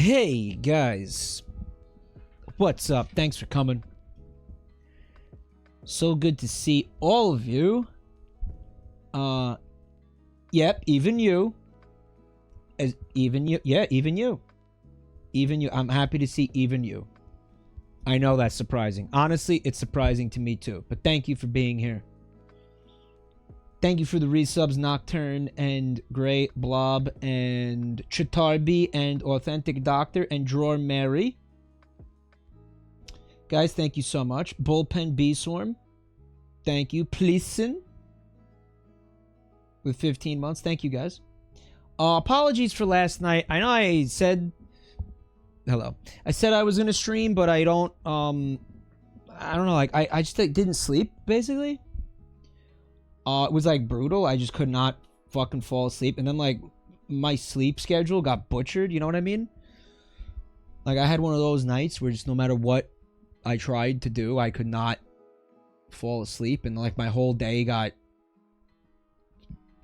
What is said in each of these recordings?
Hey, guys. What's up? Thanks for coming. So good to see all of you. Yep, even you. Even you. Yeah, even you. Even you. I'm happy to see even you. I know that's surprising. Honestly, it's surprising to me too. But thank you for being here. Thank you for the resubs, Nocturne and Grey Blob and Chitarbi and Authentic Doctor and Drawer Mary. Guys, thank you so much. Bullpen B-Swarm. Thank you. Pleasen. With 15 months. Thank you, guys. Apologies for last night. I know I said... Hello. I said I was going to stream, but I don't... I don't know. Like, I just didn't sleep, basically. It was, like, brutal. I just could not fucking fall asleep. And then, like, my sleep schedule got butchered. You know what I mean? Like, I had one of those nights where just no matter what I tried to do, I could not fall asleep. And, like, my whole day got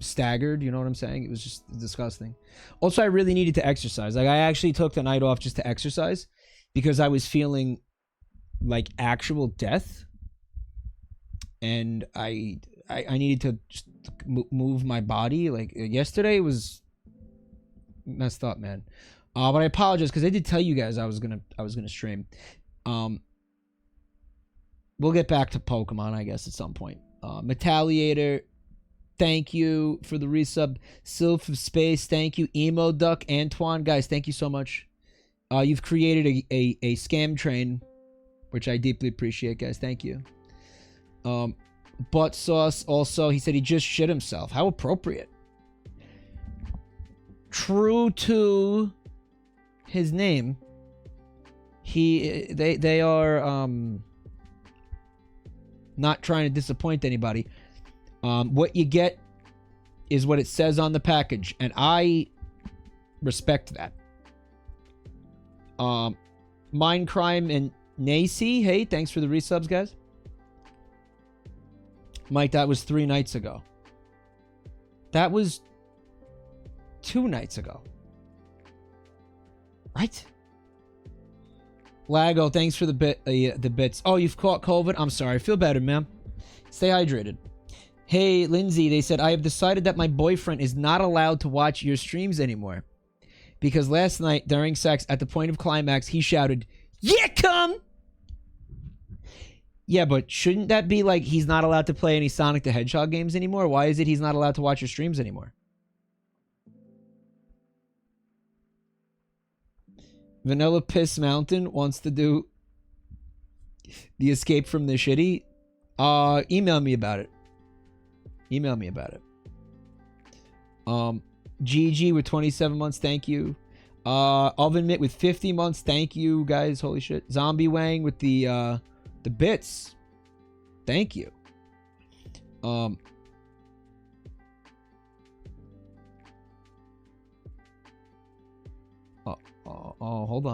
staggered. You know what I'm saying? It was just disgusting. Also, I really needed to exercise. Like, I actually took the night off just to exercise because I was feeling like actual death. And I needed to just move my body. Like, yesterday was messed up, man. But I apologize because I did tell you guys I was gonna stream. We'll get back to Pokemon, I guess, at some point. Metalliator, thank you for the resub. Sylph of Space, thank you. Emo Duck, Antoine, guys, thank you so much. You've created a scam train, which I deeply appreciate, guys. Thank you. Butt Sauce also, he said he just shit himself. How appropriate. True to his name, they are not trying to disappoint anybody. What you get is what it says on the package, and I respect that. Mindcrime and Nacy, hey, thanks for the resubs, guys. Mike, that was 3 nights ago. That was 2 nights ago. Right? Lago, thanks for the bits. Oh, you've caught COVID? I'm sorry. Feel better, man. Stay hydrated. Hey, Lindsay, they said, I have decided that my boyfriend is not allowed to watch your streams anymore. Because last night, during sex, at the point of climax, he shouted, "Yeah, come!" Yeah, but shouldn't that be like he's not allowed to play any Sonic the Hedgehog games anymore? Why is it he's not allowed to watch your streams anymore? Vanilla Piss Mountain wants to do the Escape from the Shitty. Email me about it. Email me about it. GG with 27 months, thank you. Oven Mitt with 50 months, thank you, guys. Holy shit. Zombie Wang with the bits, thank you. Oh, hold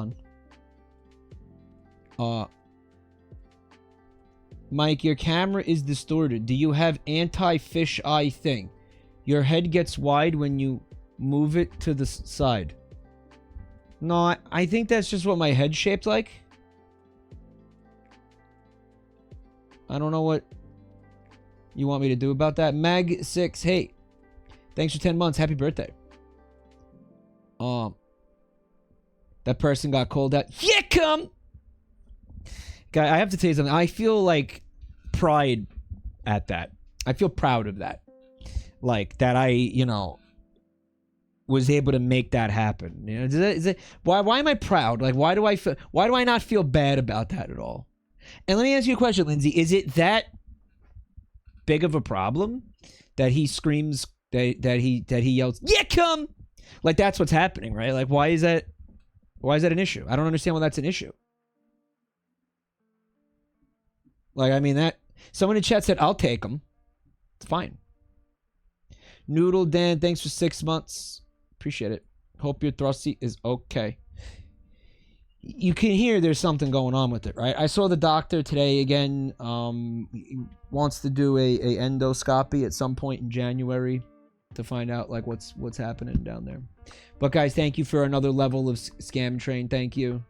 on. Mike, your camera is distorted. Do you have anti-fish eye thing? Your head gets wide when you move it to the side. No, I think that's just what my head's shaped like. I don't know what you want me to do about that. Mag6, hey. Thanks for 10 months. Happy birthday. That person got called out. Yeah, come! Guy, I have to tell you something. I feel like pride at that. I feel proud of that. Like, that I, you know, was able to make that happen. You know, is it, why am I proud? Like, why do I not feel bad about that at all? And let me ask you a question, Lindsay. Is it that big of a problem that he screams, that he yells, "Yeah, come!" Like, that's what's happening, right? Like, why is that an issue? I don't understand why that's an issue. Like, I mean, that someone in chat said, "I'll take him." It's fine. Noodle Dan, thanks for 6 months. Appreciate it. Hope your thrusty is okay. You can hear there's something going on with it, right? I saw the doctor today again. He wants to do a endoscopy at some point in January. to find out like what's happening down there. But guys, thank you for another level of scam train. Thank you.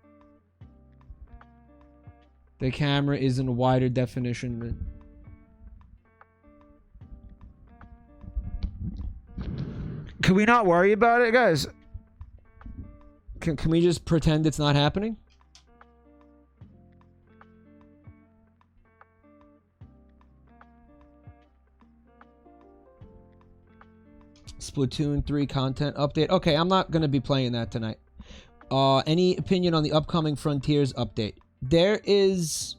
The camera is in a wider definition than... Can we not worry about it, guys? Can we just pretend it's not happening? Splatoon 3 content update. Okay, I'm not gonna be playing that tonight. Any opinion on the upcoming Frontiers update? There is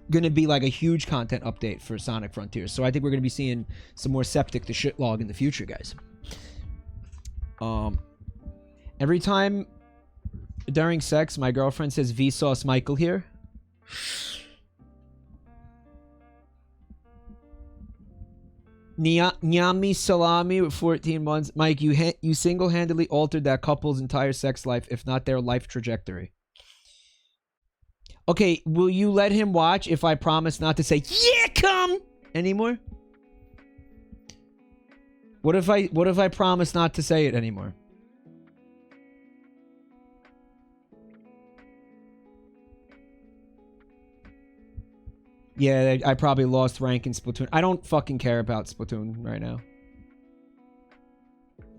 gonna be like a huge content update for Sonic Frontiers, so I think we're gonna be seeing some more Septic the Shitlog in the future, guys. Every time during sex, my girlfriend says Vsauce Michael here. Nyami Salami with 14 months. Mike, you single-handedly altered that couple's entire sex life, if not their life trajectory. Okay, will you let him watch if I promise not to say, yeah, come, anymore? What if I promise not to say it anymore? Yeah, I probably lost rank in Splatoon. I don't fucking care about Splatoon right now.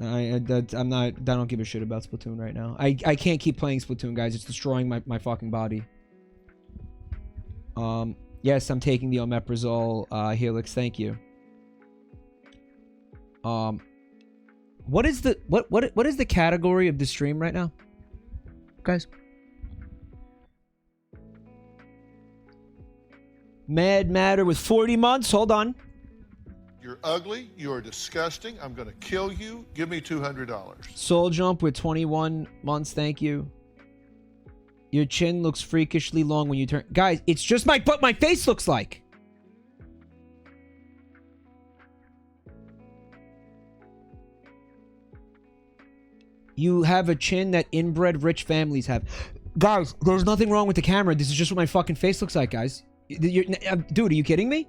I don't give a shit about Splatoon right now. I can't keep playing Splatoon, guys. It's destroying my fucking body. Yes, I'm taking the omeprazole, Helix. Thank you. What is the category of the stream right now, guys? Mad Matter with 40 months. Hold on. You're ugly. You are disgusting. I'm going to kill you. Give me $200. Soul Jump with 21 months. Thank you. Your chin looks freakishly long when you turn. Guys, it's just what my face looks like. You have a chin that inbred rich families have. Guys, there's nothing wrong with the camera. This is just what my fucking face looks like, guys. Dude, are you kidding me?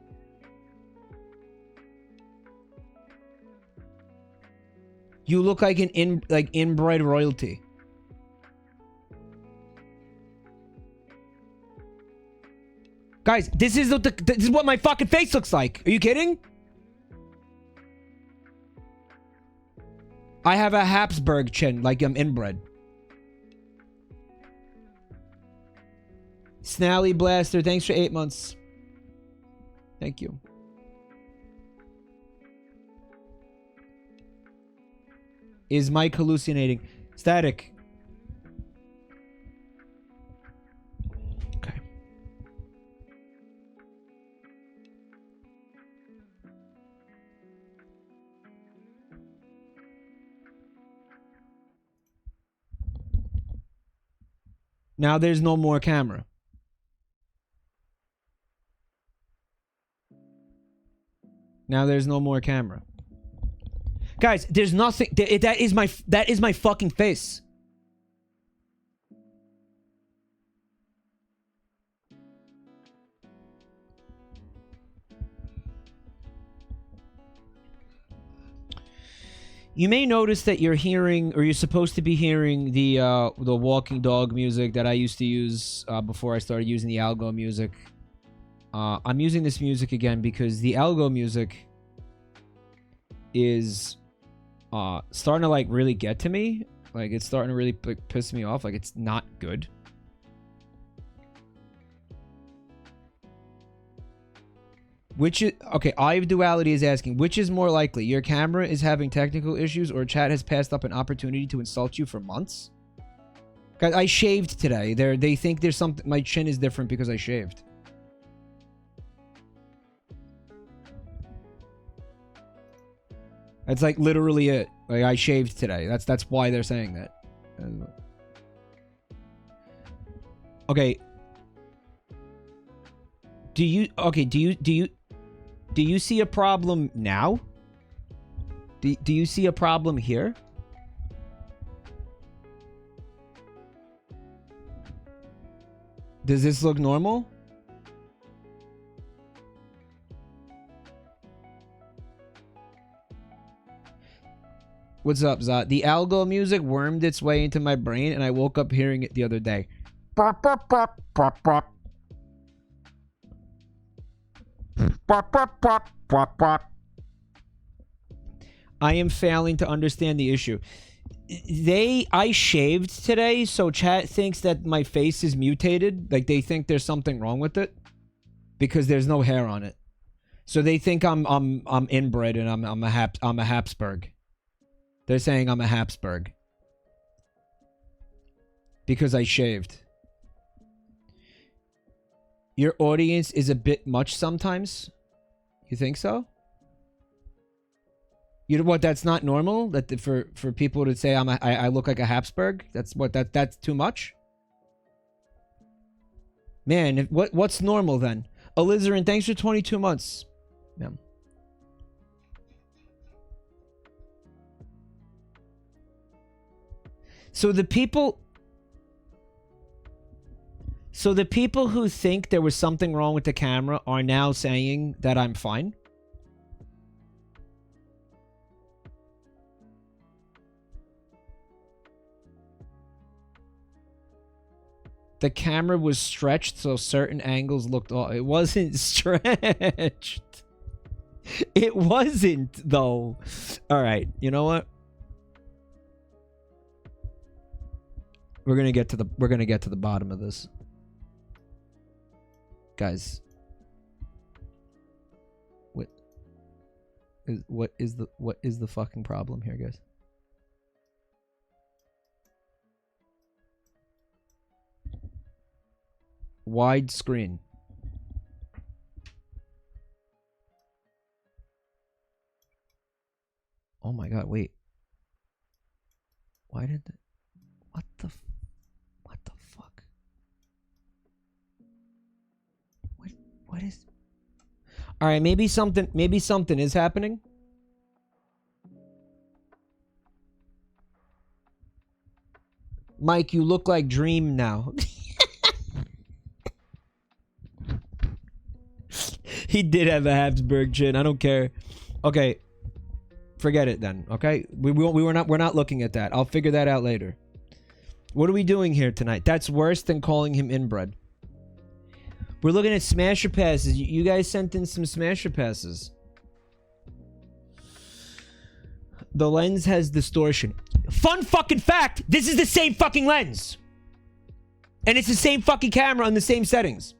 You look like an inbred royalty. Guys, this is what my fucking face looks like. Are you kidding? I have a Habsburg chin, like I'm inbred. Snally Blaster, thanks for 8 months. Thank you. Is Mike hallucinating? Static. Okay. Now there's no more camera. Now there's no more camera. Guys, there's nothing. That is my fucking face. You may notice that you're hearing, or you're supposed to be hearing, the walking dog music that I used to use before I started using the algo music. I'm using this music again because the algo music is starting to like really get to me. Like it's starting to really piss me off. Like it's not good. Which is okay? Eye of Duality is asking, which is more likely? Your camera is having technical issues, or chat has passed up an opportunity to insult you for months? Guys, I shaved today. They think there's something. My chin is different because I shaved. That's like literally it. Like I shaved today. That's why they're saying that. Okay. Do you see a problem now? Do you see a problem here? Does this look normal? What's up, Zot? The algo music wormed its way into my brain, and I woke up hearing it the other day. Bop, bop, bop, bop, bop. Bop, bop, bop, bop, bop. I am failing to understand the issue. I shaved today, so chat thinks that my face is mutated. Like, they think there's something wrong with it because there's no hair on it. So they think I'm inbred and I'm a Habsburg. They're saying I'm a Habsburg because I shaved. Your audience is a bit much sometimes. You think so? You know what? That's not normal. That for people to say I look like a Habsburg. That's too much. Man, what's normal then? Alizarin, thanks for 22 months. Yeah. So the people who think there was something wrong with the camera are now saying that I'm fine. The camera was stretched so certain angles looked off. It wasn't stretched. It wasn't, though. All right, you know what? We're gonna get to the bottom of this, guys. What is the fucking problem here, guys? Widescreen. Oh my god, wait. Why did the... What the fuck? What is... Alright, maybe something is happening. Mike, you look like Dream now. He did have a Habsburg chin. I don't care. Okay. Forget it then, okay? We're not looking at that. I'll figure that out later. What are we doing here tonight? That's worse than calling him inbred. We're looking at smasher passes. You guys sent in some smasher passes. The lens has distortion. Fun fucking fact! This is the same fucking lens! And it's the same fucking camera on the same settings.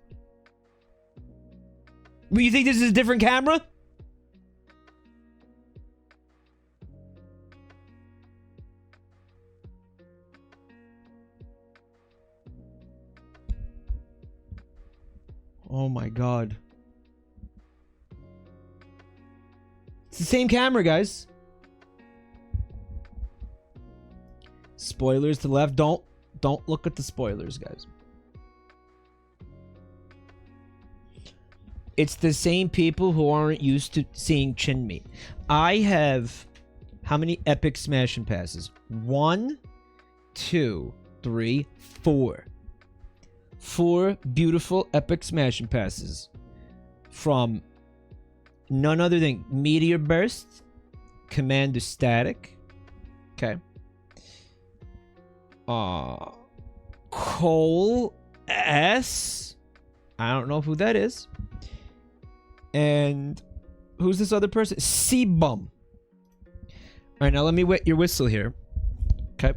You think this is a different camera? Oh my god. It's the same camera, guys. Spoilers to the left. Don't look at the spoilers, guys. It's the same people who aren't used to seeing chin meat. I have how many epic smash and passes? 1, 2, 3, 4. 4 beautiful epic smash and passes from none other than Meteor Burst, Commander Static, okay, Cole S. I don't know who that is. And who's this other person? C-Bum. Alright, now let me wet your whistle here. Okay.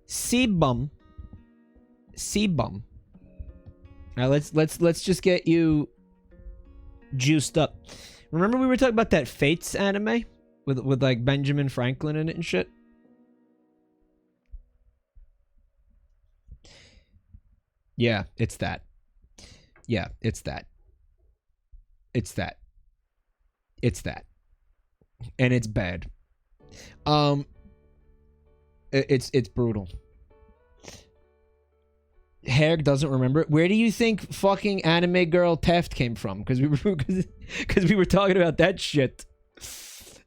C-Bum. C-Bum. Now let's just get you juiced up. Remember we were talking about that Fates anime? With like Benjamin Franklin in it and shit? Yeah, it's that. Yeah, it's that. It's that. It's that. And it's bad. It's brutal. Herg doesn't remember. Where do you think fucking anime girl Taft came from? Because we were talking about that shit.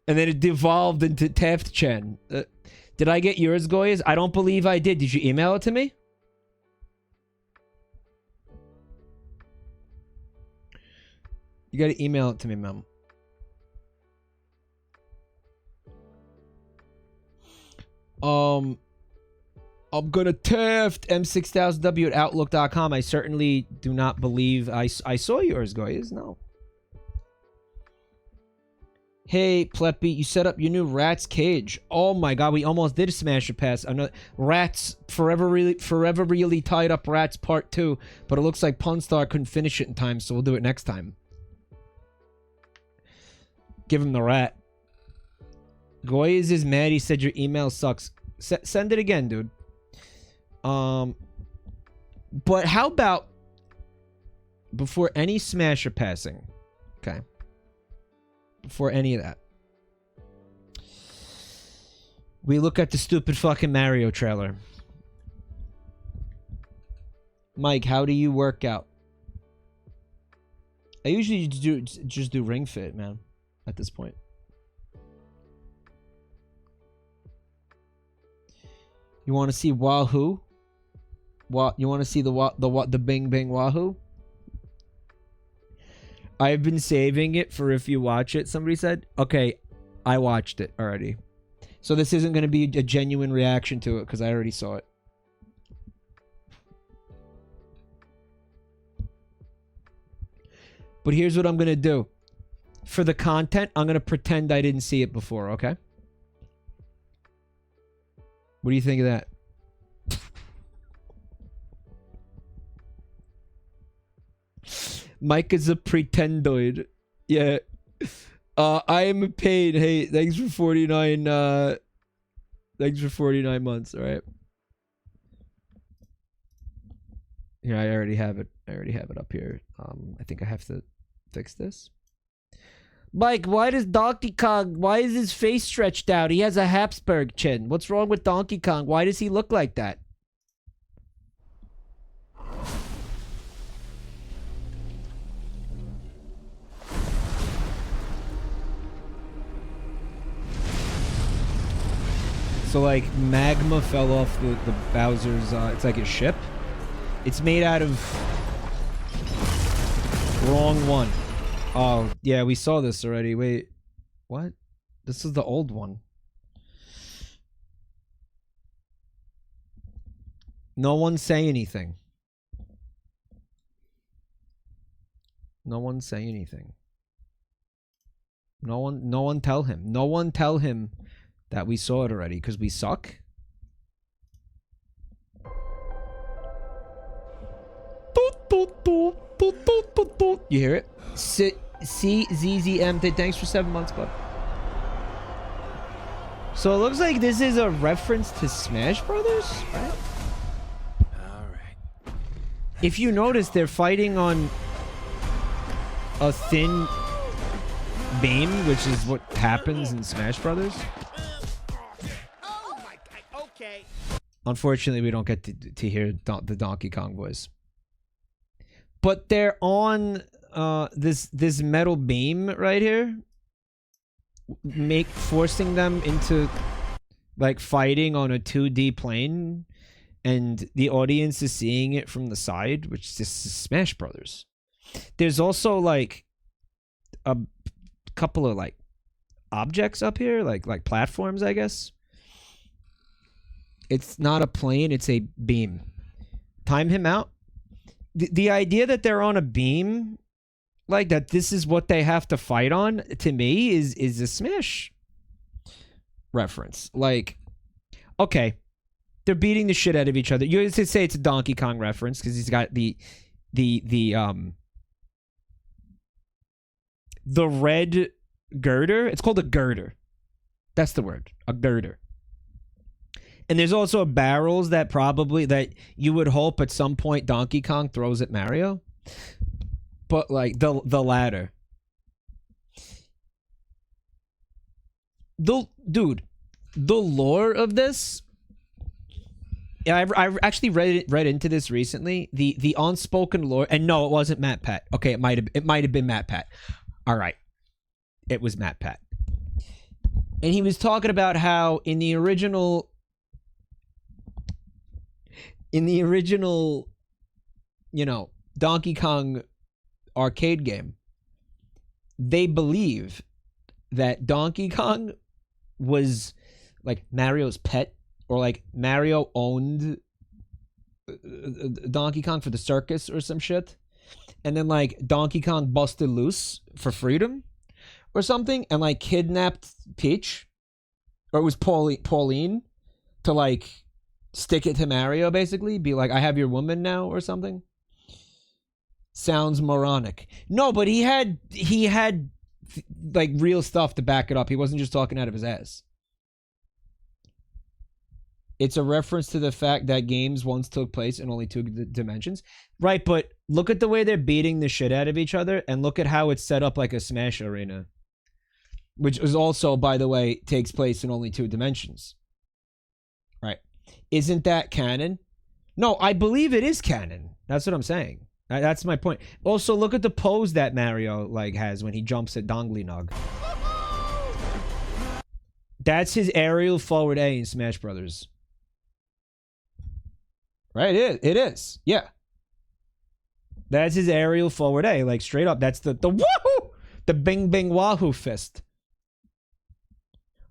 And then it devolved into Taft-chan. Did I get yours, Goyas? I don't believe I did. Did you email it to me? You gotta email it to me, ma'am. I'm gonna theft M6000W at Outlook.com. I certainly do not believe I saw yours, guys. No. Hey, Pleppy, you set up your new Rats cage. Oh my god, we almost did a smash or pass. Another Rats, forever really tied up Rats part 2. But it looks like Punstar couldn't finish it in time, so we'll do it next time. Give him the rat. Goyes is mad. He said your email sucks. Send it again, dude. But how about before any smash or passing? Okay. Before any of that, we look at the stupid fucking Mario trailer. Mike, how do you work out? I usually just do Ring Fit, man, at this point. You want to see Wahoo? You want to see the Bing Bing Wahoo? I've been saving it for if you watch it, somebody said. Okay, I watched it already. So this isn't going to be a genuine reaction to it because I already saw it. But here's what I'm going to do. For the content, I'm going to pretend I didn't see it before, okay? What do you think of that? Mike is a pretendoid. Yeah. I am a paid. Hey, thanks for 49 thanks for 49 months, alright? Yeah, I already have it. I already have it up here. I think I have to fix this. Mike, why does Donkey Kong, why is his face stretched out? He has a Habsburg chin. What's wrong with Donkey Kong? Why does he look like that? So, like, magma fell off the Bowser's, it's like a ship. It's made out of... Wrong one. Oh, yeah, we saw this already. Wait. What? This is the old one. No one say anything. No one say anything. No one tell him. No one tell him that we saw it already, because we suck. You hear it? CZZM, thanks for 7 months, bud. So it looks like this is a reference to Smash Brothers, right? Alright. If you notice, they're fighting on a thin beam, which is what happens in Smash Brothers. Okay. Unfortunately, we don't get to hear the Donkey Kong voice. But they're on this metal beam right here, forcing them into like fighting on a 2D plane, and the audience is seeing it from the side, which is just Smash Brothers. There's also like a couple of like objects up here, like platforms, I guess. It's not a plane, it's a beam. Time him out. The idea that they're on a beam, like that this is what they have to fight on, to me is a Smash reference. Like, okay, they're beating the shit out of each other. You used to say it's a Donkey Kong reference because he's got the red girder. It's called a girder. That's the word, a girder. And there's also barrels that you would hope at some point Donkey Kong throws at Mario. But like the ladder. Dude, the lore of this, I actually read into this recently. The unspoken lore, and no, it wasn't Matt Pat. Okay, it might have been Matt Pat. All right. It was Matt Pat. And he was talking about how in the original, you know, Donkey Kong arcade game, they believe that Donkey Kong was like Mario's pet or like Mario owned Donkey Kong for the circus or some shit, and then like Donkey Kong busted loose for freedom or something, and like kidnapped Peach, or it was Pauline, to like stick it to Mario, basically be like, I have your woman now or something. Sounds moronic. No, but he had like real stuff to back it up. He wasn't just talking out of his ass. It's a reference to the fact that games once took place in only 2 dimensions. Right, but look at the way they're beating the shit out of each other, and look at how it's set up like a Smash arena. Which is also, by the way, takes place in only 2 dimensions. Right. Isn't that canon? No, I believe it is canon. That's what I'm saying. That's my point. Also, look at the pose that Mario like has when he jumps at Dongly Nog. That's his aerial forward A in Smash Brothers. Right? It is. Yeah. That's his aerial forward A, like straight up. That's the woohoo! The bing bing wahoo fist.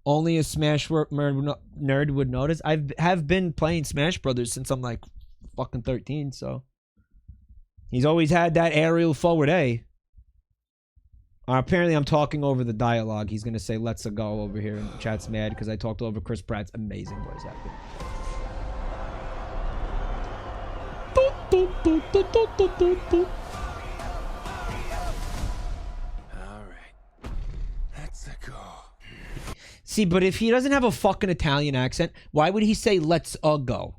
Only a Smash nerd would notice. I have been playing Smash Brothers since I'm like fucking 13, so he's always had that aerial forward A. Apparently I'm talking over the dialogue. He's gonna say let's go over here, and chat's mad because I talked over Chris Pratt's amazing voice acting. Alright. Let's go. See, but if he doesn't have a fucking Italian accent, why would he say let's go?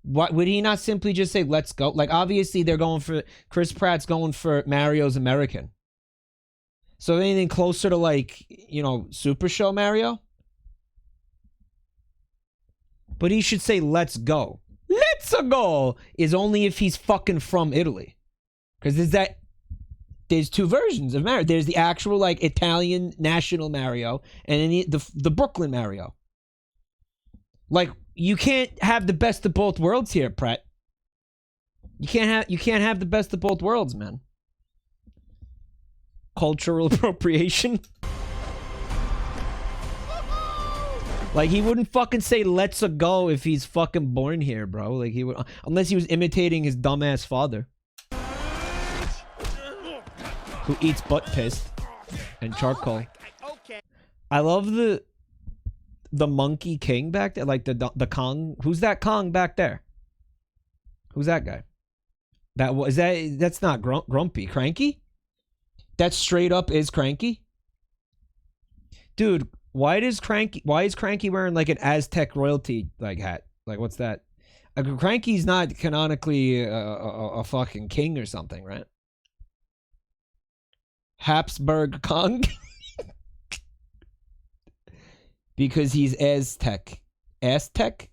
Why would he not simply just say let's go? Like, obviously they're going for, Chris Pratt's going for Mario's American. So anything closer to like, you know, Super Show Mario? But he should say let's go. Let's go is only if he's fucking from Italy. Because there's 2 versions of Mario. There's the actual like Italian national Mario, and then the Brooklyn Mario. Like, you can't have the best of both worlds here, Pratt. You can't have the best of both worlds, man. Cultural appropriation. Like, he wouldn't fucking say let's go if he's fucking born here, bro. Like, he would, unless he was imitating his dumbass father, who eats butt piss and charcoal. I love the Monkey King back there, like the Kong. Who's that Kong back there? Who's that guy? That's not Grumpy. Cranky? That straight up is Cranky? Dude, why is Cranky wearing like an Aztec royalty like hat? Like, what's that? Cranky's not canonically a fucking king or something, right? Habsburg Kong? Because he's Aztec. Aztec?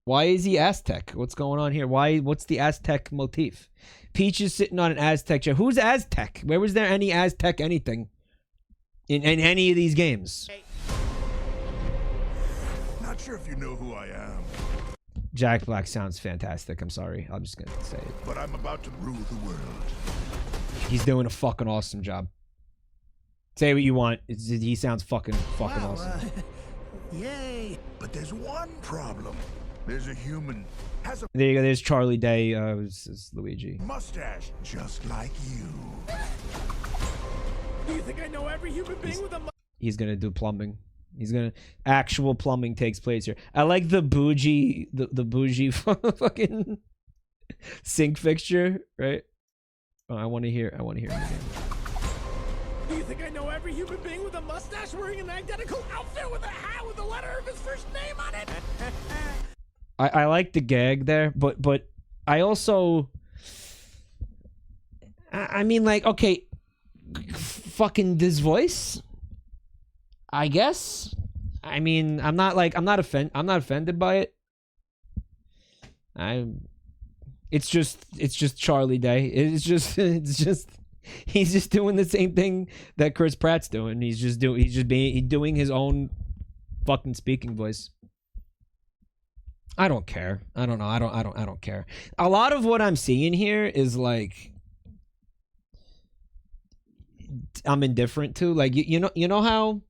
Why is he Aztec? What's going on here? What's the Aztec motif? Peach is sitting on an Aztec chair. Who's Aztec? Where was there any Aztec anything in any of these games? Not sure if you know who I am. Jack Black sounds fantastic. I'm sorry. I'm just gonna say it. But I'm about to rule the world. He's doing a fucking awesome job. Say what you want. He sounds fucking awesome. Yay! But there's one problem. There's a human. Has a There you go. There's Charlie Day. Is Luigi. mustache just like you. Do you think I know every human being with a He's gonna do plumbing. Actual plumbing takes place here. I like the bougie fucking sink fixture, right? Oh, I want to hear it again. Do you think I know every human being with a mustache wearing an identical outfit with a hat with the letter of his first name on it? I like the gag there, but I also, I mean, like, okay, fucking this voice, I guess. I mean, I'm not offended by it. It's just Charlie Day. It's just he's just doing the same thing that Chris Pratt's doing. He's doing his own fucking speaking voice. I don't care. I don't know. I don't care. A lot of what I'm seeing here is like I'm indifferent to. Like you know how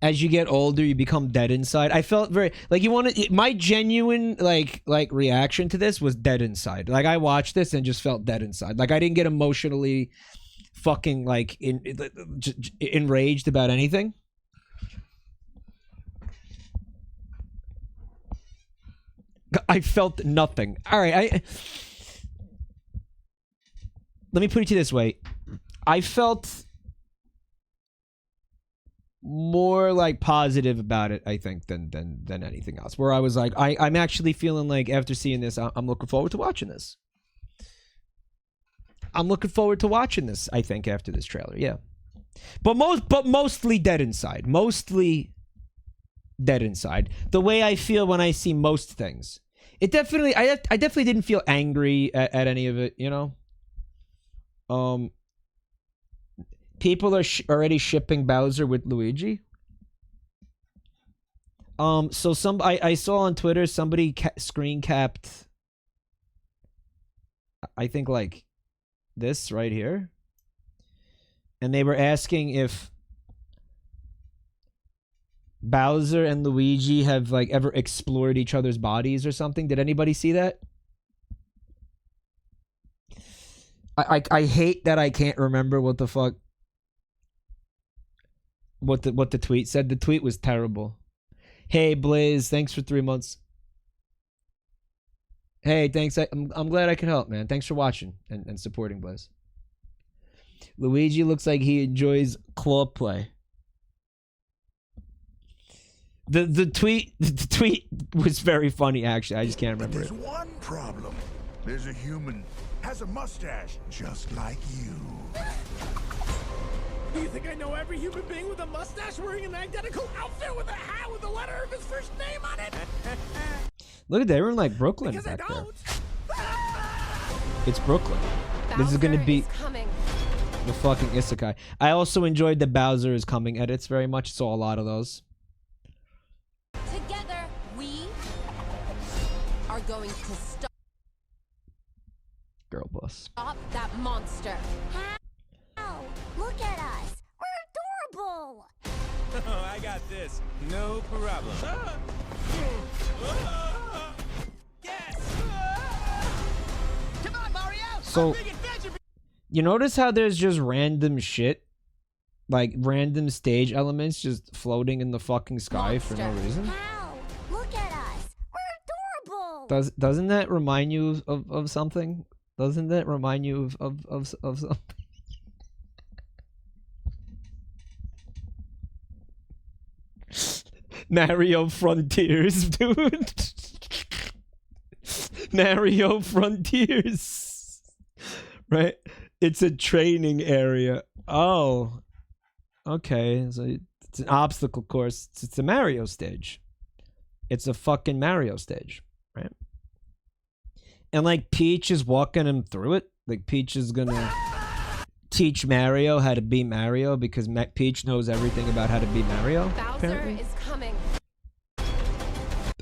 as you get older, you become dead inside. I felt very like you want to. My genuine like reaction to this was dead inside. Like I watched this and just felt dead inside. Like I didn't get emotionally fucking like enraged about anything. I felt nothing. All right, let me put it to you this way. I felt more like positive about it, I think, than anything else. Where I was like, I'm actually feeling like after seeing this, I'm looking forward to watching this. I'm looking forward to watching this, I think, after this trailer, yeah. But mostly dead inside. Mostly dead inside. The way I feel when I see most things. It definitely, I definitely didn't feel angry at any of it, you know? People are already shipping Bowser with Luigi. So I saw on Twitter somebody screen capped, I think like this right here, and they were asking if Bowser and Luigi have like ever explored each other's bodies or something. Did anybody see that? I hate that I can't remember what the fuck what the tweet said. The tweet was terrible. Hey Blaze, thanks for 3 months. Hey, thanks. I'm glad I could help, man. Thanks for watching and supporting Blaze. Luigi looks like he enjoys claw play. The tweet was very funny, actually. I just can't remember There's it. one problem. There's a human has a mustache just like you. Do you think I know every human being with a mustache wearing an identical outfit with a hat with the letter of his first name on it? Look at that. We're in like Brooklyn Because I back there. don't. It's Brooklyn. This is gonna be the fucking isekai. I also enjoyed the Bowser is Coming edits very much. Saw a lot of those. Together, we are going to stop Girl boss. that monster. How? Look at us. We're adorable. Oh, I got this. No problem. Yes! Come on, Mario! So, you notice how there's just random shit? Like, random stage elements just floating in the fucking sky for no reason? How? Look at us. We're adorable. Doesn't that remind you of something? Doesn't that remind you of something? Mario Frontiers, dude. Mario Frontiers. Right? It's a training area. Oh. Okay. So it's an obstacle course. It's a Mario stage. It's a fucking Mario stage. Right? And like Peach is walking him through it. Like Peach is gonna teach Mario how to be Mario because Peach knows everything about how to be Mario. Bowser Apparently. is coming.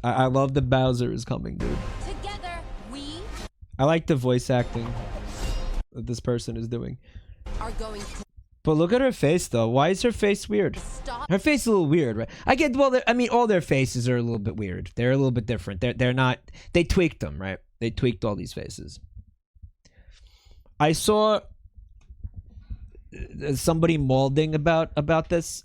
I love the Bowser is coming, dude. Together, we I like the voice acting that this person is doing. are going to But look at her face, though. Why is her face weird? stop. Her face is a little weird, right? I get, well, I mean, all their faces are a little bit weird. They're a little bit different. They're not, they tweaked them, right? They tweaked all these faces. I saw somebody molding about this.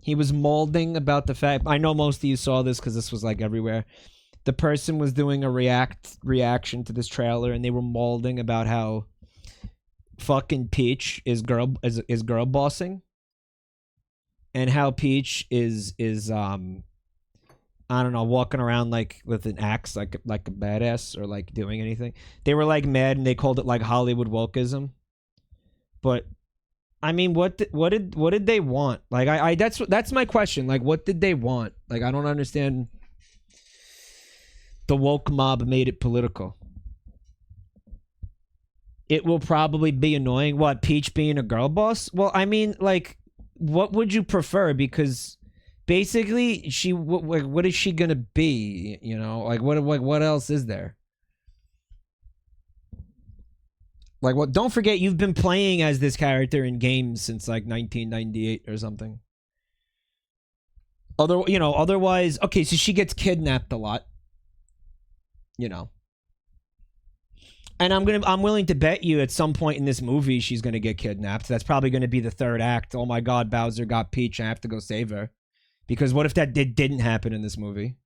He was molding about the fact, I know most of you saw this because this was like everywhere. The person was doing a reaction to this trailer and they were molding about how fucking Peach is girl bossing, and how Peach is I don't know, walking around like with an axe like a badass or like doing anything. They were like mad and they called it like Hollywood wokeism. But I mean, what did they want? Like I that's my question. Like what did they want? Like I don't understand. The woke mob made it political. It will probably be annoying. What, Peach being a girl boss? Well, I mean, like, what would you prefer? Because basically, what is she gonna be? You know, like, what else is there? Like, what? Don't forget, you've been playing as this character in games since like 1998 or something. Otherwise, okay, so she gets kidnapped a lot. You know. And I'm willing to bet you at some point in this movie she's gonna get kidnapped. That's probably gonna be the third act. Oh my god, Bowser got Peach, I have to go save her. Because what if that didn't happen in this movie?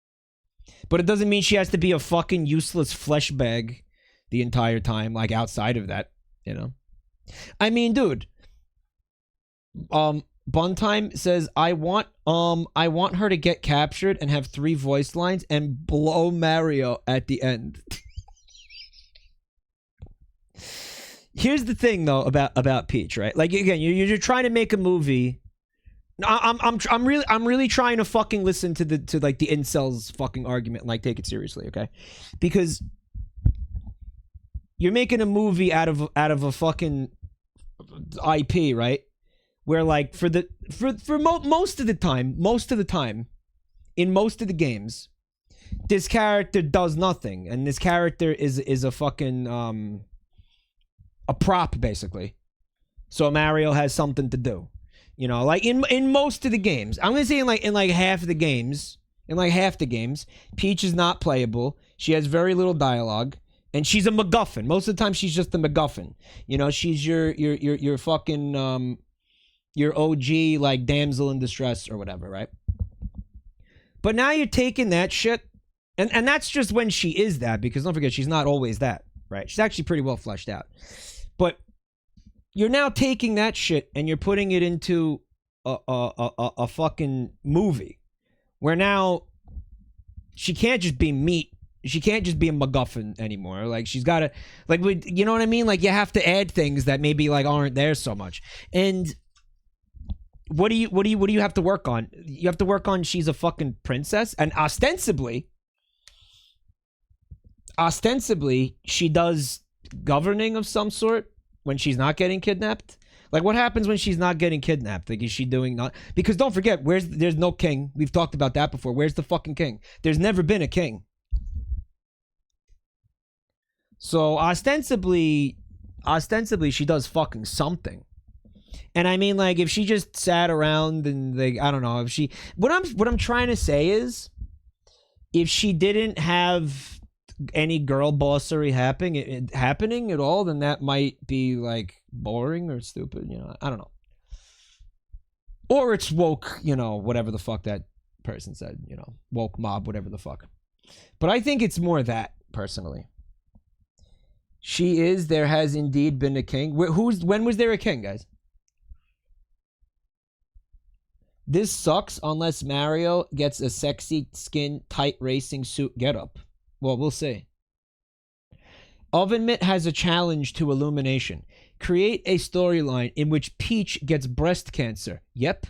But it doesn't mean she has to be a fucking useless flesh bag the entire time, like outside of that, you know? I mean, dude. Buntime says, I want her to get captured and have 3 voice lines and blow Mario at the end. Here's the thing though about Peach, right? Like again, you're trying to make a movie. I'm really trying to fucking listen to the incels fucking argument and like take it seriously, okay? Because you're making a movie out of a fucking IP, right? Where like for most of the time in most of the games, this character does nothing, and this character is a fucking a prop basically. So Mario has something to do. You know, like in most of the games. I'm gonna say in half the games. In like half the games, Peach is not playable. She has very little dialogue. And she's a MacGuffin. Most of the time she's just a MacGuffin. You know, she's your fucking your OG like damsel in distress or whatever, right? But now you're taking that shit, and that's just when she is that, because don't forget she's not always that, right? She's actually pretty well fleshed out. But you're now taking that shit and you're putting it into a fucking movie where now she can't just be meat. She can't just be a MacGuffin anymore. Like she's got to, like, you know what I mean? Like you have to add things that maybe like aren't there so much. And what do you have to work on? You have to work on she's a fucking princess, and ostensibly she does governing of some sort when she's not getting kidnapped. Like what happens when she's not getting kidnapped? Like is she doing not? Because don't forget, there's no king. We've talked about that before. Where's the fucking king? There's never been a king. So ostensibly she does fucking something. And I mean, like, if she just sat around and like, I don't know, if she, what I'm trying to say is, if she didn't have any girl bossery happening at all, then that might be like boring or stupid, you know. I don't know. Or it's woke, you know, whatever the fuck that person said, you know, woke mob, whatever the fuck. But I think it's more that, personally. There has indeed been a king. When was there a king, guys? This sucks unless Mario gets a sexy skin tight racing suit getup. Well, we'll see. Oven Mitt has a challenge to Illumination. Create a storyline in which Peach gets breast cancer. Yep.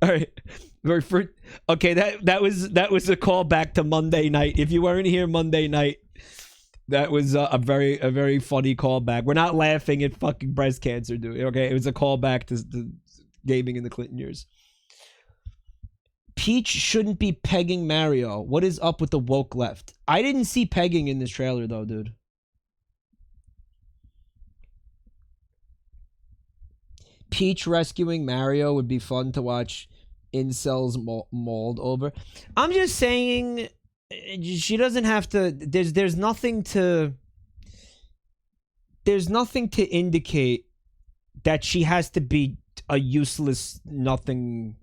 All right. Okay, that was a callback to Monday night. If you weren't here Monday night, that was a very funny callback. We're not laughing at fucking breast cancer, dude. Okay, it was a callback to gaming in the Clinton years. Peach shouldn't be pegging Mario. What is up with the woke left? I didn't see pegging in this trailer though, dude. Peach rescuing Mario would be fun to watch incels mauled over. I'm just saying, she doesn't have to. There's nothing to indicate that she has to be a useless nothing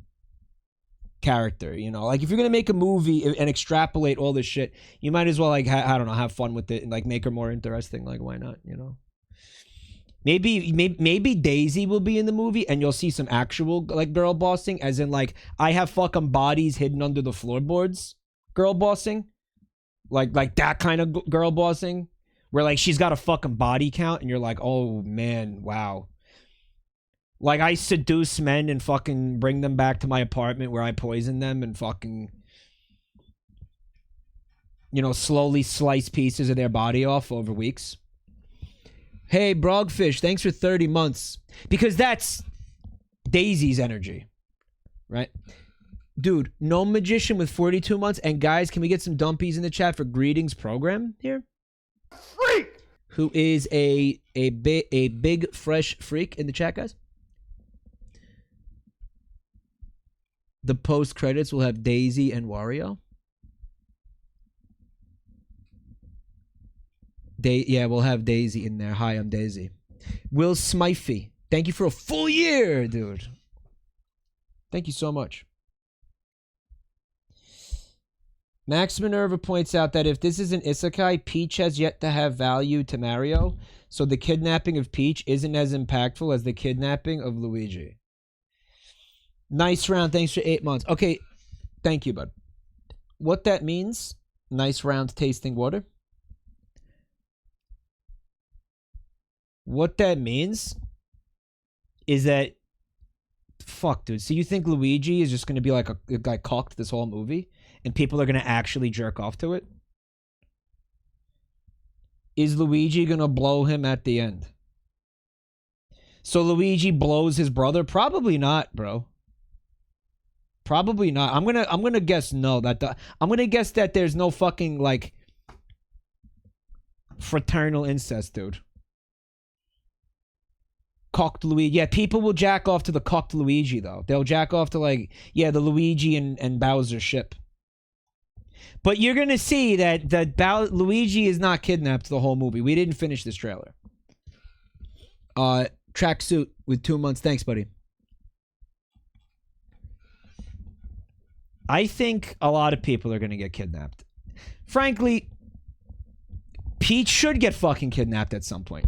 character. You know, like if you're gonna make a movie and extrapolate all this shit, you might as well like I don't know, have fun with it and like make her more interesting. Like why not? You know. Maybe Daisy will be in the movie and you'll see some actual like girl bossing, as in like I have fucking bodies hidden under the floorboards girl bossing, like that kind of girl bossing where like she's got a fucking body count and you're like, oh man, wow. Like I seduce men and fucking bring them back to my apartment where I poison them and fucking, you know, slowly slice pieces of their body off over weeks. Hey, Brogfish, thanks for 30 months. Because that's Daisy's energy, right? Dude, no magician with 42 months. And guys, can we get some dumpies in the chat for greetings program here? Freak! Who is a big fresh freak in the chat, guys? The post credits will have Daisy and Wario. Yeah, we'll have Daisy in there. Hi, I'm Daisy. Will Smythe, thank you for a full year, dude. Thank you so much. Max Minerva points out that if this is an isekai, Peach has yet to have value to Mario, so the kidnapping of Peach isn't as impactful as the kidnapping of Luigi. Nice round, thanks for 8 months. Okay, thank you, bud. What that means, nice round tasting water. What that means is that, fuck, dude. So you think Luigi is just going to be like a guy cocked this whole movie? And people are going to actually jerk off to it? Is Luigi going to blow him at the end? So Luigi blows his brother? Probably not, bro. Probably not. I'm gonna guess no. I'm gonna guess that there's no fucking, like, fraternal incest, dude. Cocked Luigi. Yeah, people will jack off to the cocked Luigi, though. They'll jack off to, like, yeah, the Luigi and Bowser ship. But you're gonna see that Luigi is not kidnapped the whole movie. We didn't finish this trailer. Tracksuit with 2 months. Thanks, buddy. I think a lot of people are gonna get kidnapped. Frankly, Peach should get fucking kidnapped at some point.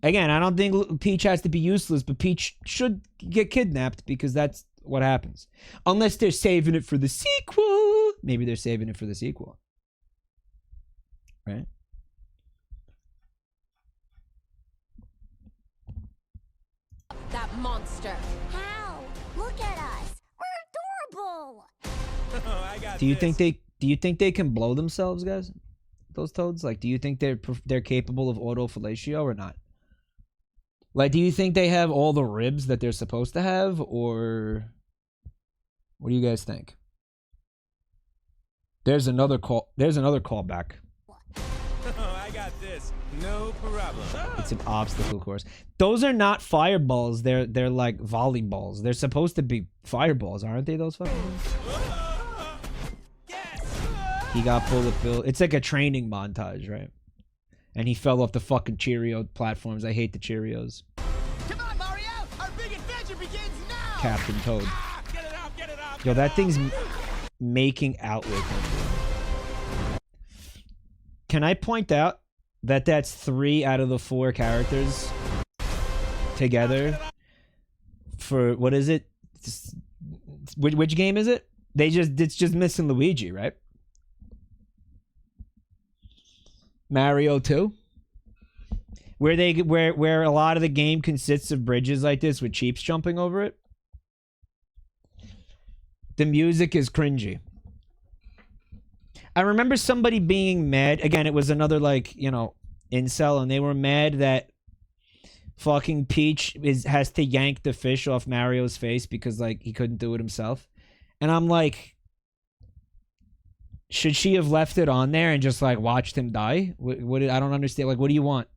Again, I don't think Peach has to be useless, but Peach should get kidnapped because that's what happens. Unless they're saving it for the sequel. Maybe they're saving it for the sequel. Right? That monster. How? Look at us. We're adorable. I got Do you this. think they can blow themselves, guys? Those toads? Like, do you think they're capable of autofellatio or not? Like, do you think they have all the ribs that they're supposed to have, or what do you guys think? There's another call. There's another callback. I got this. No problem. It's an obstacle course. Those are not fireballs. They're like volleyballs. They're supposed to be fireballs, aren't they? Those fucking things? He got bullet bill. It's like a training montage, right? And he fell off the fucking Cheerio platforms. I hate the Cheerios. Come on, Mario! Our big adventure begins now! Captain Toad. Get it out, get it out! Yo, that thing's making out with him. Can I point out that that's 3 out of the 4 characters together for, what is it? Which game is it? It's just missing Luigi, right? Mario 2, where a lot of the game consists of bridges like this with Cheeps jumping over it. The music is cringy. I remember somebody being mad. Again, it was another, like, you know, incel, and they were mad that fucking Peach has to yank the fish off Mario's face because, like, he couldn't do it himself. And I'm like, should she have left it on there and just, like, watched him die? What I don't understand. Like, what do you want?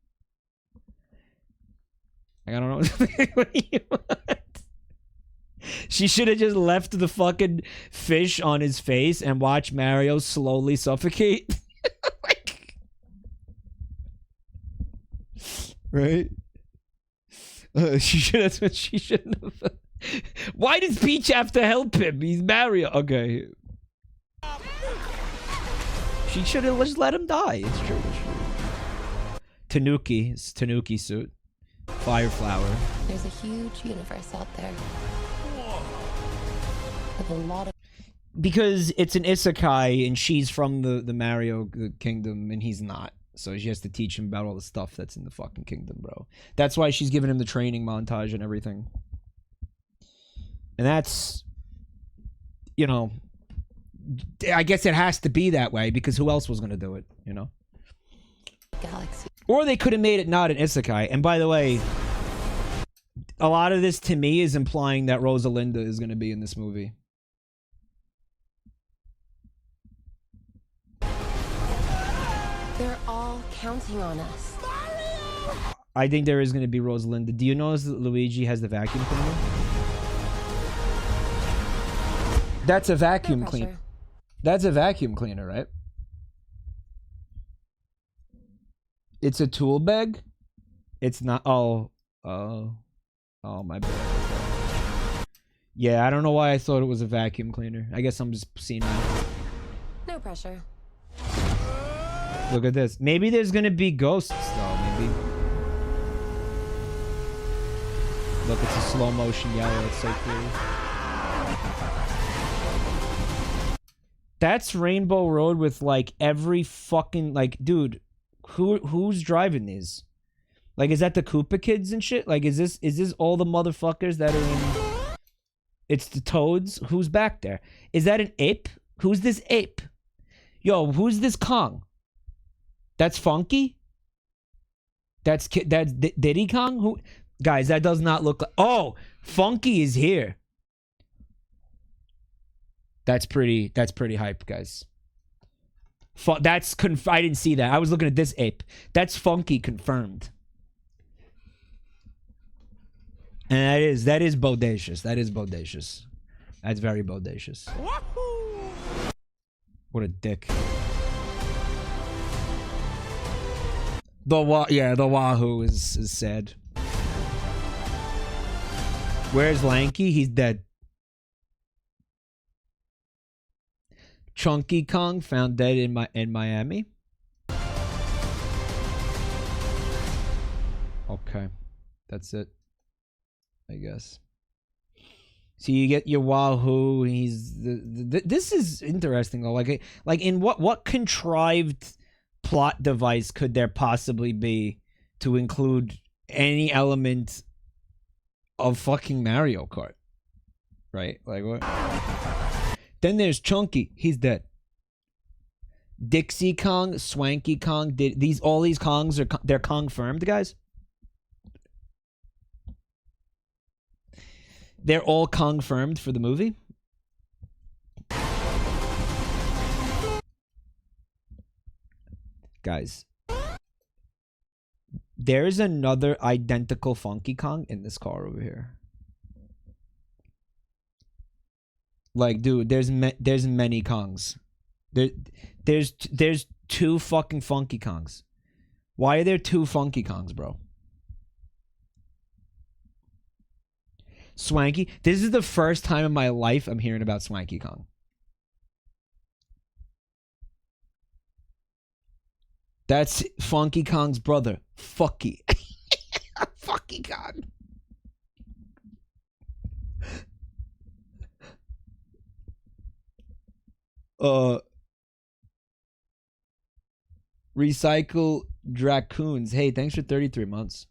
Like, I don't know. What do you want? She should have just left the fucking fish on his face and watched Mario slowly suffocate. Like, right? She shouldn't have. Why does Peach have to help him? He's Mario. Okay. She should have just let him die. It's true. Tanuki. It's Tanuki suit. Fireflower. There's a huge universe out there. With a lot of... Because it's an isekai and she's from the Mario kingdom and he's not. So she has to teach him about all the stuff that's in the fucking kingdom, bro. That's why she's giving him the training montage and everything. And that's, you know, I guess it has to be that way because who else was going to do it, you know? Galaxy. Or they could have made it not an isekai. And by the way, a lot of this to me is implying that Rosalinda is going to be in this movie. They're all counting on us. I think there is going to be Rosalinda. Do you notice that Luigi has the vacuum cleaner? That's a vacuum cleaner. That's a vacuum cleaner, right? It's a tool bag? It's not. Oh, my bad. Okay. Yeah, I don't know why I thought it was a vacuum cleaner. I guess I'm just seeing that. No pressure. Look at this. Maybe there's gonna be ghosts though. Maybe. Look, it's a slow motion yellow. It's so cool. That's Rainbow Road with like every fucking like, dude. Who's driving these? Like, is that the Koopa kids and shit? Like, is this all the motherfuckers that are in? It's the Toads. Who's back there? Is that an ape? Who's this ape? Yo, who's this Kong? That's Funky? That's Diddy Kong? Who? Guys, that does not look like... Oh! Funky is here. That's pretty hype, guys. I didn't see that. I was looking at this ape. That's Funky confirmed. And that is bodacious. That is bodacious. That's very bodacious. What a dick. The Wahoo is sad. Where's Lanky? He's dead. Chunky Kong found dead in Miami. Okay, that's it, I guess. So you get your Wahoo. This is interesting though. Like in what contrived plot device could there possibly be to include any element of fucking Mario Kart? Right? Like what? Then there's Chunky. He's dead. Dixie Kong, Swanky Kong. All these Kongs they're confirmed, guys. They're all confirmed for the movie. Guys, there's another identical Funky Kong in this car over here. Like, dude, there's many Kongs. There's two fucking Funky Kongs. Why are there two Funky Kongs, bro? Swanky. This is the first time in my life I'm hearing about Swanky Kong. That's Funky Kong's brother. Fucky. Fucky Kong. Recycle Dracoons. Hey, thanks for 33 months.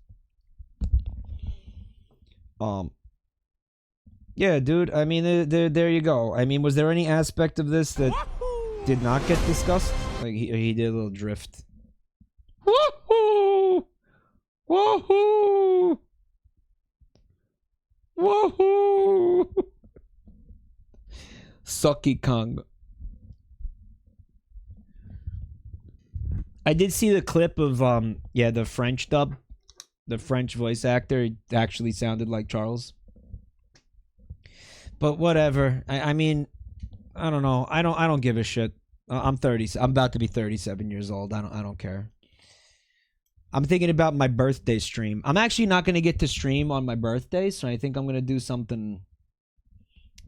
Yeah, dude. I mean, there you go. I mean, was there any aspect of this that did not get discussed? Like he did a little drift. Woohoo! Woohoo! Woohoo! Sucky Kong. I did see the clip of the French dub. The French voice actor actually sounded like Charles. But whatever. I mean, I don't know. I don't give a shit. I'm 30. I'm about to be 37 years old. I don't care. I'm thinking about my birthday stream. I'm actually not going to get to stream on my birthday, so I think I'm going to do something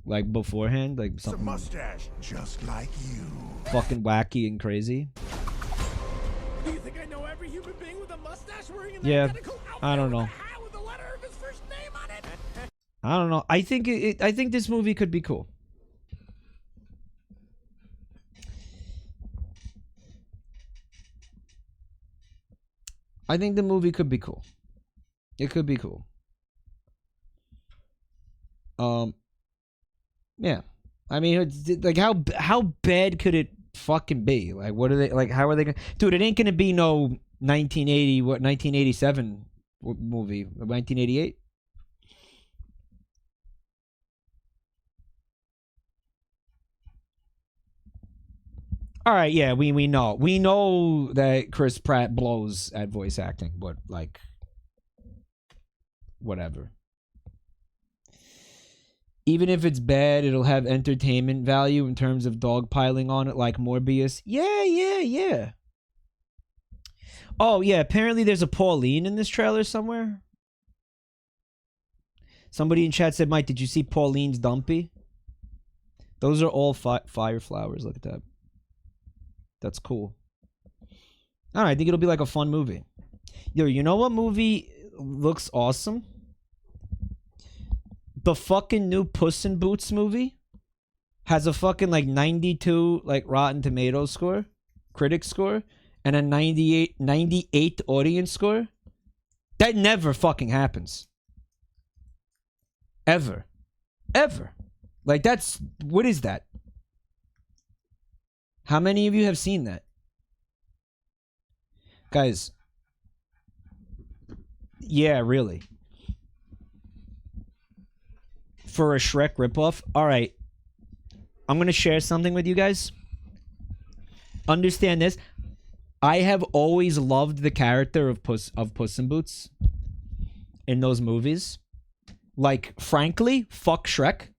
like beforehand, like something mustache just like you. Fucking wacky and crazy. Do you think I know every human being with a mustache wearing an Yeah, identical outfit I don't know. with a hat with the letter of his first name on it? I don't know. I think I think this movie could be cool. I think the movie could be cool. It could be cool. Yeah. I mean, like how bad could it fucking be? Like, what are they like? How are they gonna? Dude, it ain't gonna be no 1987 movie. 1988. All right, yeah, we know that Chris Pratt blows at voice acting, but like, whatever. Even if it's bad, it'll have entertainment value in terms of dogpiling on it, like Morbius. Yeah. Oh yeah, apparently there's a Pauline in this trailer somewhere. Somebody in chat said, Mike, did you see Pauline's Dumpy? Those are all fire flowers. Look at that. That's cool. All right, I think it'll be like a fun movie. Yo, you know what movie looks awesome? The fucking new Puss in Boots movie has a fucking like 92 like Rotten Tomatoes score, critic score, and a 98 audience score. That never fucking happens. Ever. Like that's, what is that? How many of you have seen that? Guys. Yeah, really. For a Shrek ripoff? Alright. I'm gonna share something with you guys. Understand this. I have always loved the character of Puss in Boots in those movies. Like, frankly, fuck Shrek.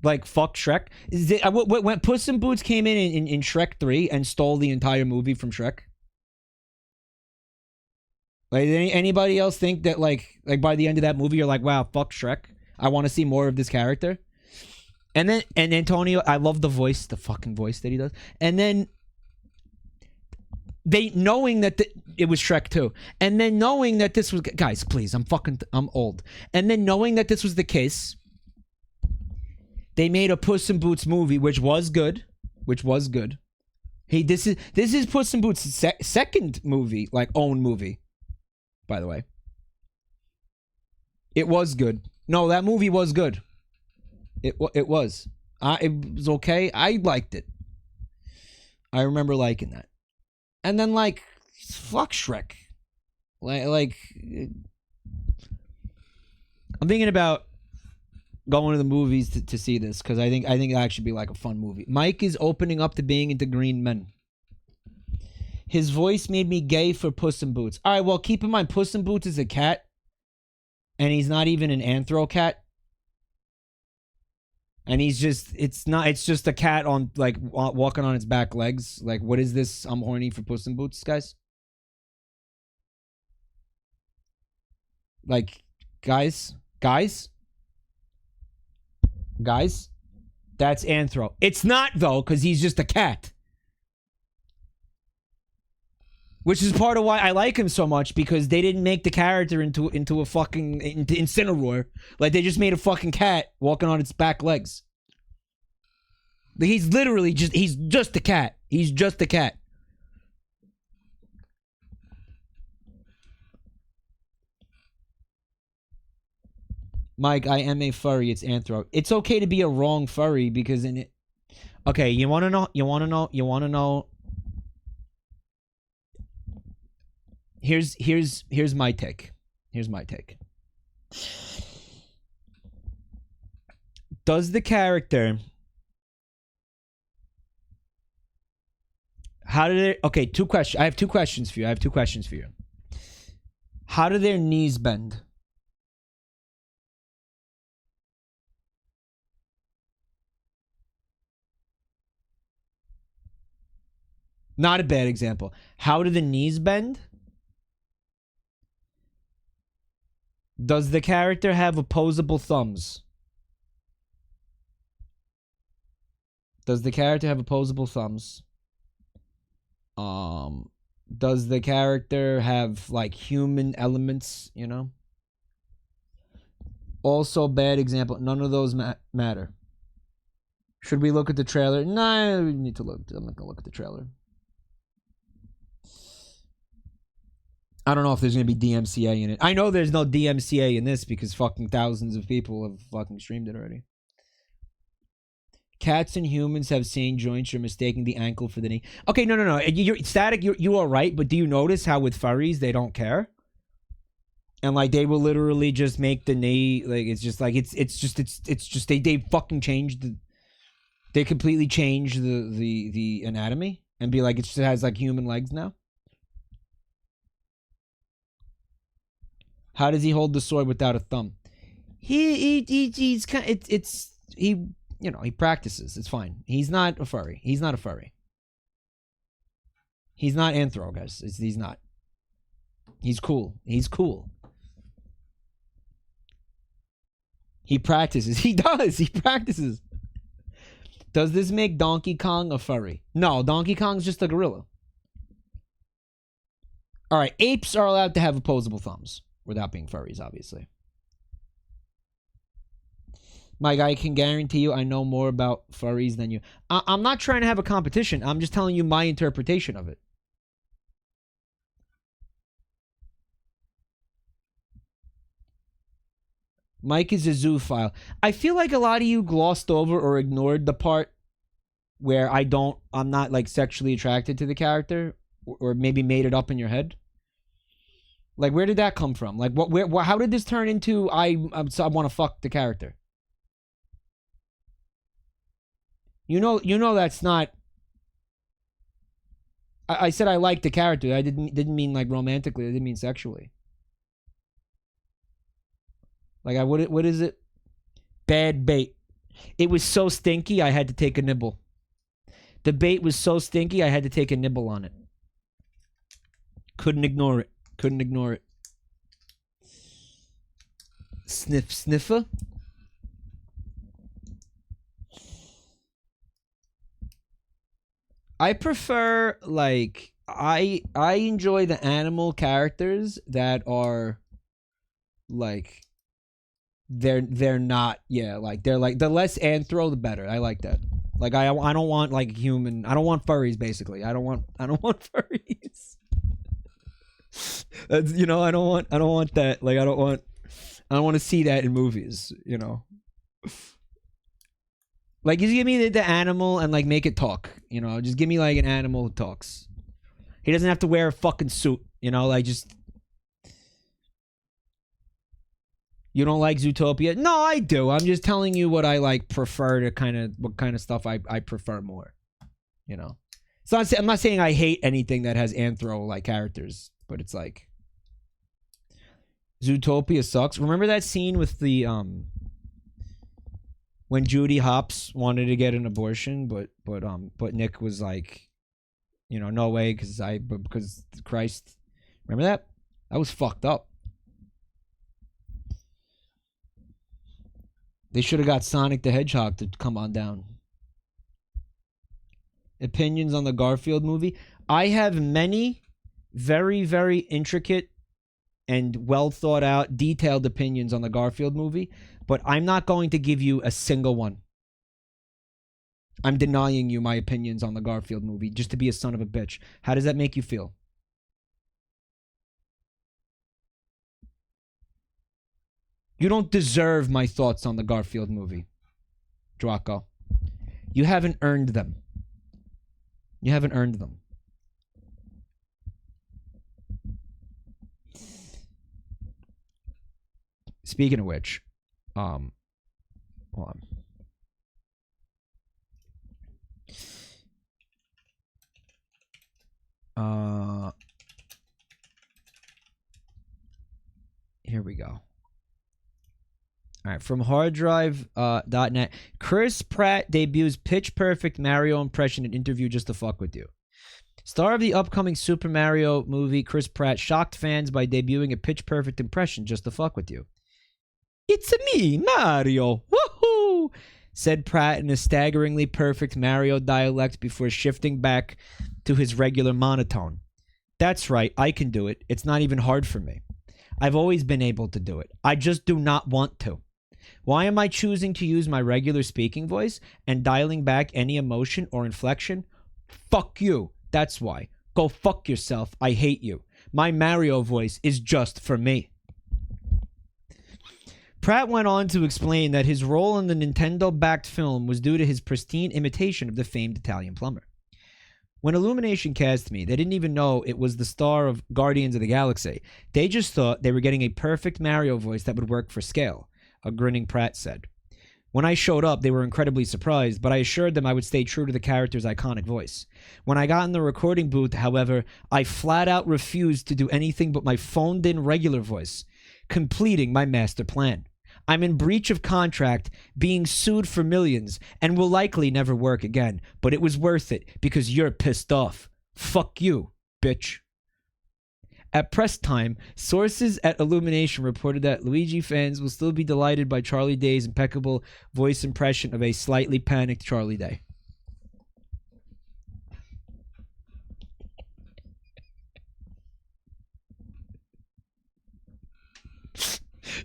Like, fuck Shrek. When Puss in Boots came in Shrek 3 and stole the entire movie from Shrek. Like, anybody else think that, like by the end of that movie, you're like, wow, fuck Shrek. I want to see more of this character. And then, Antonio, I love the fucking voice that he does. And then, knowing that it was Shrek 2. And then knowing that this was, guys, please, I'm old. And then knowing that this was the case, they made a Puss in Boots movie, which was good. Hey, this is Puss in Boots' second movie, like, own movie, by the way. It was good. No, that movie was good. It was. It was okay. I liked it. I remember liking that. And then, like, fuck Shrek. Like, I'm thinking about going to the movies to see this, because I think that should be like a fun movie. Mike is opening up to being into Green Men. His voice made me gay for Puss in Boots. All right, well, keep in mind, Puss in Boots is a cat, and he's not even an anthro cat. And it's just a cat on, like, walking on its back legs. Like, what is this? I'm horny for Puss in Boots, guys. Like, guys, that's anthro. It's not, though, because he's just a cat. Which is part of why I like him so much, because they didn't make the character into a fucking Incineroar. Like, they just made a fucking cat walking on its back legs. He's literally he's just a cat. He's just a cat. Mike, I am a furry. It's anthro. It's okay to be a wrong furry, because in it. Okay, you want to know. Here's my take. Does the character, okay, two questions. I have two questions for you. How do their knees bend? Not a bad example. How do the knees bend? Does the character have opposable thumbs? Does the character have like human elements, you know? Also, bad example. None of those matter. Should we look at the trailer? No, we need to look. I'm not gonna look at the trailer. I don't know if there's going to be DMCA in it. I know there's no DMCA in this because fucking thousands of people have fucking streamed it already. Cats and humans have same joints. You're mistaking the ankle for the knee. Okay, no. You're Static, you are right, but do you notice how with furries, they don't care? And like they will literally just make the knee like it's just they fucking changed they completely changed the anatomy and be like it just has like human legs now. How does he hold the sword without a thumb? He's kind of, he you know he practices. It's fine. He's not a furry. He's not a furry. He's not anthro, guys. He's not. He's cool. He's cool. He practices. He does. He practices. Does this make Donkey Kong a furry? No, Donkey Kong's just a gorilla. All right, apes are allowed to have opposable thumbs without being furries, obviously. Mike, I can guarantee you I know more about furries than you. I'm not trying to have a competition. I'm just telling you my interpretation of it. Mike is a zoophile. I feel like a lot of you glossed over or ignored the part where I'm not like sexually attracted to the character, or maybe made it up in your head. Like, where did that come from? Like, how did this turn into I want to fuck the character? You know that's not. I said I liked the character. I didn't mean like romantically. I didn't mean sexually. Like what is it? Bad bait. It was so stinky I had to take a nibble. The bait was so stinky I had to take a nibble on it. Couldn't ignore it. Couldn't ignore it. Sniffer. I prefer like I enjoy the animal characters that are like they're not like they're like the less anthro the better. I like that. Like I don't want like human. I don't want furries basically. I don't want furries. That's, I don't want that. Like I don't want to see that in movies, Like just give me the animal and like make it talk, Just give me like an animal who talks. He doesn't have to wear a fucking suit, like just. You don't like Zootopia? No, I do. I'm just telling you what I like prefer to what kind of stuff I prefer more. It's not. I'm not saying I hate anything that has anthro like characters, but it's like Zootopia sucks. Remember that scene with the when Judy Hopps wanted to get an abortion, but Nick was like, no way, because Christ. Remember that? That was fucked up. They should have got Sonic the Hedgehog to come on down. Opinions on the Garfield movie? I have many very, very intricate and well thought out, detailed opinions on the Garfield movie, but I'm not going to give you a single one. I'm denying you my opinions on the Garfield movie just to be a son of a bitch. How does that make you feel? You don't deserve my thoughts on the Garfield movie, Draco. You haven't earned them. You haven't earned them. Speaking of which, hold on. Here we go. All right, from harddrive.net. Chris Pratt debuts Pitch Perfect Mario impression in interview just to fuck with you. Star of the upcoming Super Mario movie, Chris Pratt shocked fans by debuting a Pitch Perfect impression just to fuck with you. It's me, Mario. Woohoo! Said Pratt in a staggeringly perfect Mario dialect before shifting back to his regular monotone. That's right, I can do it. It's not even hard for me. I've always been able to do it. I just do not want to. Why am I choosing to use my regular speaking voice and dialing back any emotion or inflection? Fuck you. That's why. Go fuck yourself. I hate you. My Mario voice is just for me. Pratt went on to explain that his role in the Nintendo-backed film was due to his pristine imitation of the famed Italian plumber. When Illumination cast me, they didn't even know it was the star of Guardians of the Galaxy. They just thought they were getting a perfect Mario voice that would work for scale, a grinning Pratt said. When I showed up, they were incredibly surprised, but I assured them I would stay true to the character's iconic voice. When I got in the recording booth, however, I flat out refused to do anything but my phoned-in regular voice, completing my master plan. I'm in breach of contract, being sued for millions, and will likely never work again. But it was worth it, because you're pissed off. Fuck you, bitch. At press time, sources at Illumination reported that Luigi fans will still be delighted by Charlie Day's impeccable voice impression of a slightly panicked Charlie Day.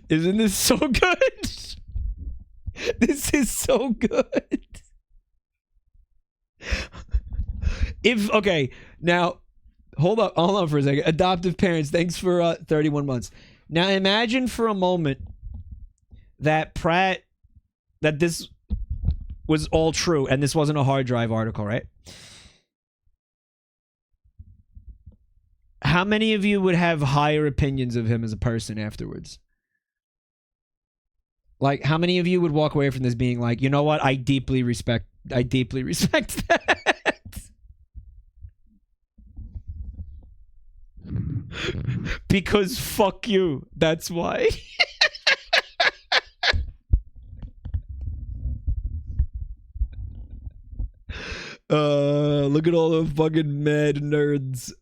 Isn't this so good? This is so good. Okay, now hold on for a second. Adoptive parents, thanks for 31 months. Now imagine for a moment that this was all true and this wasn't a hard drive article, right? How many of you would have higher opinions of him as a person afterwards? Like, how many of you would walk away from this being like, you know what? I deeply respect that. Because fuck you. That's why. Look at all the fucking mad nerds.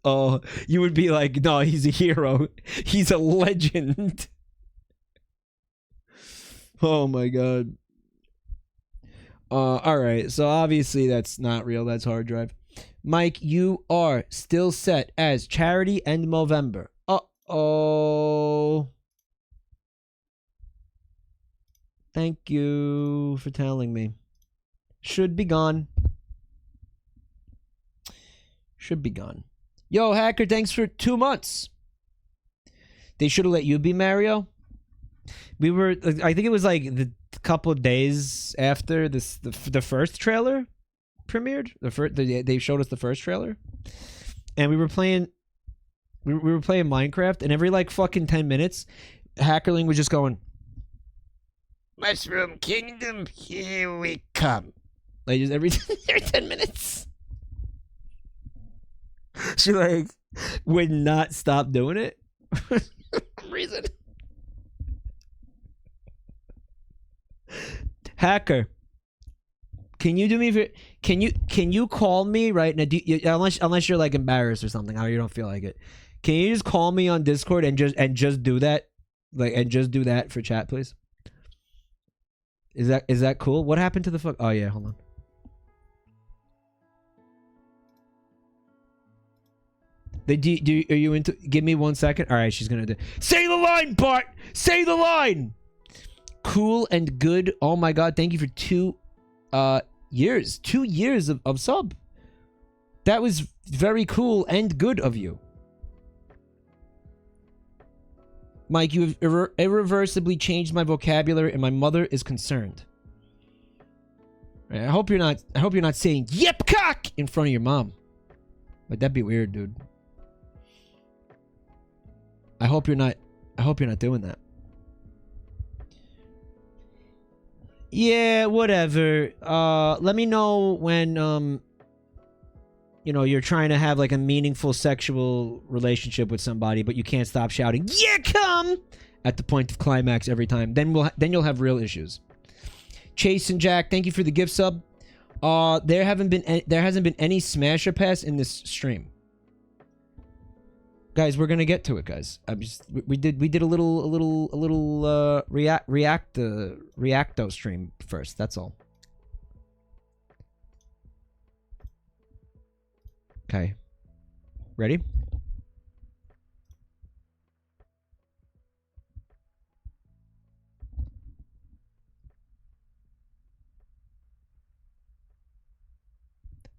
You would be like, no, he's a hero. He's a legend. Oh my god. Alright, so obviously that's not real, that's hard drive. Mike, you are still set as Charity and Movember. Uh-oh. Thank you for telling me. Should be gone. Should be gone. Yo, Hacker, thanks for 2 months. They should have let you be Mario. We were, I think it was like the couple of days after the first trailer premiered. They showed us the first trailer, and we were playing Minecraft, and every like fucking 10 minutes, Hackerling was just going, "Mushroom Kingdom, here we come." Like just every 10 minutes, she like would not stop doing it for some reason. Hacker, can you do me a can you call me right now? Unless you're like embarrassed or something, or you don't feel like it, can you just call me on Discord and just do that, just do that for chat, please? Is that cool? What happened to the fuck? Oh yeah, hold on. Are you into? Give me 1 second. All right, she's gonna do. Say the line, Bart. Say the line. Cool and good. Oh my god, thank you for 2 years. 2 years of sub. That was very cool and good of you. Mike, you have irreversibly changed my vocabulary and my mother is concerned. I hope you're not saying "yep cock" in front of your mom. Like that'd be weird, dude. I hope you're not doing that. Yeah, whatever. Let me know when you're trying to have like a meaningful sexual relationship with somebody, but you can't stop shouting "yeah, come" at the point of climax every time. Then you'll have real issues. Chase and Jack, thank you for the gift sub. There hasn't been any smasher pass in this stream. Guys, we're gonna get to it, guys. We did a little reacto stream first. That's all. Okay. Ready?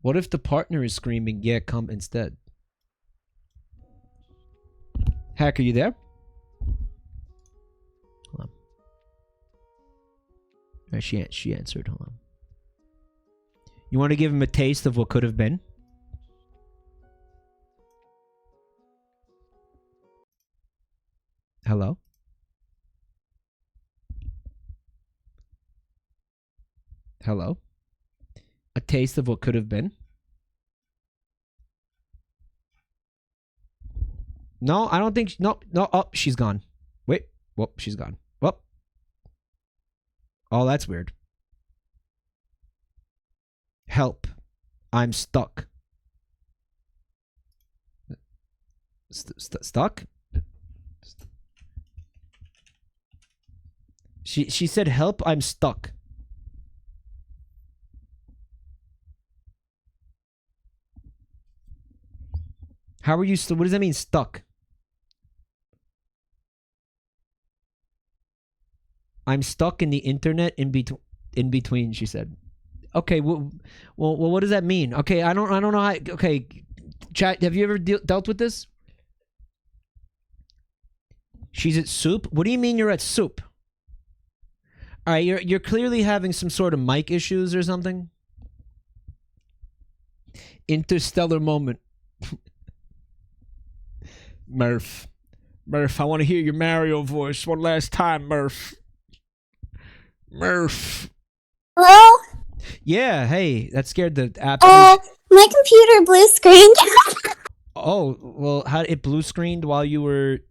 What if the partner is screaming, "Yeah, come" instead? Hack, are you there? Hold on. Right, she answered. Hold on. You want to give him a taste of what could have been? Hello? Hello? A taste of what could have been? No, I don't think... No. Oh, she's gone. Wait. Whoop, she's gone. Whoop. Oh, that's weird. Help. I'm stuck. Stuck? She said, help, I'm stuck. How are you still? What does that mean, stuck? I'm stuck in the internet in between, she said. Okay, well, what does that mean? Okay, I don't know how. Okay, chat. Have you ever dealt with this? She's at soup. What do you mean you're at soup? All right, you're clearly having some sort of mic issues or something. Interstellar moment. Murph, I want to hear your Mario voice one last time, Murph. Hello? Yeah, hey, that scared the app. My computer blue screened. Oh, well, how it blue screened while you were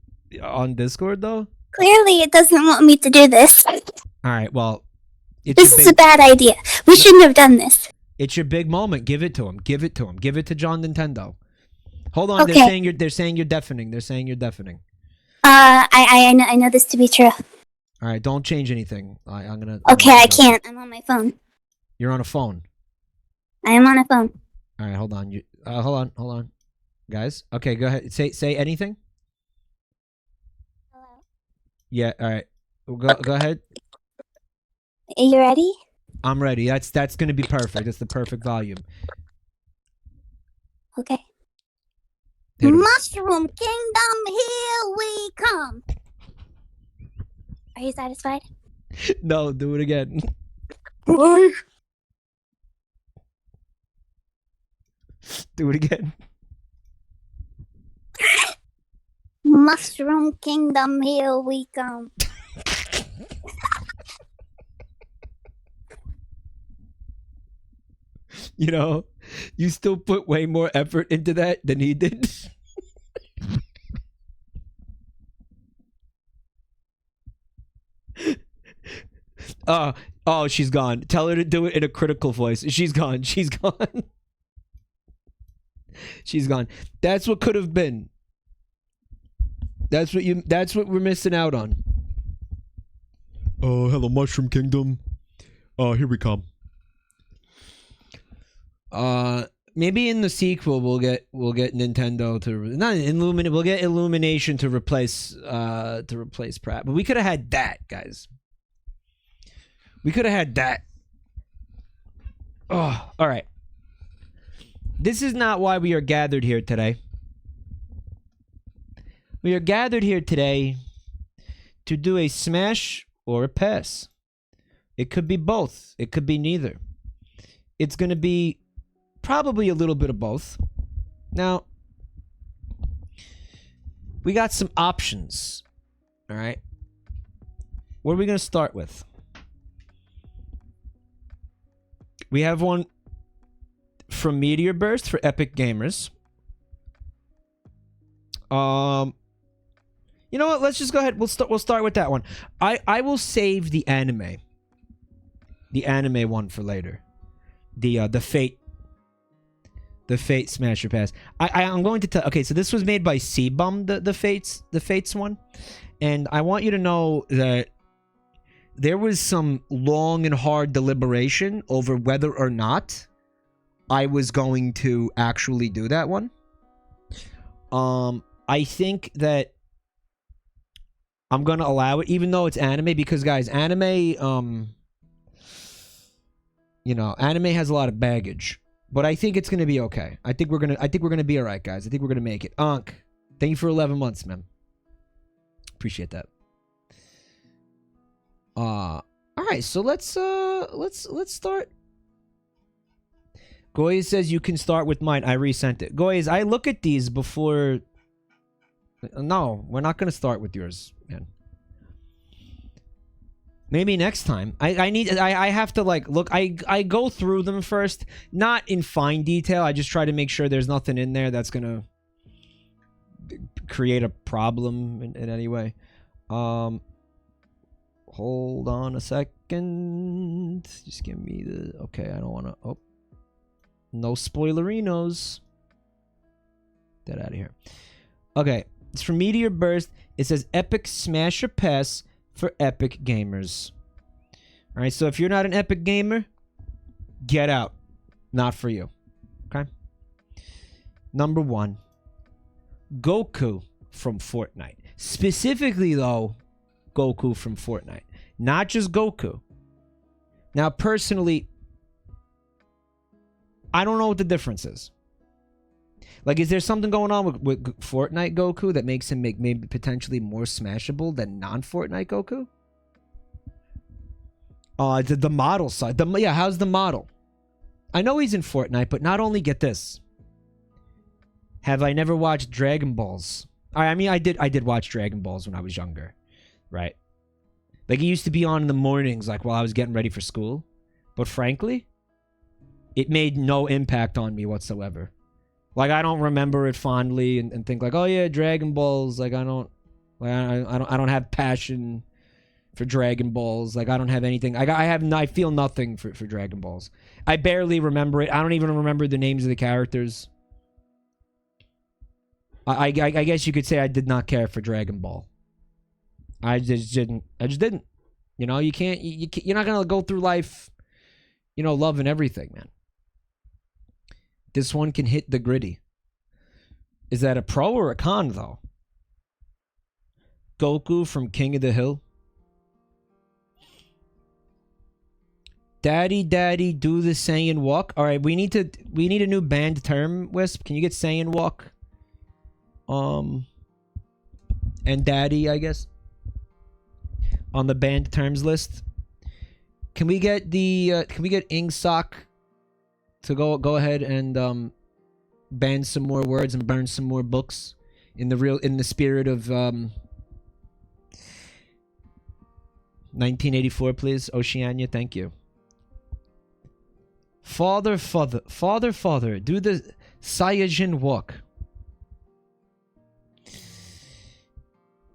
on Discord, though? Clearly, it doesn't want me to do this. All right, well, This is a bad idea. We shouldn't have done this. It's your big moment. Give it to him. Give it to him. Give it to John Nintendo. Hold on. Okay. They're saying you're deafening. They're saying you're deafening. I know this to be true. All right, don't change anything. I'm gonna. Okay, I can't. I'm on my phone. You're on a phone. I am on a phone. All right, hold on. Hold on, guys. Okay, go ahead. Say anything. Hello. Yeah. All right. Go ahead. Are you ready? I'm ready. That's gonna be perfect. That's the perfect volume. Okay. Hit 'em. Mushroom Kingdom, here we come. Are you satisfied? No, do it again. Do it again. Mushroom Kingdom, here we come. You know, you still put way more effort into that than he did. Oh, she's gone. Tell her to do it in a critical voice. She's gone. She's gone. She's gone. That's what could have been. That's what we're missing out on. Oh, hello, Mushroom Kingdom. Here we come. Maybe in the sequel we'll get Nintendo to not Illuminate. We'll get Illumination to replace Pratt. But we could have had that, guys. We could have had that. Oh, all right. This is not why we are gathered here today. We are gathered here today to do a smash or a pass. It could be both. It could be neither. It's going to be probably a little bit of both. Now, we got some options. All right. What are we going to start with? We have one from Meteor Burst for Epic Gamers. You know what? Let's just go ahead. We'll start with that one. I will save the anime one for later. The Fate Smasher Pass. I'm going to tell. Okay, so this was made by C-Bum, the Fates one, and I want you to know that there was some long and hard deliberation over whether or not I was going to actually do that one. I think that I'm gonna allow it, even though it's anime, because guys, anime, you know, anime has a lot of baggage. But I think it's gonna be okay. I think we're gonna be alright, guys. I think we're gonna make it. Ankh, thank you for 11 months, man. Appreciate that. Alright, so let's start. Goy says you can start with mine. I resent it. Goy, I look at these before No, we're not gonna start with yours, man. Maybe next time. I have to like look. I go through them first, not in fine detail. I just try to make sure there's nothing in there that's gonna create a problem in any way. Hold on a second. Just give me the... Okay, I don't want to... Oh. No spoilerinos. Get out of here. Okay. It's from Meteor Burst. It says Epic Smash or Pass for Epic Gamers. Alright, so if you're not an Epic Gamer, get out. Not for you. Okay? Number 1. Goku from Fortnite. Specifically, though, Goku from Fortnite. Not just Goku. Now, personally, I don't know what the difference is. Like, is there something going on with Fortnite Goku that makes him maybe potentially more smashable than non-Fortnite Goku? The model side. Yeah, how's the model? I know he's in Fortnite, but not only get this. Have I never watched Dragon Balls? I mean, I did watch Dragon Balls when I was younger, right? Like, it used to be on in the mornings, like, while I was getting ready for school. But frankly, it made no impact on me whatsoever. Like, I don't remember it fondly and think like, oh yeah, Dragon Balls. Like, I don't have passion for Dragon Balls. Like, I don't have anything. I feel nothing for Dragon Balls. I barely remember it. I don't even remember the names of the characters. I guess you could say I did not care for Dragon Ball. I just didn't. You know, you can't. You're not gonna go through life, you know, loving everything, man. This one can hit the gritty. Is that a pro or a con, though? Goku from King of the Hill. Daddy, daddy, do the Saiyan walk. All right, we need a new banned term, Wisp. Can you get Saiyan walk? And daddy, I guess, on the banned terms list. Can we get Ingsoc to go ahead and ban some more words and burn some more books in the spirit of 1984, please? Oceania, thank you. Father, do the Saiyajin walk.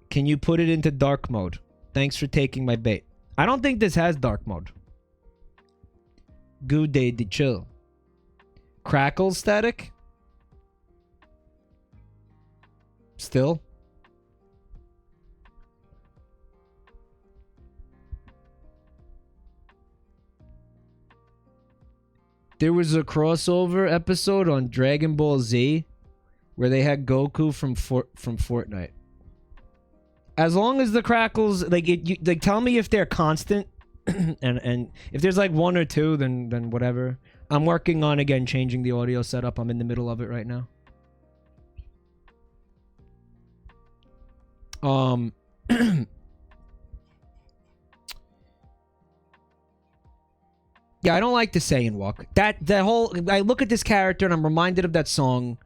Can you put it into dark mode? Thanks for taking my bait. I don't think this has dark mode. Good day to chill. Crackle static? Still? There was a crossover episode on Dragon Ball Z where they had Goku from Fortnite. As long as the crackles, like, like, tell me if they're constant, and if there's like one or two, then whatever. I'm working on again changing the audio setup. I'm in the middle of it right now. Yeah, I don't like the Saiyan walk. That whole, I look at this character and I'm reminded of that song,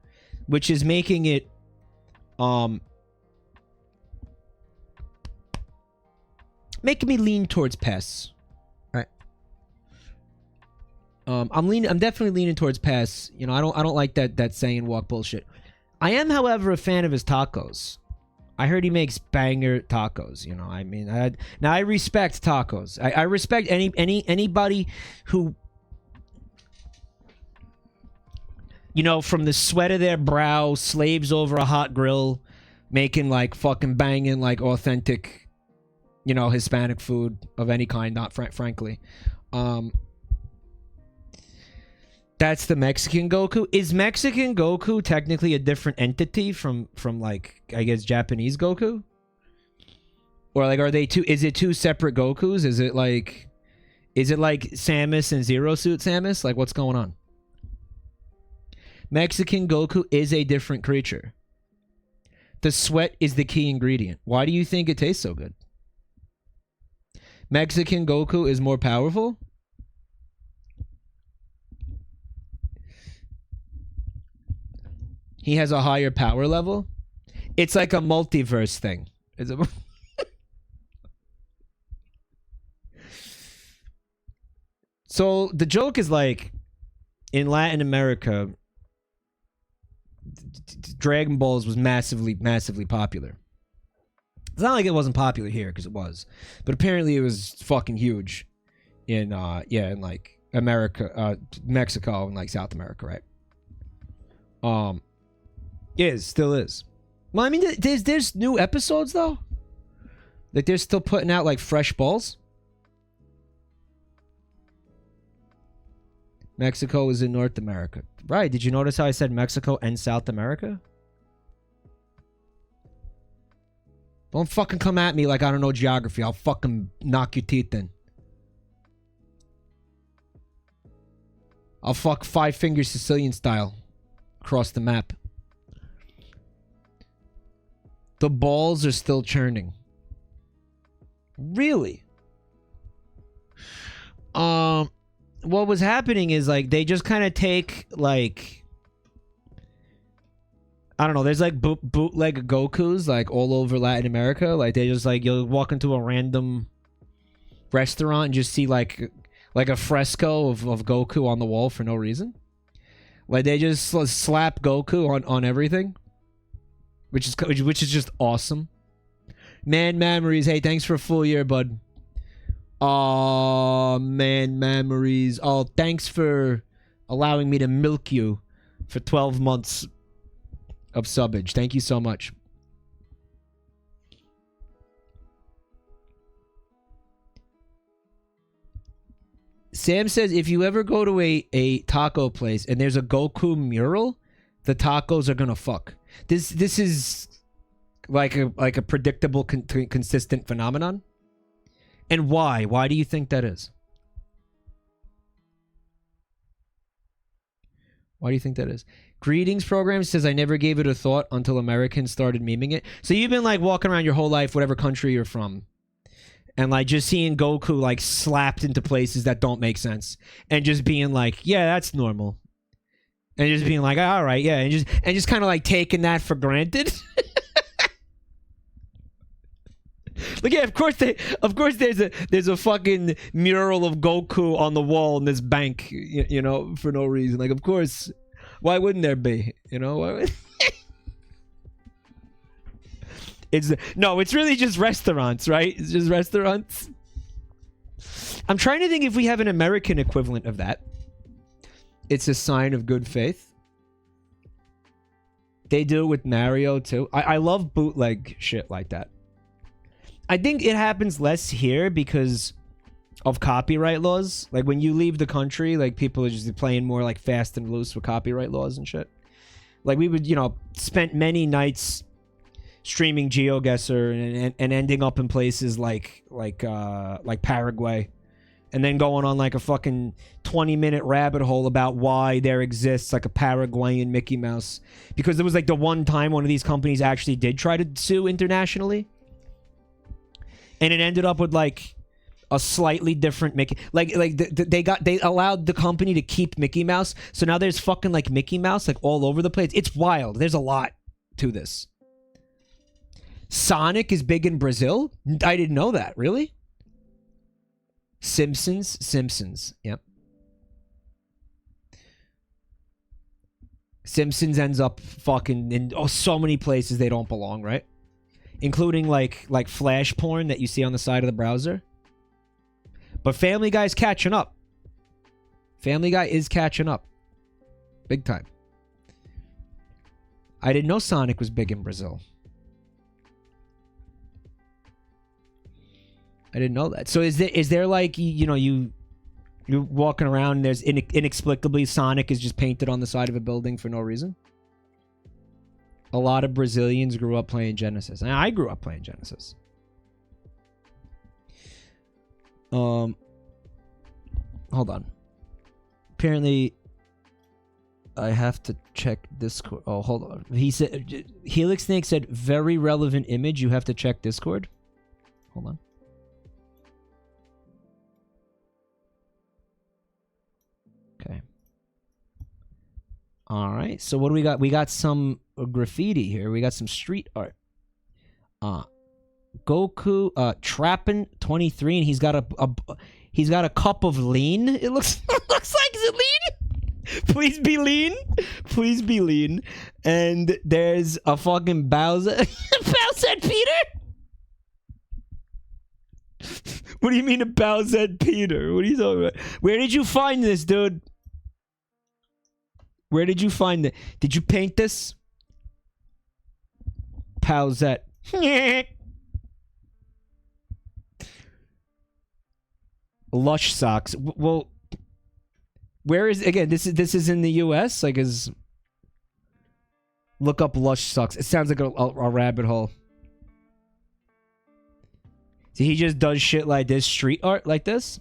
which is making it making me lean towards PES. All right. I'm definitely leaning towards PES. You know, I don't like that Saiyan walk bullshit. I am, however, a fan of his tacos. I heard he makes banger tacos. You know, I mean, I respect tacos. I respect anybody who, you know, from the sweat of their brow, slaves over a hot grill, making like fucking banging like authentic, you know, Hispanic food of any kind. Not frankly, that's the Mexican Goku. Is Mexican Goku technically a different entity from like, I guess, Japanese Goku? Or like, are they two? Is it two separate Gokus? Is it like Samus and Zero Suit Samus? Like, what's going on? Mexican Goku is a different creature. The sweat is the key ingredient. Why do you think it tastes so good? Mexican Goku is more powerful? He has a higher power level? It's like a multiverse thing. It's a So the joke is like, in Latin America, Dragon Balls was massively popular. It's not like it wasn't popular here, because it was, but apparently it was fucking huge in in like America, Mexico, and like South America, right? Still is. Well, I mean, there's new episodes though. Like they're still putting out like fresh balls. Mexico is in North America. Right, did you notice how I said Mexico and South America? Don't fucking come at me like I don't know geography. I'll fucking knock your teeth in. I'll fuck 5 fingers Sicilian style across the map. The balls are still churning. Really? What was happening is like they just kind of take like, I don't know, there's like bootleg Gokus like all over Latin America. Like they just like, you'll walk into a random restaurant and just see like a fresco of Goku on the wall for no reason. Like they just slap Goku on everything, which is just awesome. Man memories. Hey, thanks for a full year, bud. Oh, man memories. Oh, thanks for allowing me to milk you for 12 months of subbage. Thank you so much. Sam says if you ever go to a taco place and there's a Goku mural, the tacos are gonna fuck. This is like a predictable, consistent phenomenon. And why? Why do you think that is? Why do you think that is? Greetings program says I never gave it a thought until Americans started memeing it. So you've been like walking around your whole life, whatever country you're from, and like just seeing Goku like slapped into places that don't make sense, and just being like, yeah, that's normal, and just being like, all right, yeah, and just kind of like taking that for granted. Like, yeah, of course there's a fucking mural of Goku on the wall in this bank, you know, for no reason. Like, of course, why wouldn't there be? You know, why would... it's really just restaurants, right? It's just restaurants. I'm trying to think if we have an American equivalent of that. It's a sign of good faith. They do it with Mario too. I love bootleg shit like that. I think it happens less here because of copyright laws. Like when you leave the country, like people are just playing more like fast and loose with copyright laws and shit. Like we would, spent many nights streaming GeoGuessr and ending up in places like Paraguay, and then going on like a fucking 20-minute rabbit hole about why there exists like a Paraguayan Mickey Mouse, because there was like the one time one of these companies actually did try to sue internationally. And it ended up with like a slightly different Mickey. They allowed the company to keep Mickey Mouse, so now there's fucking like Mickey Mouse like all over the place. It's wild. There's a lot to this. Sonic is big in Brazil. I didn't know that. Really? Simpsons. Yep. Simpsons ends up fucking in so many places they don't belong, right? Including like flash porn that you see on the side of the browser. But Family Guy's catching up. Family Guy is catching up. Big time. I didn't know Sonic was big in Brazil. I didn't know that. So is there like, you're walking around and there's inexplicably Sonic is just painted on the side of a building for no reason? A lot of Brazilians grew up playing Genesis. And I grew up playing Genesis. Hold on. Apparently, I have to check Discord. Oh, hold on. He said, Helix Snake said, very relevant image. You have to check Discord. Hold on. Okay. All right. So what do we got? We got some graffiti here. We got some street art. Goku trapping 23, and he's got a cup of lean. It looks looks like, is it lean? Please be lean. Please be lean. And there's a fucking Bowser. Bowser Peter? What do you mean a Bowser Peter? What are you talking about? Where did you find this, dude? Where did you find it? Did you paint this? Powsette. Lush socks. Well, where is again? This is in the U.S. Like, is look up Lush socks. It sounds like a rabbit hole. So he just does shit like this, street art like this.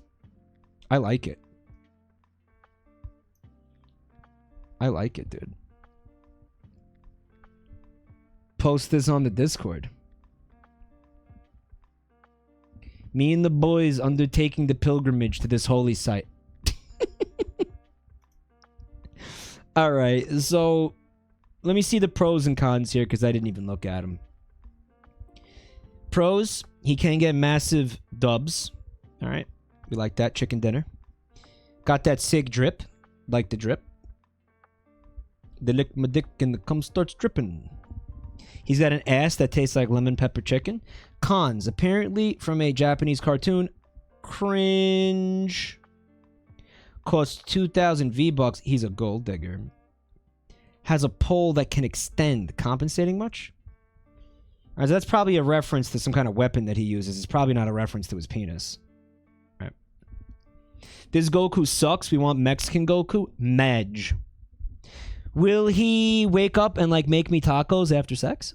I like it. I like it, dude. Post this on the Discord. Me and the boys undertaking the pilgrimage to this holy site. Alright, so let me see the pros and cons here because I didn't even look at them. Pros, he can get massive dubs. Alright, we like that. Chicken dinner. Got that sick drip. Like the drip. They lick my dick and the cum starts dripping. He's got an ass that tastes like lemon pepper chicken. Cons. Apparently from a Japanese cartoon. Cringe. Costs 2,000 V-Bucks. He's a gold digger. Has a pole that can extend. Compensating much? Alright, so that's probably a reference to some kind of weapon that he uses. It's probably not a reference to his penis. Alright. This Goku sucks. We want Mexican Goku. Madge. Will he wake up and, like, make me tacos after sex?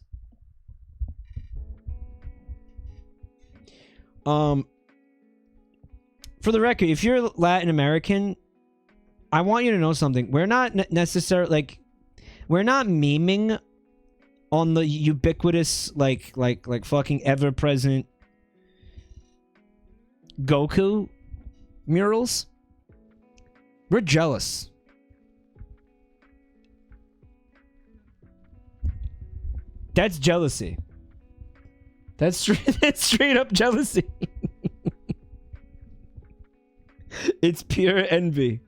For the record, if you're Latin American, I want you to know something. We're not necessarily, like, we're not memeing on the ubiquitous, like fucking ever-present Goku murals. We're jealous. That's jealousy. That's straight up jealousy. It's pure envy.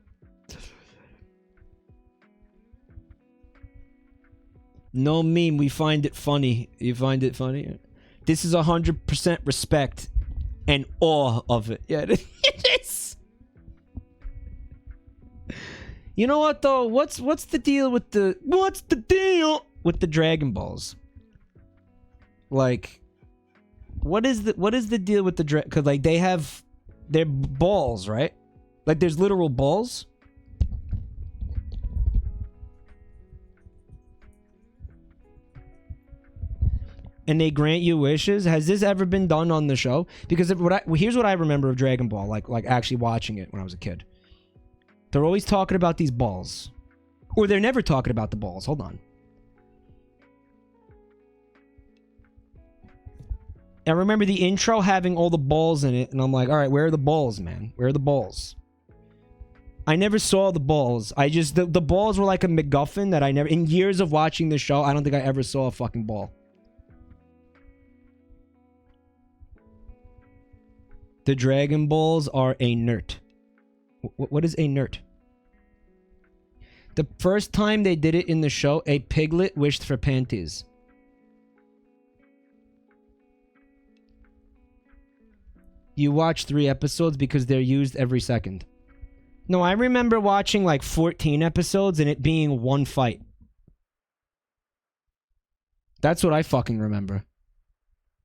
No meme, we find it funny. You find it funny? This is 100% respect and awe of it. Yeah, it is. You know what though? What's the deal with the Dragon Balls? Like, what is the deal with the Dragon? Because like they're balls, right? Like there's literal balls. And they grant you wishes. Has this ever been done on the show? Because here's what I remember of Dragon Ball, like actually watching it when I was a kid. They're always talking about these balls. Or they're never talking about the balls. Hold on. I remember the intro having all the balls in it, and I'm like, all right, where are the balls, man? Where are the balls? I never saw the balls. The balls were like a MacGuffin that I never, in years of watching the show, I don't think I ever saw a fucking ball. The Dragon Balls are a nerd. What is a nerd? The first time they did it in the show, a piglet wished for panties. You watch 3 episodes because they're used every second. No, I remember watching like 14 episodes and it being one fight. That's what I fucking remember.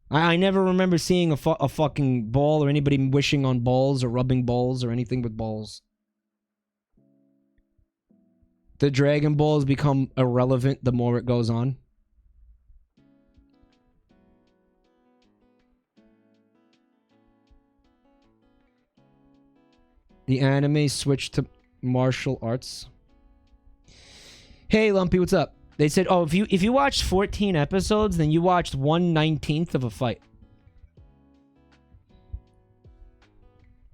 I never remember seeing a fucking ball or anybody wishing on balls or rubbing balls or anything with balls. The Dragon Balls become irrelevant the more it goes on. The anime switched to martial arts. Hey, Lumpy, what's up? They said, oh, if you watched 14 episodes, then you watched 1/19th of a fight.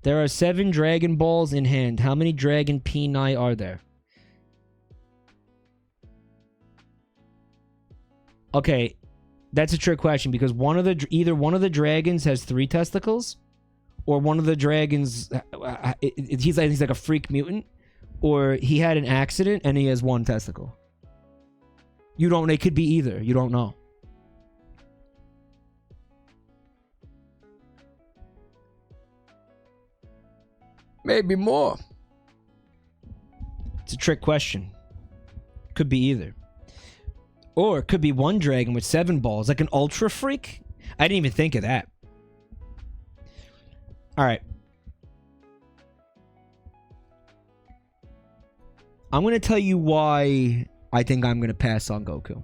There are 7 Dragon Balls in hand. How many Dragon Peni are there? Okay, that's a trick question because either one of the dragons has 3 testicles, or one of the dragons he's like a freak mutant, or he had an accident and he has 1 testicle. You don't. It could be either. You don't know. Maybe more. It's a trick question. Could be either. Or it could be one dragon with 7 balls, like an ultra freak. I didn't even think of that. Alright. I'm going to tell you why I think I'm going to pass on Goku.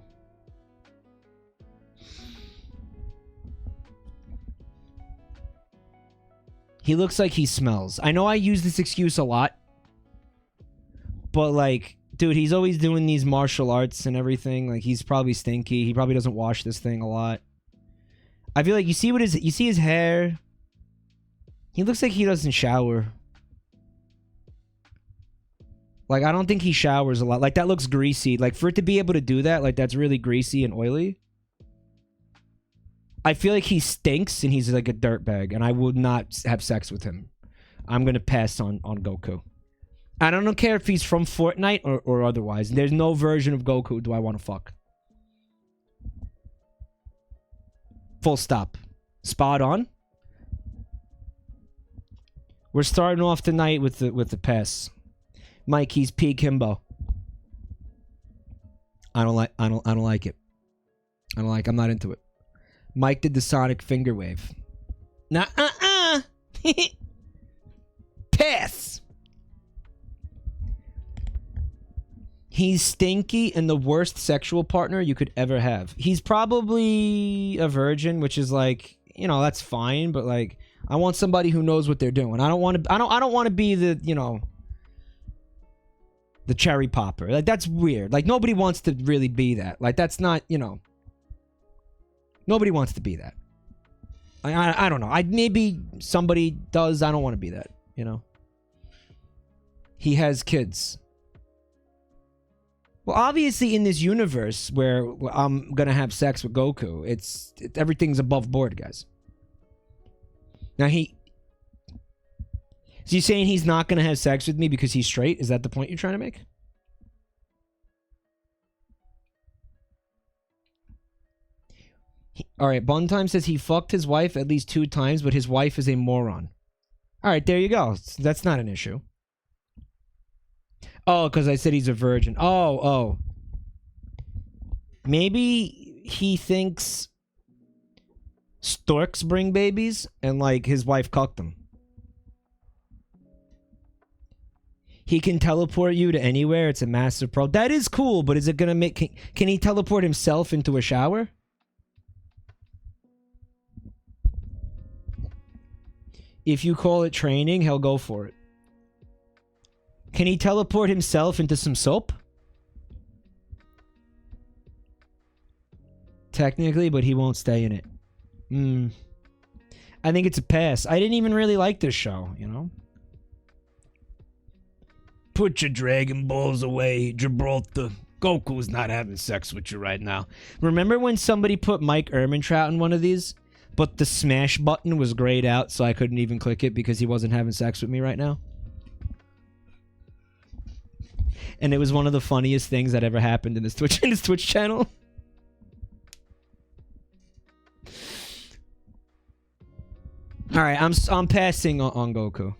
He looks like he smells. I know I use this excuse a lot. But, like, dude, he's always doing these martial arts and everything. Like, he's probably stinky. He probably doesn't wash this thing a lot. I feel like you see his hair. He looks like he doesn't shower. Like, I don't think he showers a lot. Like, that looks greasy. Like, for it to be able to do that, like, that's really greasy and oily. I feel like he stinks and he's like a dirtbag, and I would not have sex with him. I'm gonna pass on Goku. I don't care if he's from Fortnite or otherwise. There's no version of Goku do I want to fuck. Full stop. Spot on. We're starting off tonight with the pass. Mike, he's P. Kimbo. I don't like it. I'm not into it. Mike did the Sonic finger wave. Nah, Pass. He's stinky and the worst sexual partner you could ever have. He's probably a virgin, which is like, you know, that's fine, but like, I want somebody who knows what they're doing. I don't want to be the, you know, the cherry popper. Like, that's weird. Like, nobody wants to really be that. Like, that's not, you know, nobody wants to be that. I don't know. Maybe somebody does. I don't want to be that, you know. He has kids. Well, obviously in this universe where I'm going to have sex with Goku, everything's above board, guys. Now so you're saying he's not going to have sex with me because he's straight? Is that the point you're trying to make? Alright, Buntime says he fucked his wife at least 2 times, but his wife is a moron. Alright, there you go. That's not an issue. Oh, because I said he's a virgin. Oh. Maybe he thinks storks bring babies and, like, his wife cucked them. He can teleport you to anywhere. It's a massive pro. That is cool, but is it gonna make... Can he teleport himself into a shower? If you call it training, he'll go for it. Can he teleport himself into some soap? Technically, but he won't stay in it. I think it's a pass. I didn't even really like this show, you know? Put your Dragon Balls away, Gibraltar. Goku's not having sex with you right now. Remember when somebody put Mike Ehrmantraut in one of these? But the smash button was grayed out, so I couldn't even click it because he wasn't having sex with me right now? And it was one of the funniest things that ever happened in this Twitch channel. All right, I'm passing on Goku.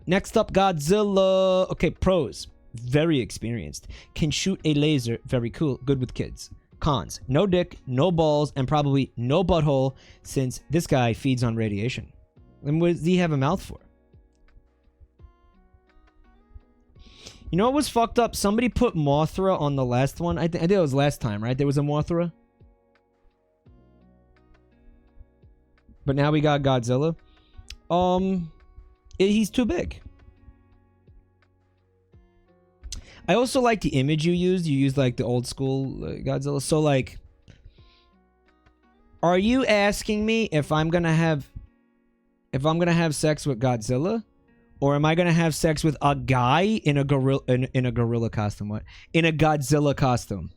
Next up, Godzilla. Okay, pros. Very experienced. Can shoot a laser. Very cool. Good with kids. Cons. No dick, no balls, and probably no butthole since this guy feeds on radiation. And what does he have a mouth for? You know what was fucked up? Somebody put Mothra on the last one. I think it was last time, right? There was a Mothra. But now we got Godzilla. He's too big. I also like the image you used. You used like the old school Godzilla. So like, are you asking me if I'm gonna have sex with Godzilla, or am I gonna have sex with a guy in a gorilla costume? What? In a Godzilla costume?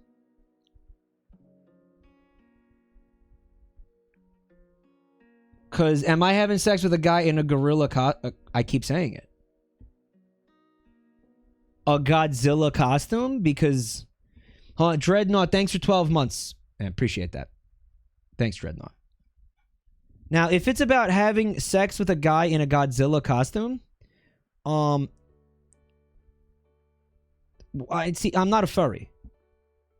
Because am I having sex with a guy in a gorilla I keep saying it. A Godzilla costume? Because... Dreadnought, thanks for 12 months. I appreciate that. Thanks, Dreadnought. Now, if it's about having sex with a guy in a Godzilla costume... I'm not a furry.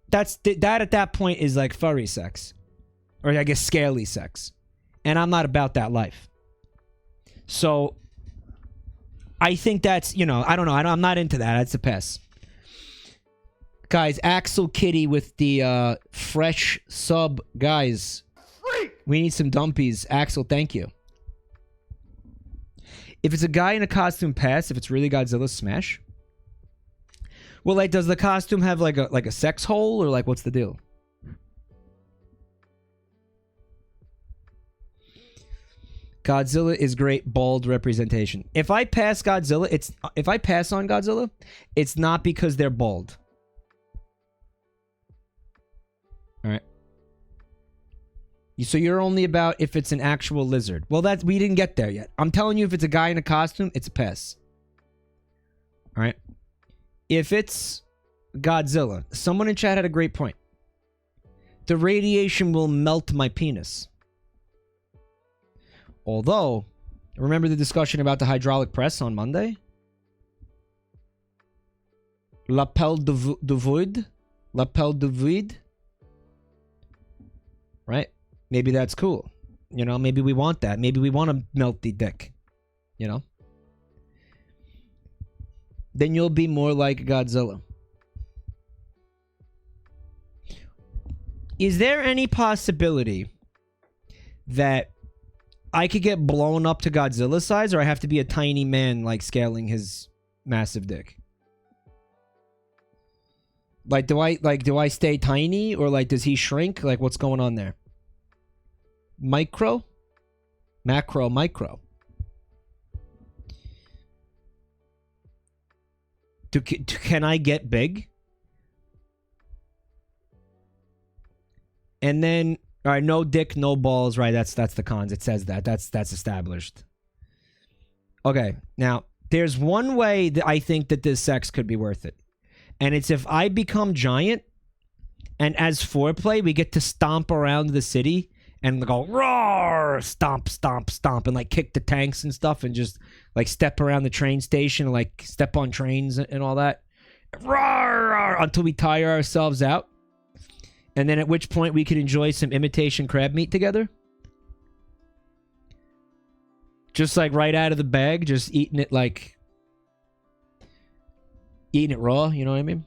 That at that point is like furry sex. Or I guess scaly sex. And I'm not about that life. So, I think that's, you know, I don't know. I'm not into that. That's a pass. Guys, Axel Kitty with the fresh sub. Guys, we need some dumpies. Axel, thank you. If it's a guy in a costume, pass. If it's really Godzilla, smash. Well, like, does the costume have like a sex hole, or like, what's the deal? Godzilla is great bald representation. If I pass Godzilla, if I pass on Godzilla, it's not because they're bald. All right. So you're only about if it's an actual lizard. Well, we didn't get there yet. I'm telling you, if it's a guy in a costume, it's a pass. All right. If it's Godzilla, someone in chat had a great point. The radiation will melt my penis. Although, remember the discussion about the hydraulic press on Monday? L'appel de vide? L'appel de vide? Right? Maybe that's cool. You know, maybe we want that. Maybe we want to melt the dick. You know? Then you'll be more like Godzilla. Is there any possibility that I could get blown up to Godzilla size, or I have to be a tiny man, like, scaling his massive dick? Like, do I stay tiny, or like, does he shrink? Like, what's going on there? Micro? Macro, micro. Can I get big? And then, all right, no dick, no balls, right? That's the cons. It says that. That's established. Okay, now, there's one way that I think that this sex could be worth it. And it's if I become giant, and as foreplay, we get to stomp around the city and go, roar, stomp, stomp, stomp, and like kick the tanks and stuff, and just like step around the train station, and like step on trains and all that. Roar, roar, until we tire ourselves out. And then at which point we could enjoy some imitation crab meat together. Just like right out of the bag, just eating it like... eating it raw, you know what I mean?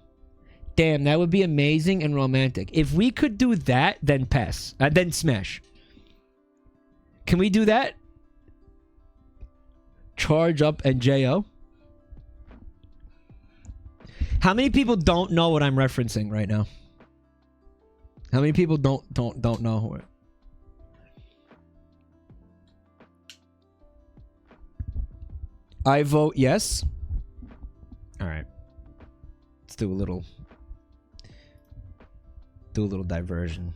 Damn, that would be amazing and romantic. If we could do that, then pass. Then smash. Can we do that? Charge up and J.O. How many people don't know what I'm referencing right now? How many people don't know who it? I vote yes. All right. Let's do a little diversion.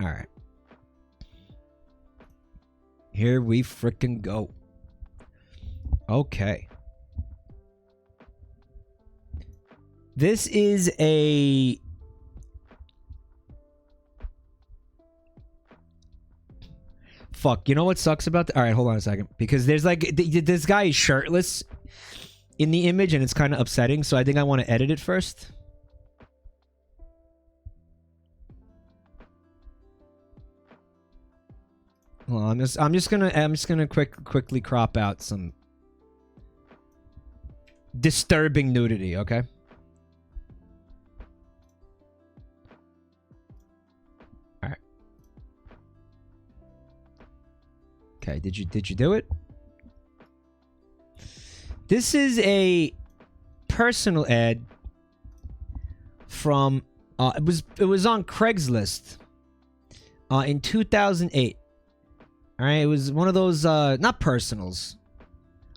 All right. Here we frickin' go. Okay. This is a... Fuck, you know what sucks about that? Alright, hold on a second. Because there's like... This guy is shirtless in the image, and it's kind of upsetting, so I think I want to edit it first. Hold on, I'm just gonna quickly crop out some disturbing nudity, okay? All right. Okay, did you do it? This is a personal ad from It was on Craigslist in 2008. All right, it was one of those not personals.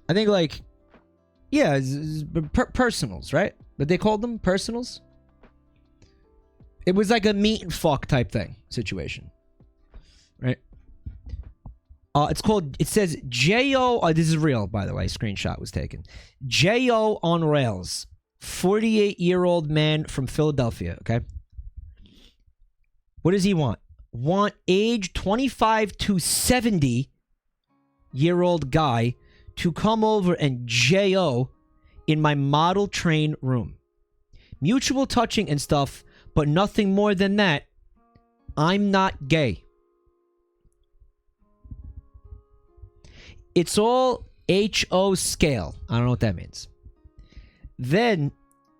I think like yeah, personals, right? But they called them personals. It was like a meet and fuck type thing situation, right? It says J.O. This is real, by the way. Screenshot was taken. J.O. on rails. 48-year-old man from Philadelphia, okay? What does he want? Want age 25 to 70-year-old guy to come over and J.O. in my model train room. Mutual touching and stuff, but nothing more than that. I'm not gay. It's all HO scale. I don't know what that means. Then,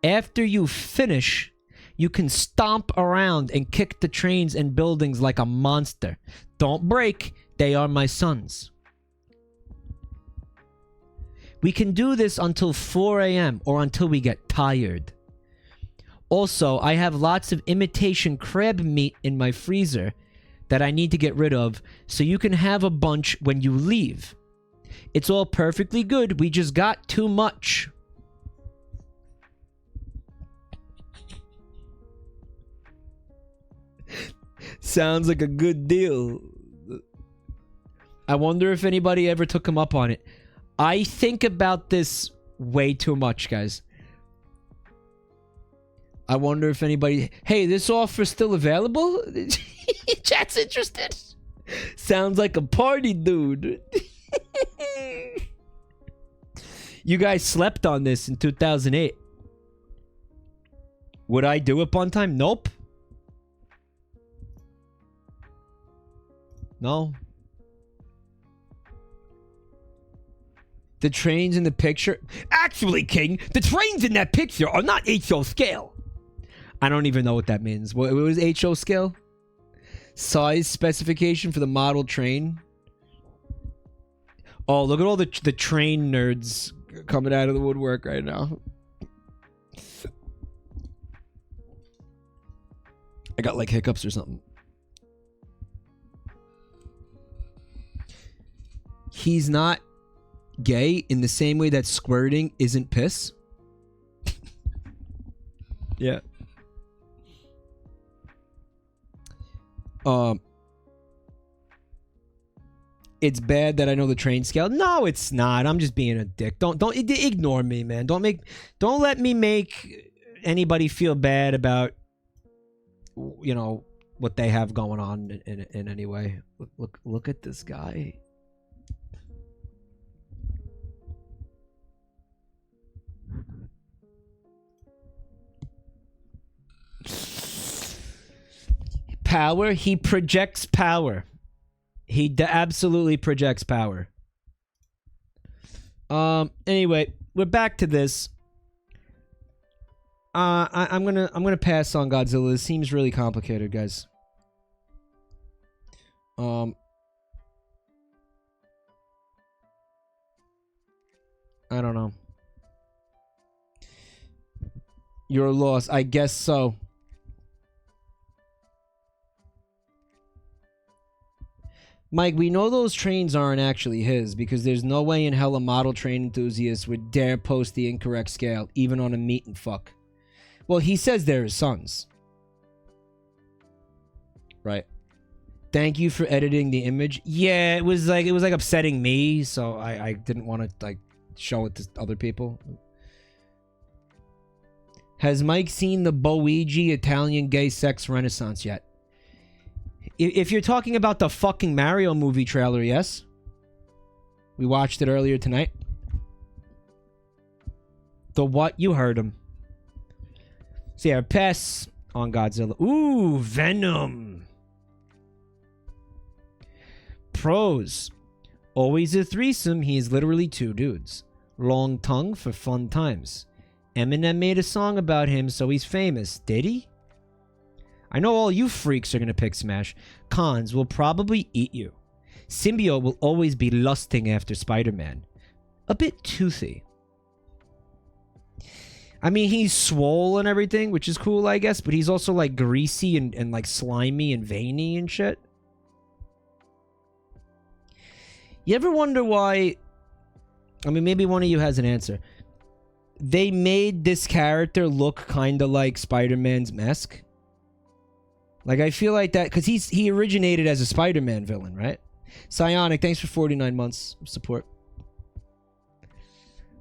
after you finish, you can stomp around and kick the trains and buildings like a monster. Don't break. They are my sons. We can do this until 4 a.m. or until we get tired. Also, I have lots of imitation crab meat in my freezer that I need to get rid of, so you can have a bunch when you leave. It's all perfectly good. We just got too much. Sounds like a good deal. I wonder if anybody ever took him up on it. I think about this way too much, guys. I wonder if anybody... Hey, this offer still available? Chat's interested. Sounds like a party, dude. You guys slept on this in 2008. Would I do it on time? Nope. No. The trains in the picture... Actually, King, the trains in that picture are not HO scale. I don't even know what that means. What was HO scale? Size specification for the model train. Oh, look at all the train nerds coming out of the woodwork right now. I got like hiccups or something. He's not gay in the same way that squirting isn't piss. Yeah. It's bad that I know the train scale. No, it's not. I'm just being a dick. Don't ignore me, man. Don't let me make anybody feel bad about, you know, what they have going on in any way. Look at this guy. Power. He projects power. He absolutely projects power. Anyway, we're back to this. I'm gonna pass on Godzilla. This seems really complicated, guys. I don't know. You're lost. I guess so. Mike, we know those trains aren't actually his because there's no way in hell a model train enthusiast would dare post the incorrect scale, even on a meet and fuck. Well, he says they're his sons. Right. Thank you for editing the image. Yeah, it was like upsetting me, so I didn't want to like show it to other people. Has Mike seen the Boigi Italian gay sex renaissance yet? If you're talking about the fucking Mario movie trailer, yes. We watched it earlier tonight. The what? You heard him. So yeah, pass on Godzilla. Ooh, Venom. Pros. Always a threesome. He is literally two dudes. Long tongue for fun times. Eminem made a song about him, so he's famous. Did he? I know all you freaks are going to pick Smash. Cons will probably eat you. Symbiote will always be lusting after Spider-Man. A bit toothy. I mean, he's swole and everything, which is cool, I guess, but he's also, like, greasy and like, slimy and veiny and shit. You ever wonder why... I mean, maybe one of you has an answer. They made this character look kind of like Spider-Man's mask. Like, I feel like that... Because he originated as a Spider-Man villain, right? Psionic, thanks for 49 months of support.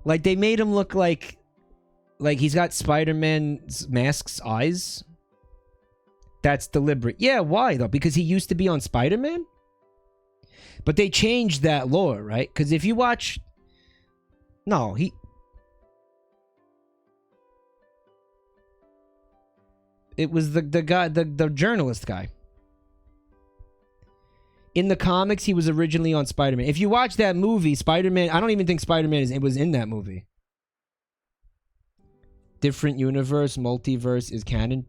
Like, they made him look like he's got Spider-Man's mask's eyes. That's deliberate. Yeah, why, though? Because he used to be on Spider-Man? But they changed that lore, right? Because if you watch... No, he... It was the guy, the journalist guy. In the comics, he was originally on Spider-Man. If you watch that movie, Spider-Man... I don't even think Spider-Man was in that movie. Different universe, multiverse is canon.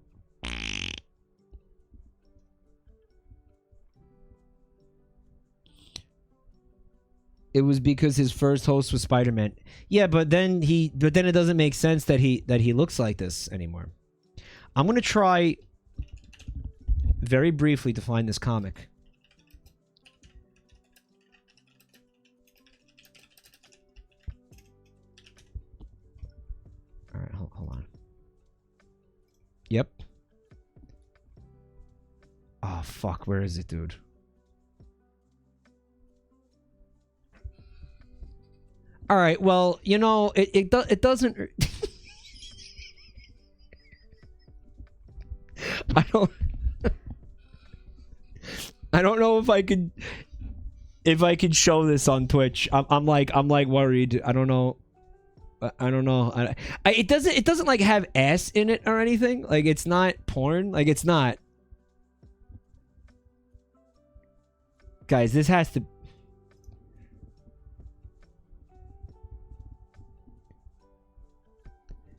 It was because his first host was Spider-Man. Yeah, but then it doesn't make sense that he looks like this anymore. I'm gonna try very briefly to find this comic. All right, hold on. Yep. Oh fuck, where is it, dude? All right, well, you know, it doesn't. I don't know if I could show this on Twitch. I'm like worried. I don't know. It doesn't like have ass in it or anything. Like, it's not porn. Like, it's not. Guys, this has to.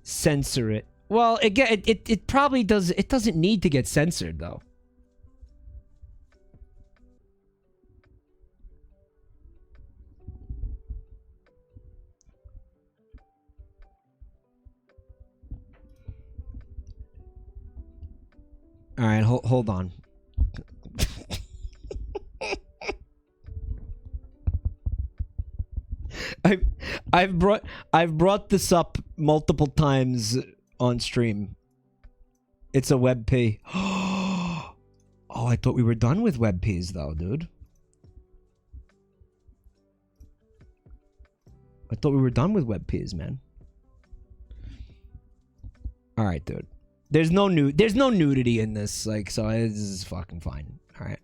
Censor it. Well, again, it probably does. It doesn't need to get censored, though. All right, hold on. I've brought this up multiple times on stream. It's a WebP. Oh, I thought we were done with WebPs though, dude. I thought we were done with WebPs, man. All right, dude. There's no nudity in this, like, so this is fucking fine. All right.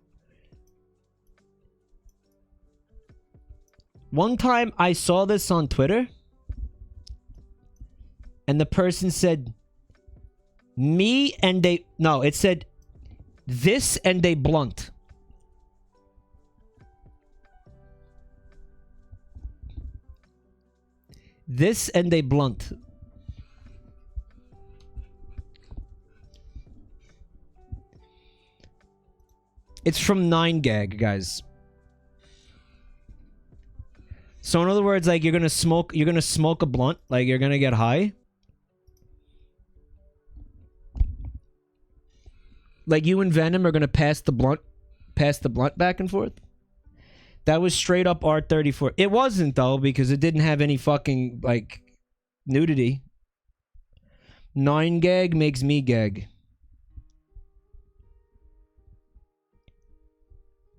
One time I saw this on Twitter, and the person said, me and they... No, it said, this and they blunt. This and they blunt. It's from 9gag, guys. So in other words, like, you're gonna smoke a blunt, like you're gonna get high. Like, you and Venom are gonna pass the blunt back and forth. That was straight up R34. It wasn't though, because it didn't have any fucking like nudity. 9gag makes me gag.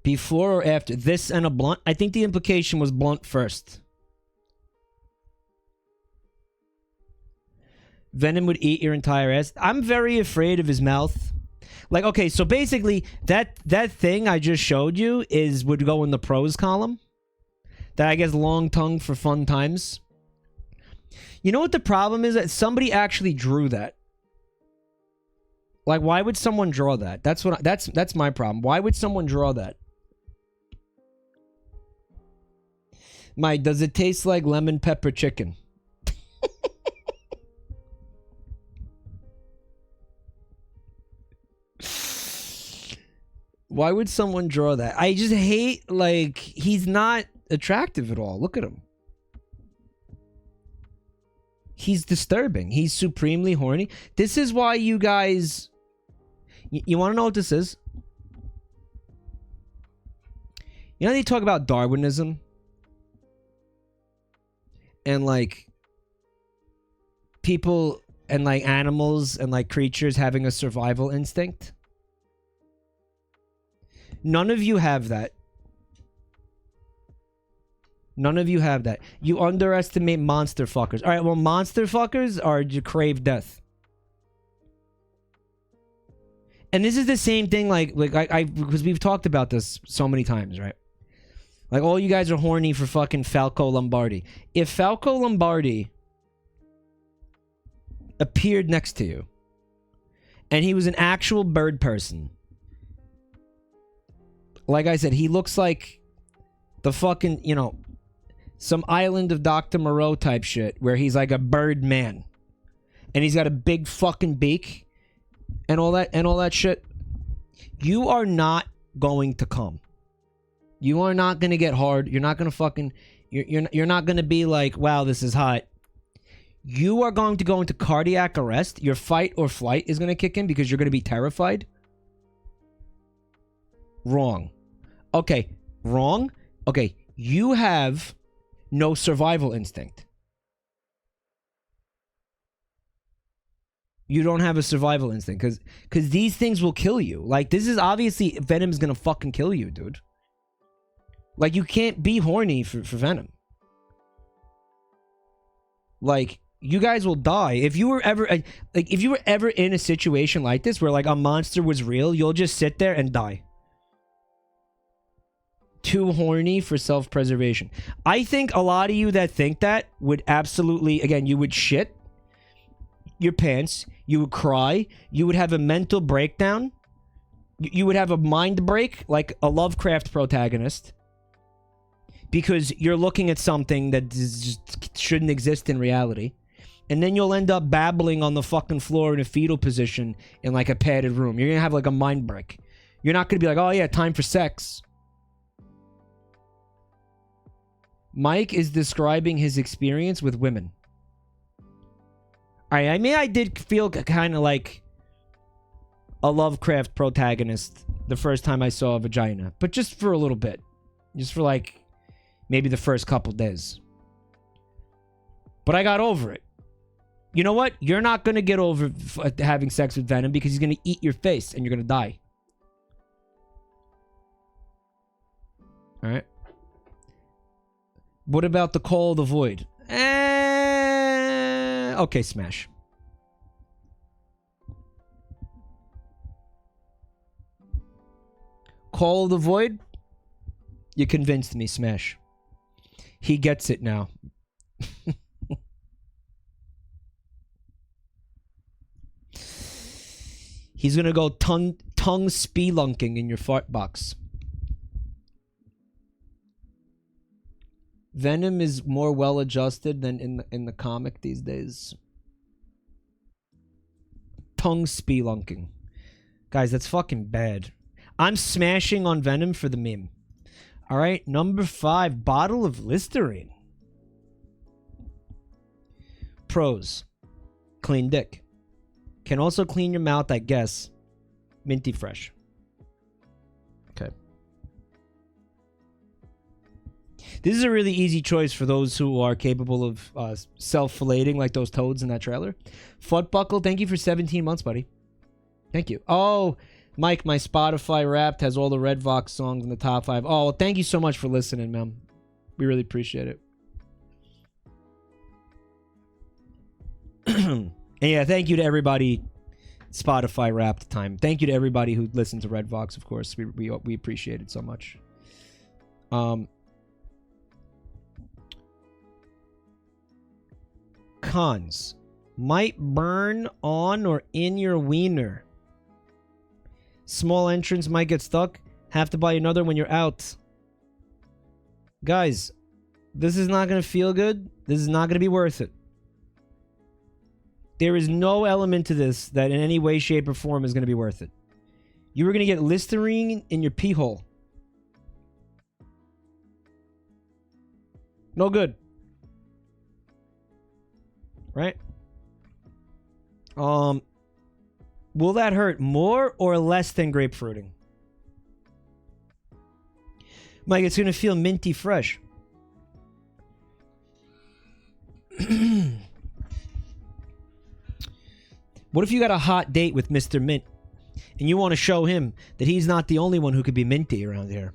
Before or after this and a blunt? I think the implication was blunt first. Venom would eat your entire ass. I'm very afraid of his mouth. Like, okay, so basically that thing I just showed you would go in the pros column. That, I guess, long tongue for fun times. You know what the problem is? That somebody actually drew that. Like, why would someone draw that? That's my problem. Why would someone draw that? Mike, does it taste like lemon pepper chicken? Why would someone draw that? I just hate, like, he's not attractive at all. Look at him. He's disturbing. He's supremely horny. This is why you guys... You want to know what this is? You know they talk about Darwinism? And like... people and like animals and like creatures having a survival instinct? None of you have that. None of you have that. You underestimate monster fuckers. Alright, well, monster fuckers are you crave death. And this is the same thing, like I because we've talked about this so many times, right? Like, all you guys are horny for fucking Falco Lombardi. If Falco Lombardi appeared next to you, and he was an actual bird person, like I said, he looks like the fucking, you know, some Island of Dr. Moreau type shit, where he's like a bird man, and he's got a big fucking beak, and all that shit. You are not going to come. You are not gonna get hard. You're not gonna fucking. You're not gonna be like, wow, this is hot. You are going to go into cardiac arrest. Your fight or flight is gonna kick in because you're gonna be terrified. Wrong. Okay, wrong. Okay, you have no survival instinct. You don't have a survival instinct because these things will kill you. Like, this is obviously Venom's gonna fucking kill you, dude. Like, you can't be horny for Venom. Like, you guys will die. If you were ever if you were ever in a situation like this where like a monster was real, you'll just sit there and die. Too horny for self-preservation. I think a lot of you that think that would absolutely, again, you would shit your pants, you would cry, you would have a mental breakdown, you would have a mind break like a Lovecraft protagonist, because you're looking at something that just shouldn't exist in reality, and then you'll end up babbling on the fucking floor in a fetal position in like a padded room. You're gonna have like a mind break. You're not gonna be like, oh yeah, time for sex. Mike is describing his experience with women. Alright, I mean, I did feel kind of like a Lovecraft protagonist the first time I saw a vagina. But just for a little bit. Just for like, maybe the first couple days. But I got over it. You know what? You're not going to get over having sex with Venom because he's going to eat your face and you're going to die. Alright? What about the Call of the Void? Okay, Smash. Call of the Void? You convinced me, Smash. He gets it now. He's gonna go tongue spelunking in your fart box. Venom is more well-adjusted than in the comic these days. Tongue spelunking. Guys, that's fucking bad. I'm smashing on Venom for the meme. Alright, number 5. Bottle of Listerine. Pros. Clean dick. Can also clean your mouth, I guess. Minty fresh. Okay. This is a really easy choice for those who are capable of self-fillating like those toads in that trailer. Footbuckle, thank you for 17 months, buddy. Thank you. Oh, Mike, my Spotify Wrapped has all the Red Vox songs in the top 5. Oh, well, thank you so much for listening, man. We really appreciate it. And yeah, thank you to everybody. Spotify Wrapped time. Thank you to everybody who listened to Red Vox, of course. We appreciate it so much. Cons. Might burn on or in your wiener. Small entrance might get stuck. Have to buy another when you're out. Guys, this is not going to feel good. This is not going to be worth it. There is no element to this that in any way, shape, or form is going to be worth it. You were going to get Listerine in your pee hole. No good. right? Will that hurt more or less than grapefruiting? Mike, it's gonna feel minty fresh. What if you got a hot date with Mr. Mint and you want to show him that he's not the only one who could be minty around here?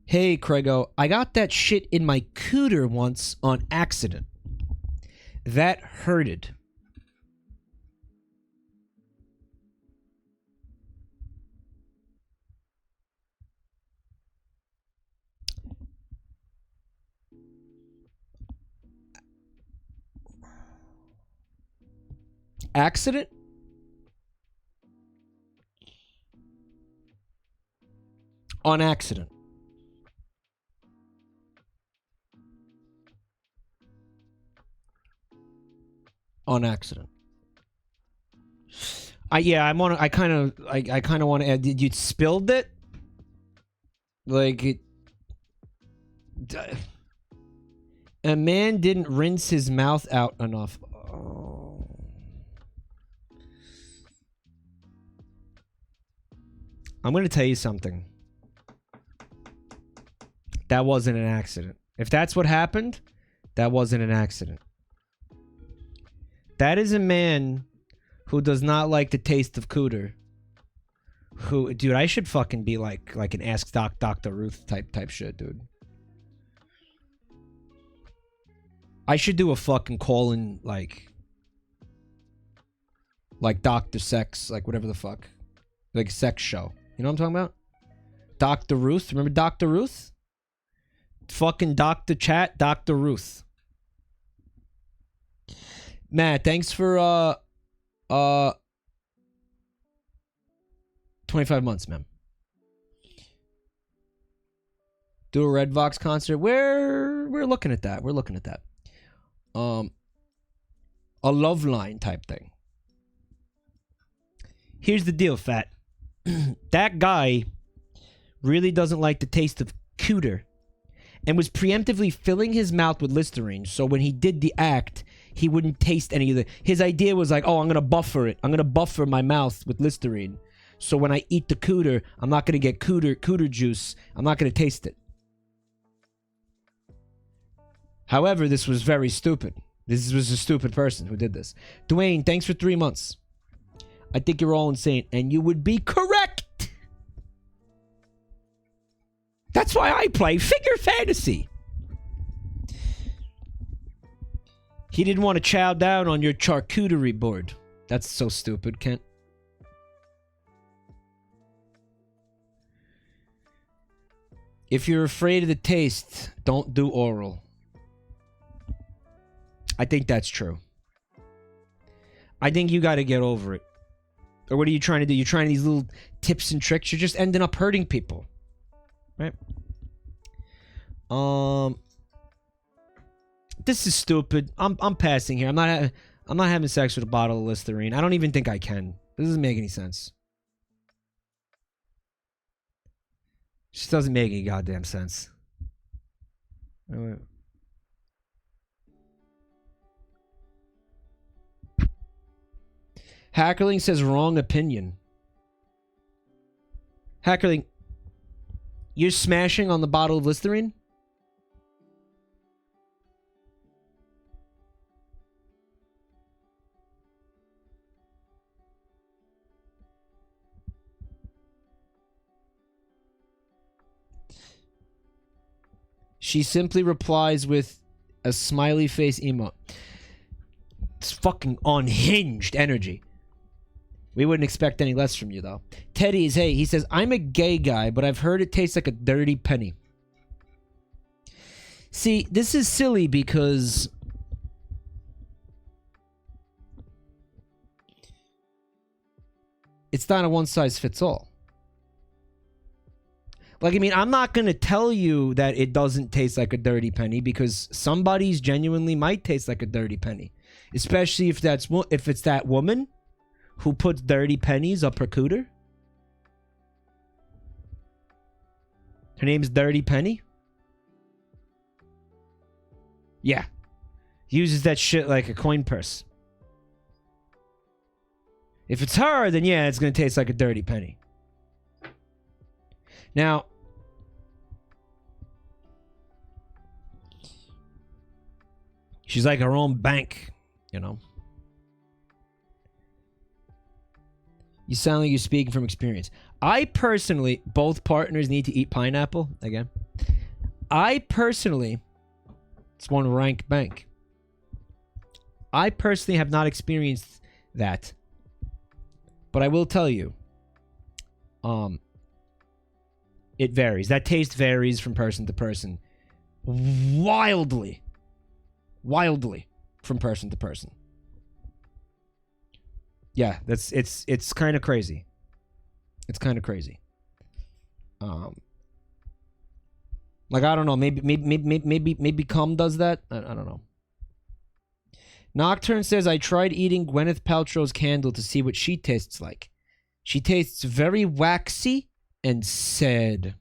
Hey, Craigo, I got that shit in my cooter once on accident. That hurted. Accident? On accident. On accident. I kind of want to add. Did you spilled it? Like it. A man didn't rinse his mouth out enough. Oh. I'm gonna tell you something. That wasn't an accident. If that's what happened, that wasn't an accident. That is a man who does not like the taste of cooter. Who, dude, I should fucking be like an Ask Dr. Ruth type shit, dude. I should do a fucking call-in, like Dr. Sex, like whatever the fuck. Like sex show. You know what I'm talking about? Dr. Ruth. Remember Dr. Ruth? Fucking Dr. Chat, Dr. Ruth. Matt, thanks for 25 months, man. Do a Red Vox concert. We're looking at that. We're looking at that. A love line type thing. Here's the deal, Fat. That guy really doesn't like the taste of cooter and was preemptively filling his mouth with Listerine, so when he did the act, he wouldn't taste any of the... His idea was like, oh, I'm going to buffer it. I'm going to buffer my mouth with Listerine. So when I eat the cooter, I'm not going to get cooter juice. I'm not going to taste it. However, this was very stupid. This was a stupid person who did this. Dwayne, thanks for 3 months. I think you're all insane, and you would be correct. That's why I play figure fantasy. He didn't want to chow down on your charcuterie board. That's so stupid, Kent. If you're afraid of the taste, don't do oral. I think that's true. I think you got to get over it. Or what are you trying to do? You're trying these little tips and tricks. You're just ending up hurting people. Right? This is stupid. I'm passing here. I'm not having sex with a bottle of Listerine. I don't even think I can. This doesn't make any sense. Just doesn't make any goddamn sense. Wait. Hackerling says wrong opinion. Hackerling, you're smashing on the bottle of Listerine? She simply replies with a smiley face emote. It's fucking unhinged energy. We wouldn't expect any less from you, though. Teddy's, hey, he says, I'm a gay guy, but I've heard it tastes like a dirty penny. See, this is silly because... it's not a one-size-fits-all. Like, I mean, I'm not going to tell you that it doesn't taste like a dirty penny because somebody's genuinely might taste like a dirty penny. Especially if it's that woman who puts dirty pennies up her cooter? Her name's Dirty Penny? Yeah. Uses that shit like a coin purse. If it's her, then yeah, it's gonna taste like a dirty penny. Now, she's like her own bank, you know? You sound like you're speaking from experience. I personally, both partners need to eat pineapple again. I personally, it's one rank bank. I personally have not experienced that. But I will tell you, it varies. That taste varies from person to person. Wildly from person to person. Yeah, it's kind of crazy. It's kind of crazy. Like I don't know, maybe cum does that. I don't know. Nocturne says I tried eating Gwyneth Paltrow's candle to see what she tastes like. She tastes very waxy and sad.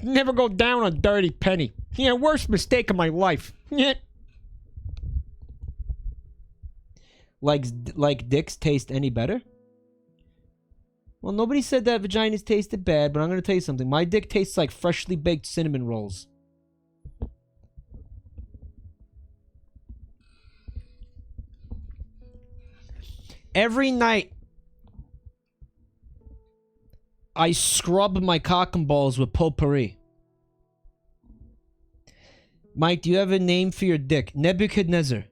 Never go down on Dirty Penny. Yeah, worst mistake of my life. Yeah. Like dicks taste any better? Well, nobody said that vaginas tasted bad, but I'm going to tell you something. My dick tastes like freshly baked cinnamon rolls. Every night, I scrub my cock and balls with potpourri. Mike, do you have a name for your dick? Nebuchadnezzar.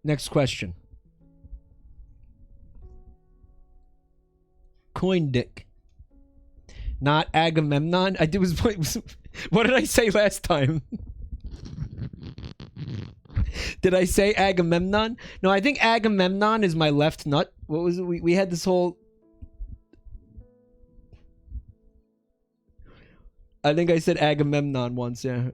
Next question. Coin dick. Not Agamemnon. What did I say last time? Did I say Agamemnon? No, I think Agamemnon is my left nut. What was it? We had this whole... I think I said Agamemnon once, yeah.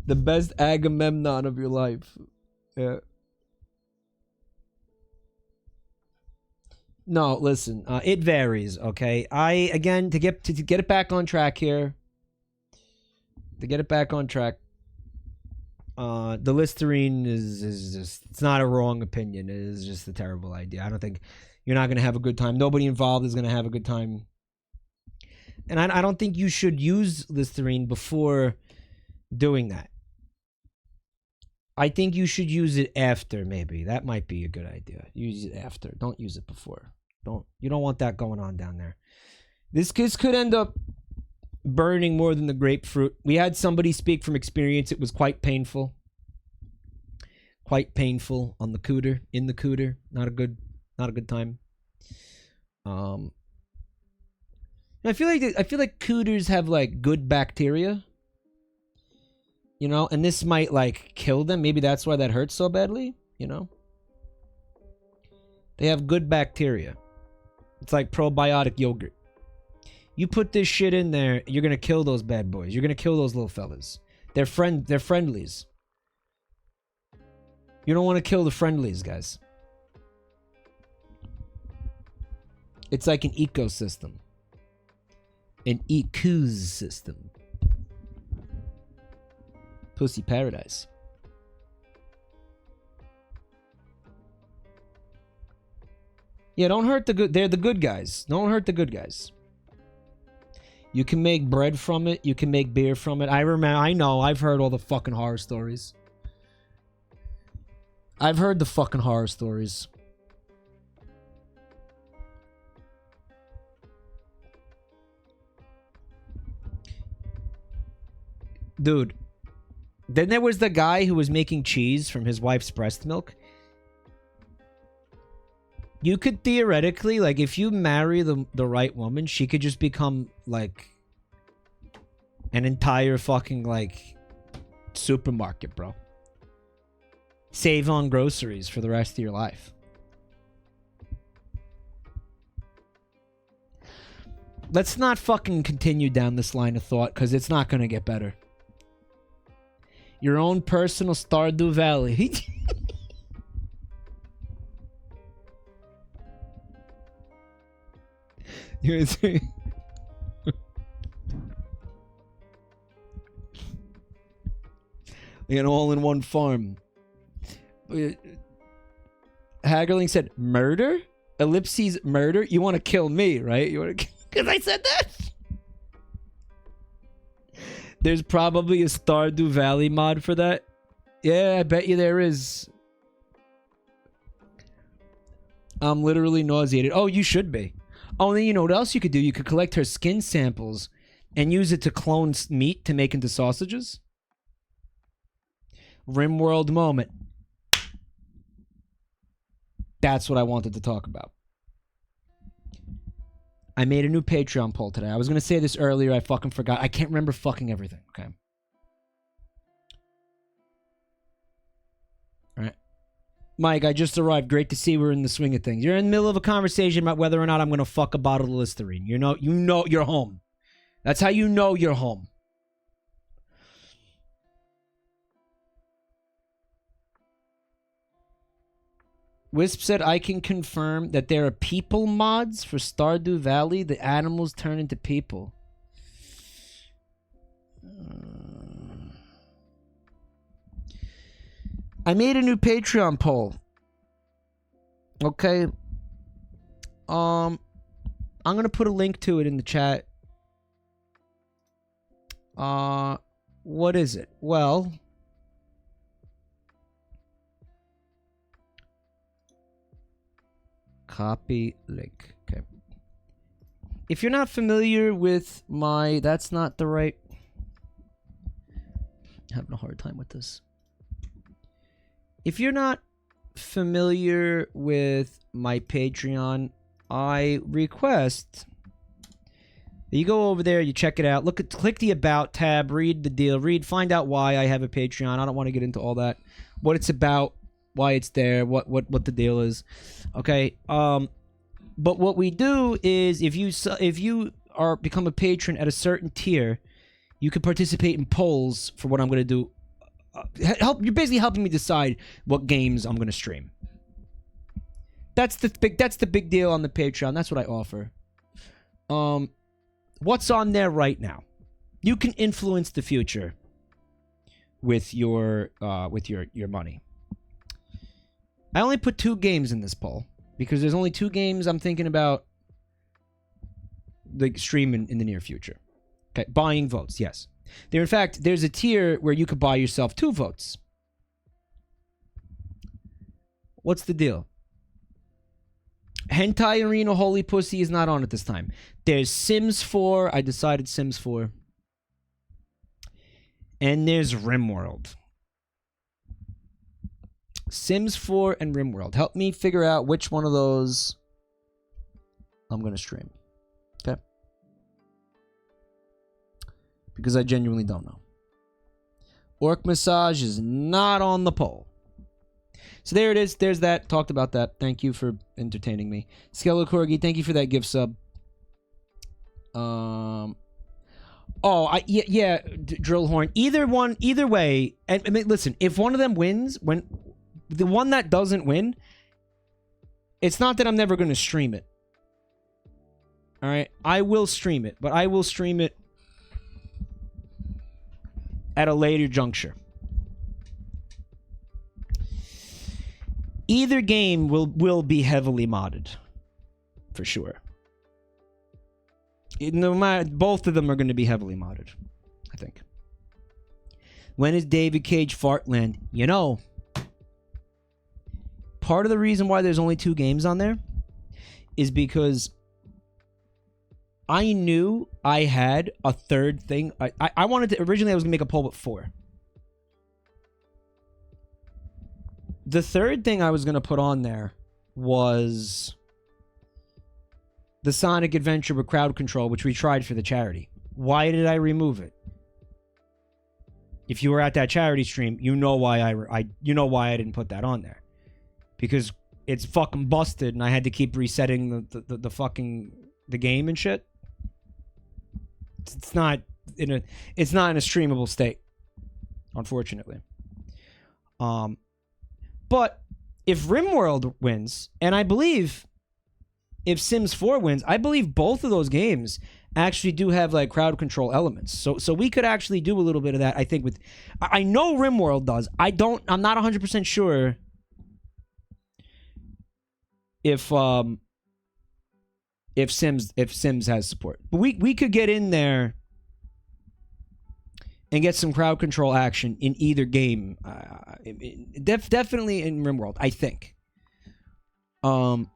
The best Agamemnon of your life. Yeah. No, listen. It varies, okay? Again, to get it back on track here. To get it back on track. The Listerine is just... It's not a wrong opinion. It is just a terrible idea. I don't think... You're not going to have a good time. Nobody involved is going to have a good time. And I don't think you should use Listerine before doing that. I think you should use it after, maybe. That might be a good idea. Use it after. Don't use it before. You don't want that going on down there. This could end up burning more than the grapefruit. We had somebody speak from experience. It was quite painful. Quite painful on the cooter, in the cooter. Not a good time. I feel like cooters have like good bacteria. You know, and this might like kill them. Maybe that's why that hurts so badly, you know? They have good bacteria. It's like probiotic yogurt. You put this shit in there, you're gonna kill those bad boys. You're gonna kill those little fellas. They're friendlies. You don't want to kill the friendlies, guys. It's like an ecosystem. An ecosystem. Pussy paradise. Yeah, don't hurt the good. They're the good guys. Don't hurt the good guys. You can make bread from it. You can make beer from it. I know. I've heard all the fucking horror stories. I've heard the fucking horror stories. Dude. Then there was the guy who was making cheese from his wife's breast milk. You could theoretically, like, if you marry the right woman, she could just become, like, an entire fucking, like, supermarket, bro. Save on groceries for the rest of your life. Let's not fucking continue down this line of thought, because it's not going to get better. Your own personal Stardew Valley. You're an all-in-one farm. Hagerling said, murder? Ellipses murder? You want to kill me, right? You want to because I said that? There's probably a Stardew Valley mod for that. Yeah, I bet you there is. I'm literally nauseated. Oh, you should be. Oh, and then you know what else you could do? You could collect her skin samples and use it to clone meat to make into sausages. Rimworld moment. That's what I wanted to talk about. I made a new Patreon poll today. I was going to say this earlier. I fucking forgot. I can't remember fucking everything. Okay. All right. Mike, I just arrived. Great to see we're in the swing of things. You're in the middle of a conversation about whether or not I'm going to fuck a bottle of Listerine. You know you're home. That's how you know you're home. Wisp said, I can confirm that there are people mods for Stardew Valley. The animals turn into people. I made a new Patreon poll. Okay. I'm going to put a link to it in the chat. What is it? Well... Copy link. Okay. If you're not familiar with my... That's not the right... I'm having a hard time with this. If you're not familiar with my Patreon, I request that you go over there, you check it out, click the About tab, read the deal, find out why I have a Patreon. I don't want to get into all that. What it's about, why it's there, what the deal is. Okay, but what we do is if you become a patron at a certain tier, you can participate in polls for what I'm going to do. You're basically helping me decide what games I'm going to stream. That's the big deal on the Patreon. That's what I offer. What's on there right now? You can influence the future with your money. I only put 2 games in this poll because there's only 2 games I'm thinking about the streaming in the near future. Okay, buying votes, yes. In fact, there's a tier where you could buy yourself 2 votes. What's the deal? Hentai Arena Holy Pussy is not on at this time. There's Sims 4. I decided Sims 4. And there's RimWorld. Sims 4 and RimWorld. Help me figure out which one of those I'm going to stream. Okay? Because I genuinely don't know. Orc Massage is not on the poll. So there it is. There's that. Talked about that. Thank you for entertaining me. Skello Corgi, thank you for that gift sub. Drill Horn. Either way. And I mean, listen, if one of them wins, when the one that doesn't win, it's not that I'm never going to stream it. All right, I will stream it, but I will stream it at a later juncture. Either game will be heavily modded, for sure. No matter, both of them are going to be heavily modded, I think. When is David Cage Fartland? You know, part of the reason why there's only 2 games on there is because I knew I had a third thing. I wanted to, originally I was going to make a poll with 4. The third thing I was going to put on there was the Sonic Adventure with crowd control, which we tried for the charity. Why did I remove it? If you were at that charity stream, you know why I didn't put that on there. Because it's fucking busted and I had to keep resetting the fucking the game and shit. It's not in a streamable state, unfortunately. But if RimWorld wins, and I believe if Sims 4 wins, I believe both of those games actually do have like crowd control elements. So we could actually do a little bit of that, I think. I know RimWorld does. I'm not 100% sure if Sims has support. But we could get in there and get some crowd control action in either game. Definitely in RimWorld, I think. And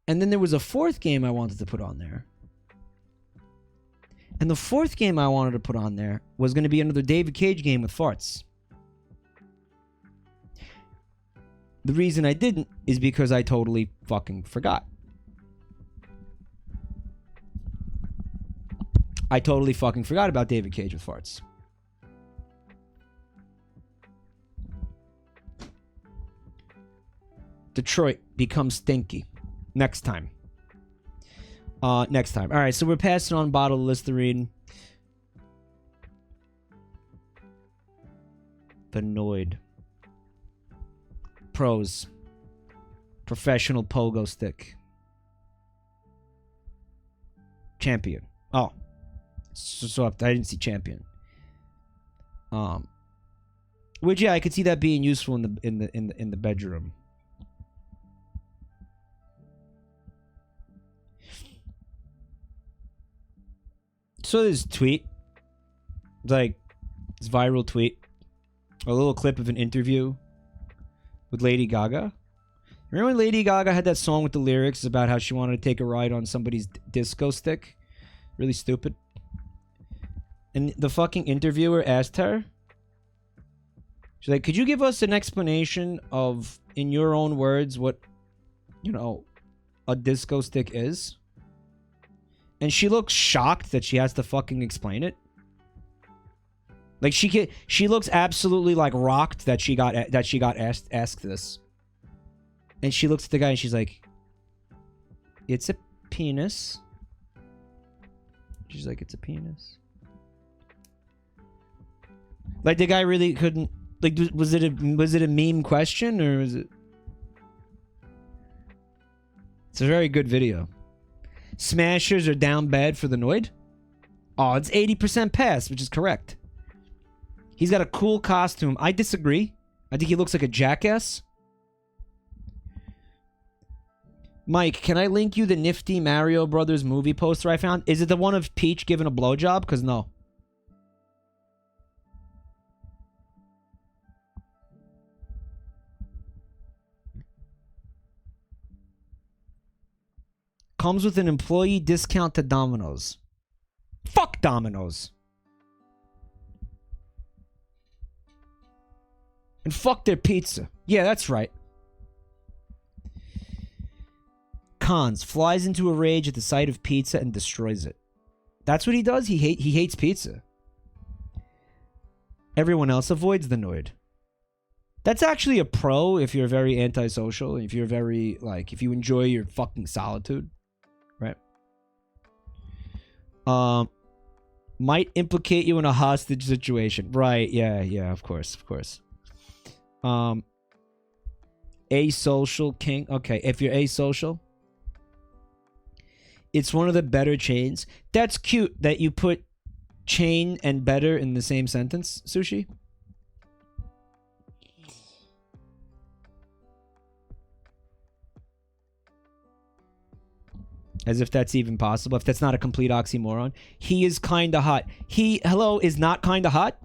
then there was a fourth game I wanted to put on there. And the fourth game I wanted to put on there was going to be another David Cage game with farts. The reason I didn't is because I totally fucking forgot. I totally fucking forgot about David Cage with farts. Detroit becomes stinky. Next time. Next time. Alright, so we're passing on bottle of Listerine. The Noid. Pros. Professional pogo stick. Champion. Oh. So I didn't see champion. Which yeah, I could see that being useful in the bedroom. So this tweet, like this viral tweet, a little clip of an interview with Lady Gaga. Remember when Lady Gaga had that song with the lyrics about how she wanted to take a ride on somebody's disco stick? Really stupid. And the fucking interviewer asked her, she's like, could you give us an explanation of, in your own words, what, you know, a disco stick is? And she looks shocked that she has to fucking explain it. Like she looks absolutely like rocked that she got asked this. And she looks at the guy and she's like, "It's a penis." She's like, "It's a penis." Like the guy really couldn't. Like, was it a meme question or was it? It's a very good video. Smashers are down bad for the Noid? Oh, it's 80% pass, which is correct. He's got a cool costume. I disagree. I think he looks like a jackass. Mike, can I link you the nifty Mario Brothers movie poster I found? Is it the one of Peach giving a blowjob? Because no. Comes with an employee discount to Domino's. Fuck Domino's. And fuck their pizza. Yeah, that's right. Cons. Flies into a rage at the sight of pizza and destroys it. That's what he does? He hates pizza. Everyone else avoids the Noid. That's actually a pro if you're very antisocial. If you're very, like, if you enjoy your fucking solitude. Right? Might implicate you in a hostage situation. Right, yeah, of course. Asocial king. Okay, if you're asocial, it's one of the better chains. That's cute that you put chain and better in the same sentence, Sushi. As if that's even possible. If that's not a complete oxymoron. He is kinda hot. He, hello, is not kinda hot?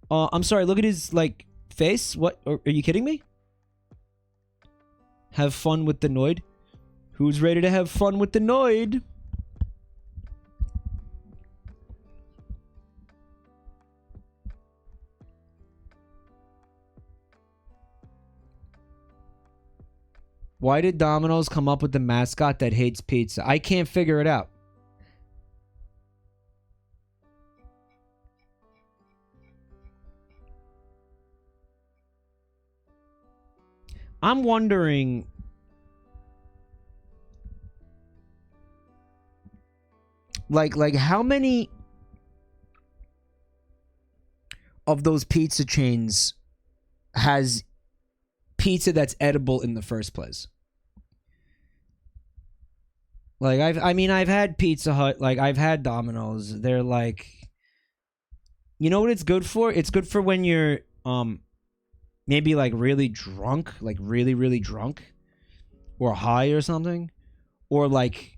I'm sorry, look at his, like, face. What? Are you kidding me? Have fun with the Noid? Who's ready to have fun with the Noid? Why did Domino's come up with the mascot that hates pizza? I can't figure it out. I'm wondering Like how many of those pizza chains has pizza that's edible in the first place? Like I've had Pizza Hut, like I've had Domino's. They're like, you know what it's good for? It's good for when you're maybe like really drunk, like really drunk or high or something, or like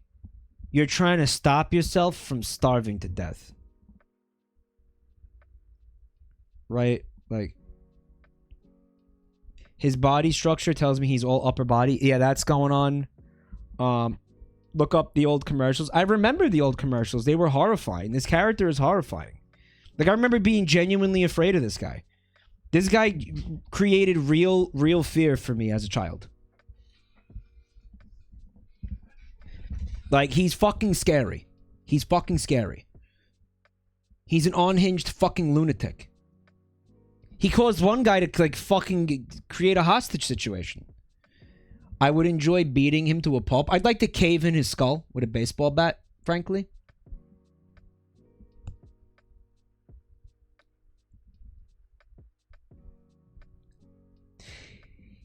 you're trying to stop yourself from starving to death. Right? Like his body structure tells me he's all upper body. Yeah, that's going on. Look up the old commercials. I remember the old commercials. They were horrifying. This character is horrifying. Like, I remember being genuinely afraid of this guy. This guy created real fear for me as a child. Like, he's fucking scary. He's fucking scary. He's an unhinged fucking lunatic. He caused one guy to, like, fucking create a hostage situation. I would enjoy beating him to a pulp. I'd like to cave in his skull with a baseball bat, frankly.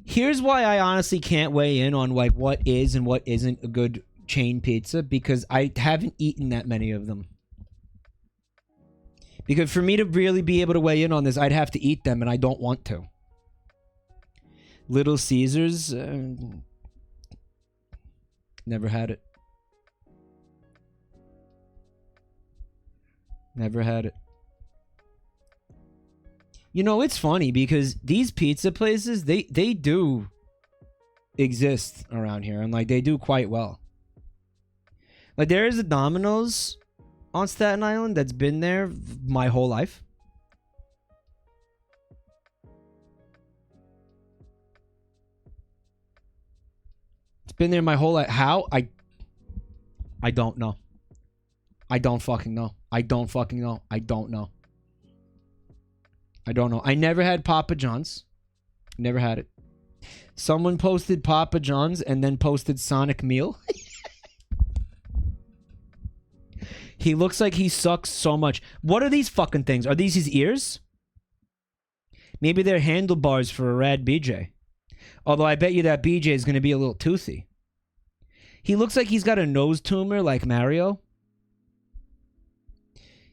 Here's why I honestly can't weigh in on like what is and what isn't a good chain pizza, because I haven't eaten that many of them. Because for me to really be able to weigh in on this, I'd have to eat them, and I don't want to. Little Caesars, never had it. Never had it. You know, it's funny because these pizza places, they do exist around here, and like they do quite well. Like there is a Domino's on Staten Island that's been there my whole life. It's been there my whole life. How? I don't know. I don't fucking know. I don't fucking know. I don't know. I don't know. I never had Papa John's. Never had it. Someone posted Papa John's and then posted Sonic Meal. He looks like he sucks so much. What are these fucking things? Are these his ears? Maybe they're handlebars for a rad BJ. Although I bet you that BJ is going to be a little toothy. He looks like he's got a nose tumor like Mario.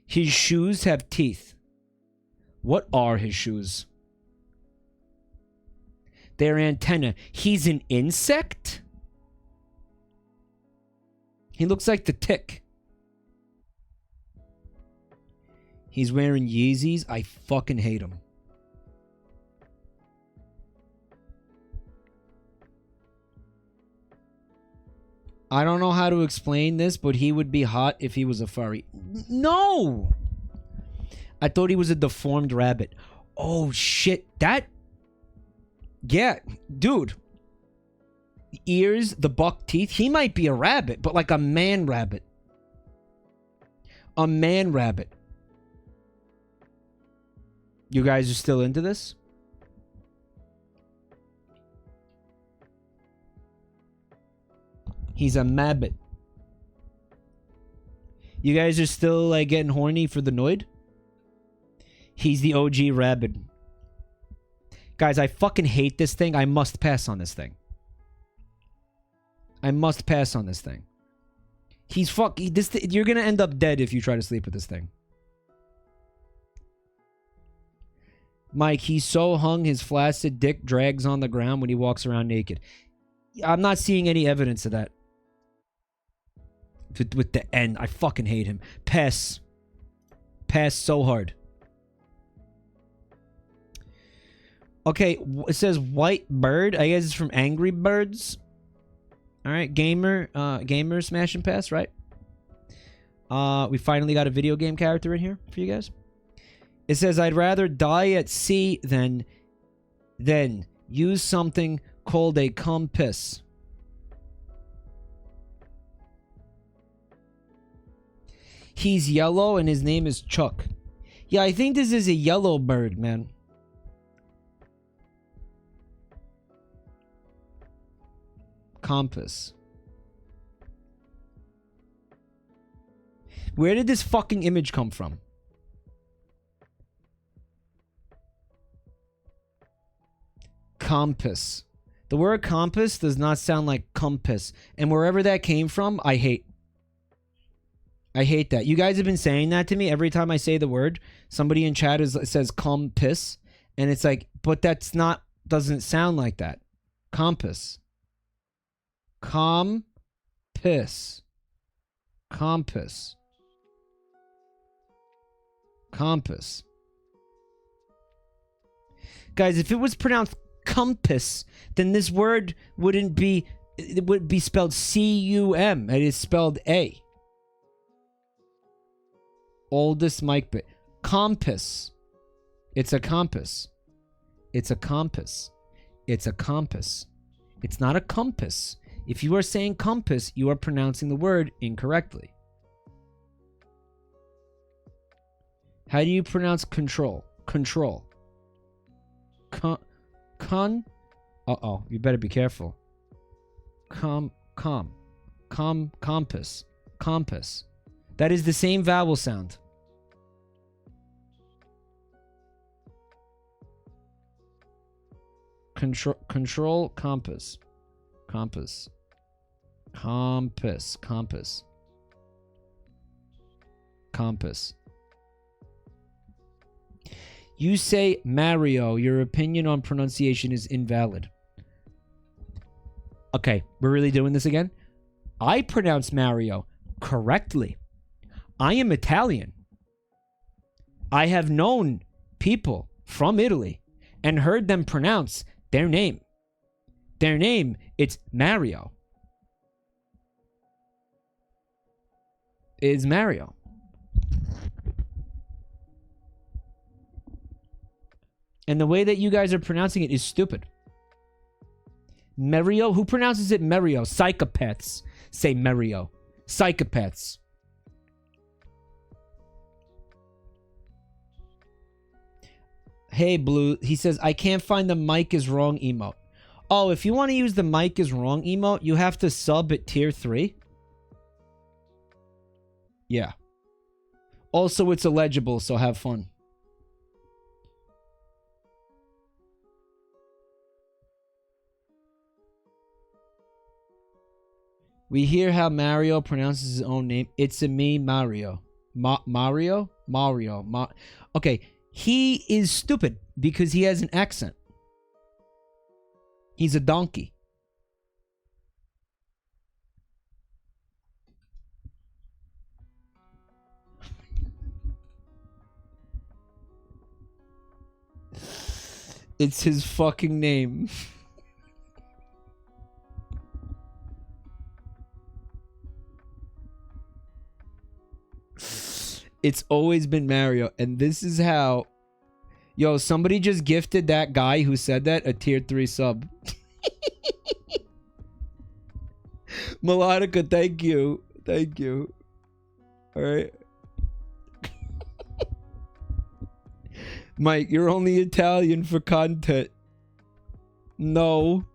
His shoes have teeth. What are his shoes? They're antenna. He's an insect? He looks like the Tick. He's wearing Yeezys. I fucking hate him. I don't know how to explain this, but he would be hot if he was a furry. No! I thought he was a deformed rabbit. Oh, shit. That... Yeah, dude. Ears, the buck teeth. He might be a rabbit, but like a man rabbit. A man rabbit. You guys are still into this? He's a mabbit. You guys are still like getting horny for the Noid? He's the OG rabbit. Guys, I fucking hate this thing. I must pass on this thing. I must pass on this thing. He's you're gonna end up dead if you try to sleep with this thing. Mike, he's so hung his flaccid dick drags on the ground when he walks around naked. I'm not seeing any evidence of that. With the N. I fucking hate him. Pass. Pass so hard. Okay, it says White Bird. I guess it's from Angry Birds. Alright, gamer smash and pass, right? We finally got a video game character in here for you guys. It says, I'd rather die at sea than use something called a compass. He's yellow and his name is Chuck. Yeah, I think this is a yellow bird, man. Compass. Where did this fucking image come from? Compass. The word compass does not sound like compass. And wherever that came from, I hate. I hate that. You guys have been saying that to me every time I say the word. Somebody in chat says compass. And it's like, but that's not, doesn't sound like that. Compass. Compass. Compass. Compass. Guys, if it was pronounced compass, then this word wouldn't be, it would be spelled C-U-M. It is spelled A. Oldest mic bit. Compass. It's a compass. It's a compass. It's a compass. It's not a compass. If you are saying compass, you are pronouncing the word incorrectly. How do you pronounce control? Control. Uh-oh, you better be careful. Compass. Compass. That is the same vowel sound. Control, compass. Compass. Compass. Compass. Compass. You say Mario. Your opinion on pronunciation is invalid. Okay, we're really doing this again? I pronounce Mario correctly. I am Italian. I have known people from Italy and heard them pronounce their name. Their name, it's Mario. It's Mario. And the way that you guys are pronouncing it is stupid. Mario? Who pronounces it Mario? Psychopaths say Mario. Psychopaths. Hey, Blue. He says, I can't find the mic is wrong emote. Oh, if you want to use the mic is wrong emote, you have to sub at tier 3. Yeah. Also, it's illegible, so have fun. We hear how Mario pronounces his own name. It's a me, Mario. Mario? Mario. Okay, he is stupid because he has an accent. He's a donkey. It's his fucking name. It's always been Mario, and this is how... Yo, somebody just gifted that guy who said that a tier 3 sub. Melodica, thank you. Thank you. Alright. Mike, you're only Italian for content. No.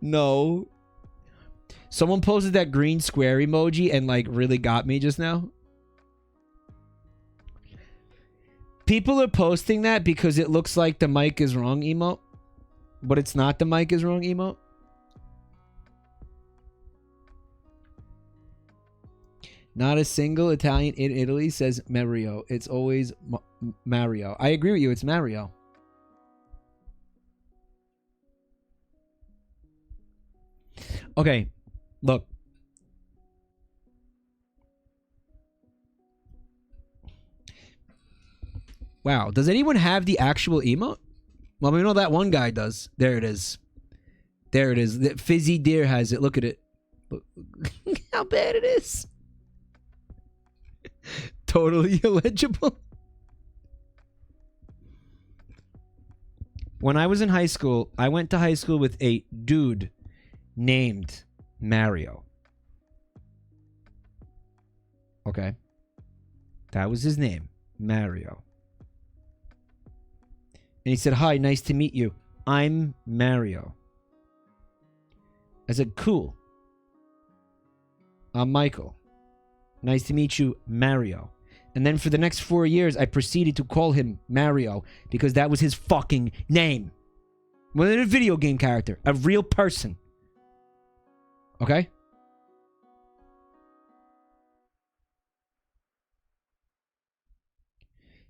No. Someone posted that green square emoji and like really got me just now. People are posting that because it looks like the mic is wrong emote. But it's not the mic is wrong emote. Not a single Italian in Italy says Mario. It's always Mario. I agree with you. It's Mario. Okay. Look. Wow. Does anyone have the actual emote? Well, we know that one guy does. There it is. There it is. The Fizzy Deer has it. Look at it. Look how bad it is. Totally illegible. When I was in high school, I went to high school with a dude named Mario. Okay. That was his name. Mario. And he said, hi, nice to meet you. I'm Mario. I said, cool. I'm Michael. Nice to meet you, Mario. And then for the next 4 years, I proceeded to call him Mario because that was his fucking name. Wasn't a video game character, a real person. Okay?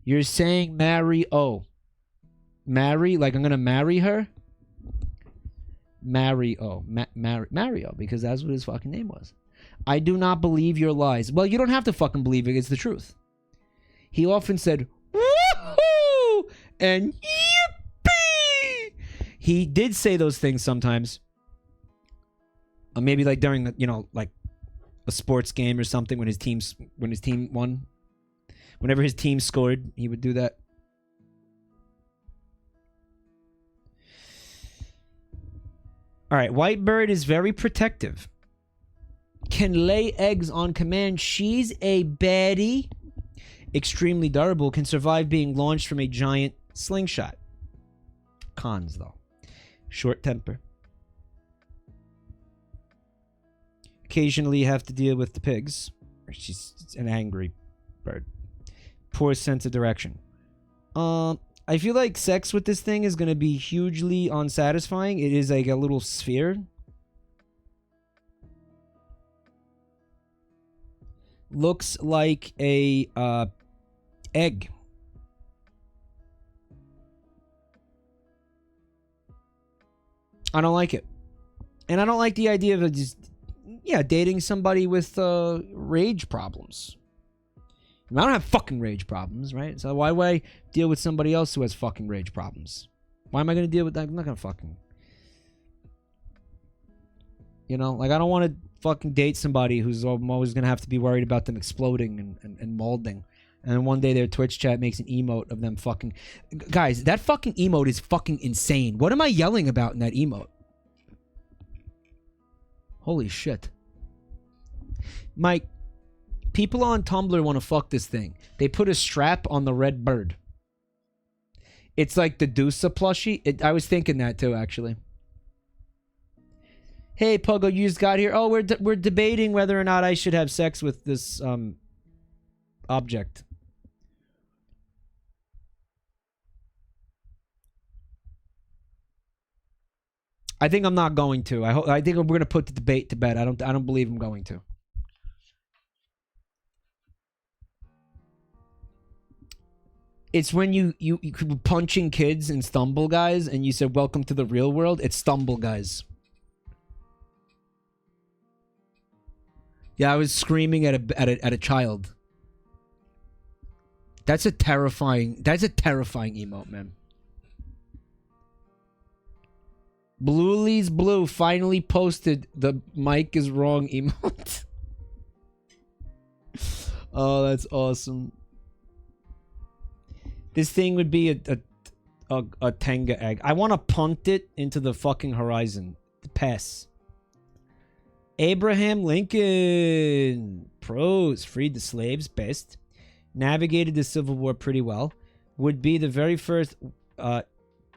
You're saying Mario. Marry? Like I'm gonna marry her? Mario. Mario, because that's what his fucking name was. I do not believe your lies. Well, you don't have to fucking believe it. It's the truth. He often said, woohoo! And yippee! He did say those things sometimes. Maybe like during, you know, like a sports game or something when his team won. Whenever his team scored, he would do that. All right, Whitebird is very protective. Can lay eggs on command. She's a baddie. Extremely durable. Can survive being launched from a giant slingshot. Cons, though. Short temper. Occasionally you have to deal with the pigs. She's an angry bird. Poor sense of direction. I feel like sex with this thing is going to be hugely unsatisfying. It is like a little sphere. Looks like a egg. I don't like it. And I don't like the idea of just, yeah, dating somebody with rage problems. I don't have fucking rage problems, right? So why would I deal with somebody else who has fucking rage problems? Why am I going to deal with that? I'm not going to fucking... You know, like I don't want to fucking date somebody who's I'm always going to have to be worried about them exploding and molding. And then one day their Twitch chat makes an emote of them fucking... Guys, that fucking emote is fucking insane. What am I yelling about in that emote? Holy shit. Mike, people on Tumblr want to fuck this thing. They put a strap on the red bird. It's like the Dusa plushie. I was thinking that too, actually. Hey, Pogo, you just got here. Oh, we're debating whether or not I should have sex with this object. I think I'm not going to. I think we're gonna put the debate to bed. I don't believe I'm going to. It's when you punching kids in Stumble Guys and you said welcome to the real world. It's Stumble Guys. Yeah, I was screaming at a child. That's a terrifying emote, man. Bluely's Blue finally posted the Mike is wrong emote. Oh, that's awesome. This thing would be a Tenga egg. I want to punt it into the fucking horizon. Pass. Abraham Lincoln. Pros. Freed the slaves. Best. Navigated the Civil War pretty well. Would be the very first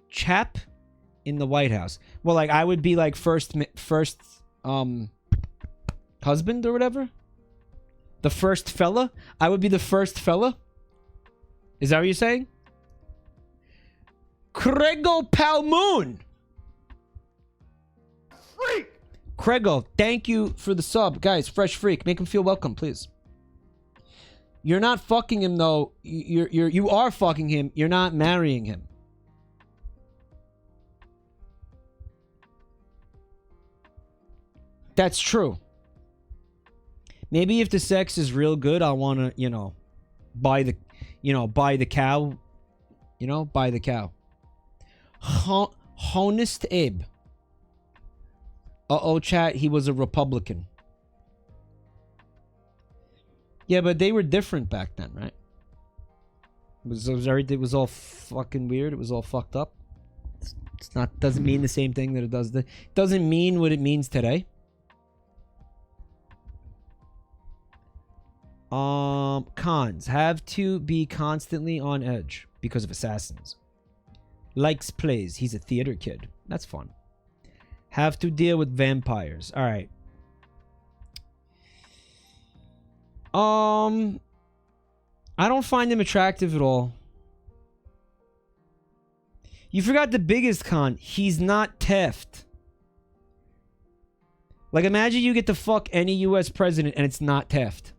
chap in the White House. Well, like, I would be like first husband or whatever. The first fella. I would be the first fella. Is that what you're saying? Crego Palmoon. Freak! Crego, thank you for the sub. Guys, Fresh Freak, make him feel welcome, please. You're not fucking him, though. You are fucking him. You're not marrying him. That's true. Maybe if the sex is real good, I want to, you know, buy the cow. You know, buy the cow. Honest Abe. Uh-oh, chat, he was a Republican. Yeah, but they were different back then, right? It was all fucking weird. It was all fucked up. It's not, doesn't mean the same thing that it does. Doesn't mean what it means today. Cons. Have to be constantly on edge because of assassins. Likes plays. He's a theater kid. That's fun. Have to deal with vampires. Alright. I don't find him attractive at all. You forgot the biggest con. He's not Taft. Like, imagine you get to fuck any U.S. president and it's not Taft.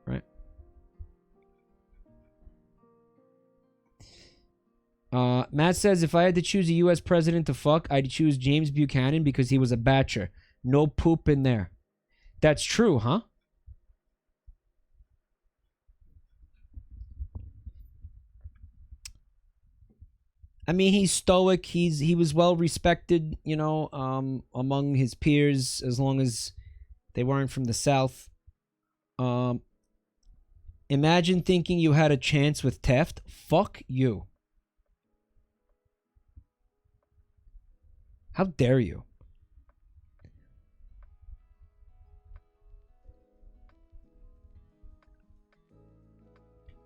Right? Matt says, if I had to choose a U.S. president to fuck, I'd choose James Buchanan because he was a bachelor. No poop in there. That's true, huh? I mean, he's stoic. He was well respected, you know, among his peers as long as they weren't from the South. Imagine thinking you had a chance with Taft. Fuck you. How dare you?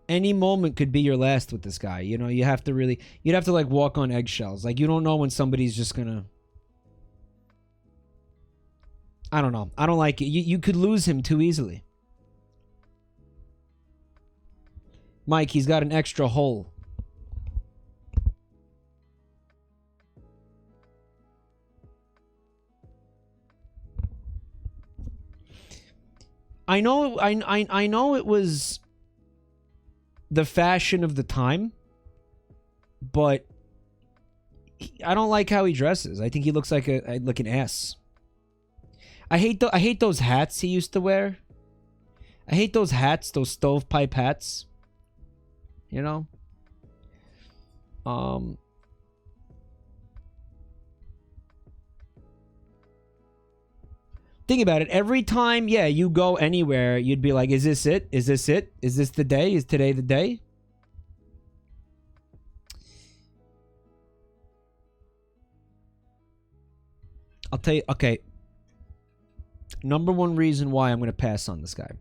Any moment could be your last with this guy. You know, you'd have to like walk on eggshells. Like, you don't know when somebody's just gonna... I don't know. I don't like it. You could lose him too easily. Mike, he's got an extra hole. I know it was the fashion of the time, but I don't like how he dresses. I think he looks like an ass. I hate those hats he used to wear. I hate those hats, those stovepipe hats. You know? Think about it. Every time, yeah, you go anywhere, you'd be like, is this it? Is this it? Is this the day? Is today the day? I'll tell you, okay. Number one reason why I'm going to pass on this guy.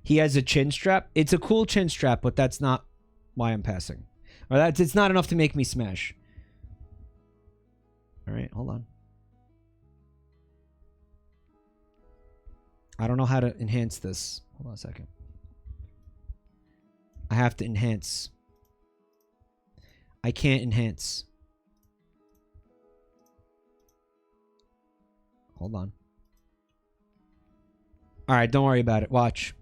He has a chin strap. It's a cool chin strap, but that's not why I'm passing. Or it's not enough to make me smash. All right, hold on. I don't know how to enhance this. Hold on a second. I have to enhance. I can't enhance. Hold on. Alright, don't worry about it. Watch.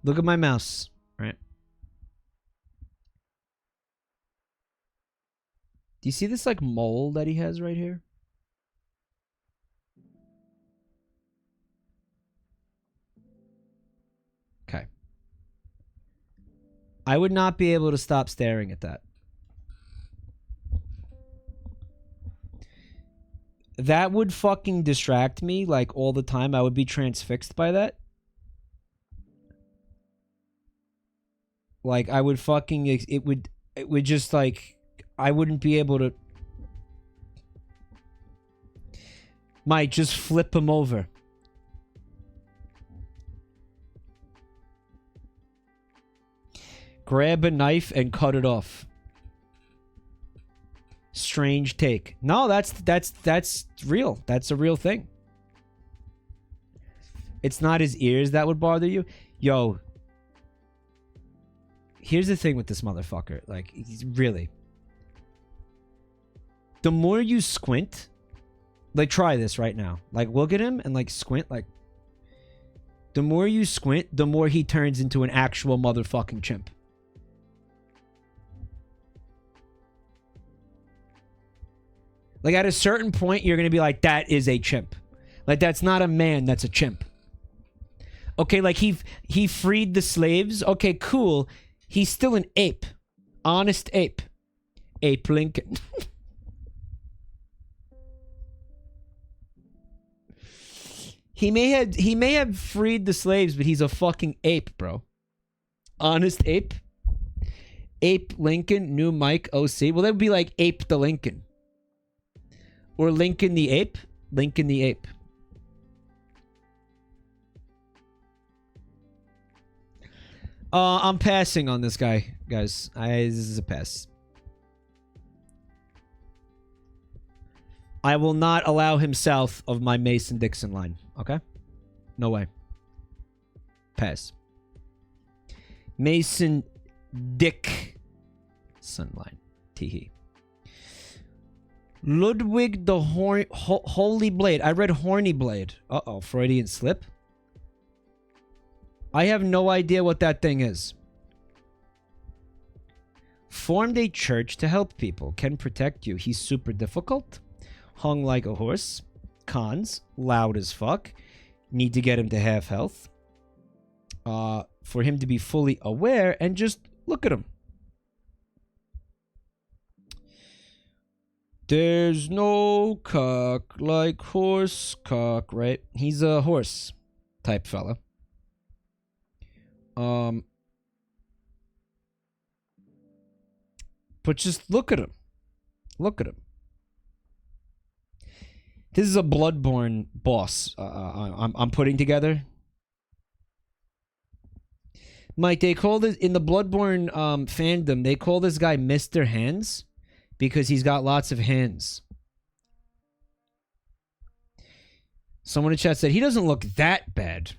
Look at my mouse. Right. Do you see this like mole that he has right here? Okay. I would not be able to stop staring at that. That would fucking distract me like all the time. I would be transfixed by that. Like I would fucking it would just like I wouldn't be able to. Might just flip him over. Grab a knife and cut it off. Strange take. No, that's real. That's a real thing. It's not his ears that would bother you. Yo. Here's the thing with this motherfucker. Like, he's really. The more you squint, like, try this right now. Like, look at him and, like, squint. Like, the more you squint, the more he turns into an actual motherfucking chimp. Like, at a certain point, you're going to be like, that is a chimp. Like, that's not a man, that's a chimp. Okay, like, he freed the slaves. Okay, cool. He's still an ape. Honest ape. Ape Lincoln. He may have freed the slaves, but he's a fucking ape, bro. Honest ape. Ape Lincoln, new Mike OC. Well, that would be like Ape the Lincoln. Or Lincoln the Ape. Lincoln the Ape. I'm passing on this guy, guys. This is a pass. I will not allow him south of my Mason-Dixon line. Okay? No way. Pass. Mason-Dick Sunline. Teehee. Ludwig the Holy Blade. I read Horny Blade. Uh-oh. Freudian slip. I have no idea what that thing is. Formed a church to help people. Can protect you. He's super difficult. Hung like a horse. Cons. Loud as fuck. Need to get him to half health. For him to be fully aware and just look at him. There's no cock like horse cock, right? He's a horse type fella. But just look at him. Look at him. This is a Bloodborne boss I'm putting together. Mike, they call this in the Bloodborne fandom, they call this guy Mr. Hands because he's got lots of hands. Someone in chat said he doesn't look that bad.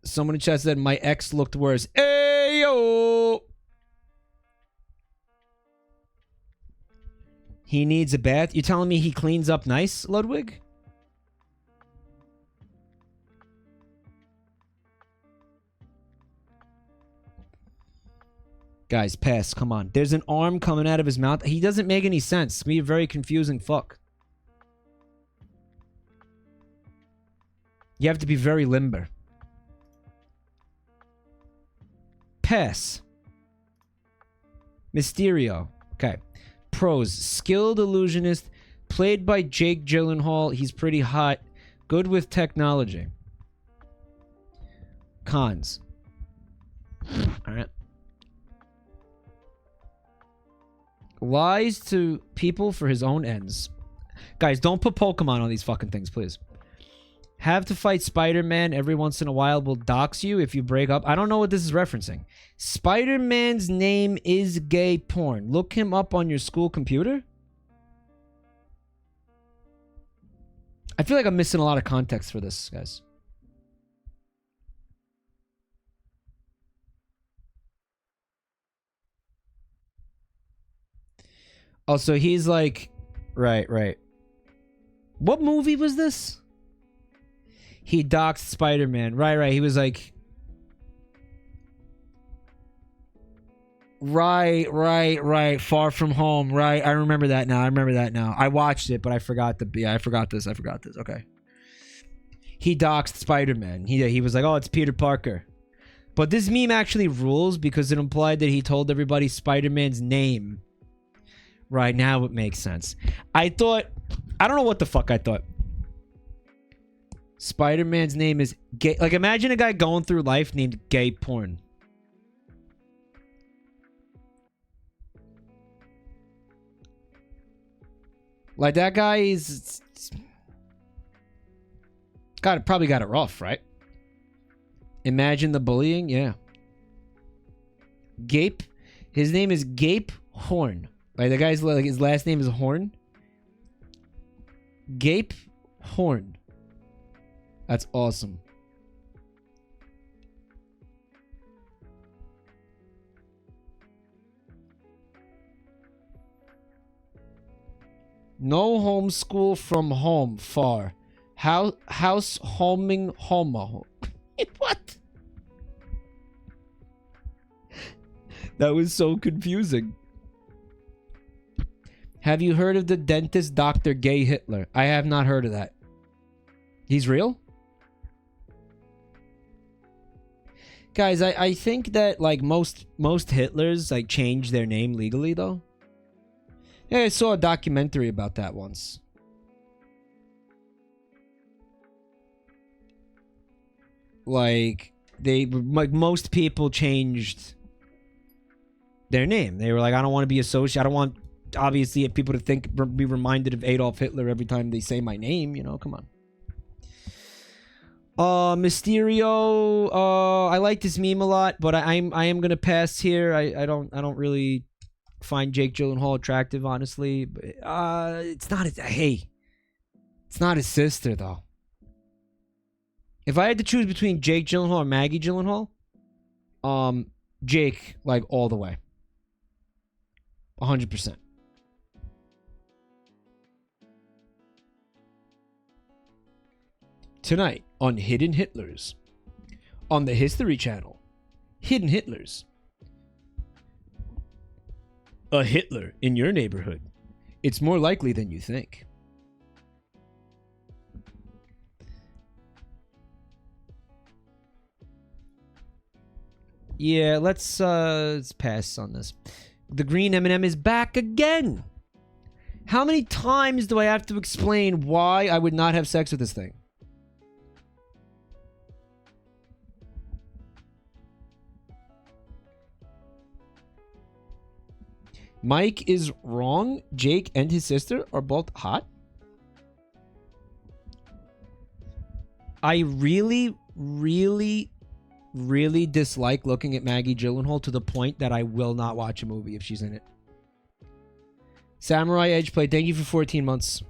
Someone in chat said my ex looked worse. Ayo! He needs a bath. You telling me he cleans up nice, Ludwig? Guys, pass. Come on. There's an arm coming out of his mouth. He doesn't make any sense. It's me a very confusing fuck. You have to be very limber. Pass. Mysterio. Okay. Pros. Skilled illusionist. Played by Jake Gyllenhaal. He's pretty hot. Good with technology. Cons. Alright. Lies to people for his own ends. Guys, don't put Pokemon on these fucking things, please. Have to fight Spider-Man every once in a while will dox you if you break up. I don't know what this is referencing. Spider-Man's name is gay porn. Look him up on your school computer. I feel like I'm missing a lot of context for this, guys. Oh, so he's like... Right. What movie was this? He doxed Spider-Man. Right. He was like... Right. Far From Home. Right. I remember that now. I watched it, but I forgot I forgot this. Okay. He doxed Spider-Man. He was like, oh, it's Peter Parker. But this meme actually rules because it implied that he told everybody Spider-Man's name. Right, now it makes sense. I don't know what the fuck I thought. Spider-Man's name is gay. Like, imagine a guy going through life named Gay Porn. Like, that guy is... probably got it rough, right? Imagine the bullying, yeah. Gape. His name is Gape Horn. Like, the guy's, like, his last name is Horn. Gape Horn. That's awesome. No homeschool from home, far. House homing homo. What? That was so confusing. Have you heard of the dentist Dr. Gay Hitler? I have not heard of that. He's real? Guys, I think that, like, most Hitlers, like, change their name legally, though. Yeah, I saw a documentary about that once. Like, most people changed their name. They were like, I don't want to be associated. I don't want... Obviously, if people to be reminded of Adolf Hitler every time they say my name, you know, come on. Mysterio, I like this meme a lot, but I am gonna pass here. I don't really find Jake Gyllenhaal attractive, honestly. But, it's not his... Hey. It's not his sister, though. If I had to choose between Jake Gyllenhaal or Maggie Gyllenhaal, Jake, like, all the way. 100%. Tonight on Hidden Hitlers. On the History Channel. Hidden Hitlers. A Hitler in your neighborhood. It's more likely than you think. Yeah, let's pass on this. The green M&M is back again. How many times do I have to explain why I would not have sex with this thing? Mike is wrong. Jake and his sister are both hot. I really dislike looking at Maggie Gyllenhaal to the point that I will not watch a movie if she's in it. Samurai Edge Play, thank you for 14 months.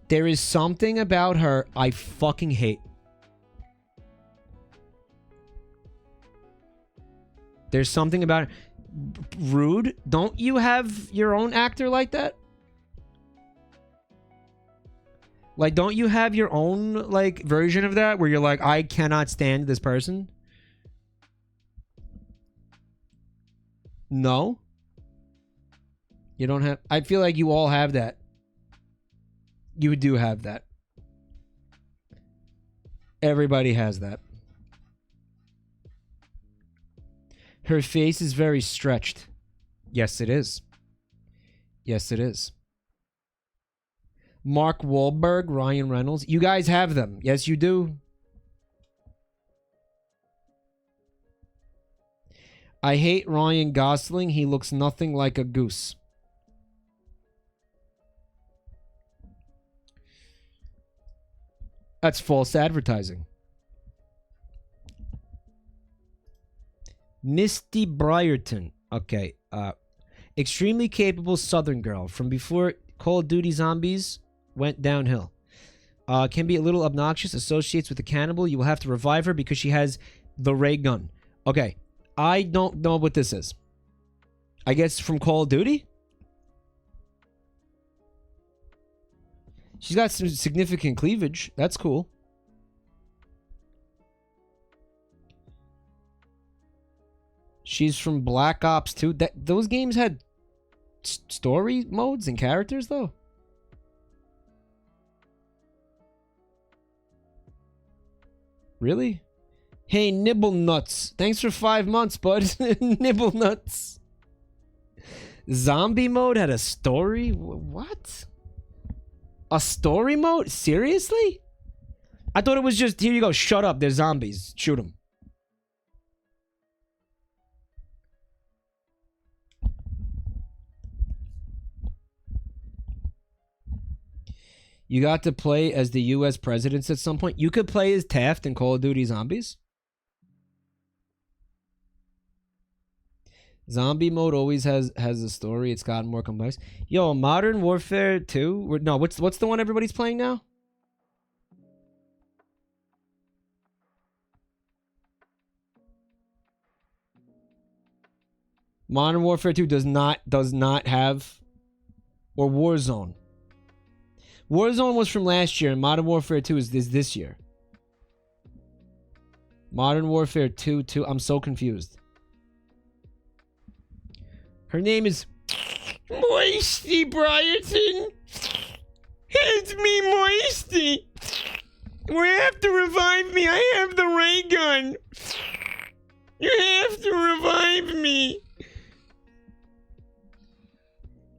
There is something about her I fucking hate. There's something about her. Rude. Don't you have your own actor like that? Like, don't you have your own, like, version of that where you're like, I cannot stand this person? No? You don't have... I feel like you all have that. You do have that. Everybody has that. Her face is very stretched. Yes, it is. Yes, it is. Mark Wahlberg, Ryan Reynolds. You guys have them. Yes, you do. I hate Ryan Gosling. He looks nothing like a goose. That's false advertising. Misty Briarton. Okay. Extremely capable Southern girl from before Call of Duty Zombies went downhill. Can be a little obnoxious. Associates with a cannibal. You will have to revive her because she has the ray gun. Okay. I don't know what this is. I guess from Call of Duty? She's got some significant cleavage. That's cool. She's from Black Ops 2. Those games had story modes and characters, though. Really? Hey, Nibble Nuts. Thanks for 5 months, bud. Nibble Nuts. Zombie mode had a story? What? A story mode? Seriously? I thought it was just, here you go, shut up, there's zombies. Shoot them. You got to play as the U.S. presidents at some point. You could play as Taft in Call of Duty Zombies. Zombie mode always has a story. It's gotten more complex. Yo, Modern Warfare 2? No, what's the one everybody's playing now? Modern Warfare 2 does not have, or Warzone. Warzone was from last year, and Modern Warfare 2 is this year. Modern Warfare 2. I'm so confused. Her name is Moisty Briarton. It's me, Moisty. You have to revive me. I have the ray gun. You have to revive me.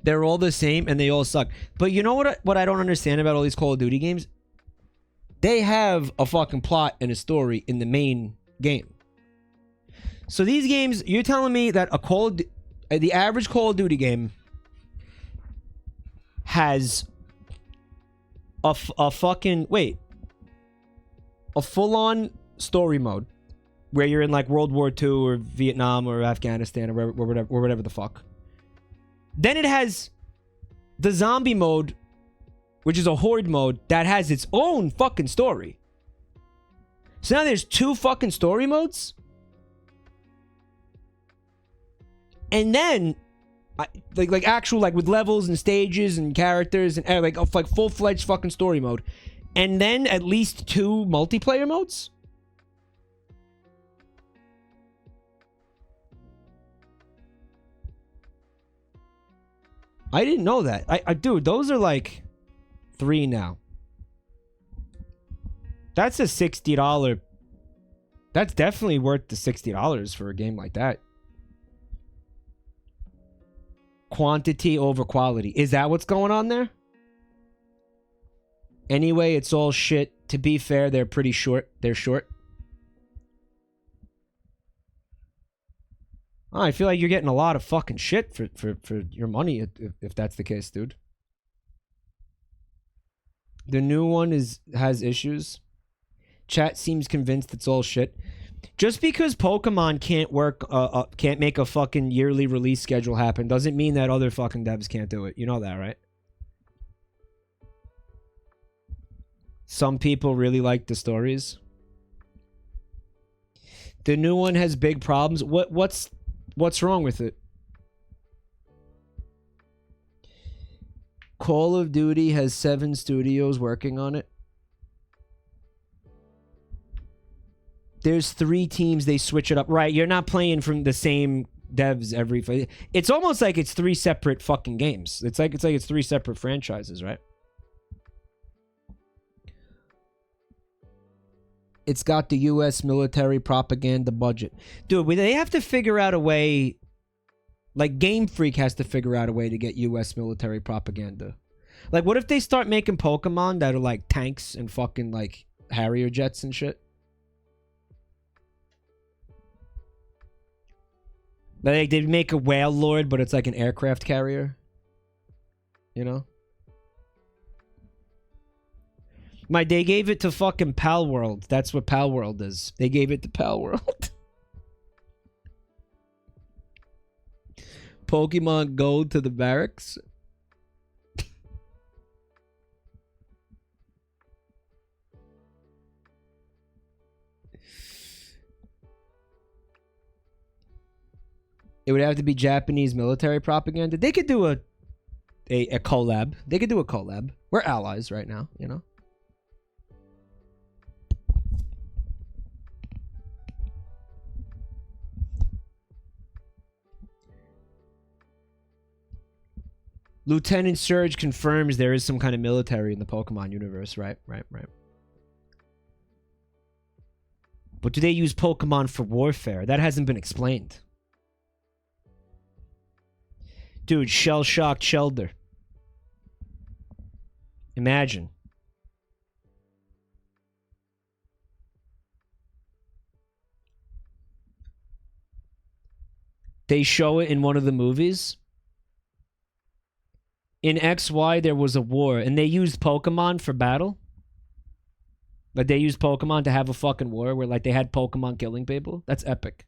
They're all the same and they all suck. But you know what I don't understand about all these Call of Duty games? They have a fucking plot and a story in the main game. So these games, you're telling me that the average Call of Duty game has a fucking, wait, a full-on story mode where you're in like World War II or Vietnam or Afghanistan or whatever the fuck. Then it has the zombie mode, which is a horde mode that has its own fucking story. So now there's 2 fucking story modes. And then like actual like with levels and stages and characters and like full-fledged fucking story mode. And then at least 2 multiplayer modes. I didn't know that. Dude, those are like 3 now. That's a $60. That's definitely worth the $60 for a game like that. Quantity over quality. Is that what's going on there? Anyway, it's all shit. To be fair, they're pretty short. They're short. Oh, I feel like you're getting a lot of fucking shit for your money if that's the case, dude. The new one has issues. Chat seems convinced it's all shit. Just because Pokemon can't make a fucking yearly release schedule happen doesn't mean that other fucking devs can't do it. You know that, right? Some people really like the stories. The new one has big problems. What's wrong with it? Call of Duty has 7 studios working on it. There's 3 teams, they switch it up. Right, you're not playing from the same devs every... It's almost like it's 3 separate fucking games. It's like it's 3 separate franchises, right? It's got the U.S. military propaganda budget. Dude, they have to figure out a way... Like, Game Freak has to figure out a way to get U.S. military propaganda. Like, what if they start making Pokemon that are like tanks and fucking like Harrier jets and shit? Like, they make a Whale Lord, but it's like an aircraft carrier. You know? They gave it to fucking Pal World. That's what Pal World is. They gave it to Pal World. Pokemon Go to the barracks. It would have to be Japanese military propaganda. They could do a collab. They could do a collab. We're allies right now, you know? Lieutenant Jerge confirms there is some kind of military in the Pokemon universe. Right. But do they use Pokemon for warfare? That hasn't been explained. Dude, shell-shocked Shelder. Imagine. They show it in one of the movies. In XY, there was a war, and they used Pokemon for battle. Like, they used Pokemon to have a fucking war where, like, they had Pokemon killing people. That's epic.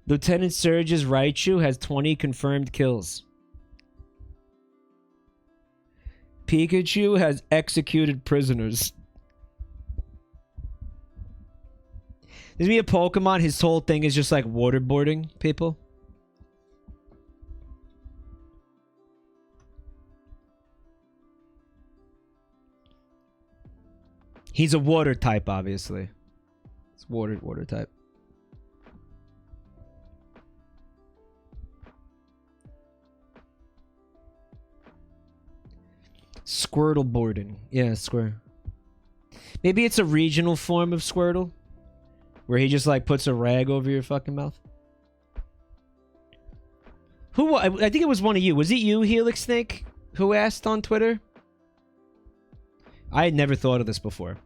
Lieutenant Surge's Raichu has 20 confirmed kills. Pikachu has executed prisoners. There's gonna be a Pokemon, his whole thing is just like waterboarding people. He's a water type, obviously. It's water type. Squirtle boarding. Yeah, Squirtle. Maybe it's a regional form of Squirtle. Where he just like puts a rag over your fucking mouth. I think it was one of you. Was it you, Helix Snake, who asked on Twitter? I had never thought of this before.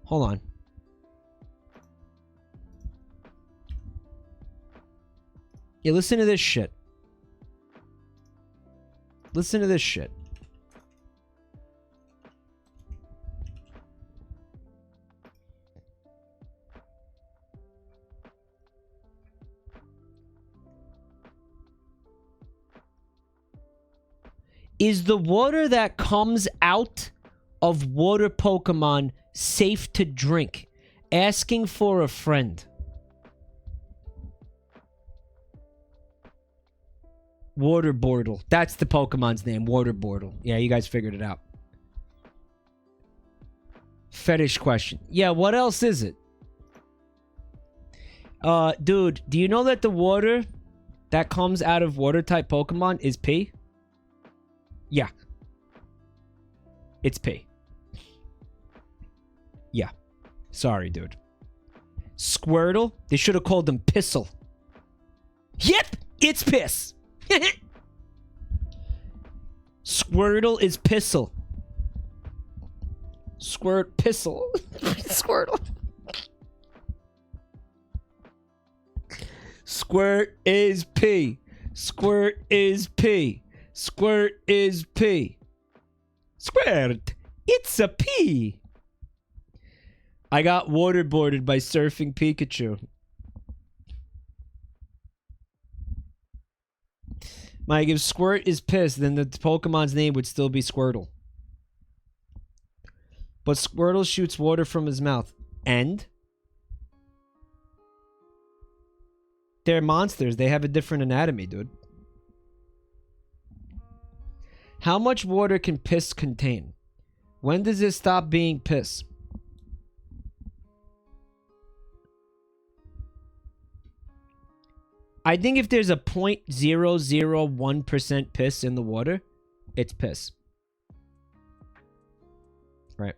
Hold on. Yeah, listen to this shit. Listen to this shit. Is the water that comes out of water Pokemon safe to drink? Asking for a friend. Water Bortle. That's the Pokemon's name. Water Bortle. Yeah, you guys figured it out. Fetish question. Yeah, what else is it? Dude, do you know that the water that comes out of water type Pokemon is pee? Yeah. It's pee. Yeah. Sorry, dude. Squirtle? They should have called him Pissel. Yep! It's piss! Squirtle is Pissel. Squirt Pissel. Squirtle. Squirt is pee. Squirt is pee. Squirt is pee. Squirt. It's a pee. I got waterboarded by surfing Pikachu. Mike, if Squirt is pissed, then the Pokemon's name would still be Squirtle. But Squirtle shoots water from his mouth. And? They're monsters. They have a different anatomy, dude. How much water can piss contain? When does it stop being piss? I think if there's a 0.001% piss in the water, it's piss. Right.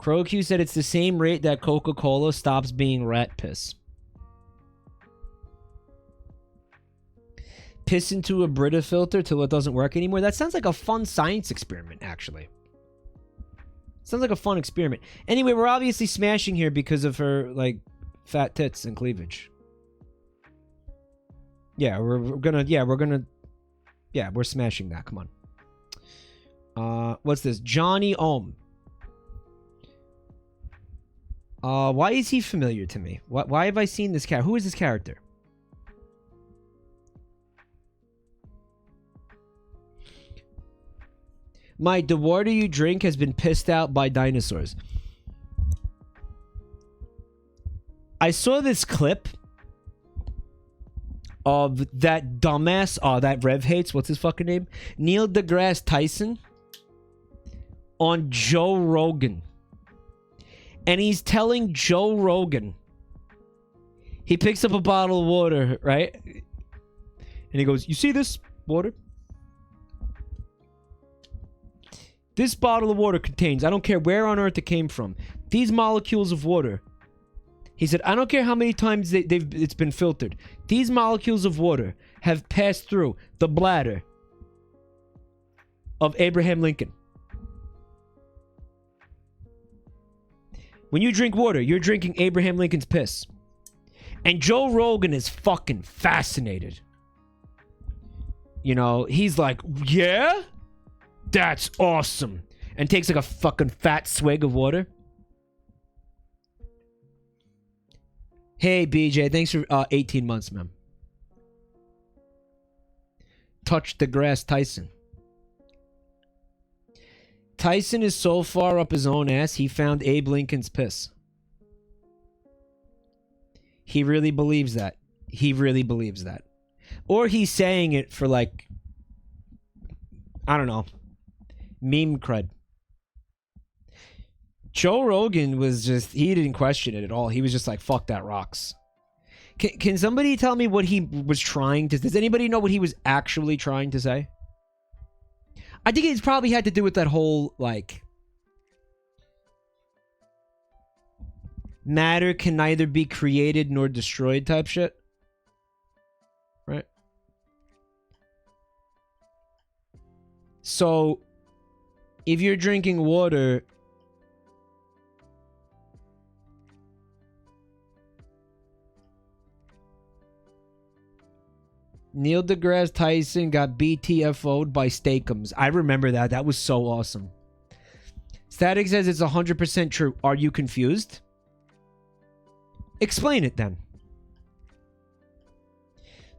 Crowq said it's the same rate that Coca-Cola stops being rat piss. Piss into a Brita filter till it doesn't work anymore. That sounds like a fun science experiment, actually. Sounds like a fun experiment. Anyway, we're obviously smashing here because of her, like, fat tits and cleavage. Yeah, we're smashing that. Come on. What's this? Johnny Ohm. Why is he familiar to me? Why have I seen this character? Who is this character? Mike, the water you drink has been pissed out by dinosaurs. I saw this clip of that dumbass, that Rev hates, what's his fucking name? Neil deGrasse Tyson on Joe Rogan. And he's telling Joe Rogan, he picks up a bottle of water, right? And he goes, you see this water? This bottle of water contains, I don't care where on earth it came from, these molecules of water. He said, I don't care how many times it's been filtered. These molecules of water have passed through the bladder of Abraham Lincoln. When you drink water, you're drinking Abraham Lincoln's piss. And Joe Rogan is fucking fascinated. You know, he's like, yeah? That's awesome. And takes like a fucking fat swig of water. Hey, BJ, thanks for 18 months, man. Touch the grass, Tyson. Tyson is so far up his own ass, he found Abe Lincoln's piss. He really believes that. He really believes that. Or he's saying it for, like, I don't know, meme cred. Joe Rogan was just, he didn't question it at all. He was just like, fuck, that rocks. Can somebody tell me what he was trying to... Does anybody know what he was actually trying to say? I think it's probably had to do with that whole, like... matter can neither be created nor destroyed type shit. Right? So, if you're drinking water... Neil deGrasse Tyson got BTFO'd by Steakums. I remember that. That was so awesome. Static says it's 100% true. Are you confused? Explain it then.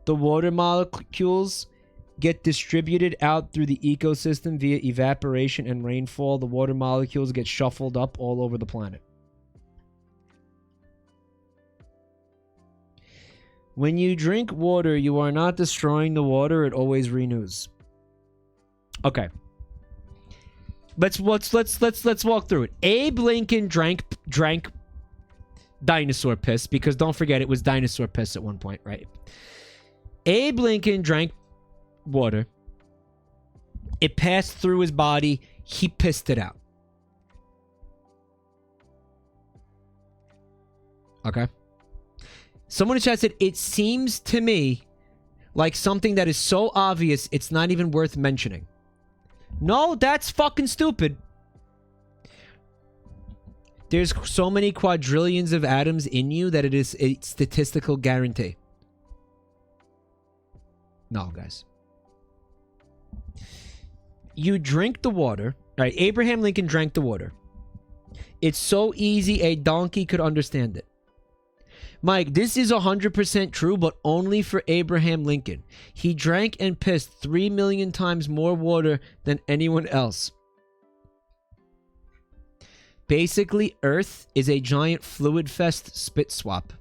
The water molecules get distributed out through the ecosystem via evaporation and rainfall. The water molecules get shuffled up all over the planet. When you drink water, you are not destroying the water. It always renews. Okay. Let's walk through it. Abe Lincoln drank dinosaur piss, because don't forget it was dinosaur piss at one point, right? Abe Lincoln drank water. It passed through his body. He pissed it out. Okay. Someone in chat said, it seems to me like something that is so obvious it's not even worth mentioning. No, that's fucking stupid. There's so many quadrillions of atoms in you that it is a statistical guarantee. No, guys. You drink the water. All right, Abraham Lincoln drank the water. It's so easy a donkey could understand it. Mike, this is 100% true, but only for Abraham Lincoln. He drank and pissed 3 million times more water than anyone else. Basically, Earth is a giant fluid fest spit swap.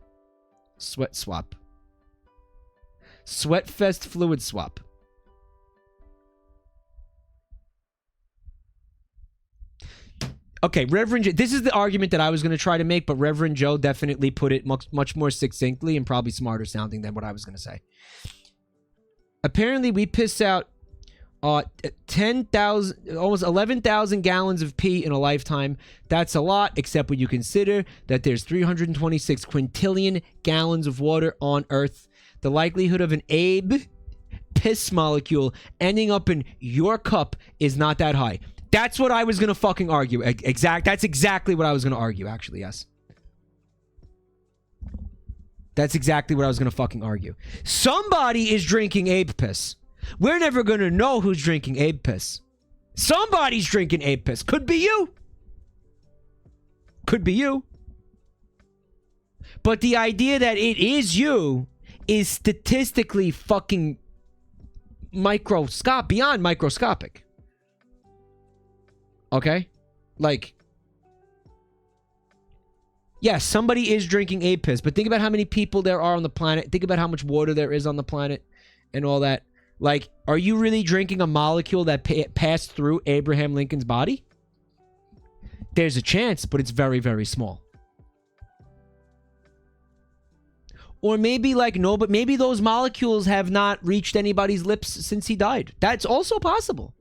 Sweat swap. Sweat fest fluid swap. Okay, Reverend Joe, this is the argument that I was going to try to make, but Reverend Joe definitely put it much more succinctly and probably smarter sounding than what I was going to say. Apparently, we piss out 10,000, almost 11,000 gallons of pee in a lifetime. That's a lot, except when you consider that there's 326 quintillion gallons of water on Earth. The likelihood of an Abe piss molecule ending up in your cup is not that high. That's what I was going to fucking argue. That's exactly what I was going to argue, actually, yes. That's exactly what I was going to fucking argue. Somebody is drinking Abe piss. We're never going to know who's drinking Abe piss. Somebody's drinking Abe piss. Could be you. Could be you. But the idea that it is you is statistically fucking beyond microscopic. Okay? Like, yes, somebody is drinking Abe piss, but think about how many people there are on the planet. Think about how much water there is on the planet and all that. Like, are you really drinking a molecule that passed through Abraham Lincoln's body? There's a chance, but it's very, very small. Or maybe, like, no, but maybe those molecules have not reached anybody's lips since he died. That's also possible.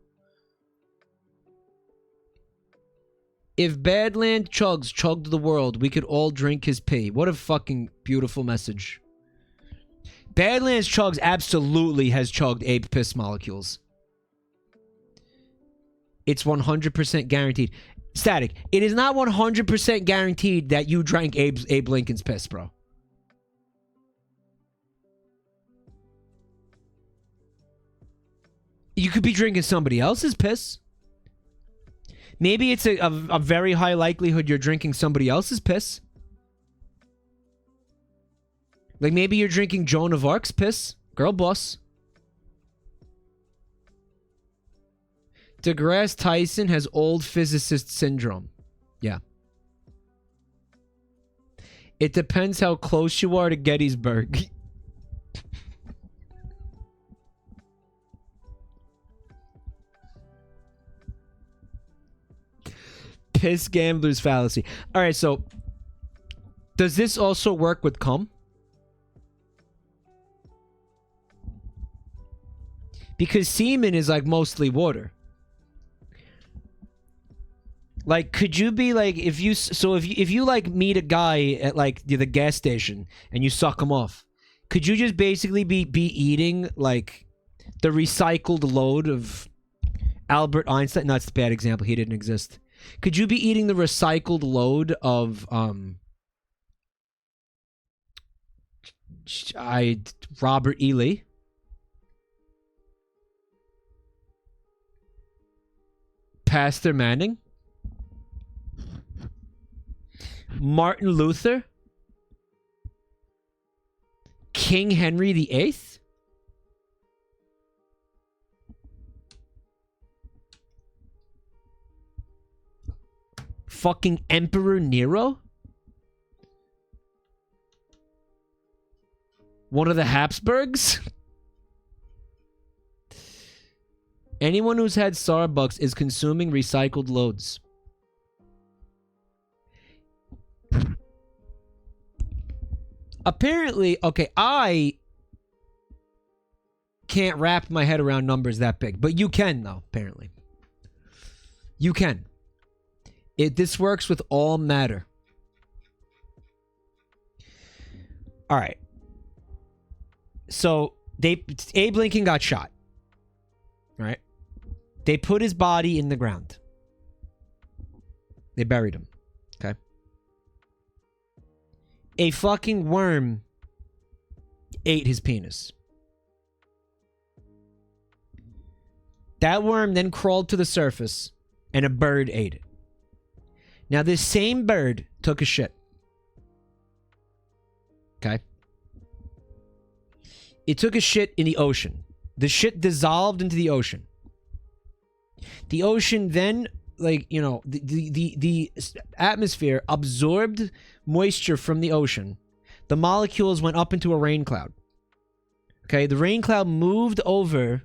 If Badland Chugs chugged the world, we could all drink his pee. What a fucking beautiful message. Badlands Chugs absolutely has chugged Abe piss molecules. It's 100% guaranteed. Static, it is not 100% guaranteed that you drank Abe Lincoln's piss, bro. You could be drinking somebody else's piss. Maybe it's a very high likelihood you're drinking somebody else's piss. Like, maybe you're drinking Joan of Arc's piss. Girl boss. DeGrasse Tyson has old physicist syndrome. Yeah. It depends how close you are to Gettysburg. Piss gambler's fallacy. Alright, so does this also work with cum? Because semen is like mostly water. Like, could you be like, if you like meet a guy at like the gas station and you suck him off, could you just basically be eating like the recycled load of Albert Einstein? No, that's a bad example. He didn't exist. Could you be eating the recycled load of Robert E. Lee? Pastor Manning? Martin Luther? King Henry VIII? Fucking Emperor Nero? One of the Habsburgs? Anyone who's had Starbucks is consuming recycled loads. Apparently, okay, I can't wrap my head around numbers that big. But you can, though, apparently. You can. This works with all matter. Alright. So, Abe Lincoln got shot. Right? They put his body in the ground. They buried him. Okay? A fucking worm ate his penis. That worm then crawled to the surface, and a bird ate it. Now, this same bird took a shit. Okay? It took a shit in the ocean. The shit dissolved into the ocean. The ocean then, like, you know, the atmosphere absorbed moisture from the ocean. The molecules went up into a rain cloud. Okay, the rain cloud moved over.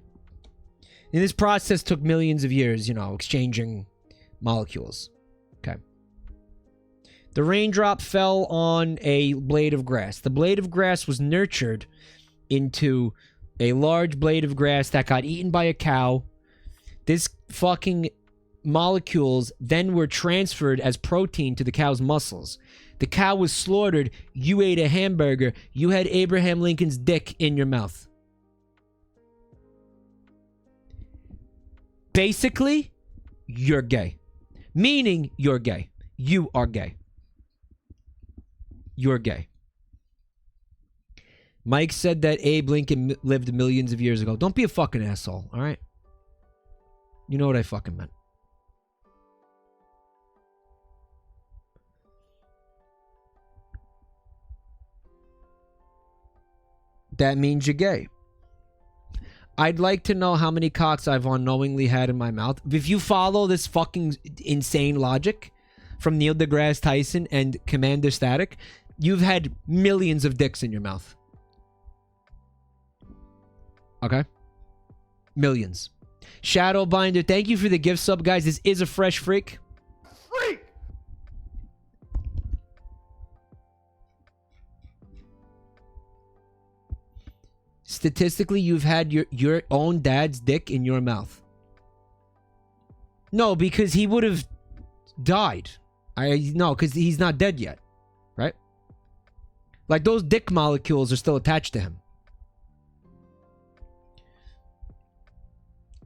And this process took millions of years, you know, exchanging molecules. Okay. The raindrop fell on a blade of grass. The blade of grass was nurtured into a large blade of grass that got eaten by a cow. This fucking molecules then were transferred as protein to the cow's muscles. The cow was slaughtered. You ate a hamburger. You had Abraham Lincoln's dick in your mouth. Basically, you're gay. Meaning, you're gay. You are gay. You're gay. Mike said that Abe Lincoln lived millions of years ago. Don't be a fucking asshole, alright? You know what I fucking meant. That means you're gay. I'd like to know how many cocks I've unknowingly had in my mouth. If you follow this fucking insane logic from Neil deGrasse Tyson and Commander Static, you've had millions of dicks in your mouth. Okay? Millions. Shadowbinder, thank you for the gift sub, guys. This is a fresh freak. Freak! Statistically, you've had your own dad's dick in your mouth. No, because he would have died. No, because he's not dead yet. Right? Like, those dick molecules are still attached to him.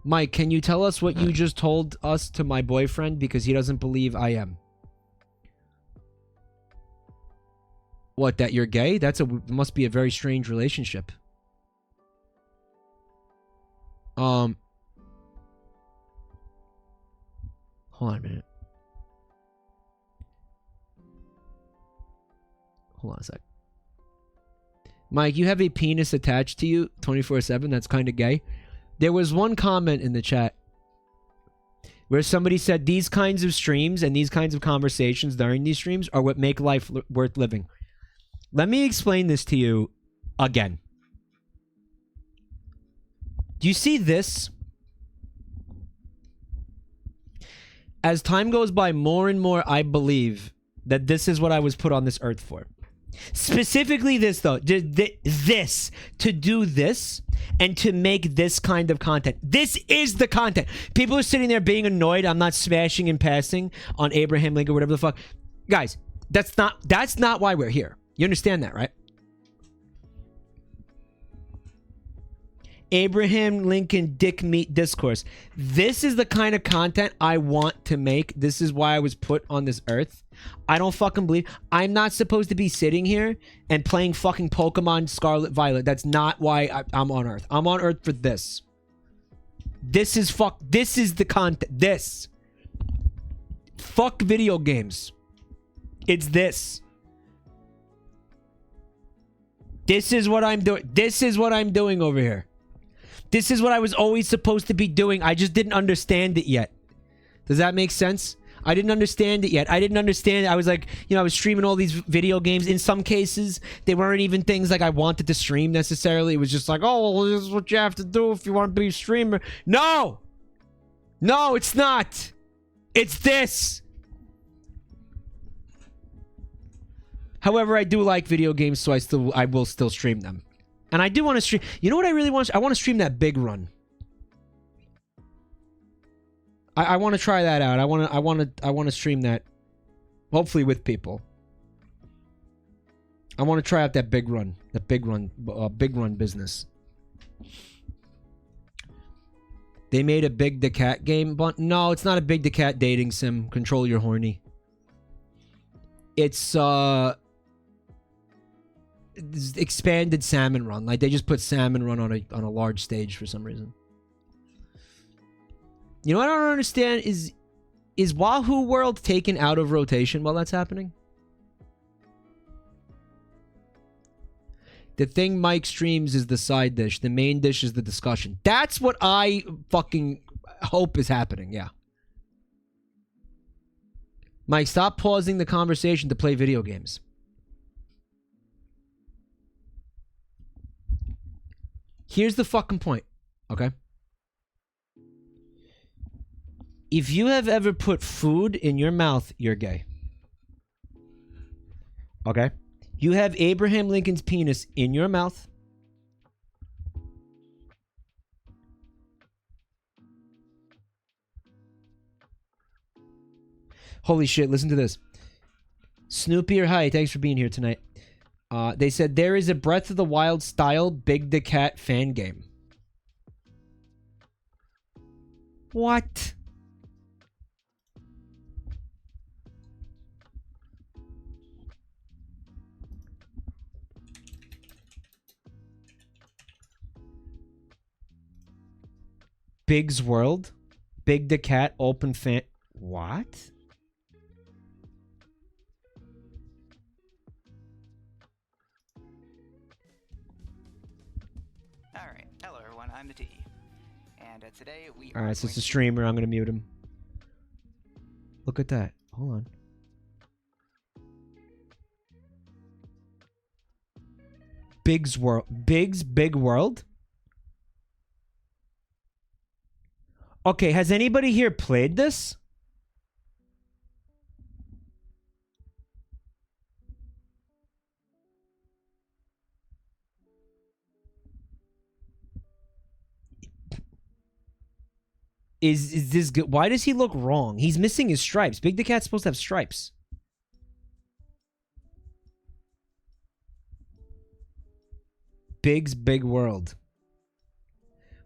Mike, can you tell us what you just told us to my boyfriend? Because he doesn't believe I am. What, that you're gay? Must be a very strange relationship. Hold on a minute. Hold on a sec. Mike, you have a penis attached to you 24/7. That's kind of gay. There was one comment in the chat where somebody said these kinds of streams and these kinds of conversations during these streams are what make life worth living. Let me explain this to you again. Do you see this? As time goes by, more and more I believe that this is what I was put on this earth for. Specifically this, though. This. To do this and to make this kind of content. This is the content. People are sitting there being annoyed I'm not smashing and passing on Abraham Lincoln, whatever the fuck. Guys, that's not why we're here. You understand that, right? Abraham Lincoln dick meat discourse. This is the kind of content I want to make. This is why I was put on this earth. I don't fucking believe. I'm not supposed to be sitting here and playing fucking Pokemon Scarlet Violet. That's not why I'm on earth. I'm on earth for this. This is the content. This. Fuck video games. It's this. This is what I'm doing. This is what I'm doing over here. This is what I was always supposed to be doing. I just didn't understand it yet. Does that make sense? I didn't understand it yet. I didn't understand it. I was like, you know, I was streaming all these video games. In some cases, they weren't even things like I wanted to stream necessarily. It was just like, oh, well, this is what you have to do if you want to be a streamer. No! No, it's not! It's this! However, I do like video games, so I will still stream them. And I do want to stream... You know what I really want? I want to stream that Big Run. I want to try that out. I want to stream that, hopefully with people. I want to try out that Big Run, Big Run business. They made a Big the Cat game, but no, it's not a Big the Cat dating sim. Control your horny. It's expanded Salmon Run. Like they just put Salmon Run on a large stage for some reason. You know what I don't understand is Wahoo World taken out of rotation while that's happening? The thing Mike streams is the side dish. The main dish is the discussion. That's what I fucking hope is happening, yeah. Mike, stop pausing the conversation to play video games. Here's the fucking point, okay? If you have ever put food in your mouth, you're gay. Okay? You have Abraham Lincoln's penis in your mouth. Holy shit, listen to this. Snoopy or hi, thanks for being here tonight. They said there is a Breath of the Wild style Big the Cat fan game. What? Big's World? Big the Cat open fan... What? Alright, hello everyone, I'm the T. And today we Alright, so it's a streamer, I'm gonna mute him. Look at that. Hold on. Big's World. Big's Big World? Okay, has anybody here played this? Is this good? Why does he look wrong? He's missing his stripes. Big the Cat's supposed to have stripes. Big's Big World.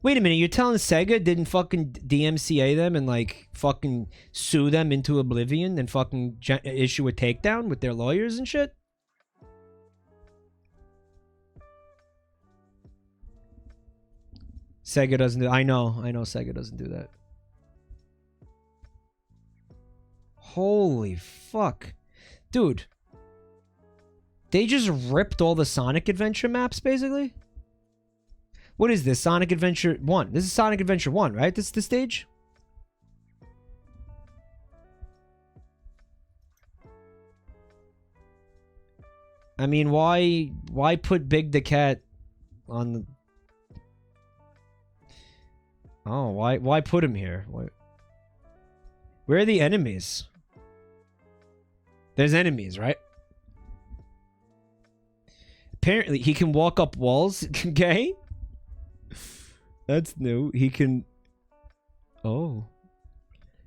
Wait a minute, you're telling Sega didn't fucking DMCA them and like fucking sue them into oblivion and fucking issue a takedown with their lawyers and shit? Sega doesn't do... I know Sega doesn't do that. Holy fuck. Dude. They just ripped all the Sonic Adventure maps, basically? What is this? Sonic Adventure 1. This is Sonic Adventure 1, right? This is the stage? I mean, why put Big the Cat on the... Oh, why put him here? Where are the enemies? There's enemies, right? Apparently, he can walk up walls. Okay? That's new. He can... Oh.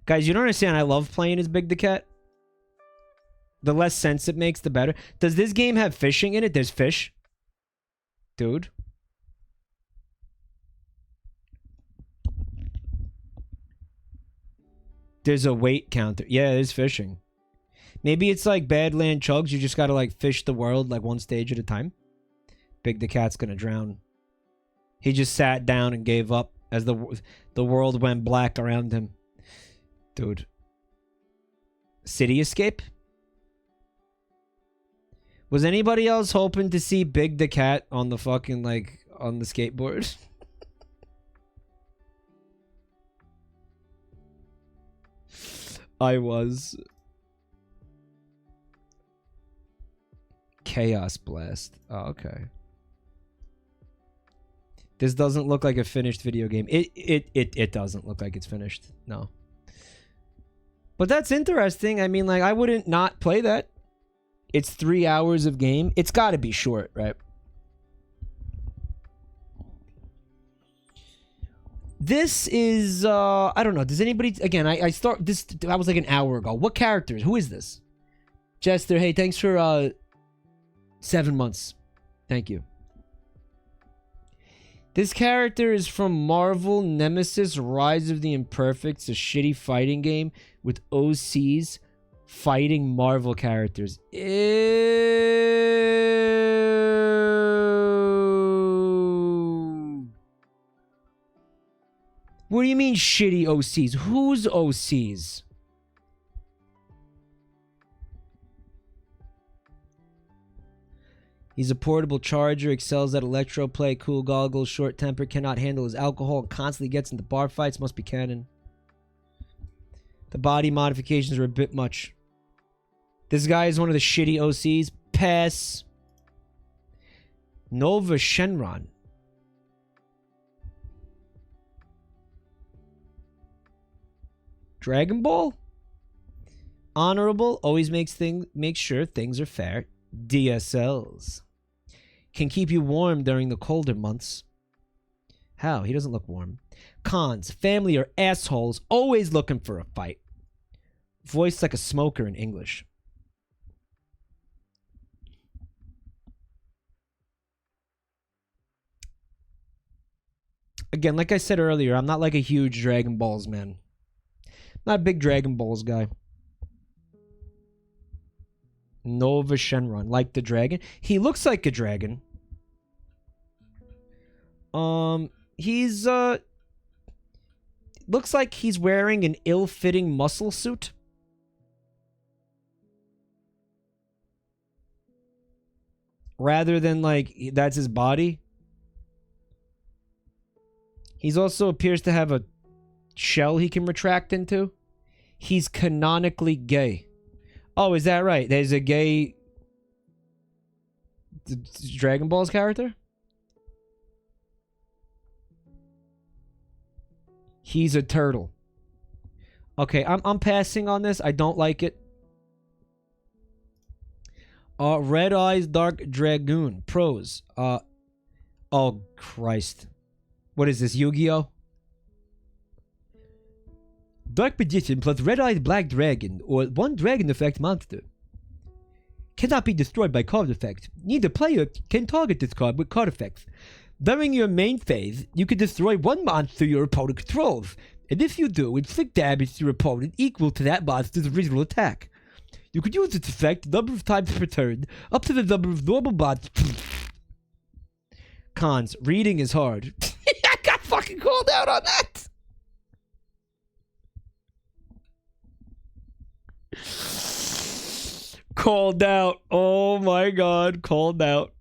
Guys, you don't understand. I love playing as Big the Cat. The less sense it makes, the better. Does this game have fishing in it? There's fish. Dude. There's a weight counter. Yeah, there's fishing. Maybe it's like Badland Chugs. You just gotta like fish the world like one stage at a time. Big the Cat's gonna drown. He just sat down and gave up as the world went black around him. Dude. City Escape? Was anybody else hoping to see Big the Cat on the fucking, like, on the skateboard? I was. Chaos Blast. Oh, okay. This doesn't look like a finished video game. It doesn't look like it's finished. No. But that's interesting. I mean, like, I wouldn't not play that. It's 3 hours of game. It's got to be short, right? This is, I don't know. Does anybody... Again, I start... This... That was like an hour ago. What characters? Who is this? Jester, hey, thanks for, 7 months. Thank you. This character is from Marvel Nemesis Rise of the Imperfects, a shitty fighting game with OCs fighting Marvel characters. Ew. What do you mean shitty OCs? Whose OCs? He's a portable charger, excels at electroplay, cool goggles, short temper, cannot handle his alcohol, and constantly gets into bar fights. Must be canon. The body modifications are a bit much. This guy is one of the shitty OCs. Pass. Nova Shenron. Dragon Ball? Honorable, always makes sure things are fair. DSLs. Can keep you warm during the colder months. How? He doesn't look warm. Cons. Family are assholes, always looking for a fight. Voiced like a smoker in English. Again, like I said earlier, I'm not like a huge Dragon Balls man. Not a big Dragon Balls guy. Nova Shenron, like the dragon. He looks like a dragon. He's looks like he's wearing an ill-fitting muscle suit. Rather than like that's his body. He's also appears to have a shell he can retract into. He's canonically gay. Oh, is that right? There's a gay Dragon Ball's character? He's a turtle. Okay, I'm passing on this. I don't like it. Red Eyes Dark Dragoon. Pros. Oh, Christ. What is this, Yu-Gi-Oh? Dark Magician plus Red-Eyed Black Dragon, or one Dragon Effect monster. Cannot be destroyed by card effects. Neither player can target this card with card effects. During your main phase, you can destroy one monster your opponent controls, and if you do, inflict damage to your opponent equal to that monster's original attack. You could use this effect a number of times per turn, up to the number of normal monsters. Cons. Reading is hard. I got fucking called out on that! Called out. Oh my god, called out.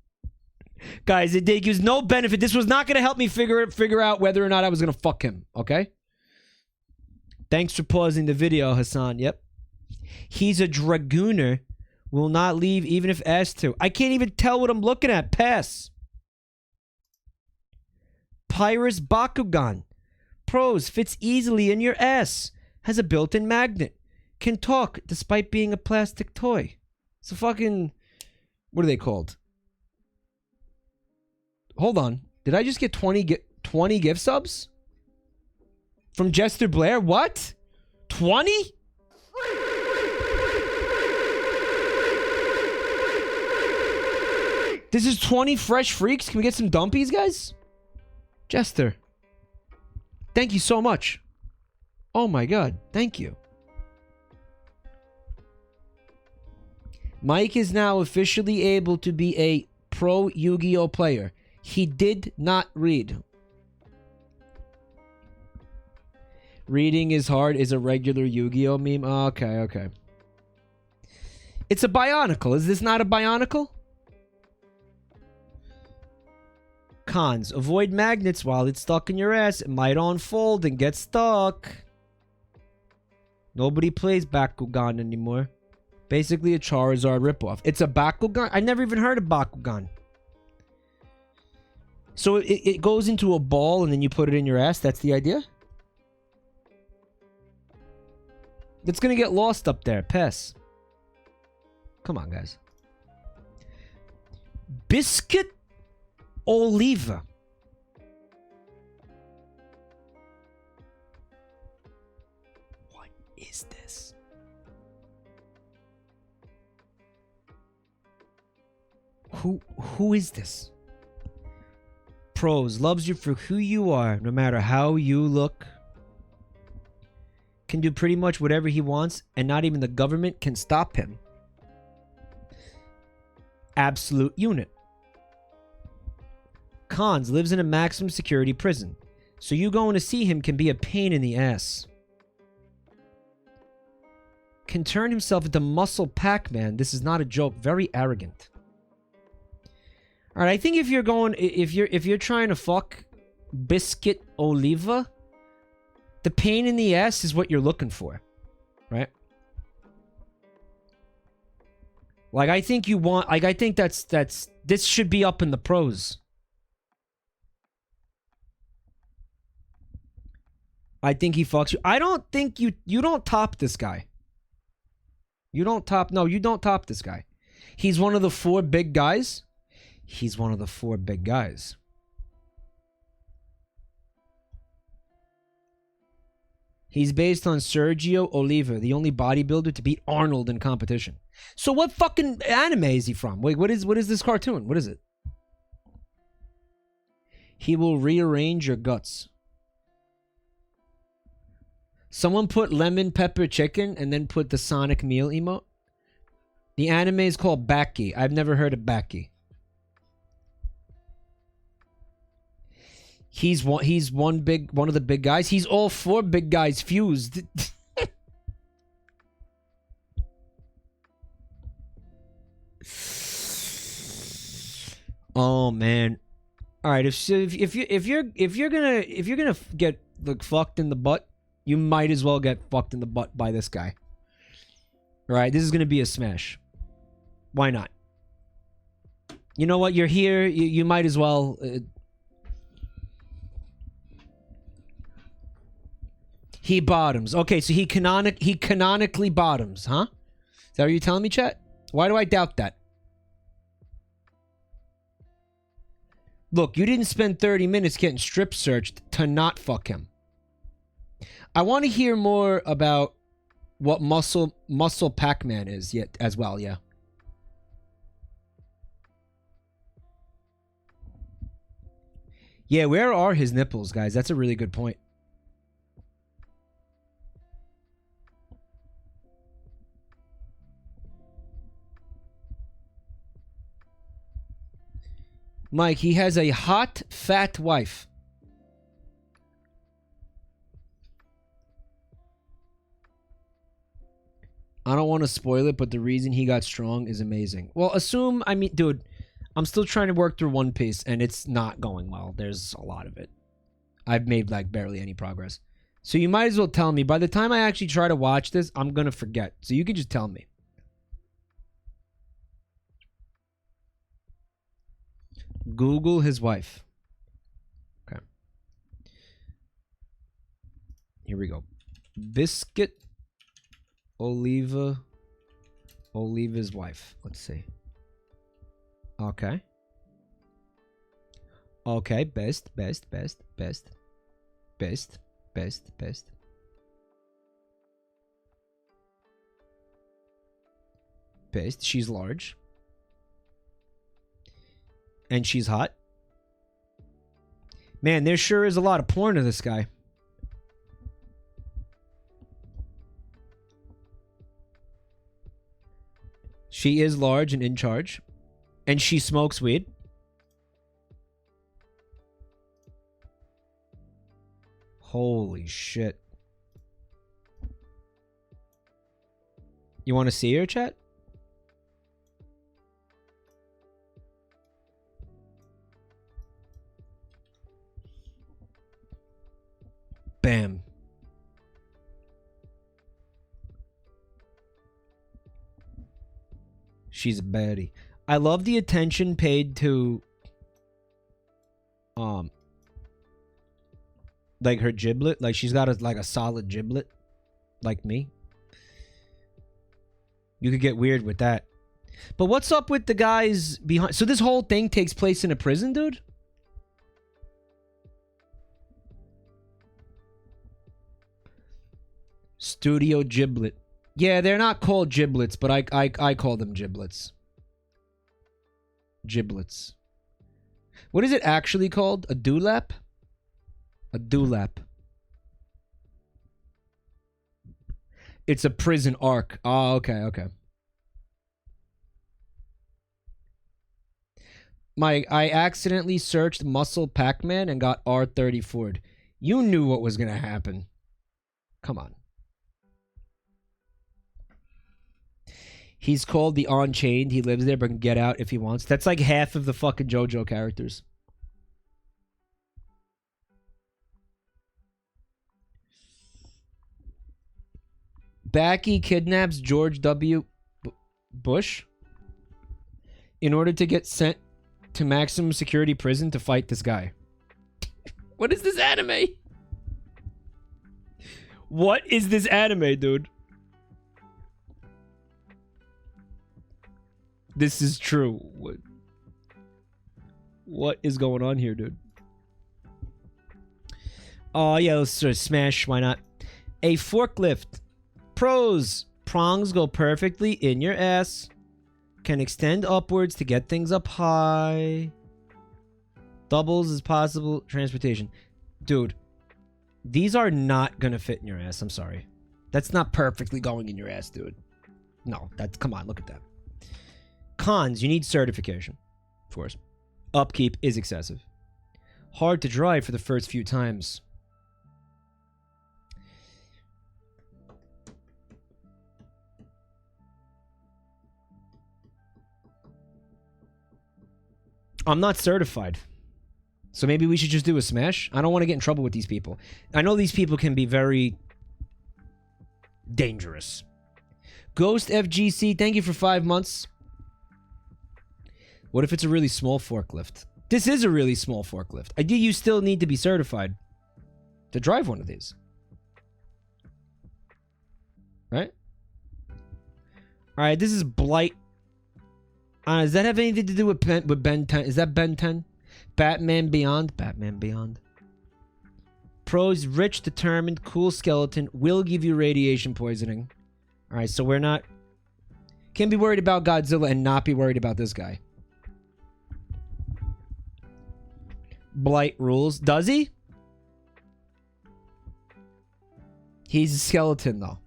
Guys, it gives no benefit. This was not going to help me figure out whether or not I was going to fuck him, okay? Thanks for pausing the video, Hassan. Yep. He's a Dragooner. Will not leave even if asked to. I can't even tell what I'm looking at. Pass. Pyrus Bakugan. Pros. Fits easily in your ass. Has a built-in magnet. Can talk despite being a plastic toy. It's a fucking... What are they called? Hold on. Did I just get 20 gift subs? From Jester Blair? What? 20? This is 20 fresh freaks? Can we get some dumpies, guys? Jester. Thank you so much. Oh my god. Thank you. Mike is now officially able to be a pro Yu-Gi-Oh player. He did not read. Reading is hard is a regular Yu-Gi-Oh meme. Oh, okay, okay. It's a Bionicle. Is this not a Bionicle? Cons. Avoid magnets while it's stuck in your ass. It might unfold and get stuck. Nobody plays Bakugan anymore. Basically a Charizard ripoff. It's a Bakugan? I never even heard of Bakugan. So it goes into a ball and then you put it in your ass? That's the idea? It's gonna get lost up there. Pass. Come on, guys. Biscuit Oliva. What is this? Who is this? Pros, loves you for who you are, no matter how you look. Can do pretty much whatever he wants, and not even the government can stop him. Absolute unit. Cons, lives in a maximum security prison. So you going to see him can be a pain in the ass. Can turn himself into Muscle Pac-Man. This is not a joke. Very arrogant. All right, I think if you're trying to fuck Biscuit Oliva, the pain in the ass is what you're looking for, right? Like I think you want, like I think that's this should be up in the pros. I think he fucks you. I don't think you don't top this guy. You don't top this guy. He's one of the 4 big guys. He's one of the 4 big guys. He's based on Sergio Oliva, the only bodybuilder to beat Arnold in competition. So what fucking anime is he from? Wait, what is this cartoon? What is it? He will rearrange your guts. Someone put lemon pepper chicken and then put the Sonic meal emote. The anime is called Baki. I've never heard of Baki. He's one of the big guys. He's all 4 big guys fused. Oh man. All right, if you're gonna get like fucked in the butt, you might as well get fucked in the butt by this guy. All right, this is gonna be a smash. Why not? You know what? You're here. You might as well. He bottoms. Okay, so he canonically bottoms, huh? Is that what you're telling me, chat? Why do I doubt that? Look, you didn't spend 30 minutes getting strip searched to not fuck him. I want to hear more about what Muscle Pac-Man is yet as well, yeah. Yeah, where are his nipples, guys? That's a really good point. Mike, he has a hot, fat wife. I don't want to spoil it, but the reason he got strong is amazing. Well, dude, I'm still trying to work through One Piece, and it's not going well. There's a lot of it. I've made, like, barely any progress. So you might as well tell me. By the time I actually try to watch this, I'm going to forget. So you can just tell me. Google his wife. Okay. Here we go. Biscuit Oliva's wife. Let's see. Okay. Okay, best. Best. She's large. And she's hot. Man, there sure is a lot of porn of this guy. She is large and in charge. And she smokes weed. Holy shit. You want to see her, chat? Bam. She's a baddie. I love the attention paid to like her giblet. Like she's got a solid giblet. Like me. You could get weird with that. But what's up with the guys behind? So this whole thing takes place in a prison, dude? Studio giblet. Yeah, they're not called giblets, but I call them giblets. Giblets. What is it actually called? A dewlap? A dewlap. It's a prison arc. Oh, okay, okay. I accidentally searched Muscle Pac-Man and got R34'd. You knew what was gonna happen. Come on. He's called the Unchained. He lives there but can get out if he wants. That's like half of the fucking JoJo characters. Backy kidnaps George W. Bush in order to get sent to maximum security prison to fight this guy. What is this anime? What is this anime, dude? This is true. What is going on here, dude? Oh, yeah, let's sort of smash. Why not? A forklift. Pros. Prongs go perfectly in your ass. Can extend upwards to get things up high. Doubles is possible transportation. Dude, these are not gonna fit in your ass. I'm sorry. That's not perfectly going in your ass, dude. No, that's... Come on, look at that. Cons, you need certification. Of course. Upkeep is excessive. Hard to drive for the first few times. I'm not certified. So maybe we should just do a smash? I don't want to get in trouble with these people. I know these people can be very dangerous. Ghost FGC, thank you for 5 months. What if it's a really small forklift? This is a really small forklift. I do. You still need to be certified to drive one of these. Right? Alright, this is Blight. Does that have anything to do with Ben 10? Is that Ben 10? Batman Beyond? Batman Beyond. Pros, rich, determined, cool skeleton, will give you radiation poisoning. Alright, so we're not... Can be worried about Godzilla and not be worried about this guy. Blight rules. Does he? He's a skeleton, though.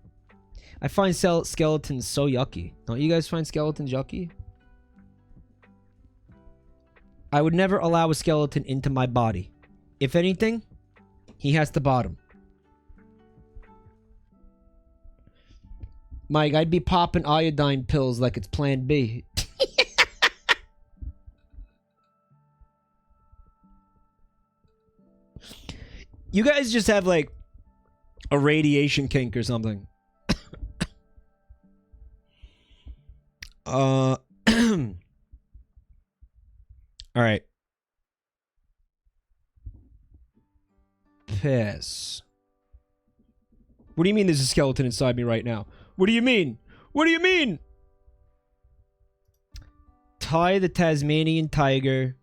I find skeletons so yucky. Don't you guys find skeletons yucky? I would never allow a skeleton into my body. If anything, he has to bottom. Mike, I'd be popping iodine pills like it's Plan B. You guys just have, like, a radiation kink or something. All right. Piss. What do you mean there's a skeleton inside me right now? What do you mean? What do you mean? Ty the Tasmanian tiger.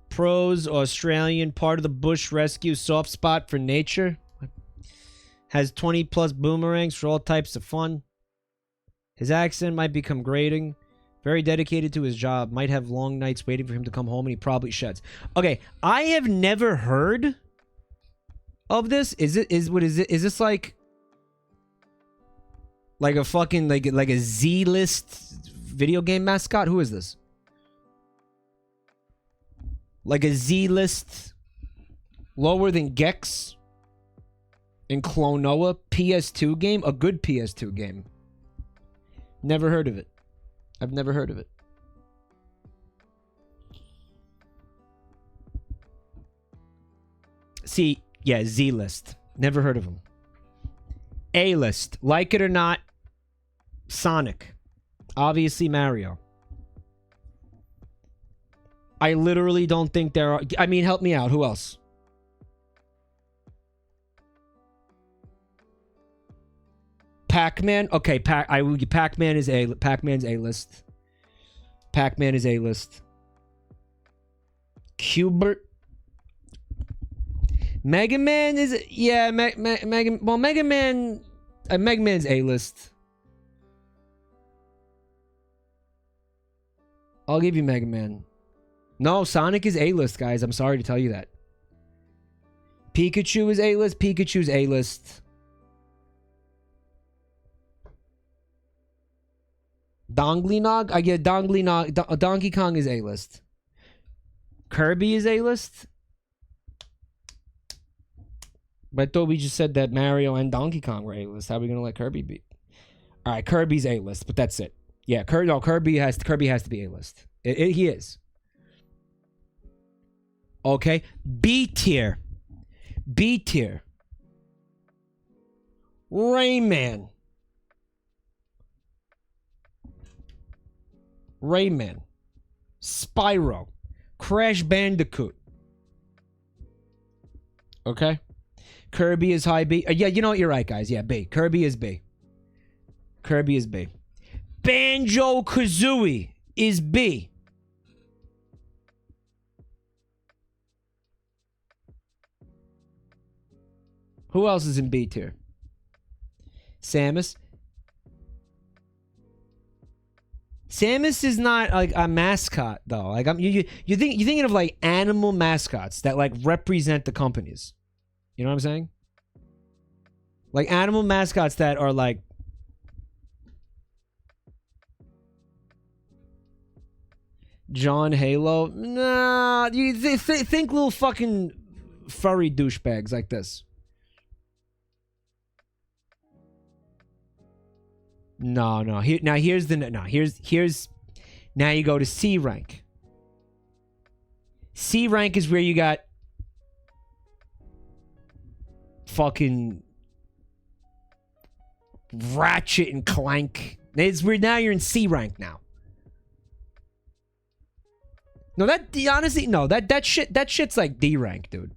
Pros, Australian, part of the bush rescue, soft spot for nature. Has 20 plus boomerangs for all types of fun. His accent might become grating. Very dedicated to his job. Might have long nights waiting for him to come home and he probably sheds. Okay, I have never heard of this. Is this like a fucking like a Z-list video game mascot? Who is this? Like a Z-list lower than Gex in Klonoa PS2 game? A good PS2 game. Never heard of it. I've never heard of it. See, yeah, Z-list. Never heard of him. A-list. Like it or not, Sonic. Obviously Mario. I literally don't think there are... I mean, help me out. Who else? Pac-Man? Okay, Pac-Man is A... Pac-Man's A-list. Pac-Man is A-list. Cubert. Mega Man is... Yeah, Mega Man... Mega Man's A-list. I'll give you Mega Man. No, Sonic is A-list, guys. I'm sorry to tell you that. Pikachu is A-list. Pikachu's A-list. Dongly I get Dongly Donkey Kong is A-list. Kirby is A-list. But I thought we just said that Mario and Donkey Kong were A-list. How are we gonna let Kirby be? All right, Kirby's A-list, but that's it. Yeah, Kirby has to be A-list. He is. Okay, B tier. B tier. Rayman. Spyro. Crash Bandicoot. Okay. Kirby is high B. Yeah, you know what? You're right, guys. Yeah, B. Kirby is B. Kirby is B. Banjo-Kazooie is B. Who else is in B tier? Samus. Samus is not like a mascot though. Like you're thinking of like animal mascots that like represent the companies. You know what I'm saying? Like animal mascots that are like John Halo. Nah, you think little fucking furry douchebags like this. No. Here's now you go to C rank. C rank is where you got fucking Ratchet and Clank. It's where now you're in C rank now. No, that shit's like D rank, dude.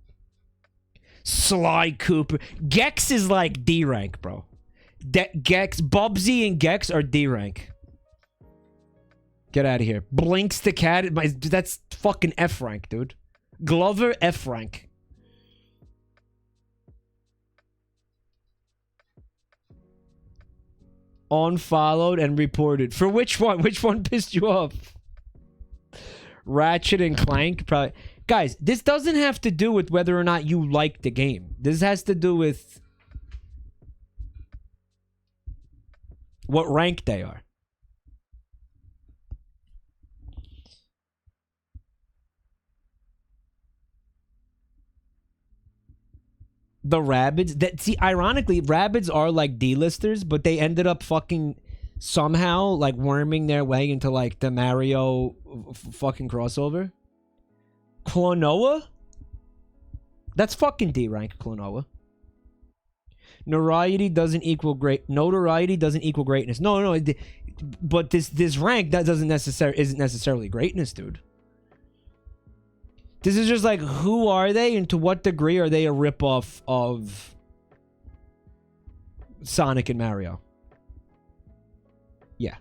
Sly Cooper. Gex is like D rank, bro. Gex, Bubsy and Gex are D rank. Get out of here. Blinks the cat. That's fucking F rank, dude. Glover, F rank. Unfollowed and reported. For which one? Which one pissed you off? Ratchet and Clank? Probably. Guys, this doesn't have to do with whether or not you like the game. This has to do with what rank they are. The Rabbids, see, ironically, Rabbids are like D-listers, but they ended up fucking somehow like worming their way into like the Mario fucking crossover. Klonoa? That's fucking D rank, Klonoa. Notoriety doesn't equal greatness. No, but this rank that isn't necessarily greatness, dude. This is just like, who are they and to what degree are they a ripoff of Sonic and Mario? Yeah.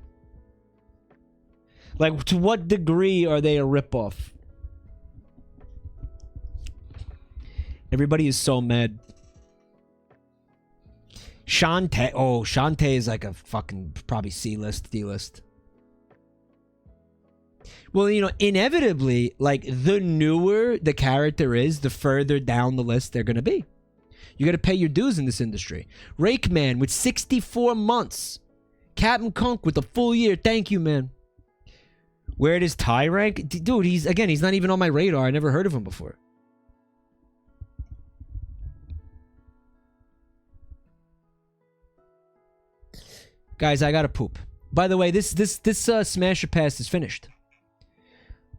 Like, to what degree are they a ripoff? Everybody is so mad. Shantae. Oh, Shantae is like a fucking probably C-list, D-list. Well, you know, inevitably, like, the newer the character is, the further down the list they're gonna be. You gotta pay your dues in this industry. Rake Man with 64 months. Captain Kunk with a full year. Thank you, man. Where does Ty rank? Dude, he's not even on my radar. I never heard of him before. Guys, I gotta poop. By the way, this Smash or Pass is finished.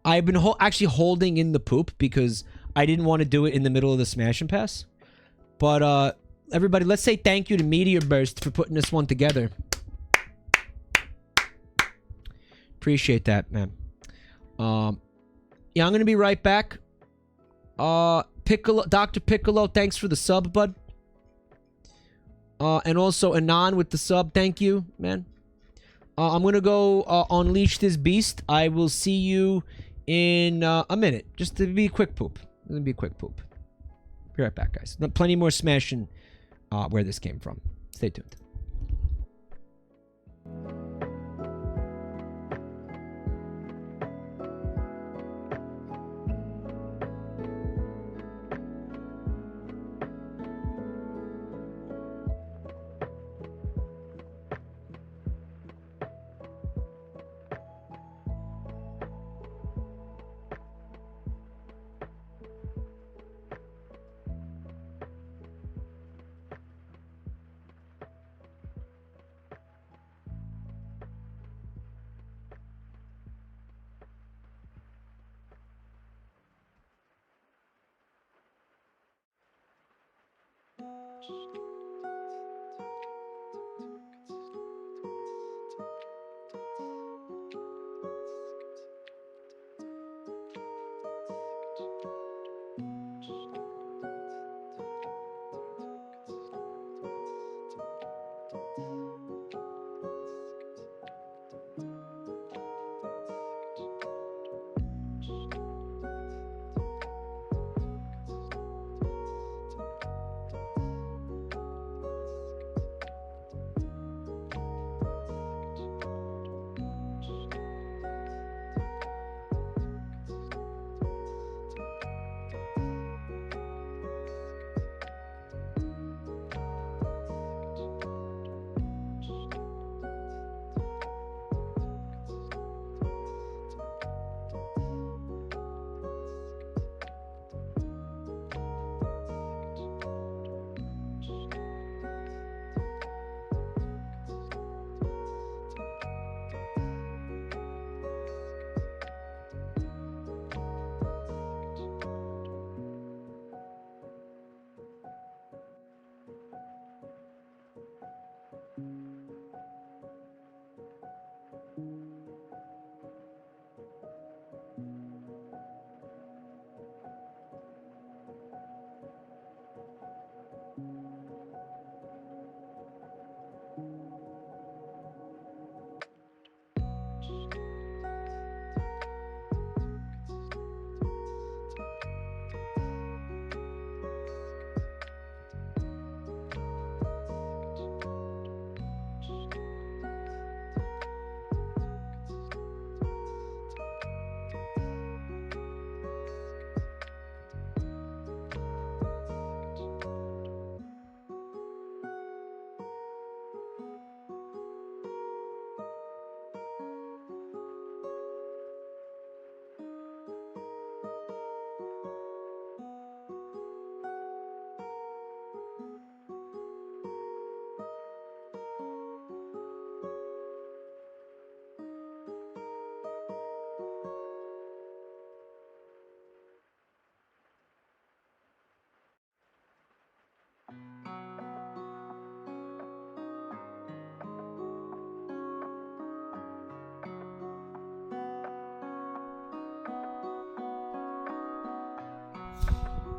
I've been actually holding in the poop because I didn't want to do it in the middle of the Smash and Pass. But everybody, let's say thank you to Meteor Burst for putting this one together. Appreciate that, man. Yeah, I'm gonna be right back. Piccolo, Dr. Piccolo, thanks for the sub, bud. And also Anon with the sub, thank you, man. I'm gonna go unleash this beast. I will see you in a minute. Just to be a quick poop. It's gonna be a quick poop. Be right back, guys. Plenty more smashing where this came from. Stay tuned.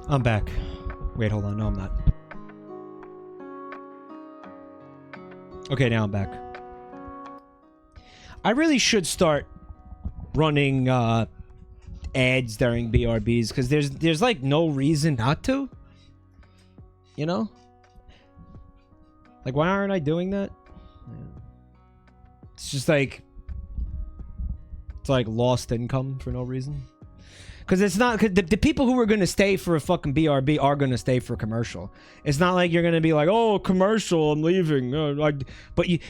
I'm back. Wait, hold on. No, I'm not. Okay, now I'm back. I really should start running ads during BRBs because there's like no reason not to. You know? Like, why aren't I doing that? It's just like it's like lost income for no reason. Because it's not, cause the people who are going to stay for a fucking BRB are going to stay for a commercial. It's not like you're going to be like, oh, commercial, I'm leaving. But you,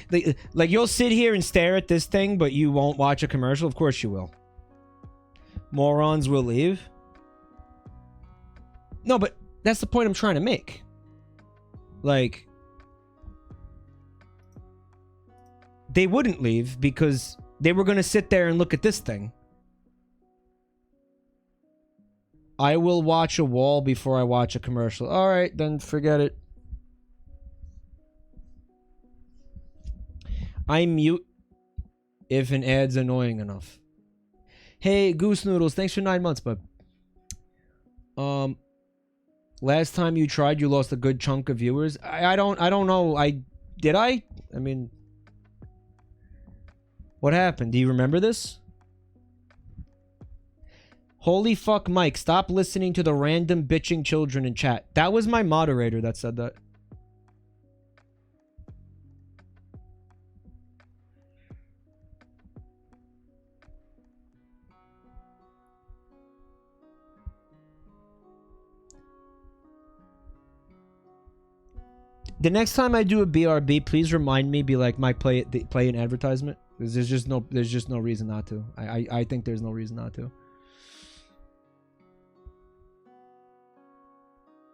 like, you'll sit here and stare at this thing, but you won't watch a commercial? Of course you will. Morons will leave. No, but that's the point I'm trying to make. Like, they wouldn't leave because they were going to sit there and look at this thing. I will watch a wall before I watch a commercial. All right, then forget it. I mute if an ad's annoying enough. Hey, Goose Noodles, thanks for 9 months, bud. Last time you tried, you lost a good chunk of viewers. I don't know. Did I? I mean, what happened? Do you remember this? Holy fuck, Mike, stop listening to the random bitching children in chat. That was my moderator that said that. The next time I do a BRB, please remind me. Be like, Mike, play an advertisement. There's just no reason not to. I think there's no reason not to.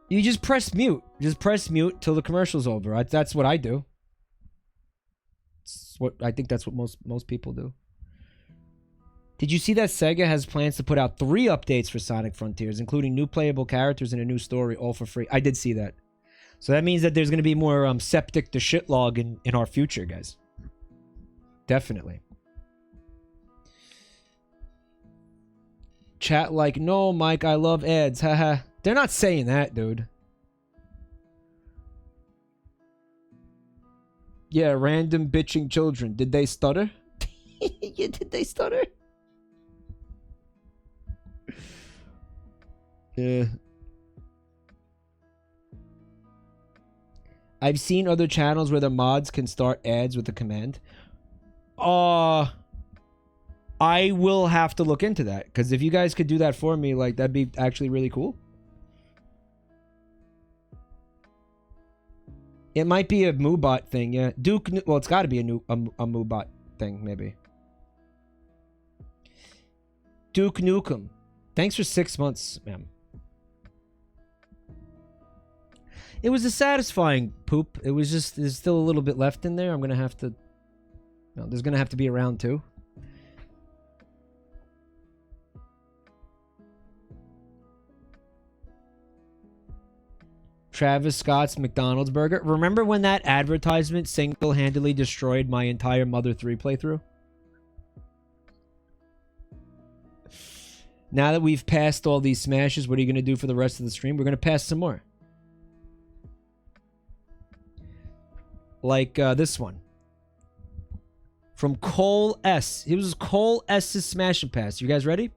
You just press mute. Just press mute till the commercial's over. That's what I do. I think that's what most people do. Did you see that Sega has plans to put out 3 updates for Sonic Frontiers, including new playable characters and a new story, all for free? I did see that. So that means that there's going to be more septic to shitlog in our future, guys. Definitely. Chat like, no, Mike, I love ads. Haha. They're not saying that, dude. Yeah, random bitching children. Did they stutter? Yeah, did they stutter? Yeah. I've seen other channels where the mods can start ads with a command. I will have to look into that, because if you guys could do that for me, like, that'd be actually really cool. It might be a Moobot thing, yeah. Duke, well, it's got to be a Moobot thing, maybe. Duke Nukem, thanks for 6 months, ma'am. It was a satisfying poop. It was just, there's still a little bit left in there. I'm gonna have to, no, there's gonna have to be a round 2. Travis Scott's McDonald's burger. Remember when that advertisement single-handedly destroyed my entire Mother 3 playthrough? Now that we've passed all these smashes, what are you going to do for the rest of the stream? We're going to pass some more. Like this one. From Cole S. It was Cole S.'s Smash and Pass. You guys ready?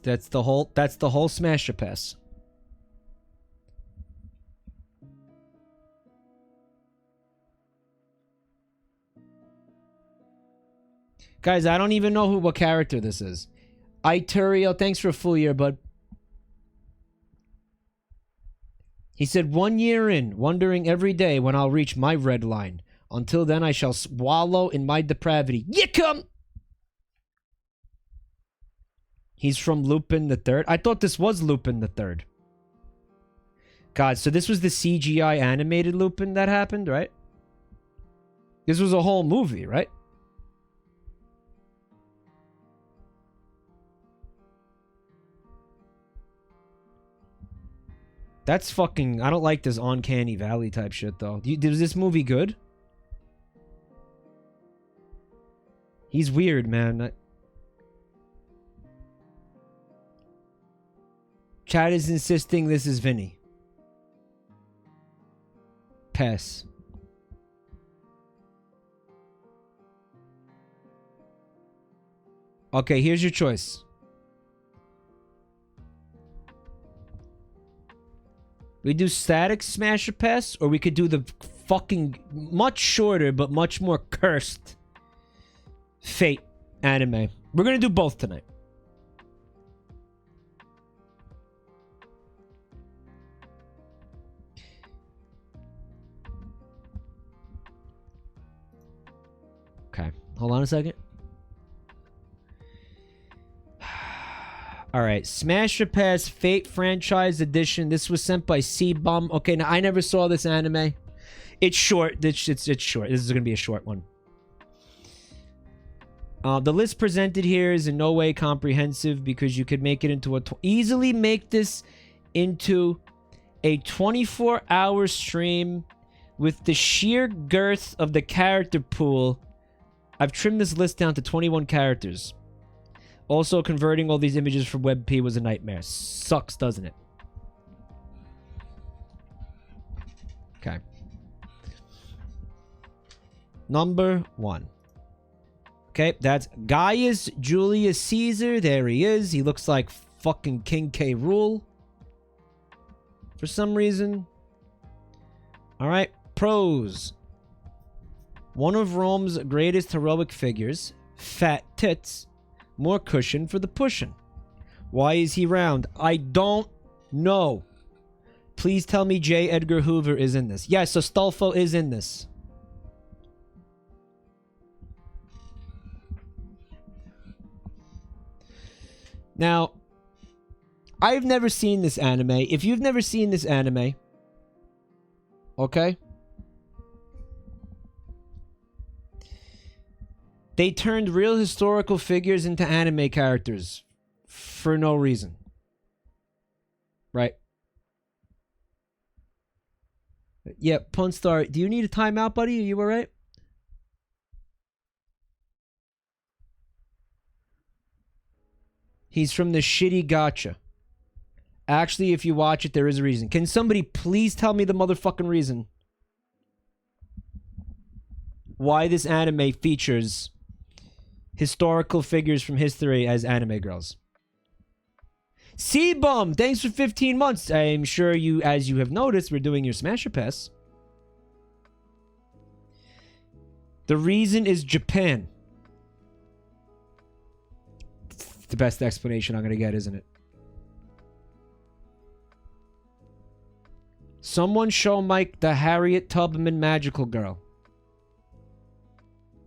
That's the whole Smash Pass. Guys, I don't even know what character this is. Iturio, thanks for a full year, bud. He said, 1 year in, wondering every day when I'll reach my red line. Until then, I shall wallow in my depravity. Yickum! He's from Lupin the Third. I thought this was Lupin the Third. God, so this was the CGI animated Lupin that happened, right? This was a whole movie, right? That's fucking... I don't like this Uncanny Valley type shit, though. Was this movie good? He's weird, man. Chad is insisting this is Vinny. Pass. Okay, here's your choice. We do static Smash or Pass, or we could do the fucking much shorter but much more cursed Fate anime. We're gonna do both tonight. Okay, hold on a second. Alright, Smash or Pass Fate Franchise Edition. This was sent by C-Bum. Okay, now I never saw this anime. It's short. It's short. This is going to be a short one. The list presented here is in no way comprehensive because you could make it into a... easily make this into a 24-hour stream with the sheer girth of the character pool. I've trimmed this list down to 21 characters. Also, converting all these images from WebP was a nightmare. Sucks, doesn't it? Okay. Number 1. Okay, that's Gaius Julius Caesar. There he is. He looks like fucking King K. Rool. For some reason. Alright, pros. One of Rome's greatest heroic figures. Fat tits. More cushion for the pushin'. Why is he round? I don't know. Please tell me J. Edgar Hoover is in this. Yes, so Stolfo is in this. Now, I've never seen this anime. If you've never seen this anime, okay? They turned real historical figures into anime characters for no reason. Right? Yeah, Punstar, do you need a timeout, buddy? Are you alright? He's from the shitty gacha. Actually, if you watch it, there is a reason. Can somebody please tell me the motherfucking reason why this anime features historical figures from history as anime girls? C-Bum, thanks for 15 months. I'm sure you, as you have noticed, we're doing your Smasher Pass. The reason is Japan. It's the best explanation I'm going to get, isn't it? Someone show Mike the Harriet Tubman magical girl.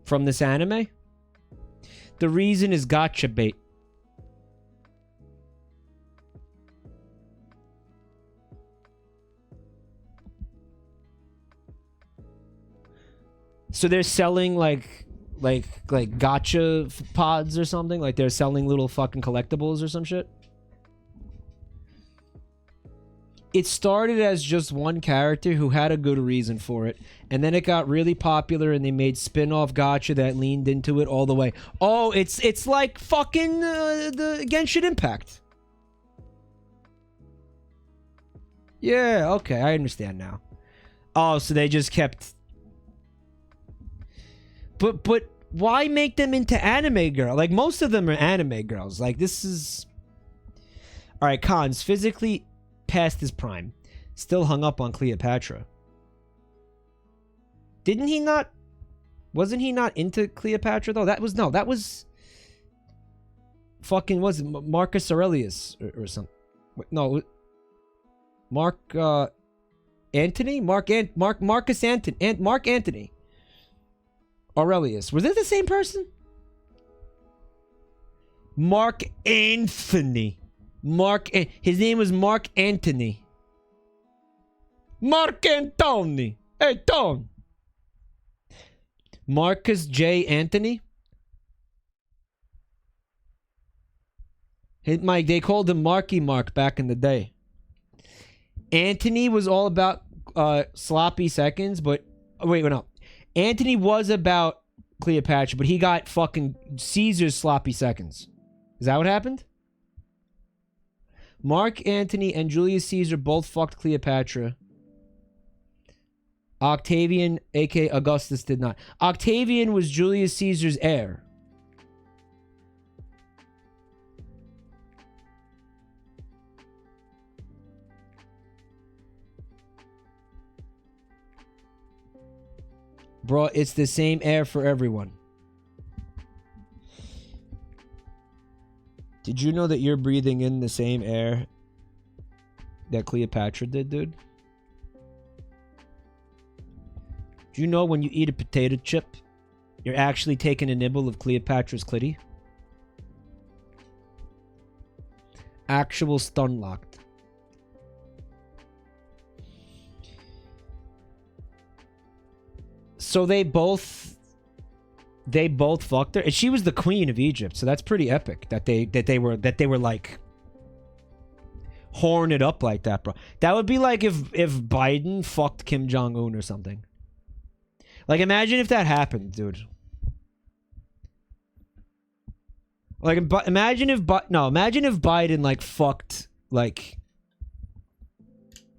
From this anime? The reason is gotcha bait. So they're selling like gotcha pods or something? Like they're selling little fucking collectibles or some shit? It started as just one character who had a good reason for it, and then it got really popular and they made spin-off gotcha that leaned into it all the way. Oh, it's like fucking the Genshin Impact. Yeah, okay, I understand now. Oh, so they just kept... But why make them into anime girl? Like, most of them are anime girls. Like, this is... Alright, cons. Physically past his prime. Still hung up on Cleopatra. Didn't he not... Wasn't he not into Cleopatra, though? That was... Fucking, was it Marcus Aurelius or something? No. Mark Antony? Mark Antony. Aurelius. Was it the same person? Mark Anthony. His name was Mark Antony. Mark Antony. Hey, Tom. Marcus J. Antony. Mike, they called him Marky Mark back in the day. Antony was all about sloppy seconds, but... Wait, no. Antony was about Cleopatra, but he got fucking Caesar's sloppy seconds. Is that what happened? Mark Antony and Julius Caesar both fucked Cleopatra. Octavian, aka Augustus, did not. Octavian was Julius Caesar's heir. Bro, it's the same air for everyone. Did you know that you're breathing in the same air that Cleopatra did, dude? Do you know when you eat a potato chip, you're actually taking a nibble of Cleopatra's clitty? Actual stun locked. So they both fucked her, and she was the queen of Egypt. So that's pretty epic that they were like horn it up like that, bro. That would be like if Biden fucked Kim Jong-un or something. Like, imagine if that happened, dude. Like, imagine if Biden like fucked like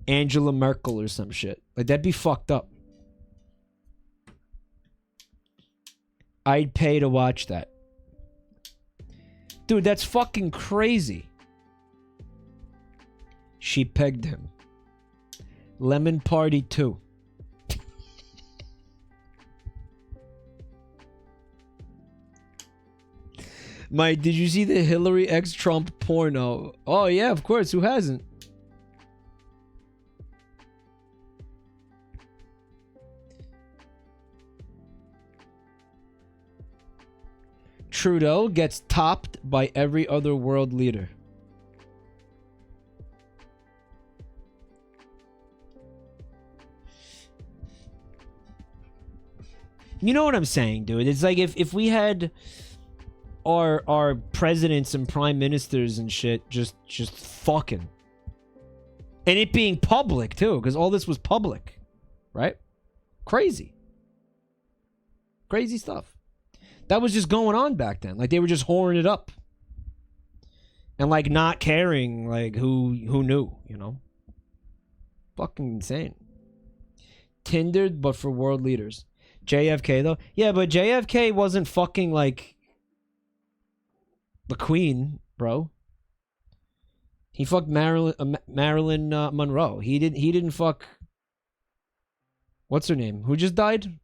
Angela Merkel or some shit. Like, that'd be fucked up. I'd pay to watch that. Dude, that's fucking crazy. She pegged him. Lemon Party 2. Mike, did you see the Hillary x Trump porno? Oh yeah, of course. Who hasn't? Trudeau gets topped by every other world leader. You know what I'm saying, dude? It's like if we had our presidents and prime ministers and shit just fucking. And it being public too, because all this was public. Right? Crazy. Crazy stuff. That was just going on back then. Like, they were just whoring it up. And, like, not caring, like, who knew, you know? Fucking insane. Tinder, but for world leaders. JFK, though? Yeah, but JFK wasn't fucking, like, the queen, bro. He fucked Marilyn Monroe. He didn't fuck... What's her name? Who just died?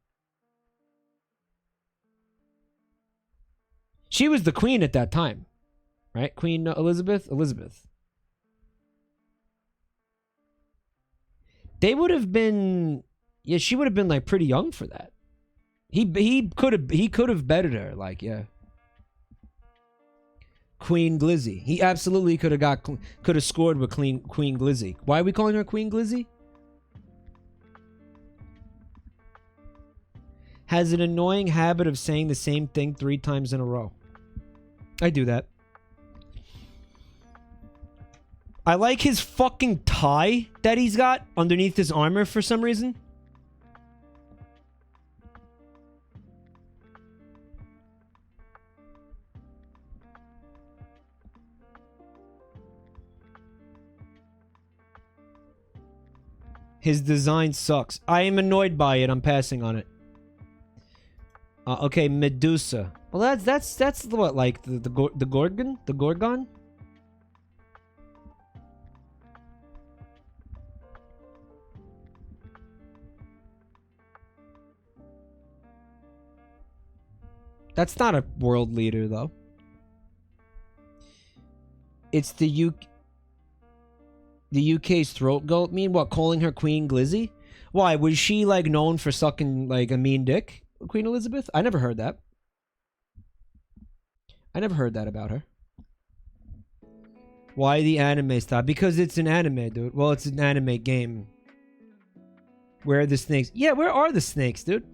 She was the queen at that time, right? Queen Elizabeth? Elizabeth. They would have been... Yeah, she would have been, like, pretty young for that. He could have betted her, like, yeah. Queen Glizzy. He absolutely could have scored with Queen Glizzy. Why are we calling her Queen Glizzy? Has an annoying habit of saying the same thing 3 times in a row. I do that. I like his fucking tie that he's got underneath his armor for some reason. His design sucks. I am annoyed by it. I'm passing on it. Okay, Medusa. Well, that's what, like the Gorgon? The Gorgon? That's not a world leader, though. It's the UK's throat goat. Mean what? Calling her Queen Glizzy? Why was she like known for sucking like a mean dick? Queen Elizabeth? I never heard that. I never heard that about her. Why the anime stop? Because it's an anime, dude. Well, it's an anime game. Where are the snakes? Yeah, where are the snakes, dude?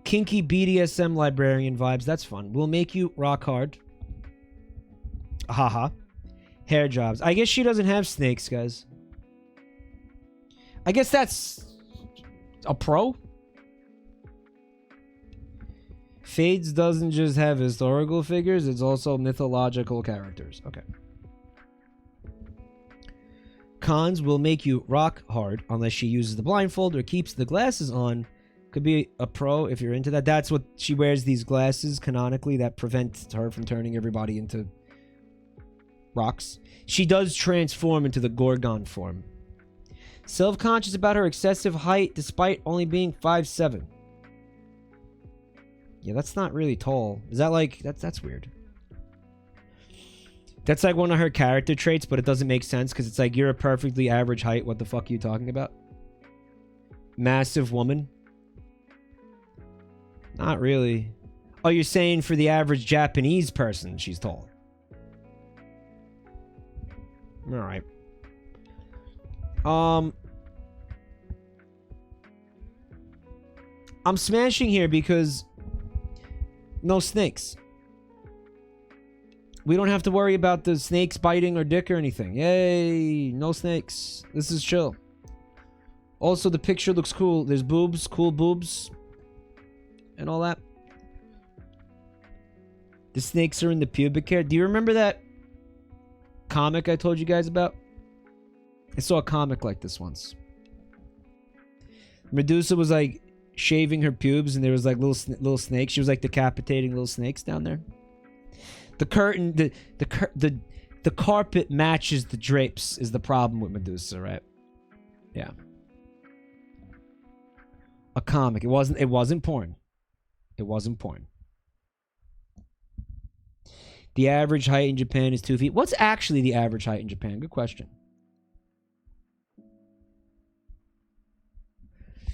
Kinky BDSM librarian vibes. That's fun. We'll make you rock hard. Haha. Hair jobs. I guess she doesn't have snakes, guys. I guess that's a pro. Fades doesn't just have historical figures, it's also mythological characters. Okay. Cons will make you rock hard unless she uses the blindfold or keeps the glasses on. Could be a pro if you're into that. That's what she wears, these glasses canonically that prevent her from turning everybody into rocks. She does transform into the Gorgon form. Self-conscious about her excessive height despite only being 5'7". Yeah, that's not really tall. Is that like... That's weird. That's like one of her character traits, but it doesn't make sense because it's like, you're a perfectly average height. What the fuck are you talking about? Massive woman? Not really. Oh, you're saying for the average Japanese person, she's tall. Alright. I'm smashing here because... no snakes. We don't have to worry about the snakes biting our dick or anything. Yay! No snakes. This is chill. Also, the picture looks cool. There's boobs, cool boobs, and all that. The snakes are in the pubic hair. Do you remember that comic I told you guys about? I saw a comic like this once. Medusa was like shaving her pubes, and there was like little snakes. She was like decapitating little snakes down there. The curtain, the carpet matches the drapes is the problem with Medusa, right? Yeah. A comic. It wasn't porn. It wasn't porn. The average height in Japan is 2 feet. What's actually the average height in Japan? Good question.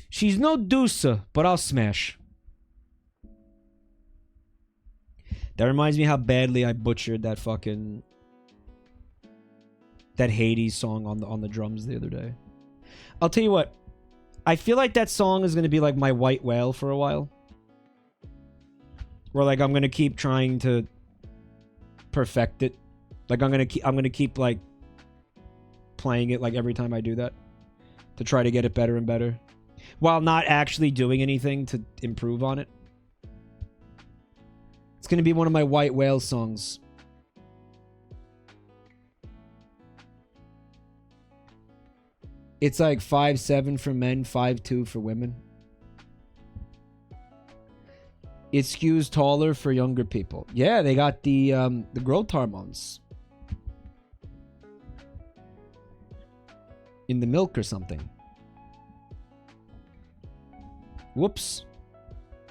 She's no Dusa, but I'll smash. That reminds me how badly I butchered that fucking... that Hades song on the drums the other day. I'll tell you what. I feel like that song is going to be like my white whale for a while. Where like I'm going to keep trying to perfect it. Like I'm going to keep like playing it like every time I do that to try to get it better and better while not actually doing anything to improve on it. It's going to be one of my white whale songs. It's like 5'7" for men, 5'2" for women. It skews taller for younger people. Yeah, they got the growth hormones in the milk or something. Whoops.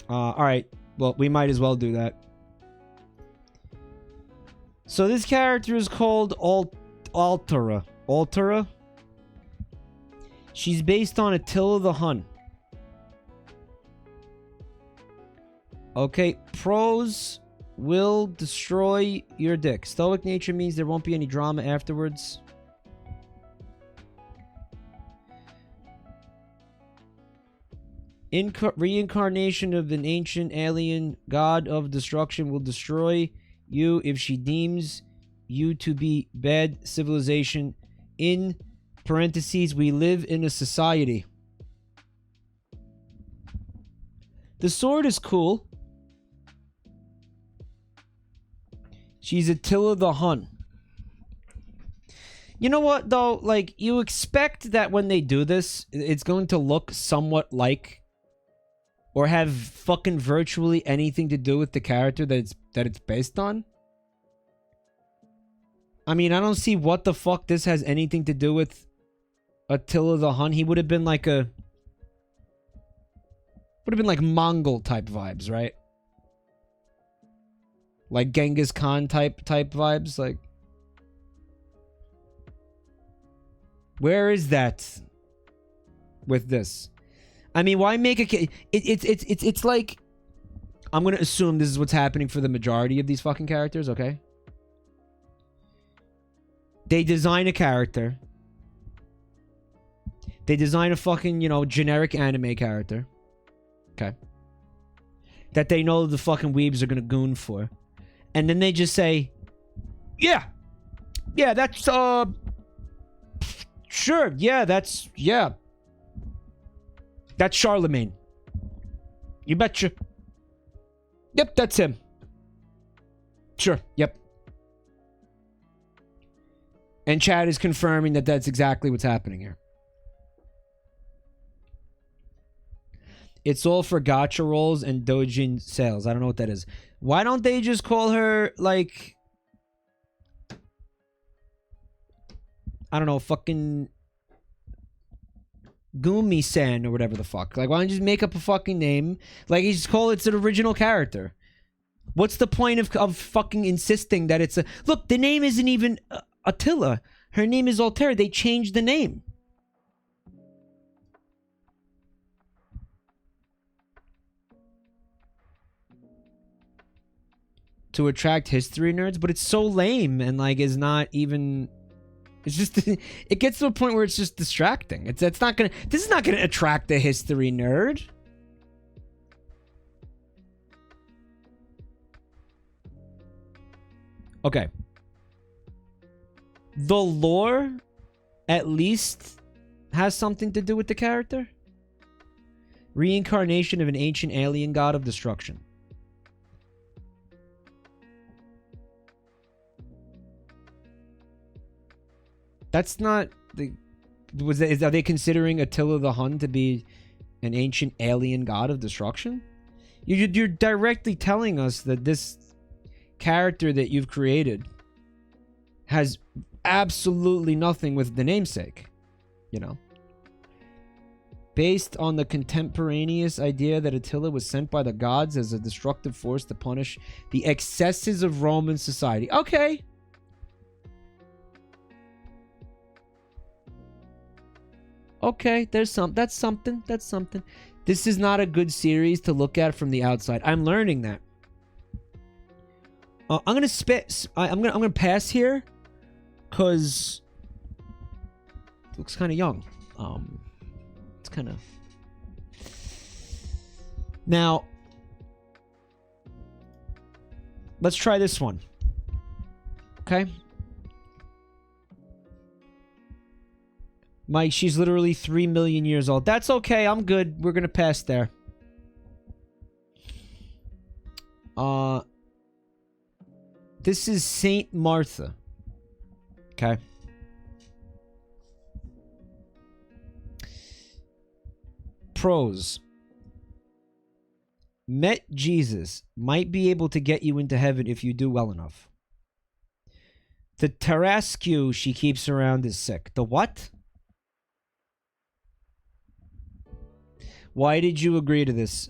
All right. Well, we might as well do that. So this character is called Altera. Altera. She's based on Attila the Hun. Okay, pros will destroy your dick. Stoic nature means there won't be any drama afterwards. Reincarnation of an ancient alien god of destruction will destroy you if she deems you to be bad civilization. In parentheses, we live in a society. The sword is cool. She's Attila the Hun. You know what, though? Like, you expect that when they do this, it's going to look somewhat like or have fucking virtually anything to do with the character that it's based on. I mean, I don't see what the fuck this has anything to do with Attila the Hun. He would have been like a... would have been like Mongol type vibes, right? Like Genghis Khan type vibes, like... Where is that with this? I mean, why make a... It's like... I'm gonna assume this is what's happening for the majority of these fucking characters, okay? They design a character. They design a fucking, you know, generic anime character. Okay. That they know the fucking weebs are gonna goon for. And then they just say, yeah, that's, sure, yeah, that's Charlemagne. You betcha. Yep, that's him. Sure, yep. And Chad is confirming that that's exactly what's happening here. It's all for gacha rolls and doujin sales. I don't know what that is. Why don't they just call her, like... I don't know, fucking... Gumi-san or whatever the fuck. Like, why don't you just make up a fucking name? Like, you just call it an original character. What's the point of fucking insisting that it's a... Look, the name isn't even Attila. Her name is Altera. They changed the name. To attract history nerds, but it's so lame and like is not even... It's just... It gets to a point where it's just distracting. It's not gonna... This is not gonna attract a history nerd. Okay. The lore at least has something to do with the character. Reincarnation of an ancient alien god of destruction. That's not the... are they considering Attila the Hun to be an ancient alien god of destruction? You're directly telling us that this character that you've created has absolutely nothing with the namesake, you know? Based on the contemporaneous idea that Attila was sent by the gods as a destructive force to punish the excesses of Roman society. Okay. Okay, that's something. This is not a good series to look at from the outside. I'm learning that. I'm gonna pass here, cause it looks kind of young. It's kind of... Now, let's try this one. Okay. Mike, she's literally 3 million years old. That's okay. I'm good. We're gonna pass there. This is Saint Martha. Okay. Pros. Met Jesus. Might be able to get you into heaven if you do well enough. The Tarasque she keeps around is sick. The what? Why did you agree to this?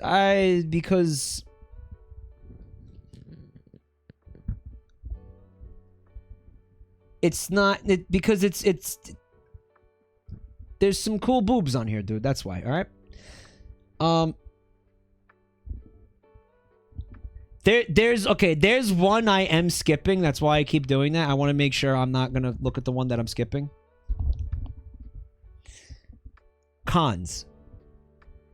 Because... It's not... because it's... There's some cool boobs on here, dude. That's why, alright? There's one I am skipping. That's why I keep doing that. I want to make sure I'm not going to look at the one that I'm skipping. Cons.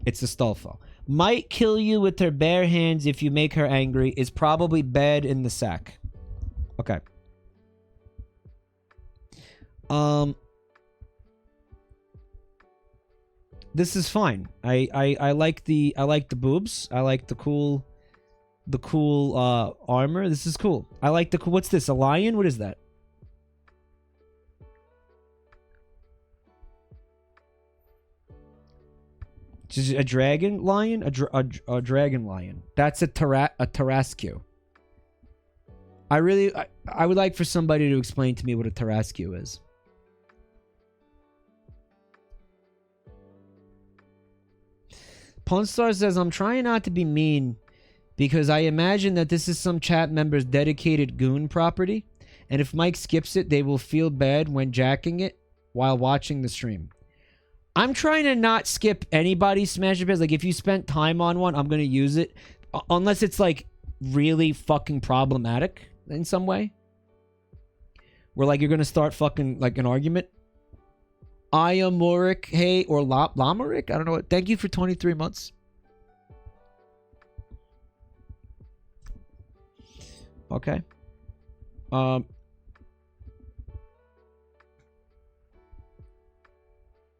It's a Stolfo. Might kill you with her bare hands if you make her angry. Is probably bad in the sack. Okay. This is fine. I like the boobs. I like the cool armor. This is cool. I like the cool... What's this? A lion? What is that? Just a dragon lion? A dragon lion. That's a Tarasque. I would like for somebody to explain to me what a Tarasque is. Punstar says, I'm trying not to be mean because I imagine that this is some chat member's dedicated goon property, and if Mike skips it, they will feel bad when jacking it while watching the stream. I'm trying to not skip anybody's Smash Bros. Like, if you spent time on one, I'm going to use it. Unless it's, like, really fucking problematic in some way. Where, like, you're going to start fucking, like, an argument. Ayamorik, hey, or Lamaric? I don't know. Thank you for 23 months. Okay.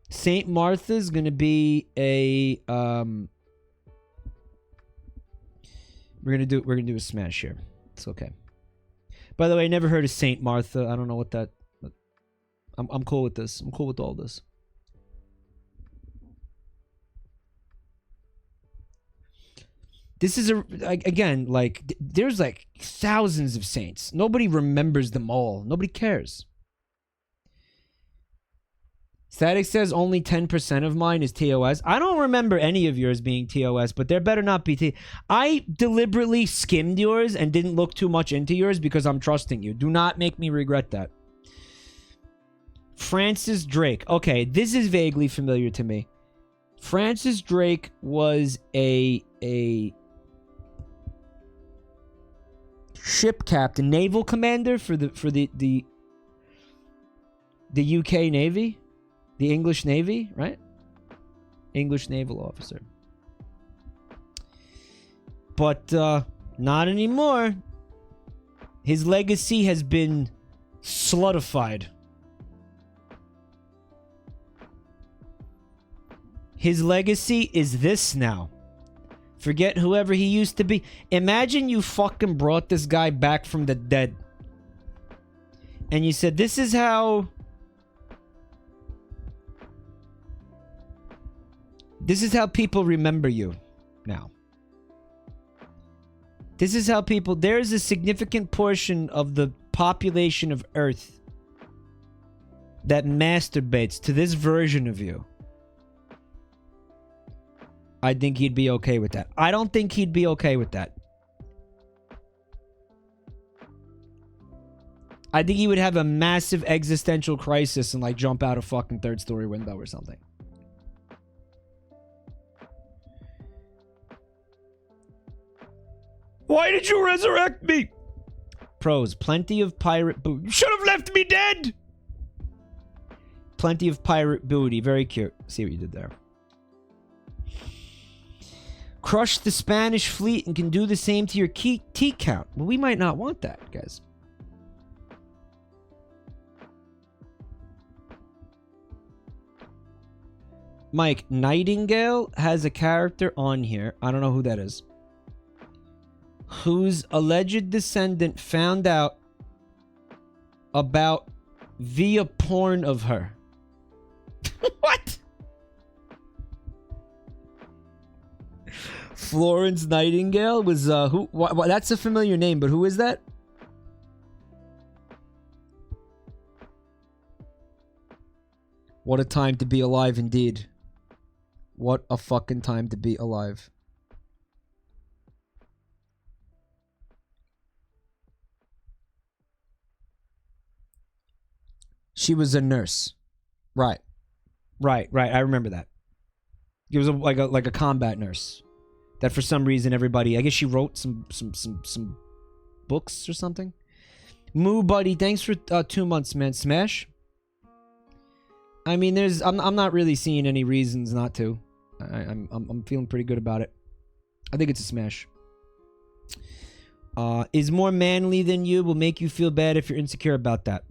Saint Martha's gonna be a we're gonna do a smash here. It's okay. By the way, I never heard of Saint Martha. I don't know what that... I'm cool with this. I'm cool with all this. This is again, like, there's like thousands of saints. Nobody remembers them all. Nobody cares. Static says only 10% of mine is TOS. I don't remember any of yours being TOS, but there better not be I deliberately skimmed yours and didn't look too much into yours because I'm trusting you. Do not make me regret that. Francis Drake. Okay, this is vaguely familiar to me. Francis Drake was a ship captain, naval commander for the UK Navy. The English Navy, right? English naval officer. But not anymore. His legacy has been slutified. His legacy is this now. Forget whoever he used to be. Imagine you fucking brought this guy back from the dead. And you said, this is how... This is how people remember you now. This is how people... There is a significant portion of the population of Earth that masturbates to this version of you. I think he'd be okay with that. I don't think he'd be okay with that. I think he would have a massive existential crisis and like jump out a fucking third-story window or something. Why did you resurrect me? Pros, plenty of pirate booty. You should have left me dead! Plenty of pirate booty. Very cute. See what you did there. Crush the Spanish fleet and can do the same to your tea count. Well, we might not want that, guys. Mike, Nightingale has a character on here. I don't know who that is. Whose alleged descendant found out about via porn of her. What? Florence Nightingale was who? That's a familiar name, but who is that? What a time to be alive, indeed. What a fucking time to be alive. She was a nurse. Right. Right. I remember that. It was like a combat nurse. That for some reason everybody... I guess she wrote some books or something. Moo buddy, thanks for 2 months, man. Smash? I mean, I'm not really seeing any reasons not to. I'm feeling pretty good about it. I think it's a smash. Is more manly than you will make you feel bad if you're insecure about that.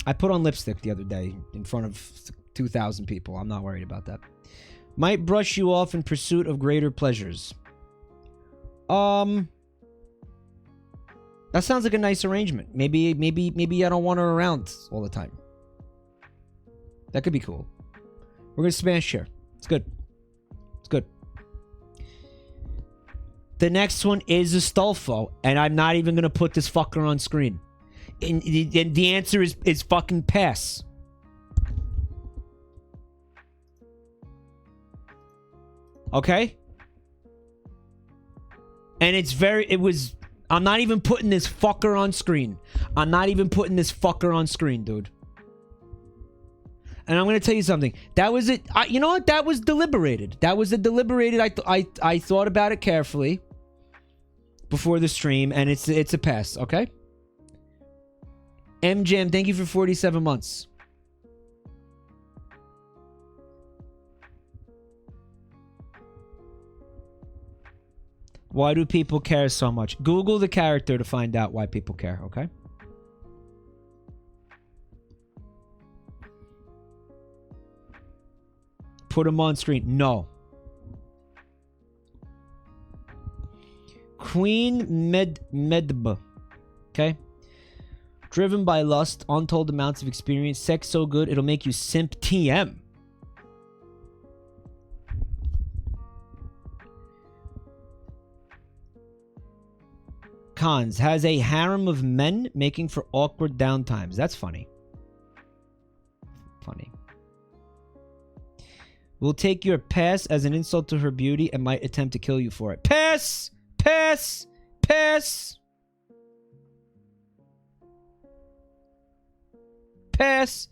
I put on lipstick the other day in front of 2,000 people. I'm not worried about that. Might brush you off in pursuit of greater pleasures. That sounds like a nice arrangement. Maybe I don't want her around all the time. That could be cool. We're gonna smash here. It's good. It's good. The next one is Astolfo, and I'm not even gonna put this fucker on screen. And the answer is fucking pass. Okay? And I'm not even putting this fucker on screen. I'm not even putting this fucker on screen, dude. And I'm going to tell you something. That was it. You know what? That was deliberated. That was a deliberated. I thought about it carefully before the stream, and it's a pass, okay? MJam, thank you for 47 months. Why do people care so much? Google the character to find out why people care, okay? Put him on screen. No. Queen Medba. Okay? Driven by lust, untold amounts of experience, sex so good it'll make you simp TM. Cons. Has a harem of men making for awkward downtimes. That's funny. Funny. Will take your pass as an insult to her beauty and might attempt to kill you for it. Pass! Pass! Pass! Pass!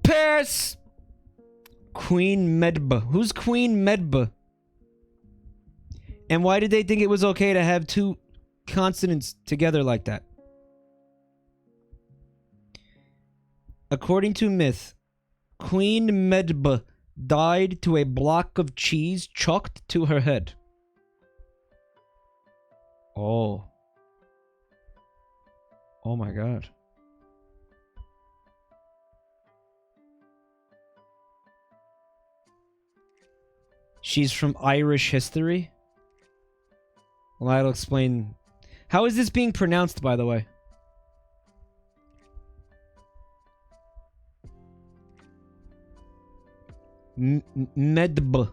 Pass! Queen Medba. Who's Queen Medba? And why did they think it was okay to have two consonants together like that? According to myth, Queen Medba died to a block of cheese chucked to her head. Oh. Oh my god. She's from Irish history? Well, that'll explain... How is this being pronounced, by the way? Medb.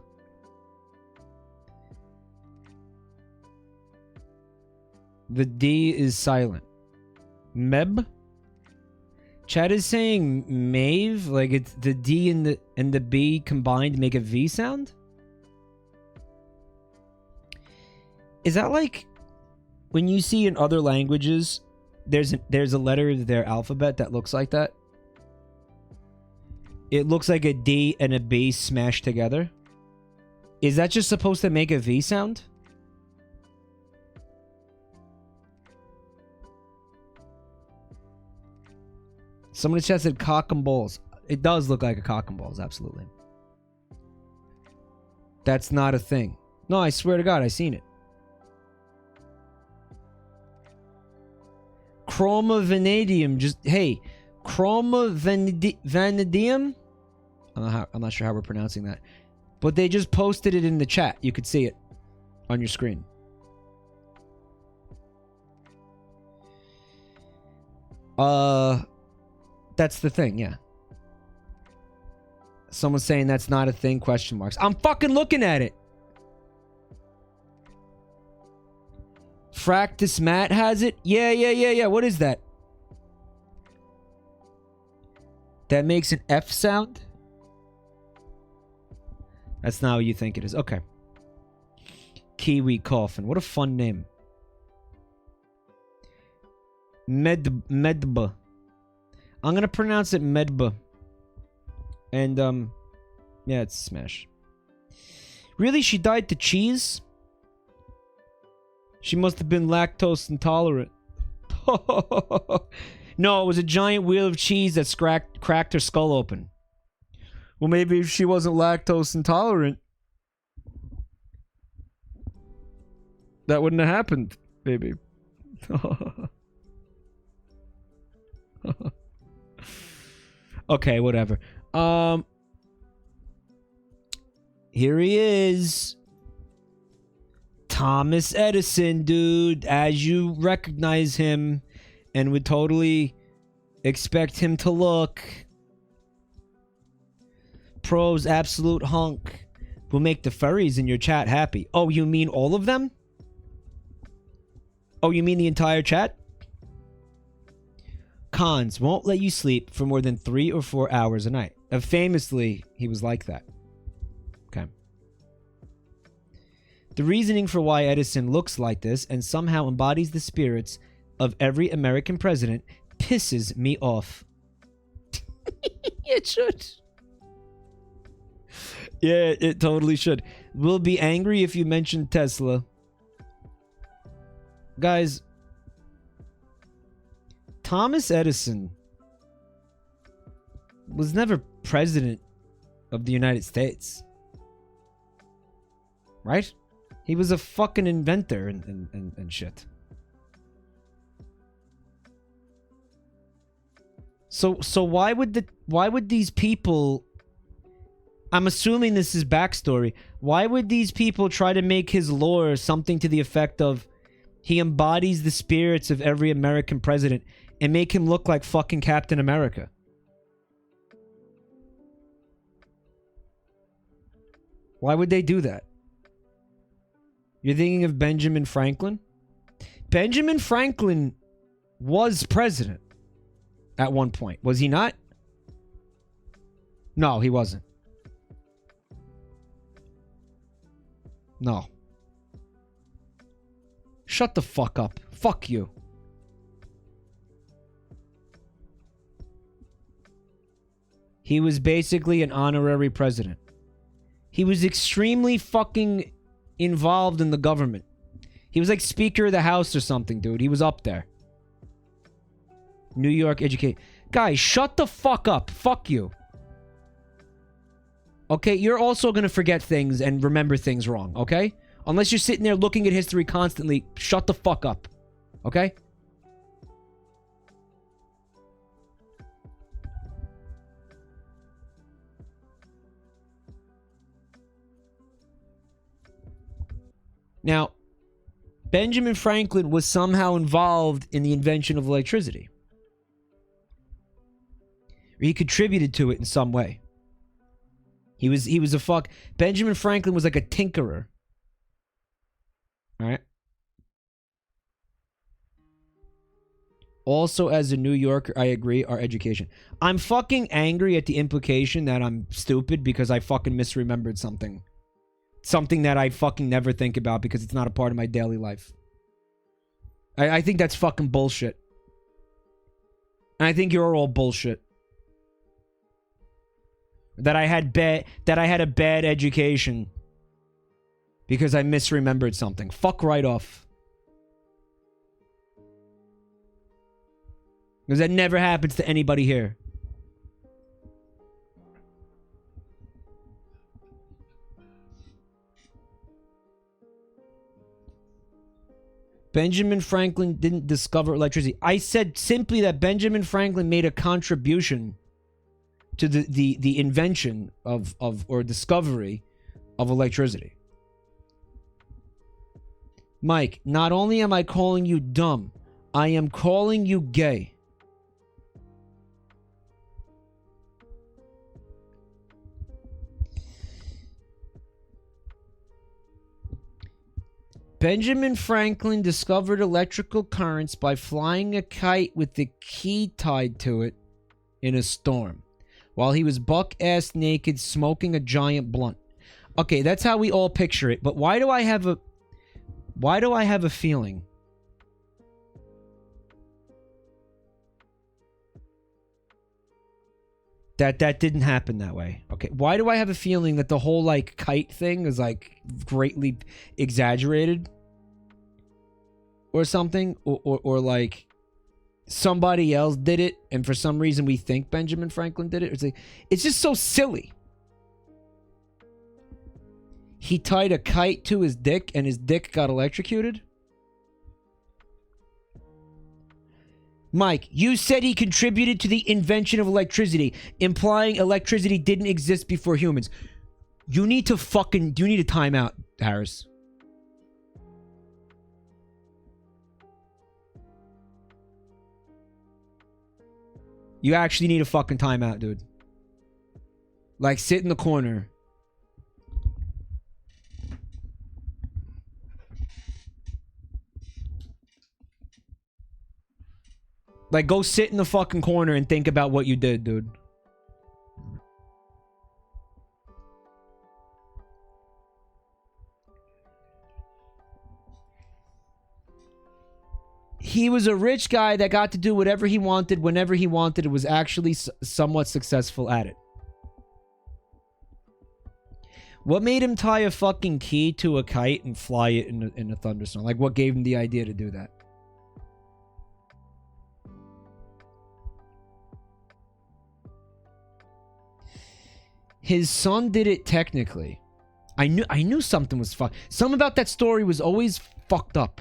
The D is silent. Meb? Chat is saying Mave, like it's the D and the B combined make a V sound? Is that like when you see in other languages there's a letter of their alphabet that looks like that? It looks like a D and a B smashed together. Is that just supposed to make a V sound? Someone in chat said cock and balls. It does look like a cock and balls, absolutely. That's not a thing. No, I swear to God, I seen it. Chroma vanadium, just hey, chroma vanadium. I'm not sure how we're pronouncing that, but they just posted it in the chat. You could see it on your screen. That's the thing, yeah. Someone's saying that's not a thing, question marks. I'm fucking looking at it. Fractus Matt has it? Yeah. What is that? That makes an F sound? That's not what you think it is. Okay. Kiwi Coffin. What a fun name. Medba. I'm gonna pronounce it Medba. And, yeah, it's smash. Really? She died to cheese? She must have been lactose intolerant. No, it was a giant wheel of cheese that cracked her skull open. Well, maybe if she wasn't lactose intolerant, that wouldn't have happened, baby. Okay, whatever. Here he is. Thomas Edison, dude, as you recognize him and would totally expect him to look. Pros, absolute hunk. Will make the furries in your chat happy. Oh, you mean all of them? Oh, you mean the entire chat? Cons won't let you sleep for more than 3 or 4 hours a night. Famously, he was like that. Okay. The reasoning for why Edison looks like this and somehow embodies the spirits of every American president pisses me off. It should. Yeah, it totally should. We'll be angry if you mention Tesla. Guys, Thomas Edison was never president of the United States. Right? He was a fucking inventor and shit. So why would these people, I'm assuming this is backstory, why would these people try to make his lore something to the effect of he embodies the spirits of every American president and make him look like fucking Captain America? Why would they do that? You're thinking of Benjamin Franklin? Benjamin Franklin was president at one point. Was he not? No, he wasn't. No. Shut the fuck up. Fuck you. He was basically an honorary president. He was extremely fucking involved in the government. He was like Speaker of the House or something, dude. He was up there. New York educate. Guys, shut the fuck up. Fuck you. Okay, you're also gonna forget things and remember things wrong, okay? Unless you're sitting there looking at history constantly, shut the fuck up. Okay? Now, Benjamin Franklin was somehow involved in the invention of electricity. Or he contributed to it in some way. He was a Benjamin Franklin was like a tinkerer. All right? Also, as a New Yorker, I agree, our education. I'm fucking angry at the implication that I'm stupid because I fucking misremembered something. Something that I fucking never think about because it's not a part of my daily life. I think that's fucking bullshit. And I think you're all bullshit. That I had a bad education because I misremembered something. Fuck right off. Because that never happens to anybody here. Benjamin Franklin didn't discover electricity. I said simply that Benjamin Franklin made a contribution to the invention of or discovery of electricity. Mike, not only am I calling you dumb, I am calling you gay. Benjamin Franklin discovered electrical currents by flying a kite with the key tied to it in a storm, while he was buck-ass naked smoking a giant blunt. Okay, that's how we all picture it, but why do I have a feeling that didn't happen that way? Okay, why do I have a feeling that the whole like kite thing is like greatly exaggerated or something, or like somebody else did it and for some reason we think Benjamin Franklin did it? It's like, it's just so silly. He tied a kite to his dick and his dick got electrocuted? Mike, you said he contributed to the invention of electricity, implying electricity didn't exist before humans. You need to time out, Harris. You actually need a fucking timeout, dude. Like, sit in the corner. Like, go sit in the fucking corner and think about what you did, dude. He was a rich guy that got to do whatever he wanted, whenever he wanted, and was actually somewhat successful at it. What made him tie a fucking key to a kite and fly it in a thunderstorm? Like, what gave him the idea to do that? His son did it technically. I knew something was fucked. Something about that story was always fucked up.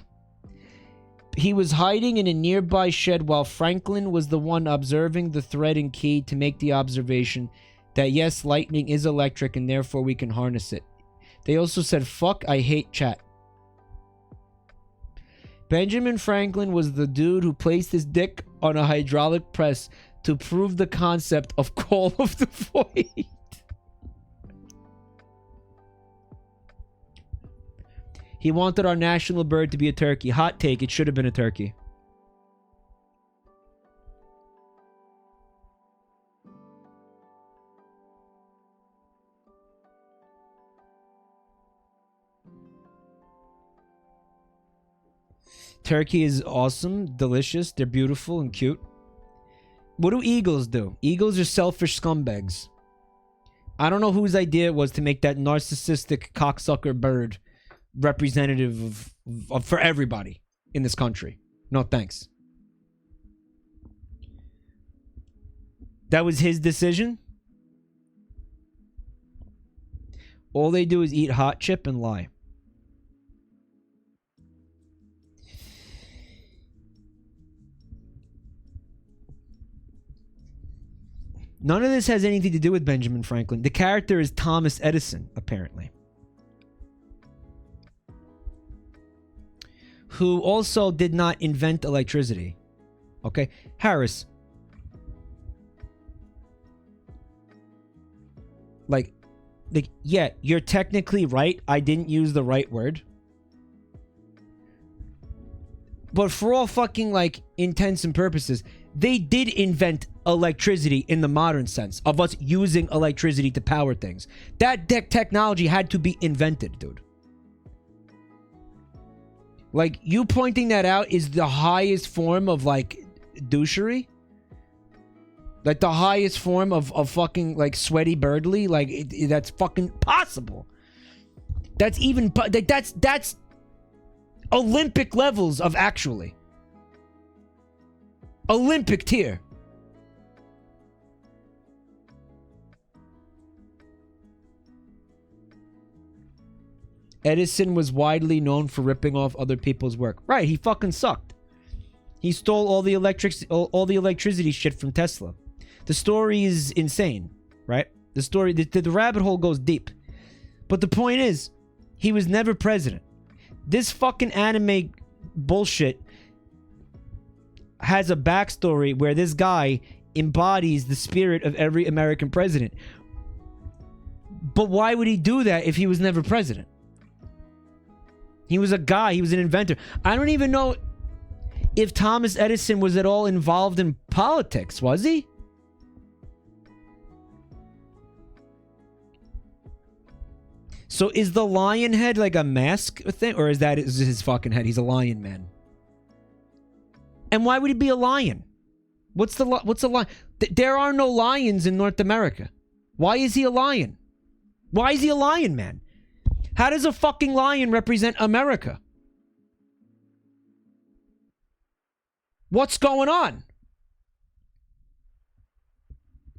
He was hiding in a nearby shed while Franklin was the one observing the thread and key to make the observation that yes, lightning is electric and therefore we can harness it. They also said, fuck, I hate chat. Benjamin Franklin was the dude who placed his dick on a hydraulic press to prove the concept of Call of the Void. He wanted our national bird to be a turkey. Hot take, it should have been a turkey. Turkey is awesome, delicious, they're beautiful and cute. What do eagles do? Eagles are selfish scumbags. I don't know whose idea it was to make that narcissistic cocksucker bird representative of for everybody in this country. No thanks. That was his decision. All they do is eat hot chip and lie. None of this has anything to do with Benjamin Franklin. The character is Thomas Edison, apparently. Who also did not invent electricity. Okay? Harris. Like, yeah, you're technically right. I didn't use the right word. But for all fucking, like, intents and purposes, they did invent electricity in the modern sense of us using electricity to power things. That technology had to be invented, dude. Like, you pointing that out is the highest form of, like, douchery. Like, the highest form of fucking, like, sweaty birdly. Like, that's fucking possible. That's even... That's Olympic levels of actually. Olympic tier. Edison was widely known for ripping off other people's work. Right, he fucking sucked. He stole all the electricity shit from Tesla. The story is insane, right? The story, the rabbit hole goes deep. But the point is, he was never president. This fucking anime bullshit has a backstory where this guy embodies the spirit of every American president. But why would he do that if he was never president? He was a guy. He was an inventor. I don't even know if Thomas Edison was at all involved in politics. Was he? So is the lion head like a mask thing? Or is that his fucking head? He's a lion man. And why would he be a lion? What's a lion? There are no lions in North America. Why is he a lion? Why is he a lion man? How does a fucking lion represent America? What's going on?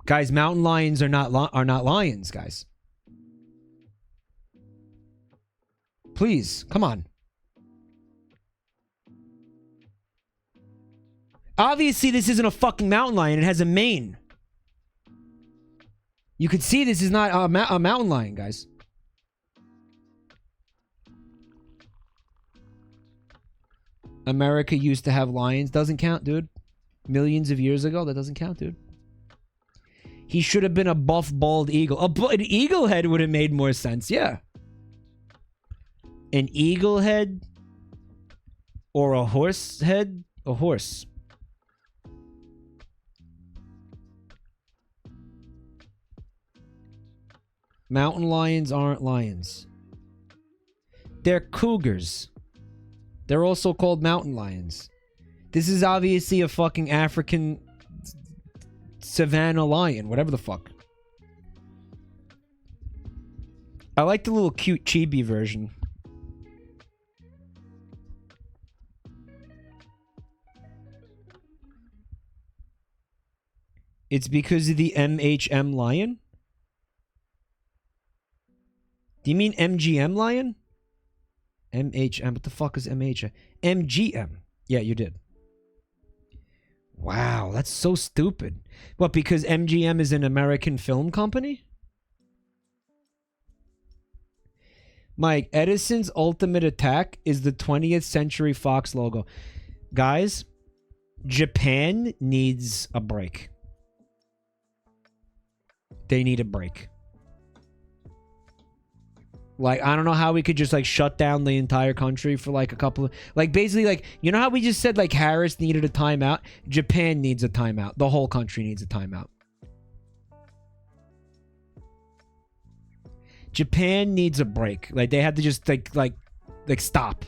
Guys, mountain lions are not lions, guys. Please, come on. Obviously, this isn't a fucking mountain lion. It has a mane. You can see this is not a mountain lion, guys. America used to have lions. Doesn't count, dude. Millions of years ago. That doesn't count, dude. He should have been a buff, bald eagle. An eagle head would have made more sense, yeah. An eagle head? Or a horse head? A horse. Mountain lions aren't lions. They're cougars. They're also called mountain lions. This is obviously a fucking African savanna lion, whatever the fuck. I like the little cute chibi version. It's because of the MHM lion? Do you mean MGM lion? MHM, what the fuck is MHM? MGM. Yeah, you did. Wow, that's so stupid. What, because MGM is an American film company? Mike, Edison's ultimate attack is the 20th Century Fox logo. Guys, Japan needs a break. They need a break. Like, I don't know how we could just, like, shut down the entire country for, like, a couple of... Like, basically, like, you know how we just said, like, Harris needed a timeout? Japan needs a timeout. The whole country needs a timeout. Japan needs a break. Like, they have to just, like, stop.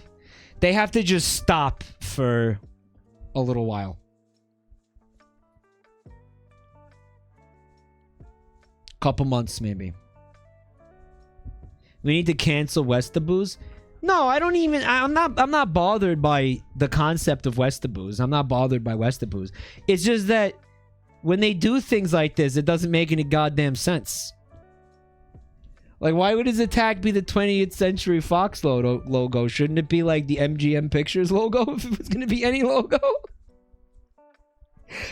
They have to just stop for a little while. Couple months, maybe. We need to cancel Westaboos? No, I don't even... I'm not bothered by the concept of Westaboos. I'm not bothered by Westaboos. It's just that when they do things like this, it doesn't make any goddamn sense. Like, why would his attack be the 20th Century Fox logo? Shouldn't it be like the MGM Pictures logo if it was going to be any logo?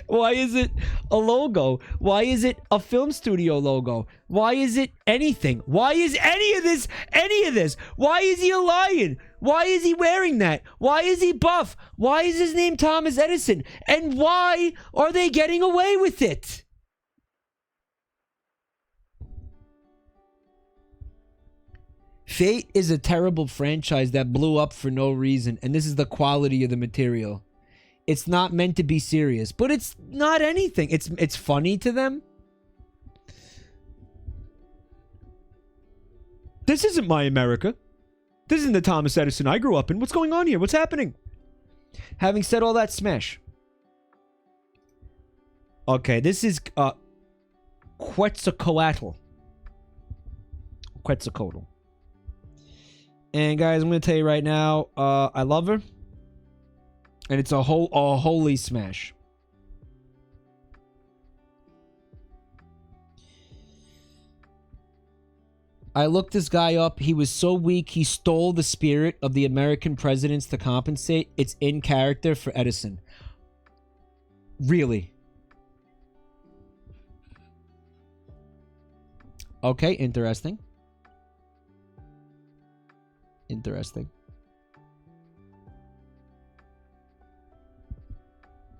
Why is it a logo? Why is it a film studio logo? Why is it anything? Why is any of this? Why is he a lion? Why is he wearing that? Why is he buff? Why is his name Thomas Edison? And why are they getting away with it? Fate is a terrible franchise that blew up for no reason, and this is the quality of the material. It's not meant to be serious, but it's not anything. It's funny to them. This isn't my America. This isn't the Thomas Edison I grew up in. What's going on here? What's happening? Having said all that, smash. Okay, this is Quetzalcoatl. Quetzalcoatl. And guys, I'm going to tell you right now, I love her. And it's a holy smash. I looked this guy up. He was so weak, he stole the spirit of the American presidents to compensate. It's in character for Edison. Really? Okay, interesting. Interesting.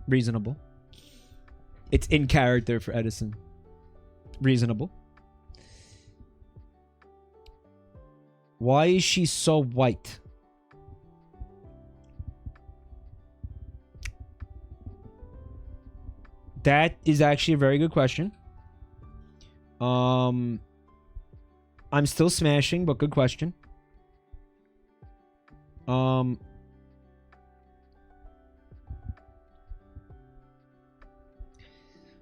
Reasonable. It's in character for Edison. Reasonable. Why is she so white? That is actually a very good question. I'm still smashing, but good question.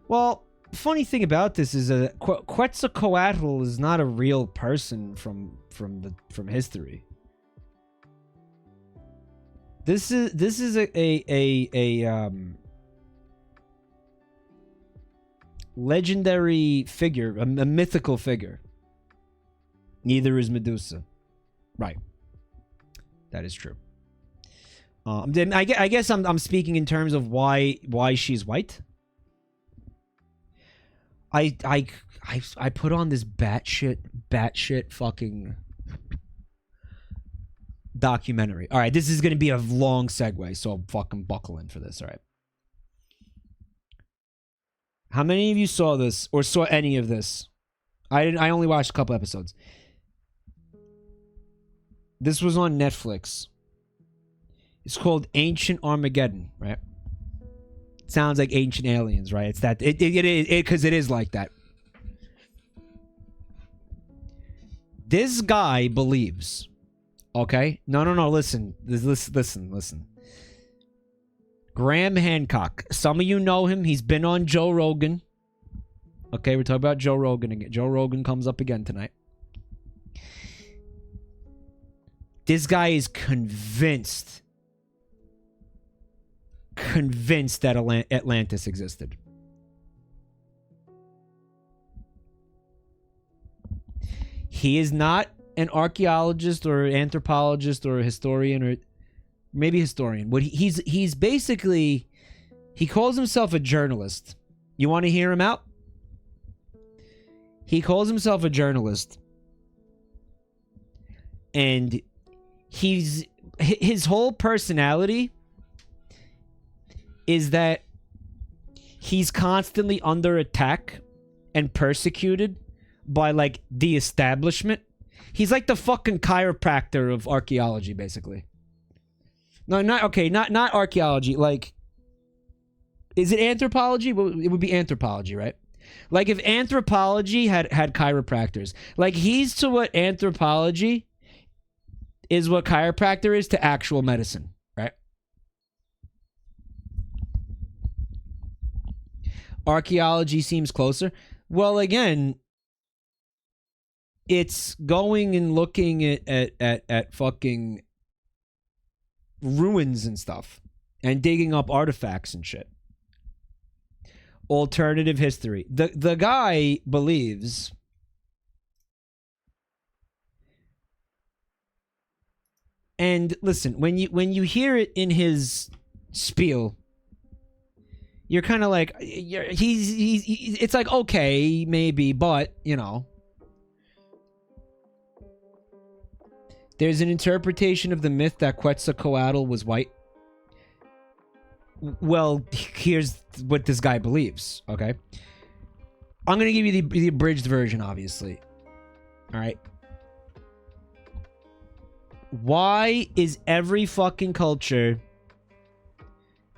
Well, funny thing about this is that Quetzalcoatl is not a real person from history. This is a legendary figure, a mythical figure. Neither is Medusa. Right. That is true. Then I guess I'm speaking in terms of why she's white. I put on this batshit fucking documentary. All right, this is gonna be a long segue, so fucking buckle in for this. All right. How many of you saw this or saw any of this? I only watched a couple episodes. This was on Netflix. It's called Ancient Armageddon, right? Sounds like Ancient Aliens, right? It's that it because it is like that. This guy believes, okay? No, listen. Listen. Graham Hancock. Some of you know him. He's been on Joe Rogan. Okay, we're talking about Joe Rogan again. Joe Rogan comes up again tonight. This guy is convinced that Atlantis existed. He is not an archaeologist or anthropologist or a historian, or maybe historian. What he's basically, he calls himself a journalist. You want to hear him out? He calls himself a journalist. And his whole personality is that he's constantly under attack and persecuted by, like, the establishment. He's like the fucking chiropractor of archaeology, basically. No, not archaeology. Like, is it anthropology? Well, it would be anthropology, right? Like, if anthropology had chiropractors. Like, he's to what anthropology is what chiropractor is to actual medicine, right? Archaeology seems closer. Well, again, it's going and looking at fucking ruins and stuff and digging up artifacts and shit. Alternative history. The guy believes and listen, when you hear it in his spiel, you're kind of like, it's like, okay, maybe, but, you know. There's an interpretation of the myth that Quetzalcoatl was white. Well, here's what this guy believes, okay? I'm going to give you the abridged version, obviously. All right. Why is every fucking culture,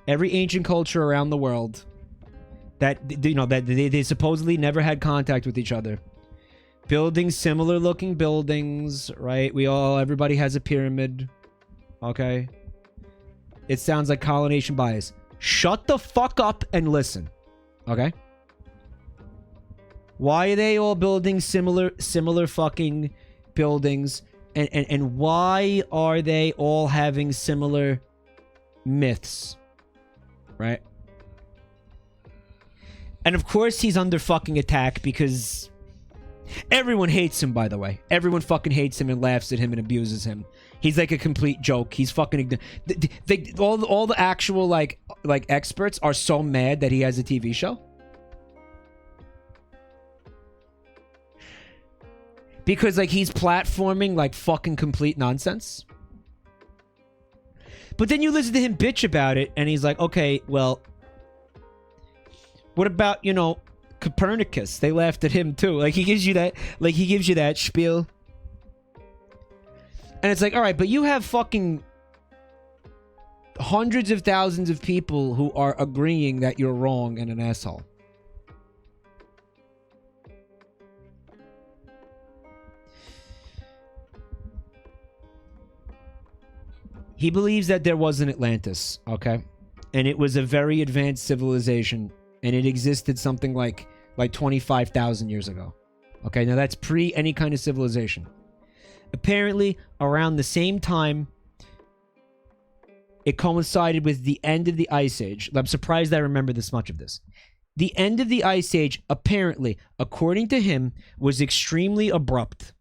every ancient culture around the world that, you know, that they supposedly never had contact with each other, building similar looking buildings, right? Everybody has a pyramid, okay? It sounds like colonization bias. Shut the fuck up and listen, okay? Why are they all building similar fucking buildings? And why are they all having similar myths? Right? And of course he's under fucking attack because everyone hates him, by the way. Everyone fucking hates him and laughs at him and abuses him. He's like a complete joke. He's fucking... all the actual, like experts are so mad that he has a TV show. Because, like, he's platforming, like, fucking complete nonsense. But then you listen to him bitch about it, and he's like, okay, well, what about, you know, Copernicus? They laughed at him, too. Like, he gives you that spiel. And it's like, all right, but you have fucking hundreds of thousands of people who are agreeing that you're wrong and an asshole. He believes that there was an Atlantis, okay? And it was a very advanced civilization, and it existed something like 25,000 years ago. Okay, now that's pre any kind of civilization. Apparently, around the same time, it coincided with the end of the Ice Age. I'm surprised I remember this much of this. The end of the Ice Age, apparently, according to him, was extremely abrupt.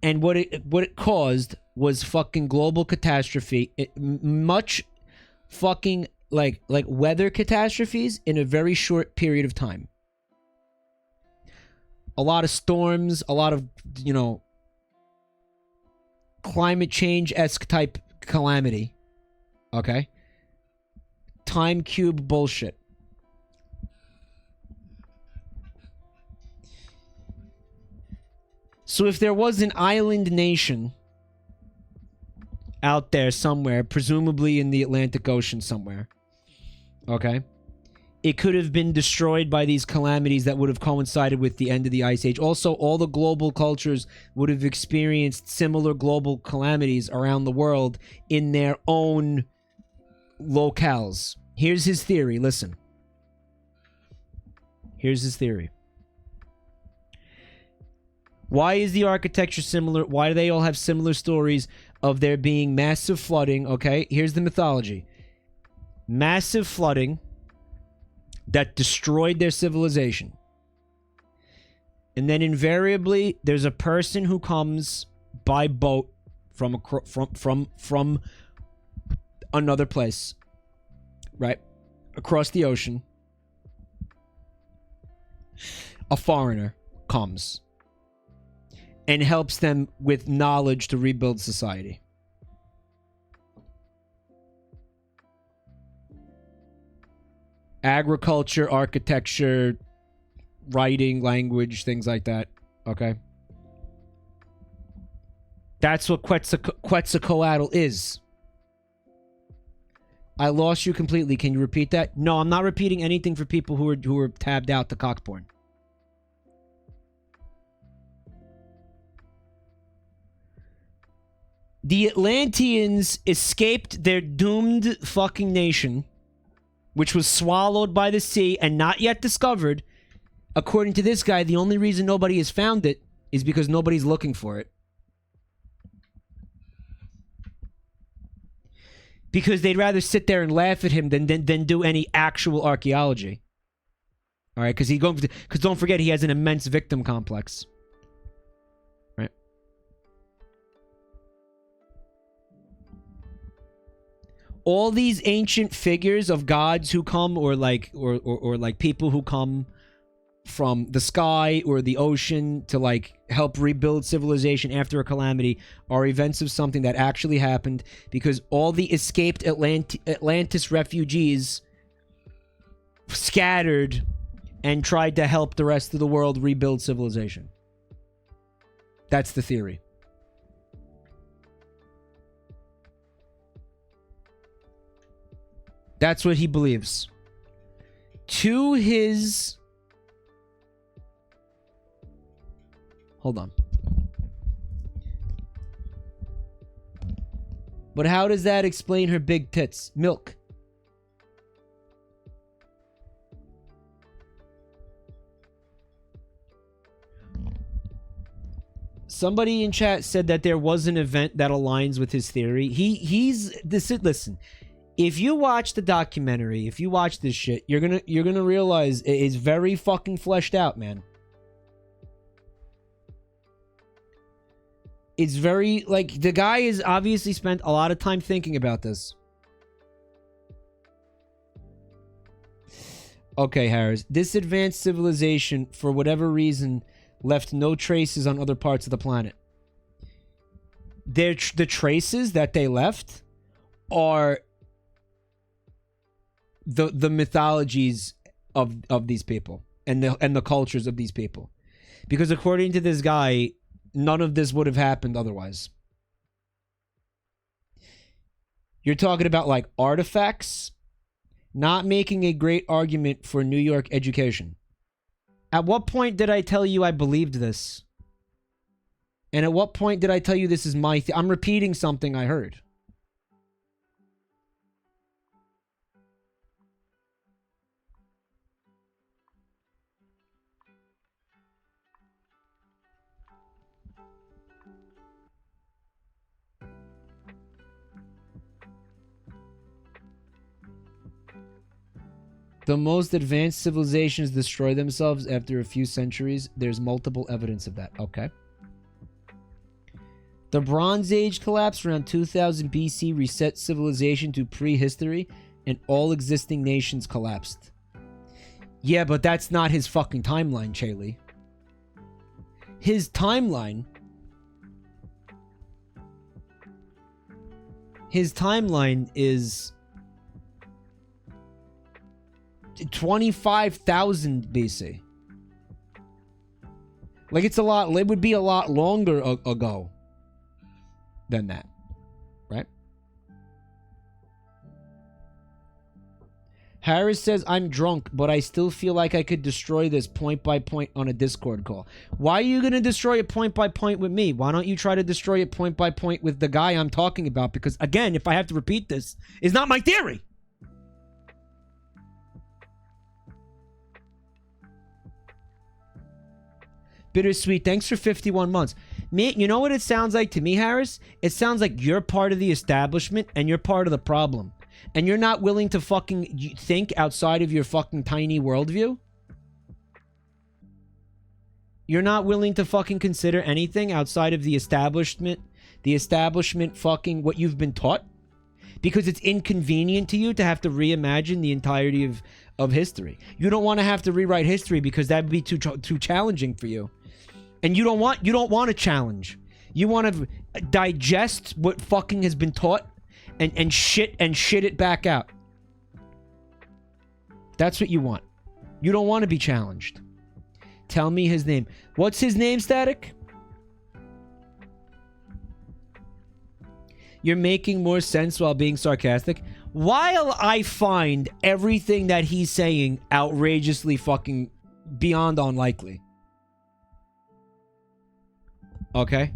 And what it caused was fucking global catastrophe. Much fucking like weather catastrophes in a very short period of time. A lot of storms, a lot of, you know, climate change-esque type calamity. Okay? Time cube bullshit. So if there was an island nation out there somewhere, presumably in the Atlantic Ocean somewhere, okay, it could have been destroyed by these calamities that would have coincided with the end of the Ice Age. Also, all the global cultures would have experienced similar global calamities around the world in their own locales. Here's his theory. Listen. Here's his theory. Why is the architecture similar? Why do they all have similar stories of there being massive flooding? Okay, here's the mythology. Massive flooding that destroyed their civilization. And then invariably, there's a person who comes by boat from another place, right? Across the ocean. A foreigner comes and helps them with knowledge to rebuild society. Agriculture, architecture, writing, language, things like that. Okay? That's what Quetzalcoatl is. I lost you completely. Can you repeat that? No, I'm not repeating anything for people who are tabbed out to cockporn. The Atlanteans escaped their doomed fucking nation, which was swallowed by the sea and not yet discovered. According to this guy, the only reason nobody has found it is because nobody's looking for it. Because they'd rather sit there and laugh at him than do any actual archaeology. All right, because don't forget, he has an immense victim complex. Right? all these ancient figures of gods who come, or like people who come from the sky or the ocean to like help rebuild civilization after a calamity, are events of something that actually happened, because all the escaped Atlantis refugees scattered and tried to help the rest of the world rebuild civilization. That's the theory. That's what he believes. To his... Hold on. But how does that explain her big tits? Milk. Somebody in chat said that there was an event that aligns with his theory. Listen, if you watch the documentary, if you watch this shit, you're gonna realize it is very fucking fleshed out, man. It's very, like, the guy has obviously spent a lot of time thinking about this. Okay, Harris. This advanced civilization, for whatever reason, left no traces on other parts of the planet. The traces that they left are the mythologies of these people and the cultures of these people. Because according to this guy, none of this would have happened otherwise. You're talking about like artifacts, not making a great argument for New York education. At what point did I tell you I believed this? And at what point did I tell you this is my I'm repeating something I heard. The most advanced civilizations destroy themselves after a few centuries. There's multiple evidence of that. Okay. The Bronze Age collapse around 2000 BC reset civilization to prehistory, and all existing nations collapsed. Yeah, but that's not his fucking timeline, Chaley. His timeline is 25,000 BC. Like, it's a lot. It would be a lot longer ago than that, right? Harris says, I'm drunk, but I still feel like I could destroy this point by point on a Discord call. Why are you going to destroy it point by point with me? Why don't you try to destroy it point by point with the guy I'm talking about? Because, again, if I have to repeat this, it's not my theory. Bittersweet, thanks for 51 months. Me, you know what it sounds like to me, Harris? It sounds like you're part of the establishment and you're part of the problem. And you're not willing to fucking think outside of your fucking tiny worldview? You're not willing to fucking consider anything outside of the establishment fucking what you've been taught? Because it's inconvenient to you to have to reimagine the entirety of history. You don't want to have to rewrite history because that would be too challenging for you. And you don't want a challenge. You want to digest what fucking has been taught and shit it back out. That's what you want. You don't want to be challenged. Tell me his name. What's his name, Static? You're making more sense while being sarcastic. While I find everything that he's saying outrageously fucking beyond unlikely. Okay?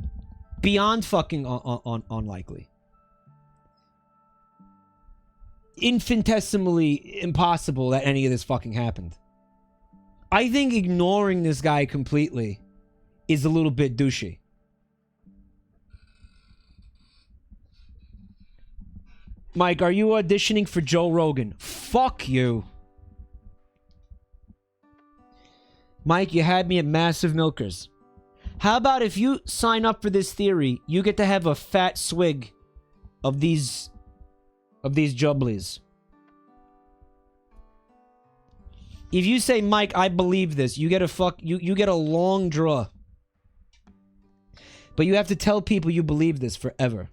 Beyond fucking unlikely. Infinitesimally impossible that any of this fucking happened. I think ignoring this guy completely is a little bit douchey. Mike, are you auditioning for Joe Rogan? Fuck you. Mike, you had me at Massive Milkers. How about if you sign up for this theory, you get to have a fat swig of these of these jubblies. If you say, Mike, I believe this, you get you get a long draw. But you have to tell people you believe this forever.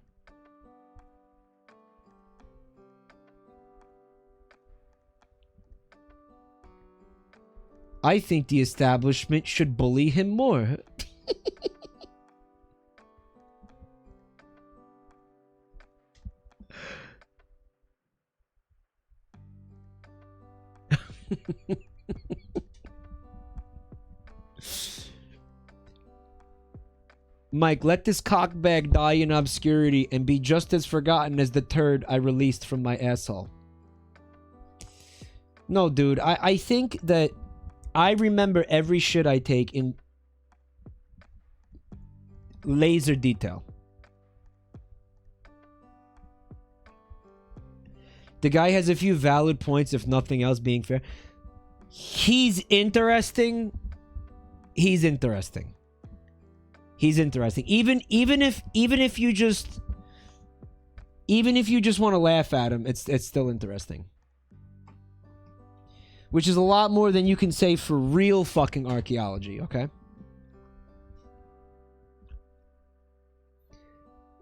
I think the establishment should bully him more. Mike, let this cockbag die in obscurity and be just as forgotten as the turd I released from my asshole. No, dude, I think that I remember every shit I take in laser detail. The guy has a few valid points, if nothing else, being fair. He's interesting. He's interesting. He's interesting. Even if you just want to laugh at him, it's still interesting. Which is a lot more than you can say for real fucking archaeology, okay?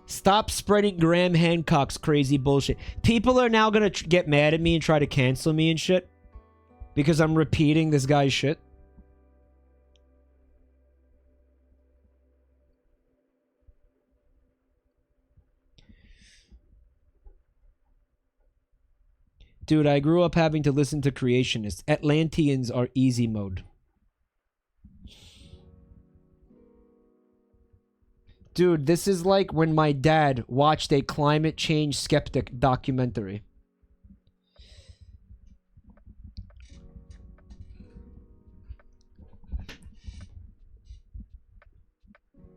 Stop spreading Graham Hancock's crazy bullshit. People are now gonna get mad at me and try to cancel me and shit because I'm repeating this guy's shit. Dude, I grew up having to listen to creationists. Atlanteans are easy mode. Dude, this is like when my dad watched a climate change skeptic documentary.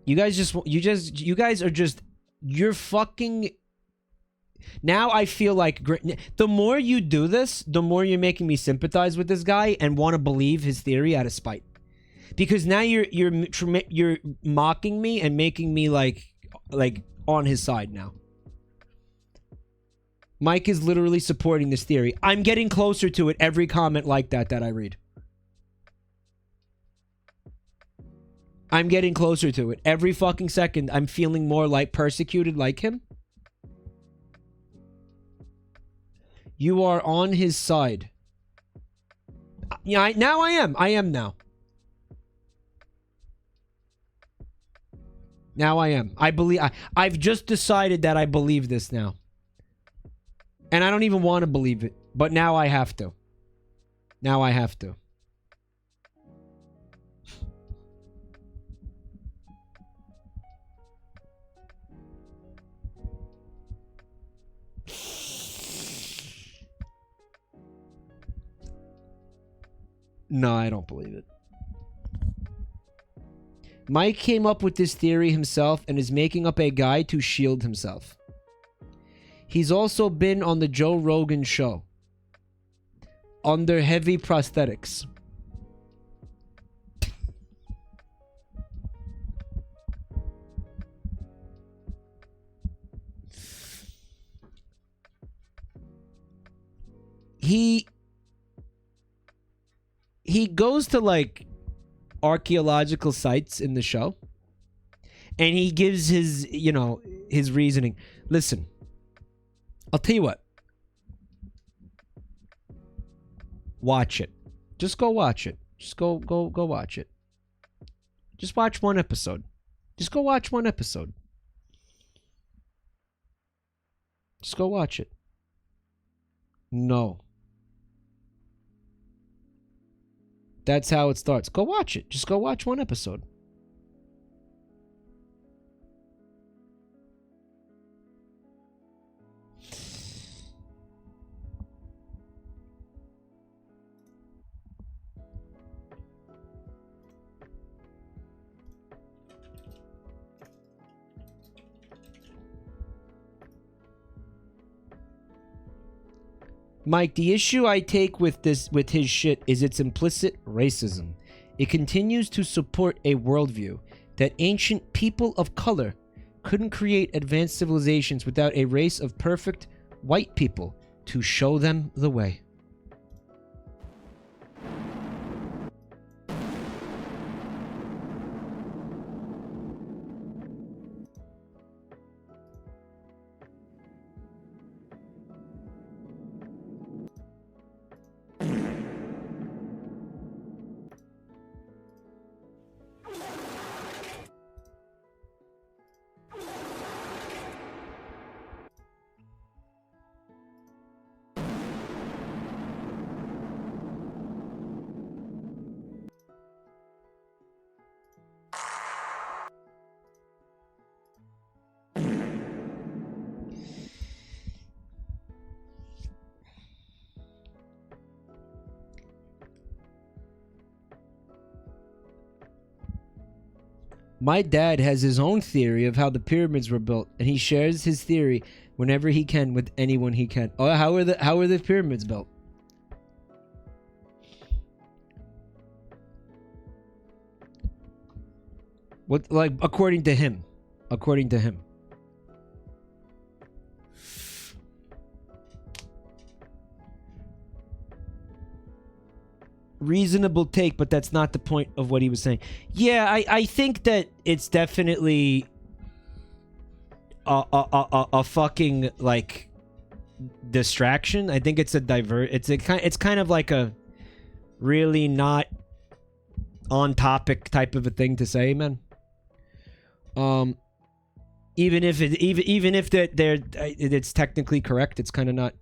You guys are just, you're fucking... Now I feel like the more you do this, the more you're making me sympathize with this guy and want to believe his theory out of spite. Because now you're mocking me and making me like on his side now. Mike is literally supporting this theory. I'm getting closer to it every comment like that I read. I'm getting closer to it. Every fucking second I'm feeling more like persecuted like him. You are on his side. Yeah, now I am. I am now. Now I am. I believe... I've just decided that I believe this now. And I don't even want to believe it. But now I have to. Now I have to. No, I don't believe it. Mike came up with this theory himself and is making up a guy to shield himself. He's also been on the Joe Rogan show. Under heavy prosthetics. He goes to like archaeological sites in the show and he gives his, you know, his reasoning. Listen, I'll tell you what. Watch it. Just go watch it. Just go watch it. Just watch one episode. Just go watch one episode. Just go watch it. No. That's how it starts. Go watch it. Just go watch one episode. Mike, the issue I take with his shit is its implicit racism. It continues to support a worldview that ancient people of color couldn't create advanced civilizations without a race of perfect, white people to show them the way. My dad has his own theory of how the pyramids were built, and he shares his theory whenever he can with anyone he can. Oh, how are the pyramids built? What, like, according to him? According to him. Reasonable take, but that's not the point of what he was saying. Yeah, I think that it's definitely a fucking, like, distraction. I think it's a it's kind of like a really not on topic type of a thing to say, man. Even if it's technically correct, it's kind of not.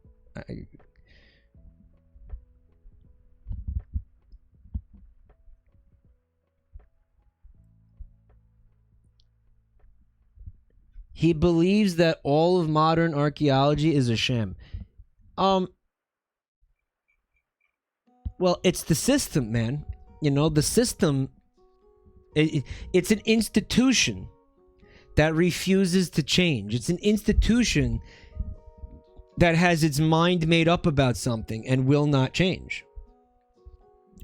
He believes that all of modern archaeology is a sham. Well, it's the system, man. You know, the system. It's an institution that refuses to change. It's an institution that has its mind made up about something and will not change.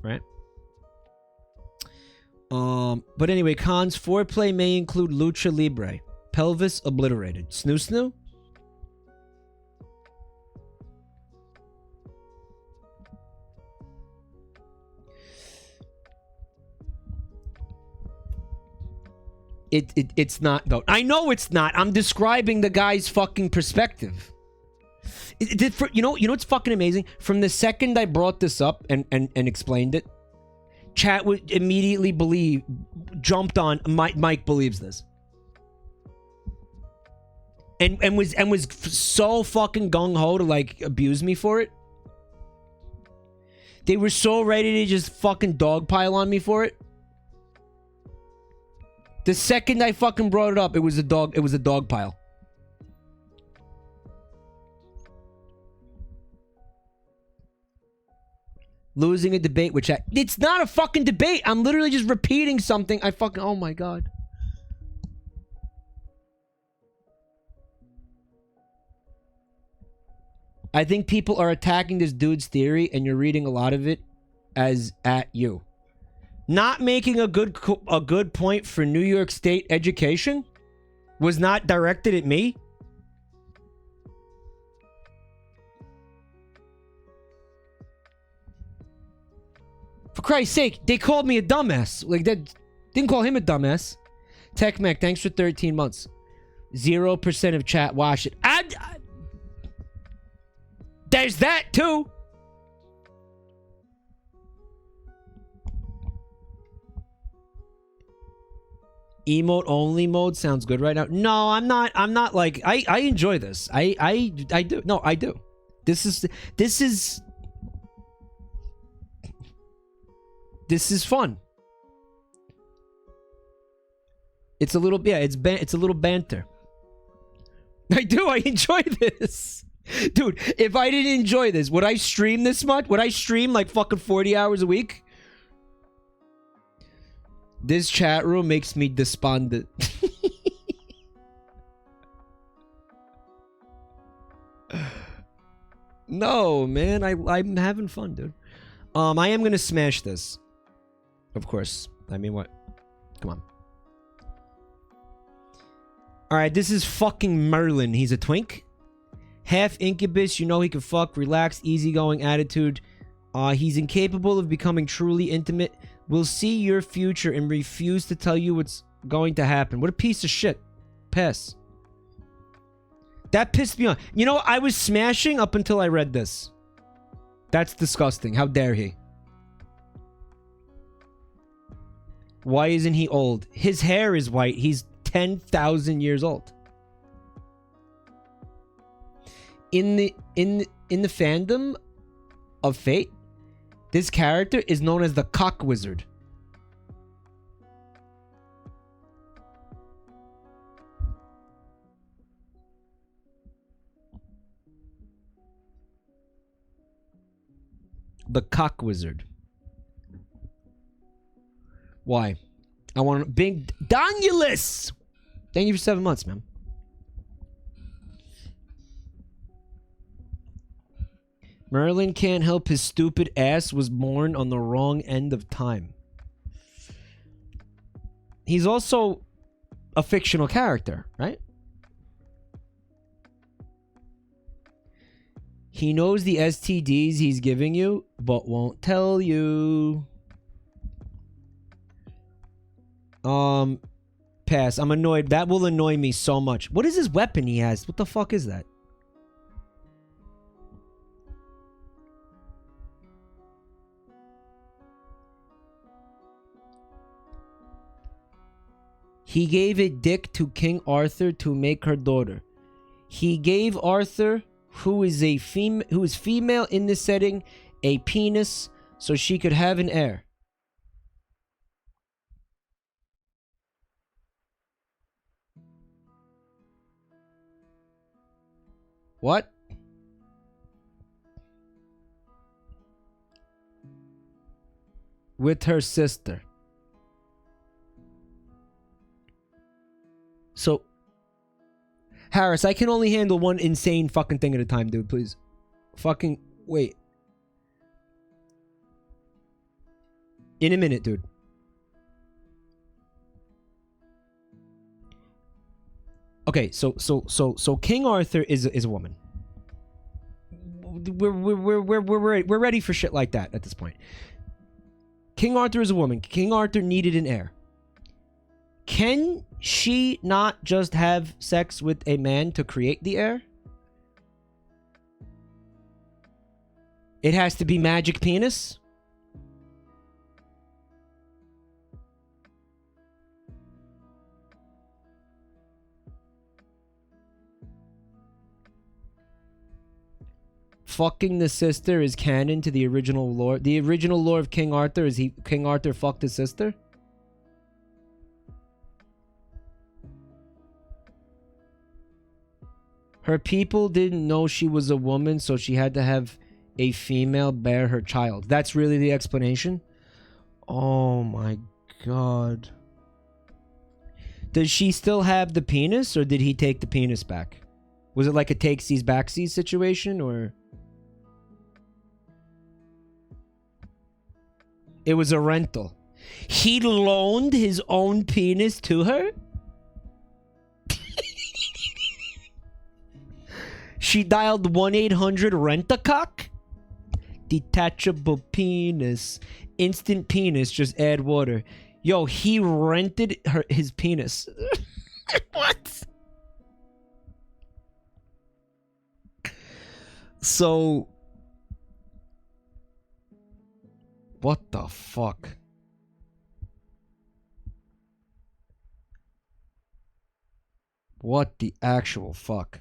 Right? But anyway, cons: foreplay may include lucha libre. Pelvis obliterated. Snoo snoo? It's not, though. I know it's not. I'm describing the guy's fucking perspective. You know what's fucking amazing? From the second I brought this up and explained it, chat would immediately jumped on Mike believes this. And was so fucking gung-ho to, like, abuse me for it. They were so ready to just fucking dogpile on me for it. The second I fucking brought it up, it was a dog pile. Losing a debate with chat. It's not a fucking debate. I'm literally just repeating something. Oh my god. I think people are attacking this dude's theory, and you're reading a lot of it as at you. Not making a good point for New York State education was not directed at me. For Christ's sake, they called me a dumbass. Like, that didn't call him a dumbass. Tech Mac, thanks for 13 months. 0% of chat watch it. There's that too. Emote only mode sounds good right now. No, I'm not like I enjoy this. I do. No, I do. This is fun. It's a little it's a little banter. I do. I enjoy this. Dude, if I didn't enjoy this, would I stream this much? Would I stream like fucking 40 hours a week? This chat room makes me despondent. No, man, I'm having fun, dude. I am gonna smash this. Of course. I mean, what? Come on. Alright, this is fucking Merlin. He's a twink. Half incubus, you know he can fuck, relaxed, easygoing attitude. He's incapable of becoming truly intimate. Will see your future and refuse to tell you what's going to happen. What a piece of shit. Pass. That pissed me off. You know, I was smashing up until I read this. That's disgusting. How dare he? Why isn't he old? His hair is white. He's 10,000 years old. In the fandom of Fate, this character is known as the Cock Wizard. The Cock Wizard. Why? I want big Donulus. Thank you for 7 months, man. Merlin can't help his stupid ass was born on the wrong end of time. He's also a fictional character, right? He knows the STDs he's giving you, but won't tell you. Pass. I'm annoyed. That will annoy me so much. What is his weapon he has? What the fuck is that? He gave a dick to King Arthur to make her daughter. He gave Arthur, who is female in this setting, a penis so she could have an heir. What? With her sister. So, Harris, I can only handle one insane fucking thing at a time, dude, please. Fucking, wait. In a minute, dude. Okay, so King Arthur is a woman. We're ready for shit like that at this point. King Arthur is a woman. King Arthur needed an heir. Can she not just have sex with a man to create the heir? It has to be magic penis? Fucking the sister is canon to the original lore. The original lore of King Arthur is King Arthur fucked his sister? Her people didn't know she was a woman, so she had to have a female bear her child. That's really the explanation? Oh my god. Does she still have the penis, or did he take the penis back? Was it like a takesies backsies situation, or... It was a rental. He loaned his own penis to her? She dialed 1-800-RENT-A-COCK? Detachable penis. Instant penis, just add water. Yo, he rented his penis. What? So... What the fuck? What the actual fuck?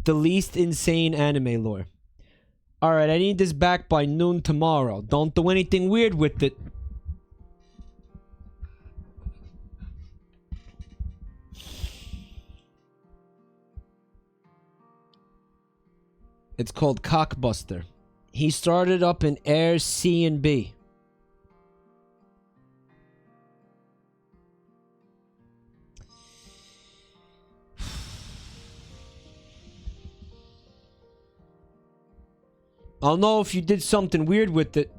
The least insane anime lore. Alright, I need this back by noon tomorrow. Don't do anything weird with it. It's called Cockbuster. He started up in Air C and B. I'll know if you did something weird with it.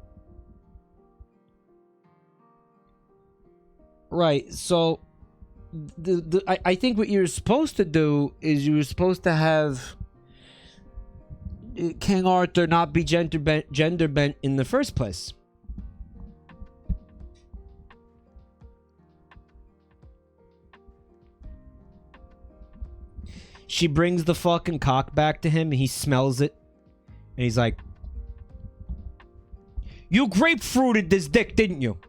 Right, so... I think what you're supposed to do is you were supposed to have King Arthur not be gender bent in the first place. She brings the fucking cock back to him and he smells it. And he's like, "You grapefruited this dick, didn't you?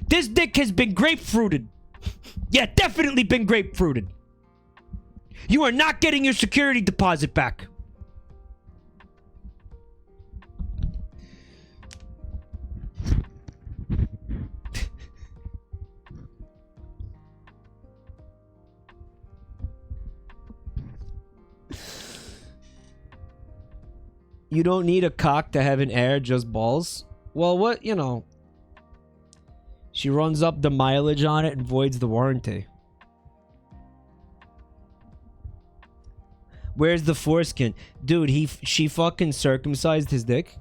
This dick has been grapefruited. Yeah, definitely been grapefruited. You are not getting your security deposit back." You don't need a cock to have an heir, just balls. Well, what, you know. She runs up the mileage on it and voids the warranty. Where's the foreskin? Dude, she fucking circumcised his dick.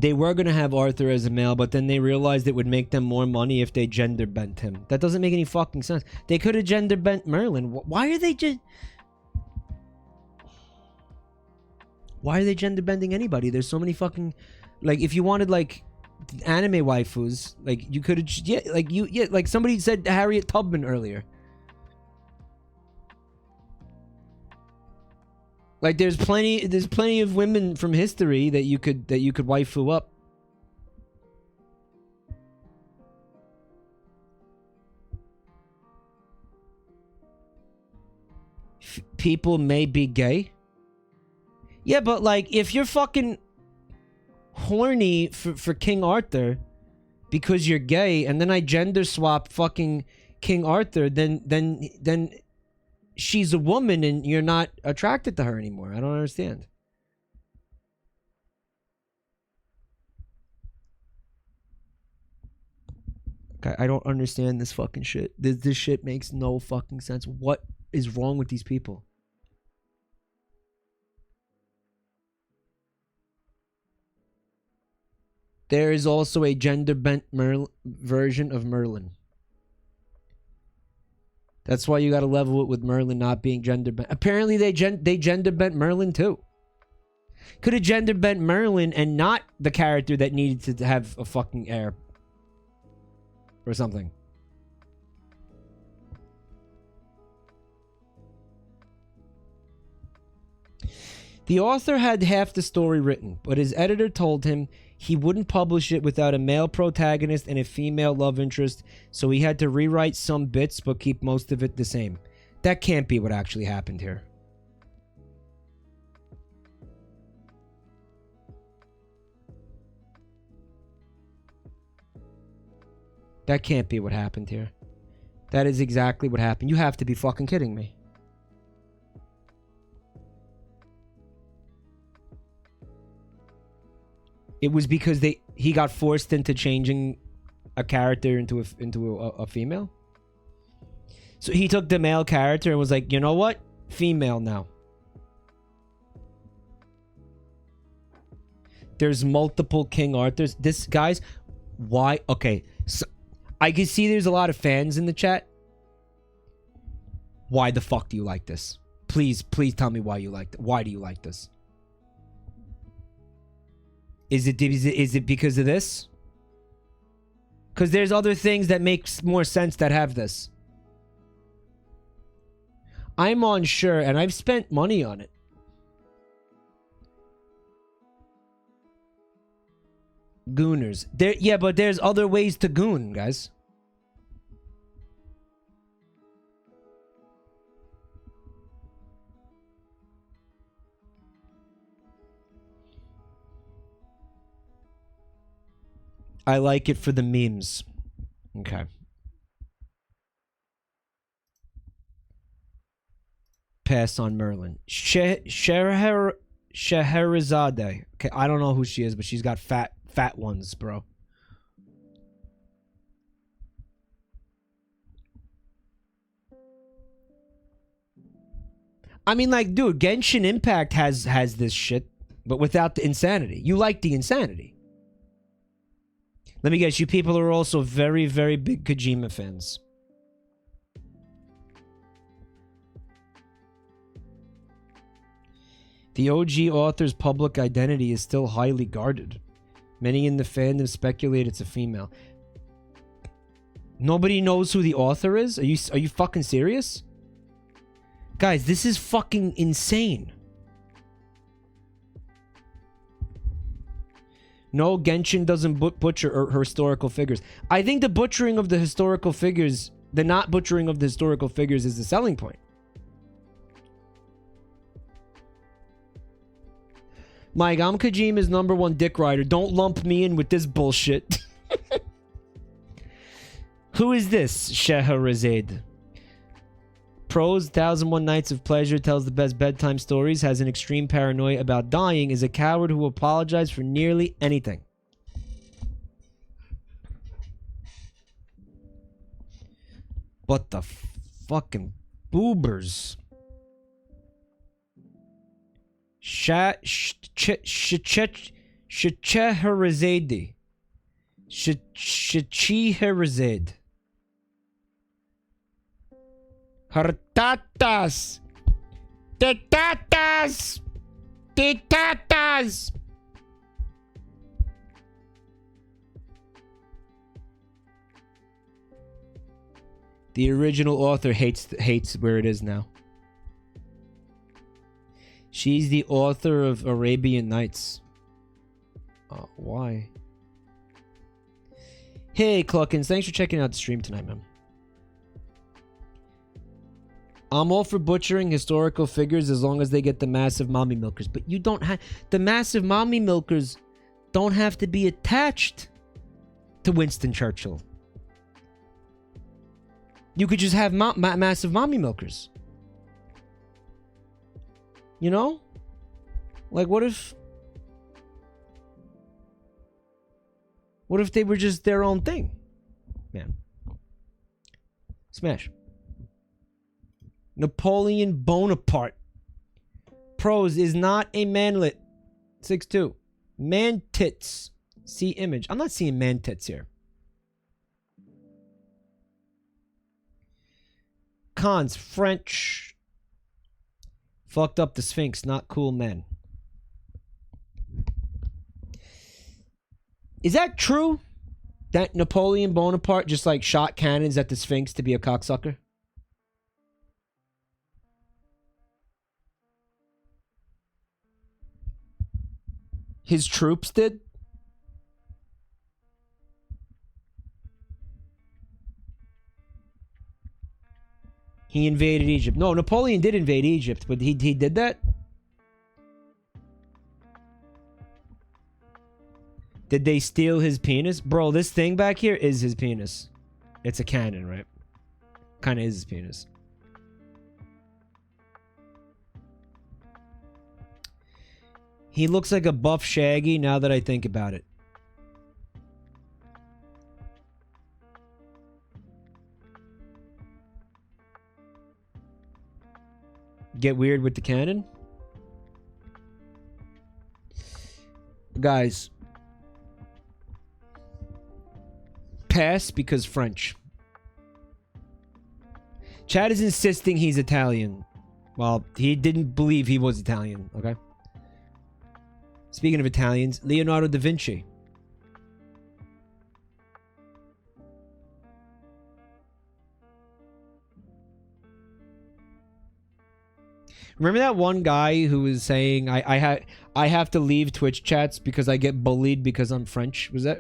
They were gonna have Arthur as a male, but then they realized it would make them more money if they gender bent him. That doesn't make any fucking sense. They could have gender bent Merlin. Why are they just... Why are they gender bending anybody? There's so many fucking... Like, if you wanted, like, anime waifus, like, you could have... Yeah, like, like somebody said Harriet Tubman earlier. Like, there's plenty of women from history that you could waifu up. People may be gay. Yeah, but like, if you're fucking horny for King Arthur because you're gay, and then I gender swap fucking King Arthur, then she's a woman and you're not attracted to her anymore. I don't understand. Okay, I don't understand this fucking shit. This shit makes no fucking sense. What is wrong with these people? There is also a gender bent version of Merlin. That's why you got to level it with Merlin not being gender bent. Apparently they gender bent Merlin too. Could have gender bent Merlin and not the character that needed to have a fucking heir. Or something. The author had half the story written, but his editor told him he wouldn't publish it without a male protagonist and a female love interest, so he had to rewrite some bits but keep most of it the same. That can't be what actually happened here. That can't be what happened here. That is exactly what happened. You have to be fucking kidding me. It was because he got forced into changing a character into a female. So he took the male character and was like, you know what? Female now. There's multiple King Arthurs. This, guys, why? Okay, so I can see there's a lot of fans in the chat. Why the fuck do you like this? Please tell me why you like it. Why do you like this? Is it because of this? Because there's other things that makes more sense that have this. I'm unsure, and I've spent money on it. Gooners. Yeah, but there's other ways to goon, guys. I like it for the memes. Okay. Pass on Merlin. Scheherazade. Okay, I don't know who she is, but she's got fat ones, bro. I mean, like, dude, Genshin Impact has this shit, but without the insanity. You like the insanity. Let me guess, you people are also very, very big Kojima fans. The OG author's public identity is still highly guarded. Many in the fandom speculate it's a female. Nobody knows who the author is? Are you fucking serious? Guys, this is fucking insane. No, Genshin doesn't butcher her historical figures. I think the butchering of the historical figures, the not butchering of the historical figures is the selling point. Mike, I'm Kojima's #1 dick rider. Don't lump me in with this bullshit. Who is this? Scheherazade. Prose, 1001 Nights of Pleasure, tells the best bedtime stories, has an extreme paranoia about dying, is a coward who apologizes for nearly anything. But the fucking boobers. Scheherazade. Scheherazade. Hartatas! Tetatas! Tetatas! The original author hates where it is now. She's the author of Arabian Nights. Why? Hey, Cluckins, thanks for checking out the stream tonight, man. I'm all for butchering historical figures as long as they get the massive mommy milkers. But you don't have... The massive mommy milkers don't have to be attached to Winston Churchill. You could just have massive mommy milkers. You know? Like, what if... What if they were just their own thing? Man. Smash. Napoleon Bonaparte. Prose is not a manlet. 6'2". Man tits. See image. I'm not seeing man tits here. Cons. French. Fucked up the Sphinx. Not cool men. Is that true? That Napoleon Bonaparte just like shot cannons at the Sphinx to be a cocksucker? His troops did? He invaded Egypt. No, Napoleon did invade Egypt, but he did that? Did they steal his penis? Bro, this thing back here is his penis. It's a cannon, right? Kind of is his penis. He looks like a buff Shaggy now that I think about it. Get weird with the cannon? Guys. Pass because French. Chad is insisting he's Italian. Well, he didn't believe he was Italian, okay? Speaking of Italians, Leonardo da Vinci. Remember that one guy who was saying I have to leave Twitch chats because I get bullied because I'm French? Was that...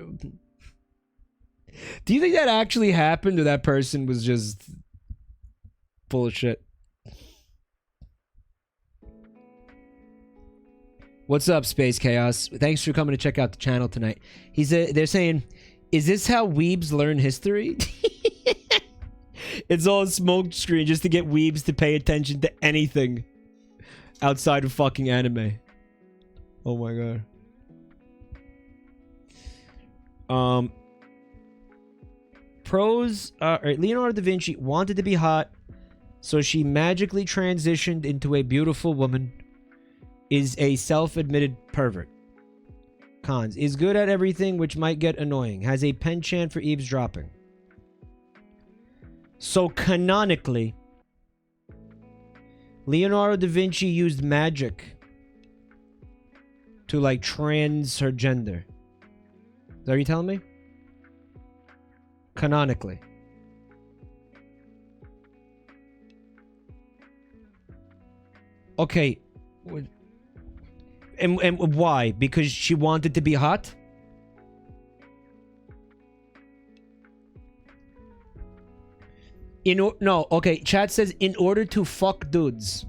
Do you think that actually happened, or that person was just full of shit? What's up, Space Chaos? Thanks for coming to check out the channel tonight. They're saying, is this how weebs learn history? It's all a smoke screen just to get weebs to pay attention to anything outside of fucking anime. Oh my god. Prose, Leonardo da Vinci wanted to be hot, so she magically transitioned into a beautiful woman. Is a self-admitted pervert. Cons. Is good at everything, which might get annoying. Has a penchant for eavesdropping. So canonically, Leonardo da Vinci used magic to like trans her gender. Is that what you're telling me? Canonically. Okay. And why? Because she wanted to be hot? No, okay. Chat says in order to fuck dudes.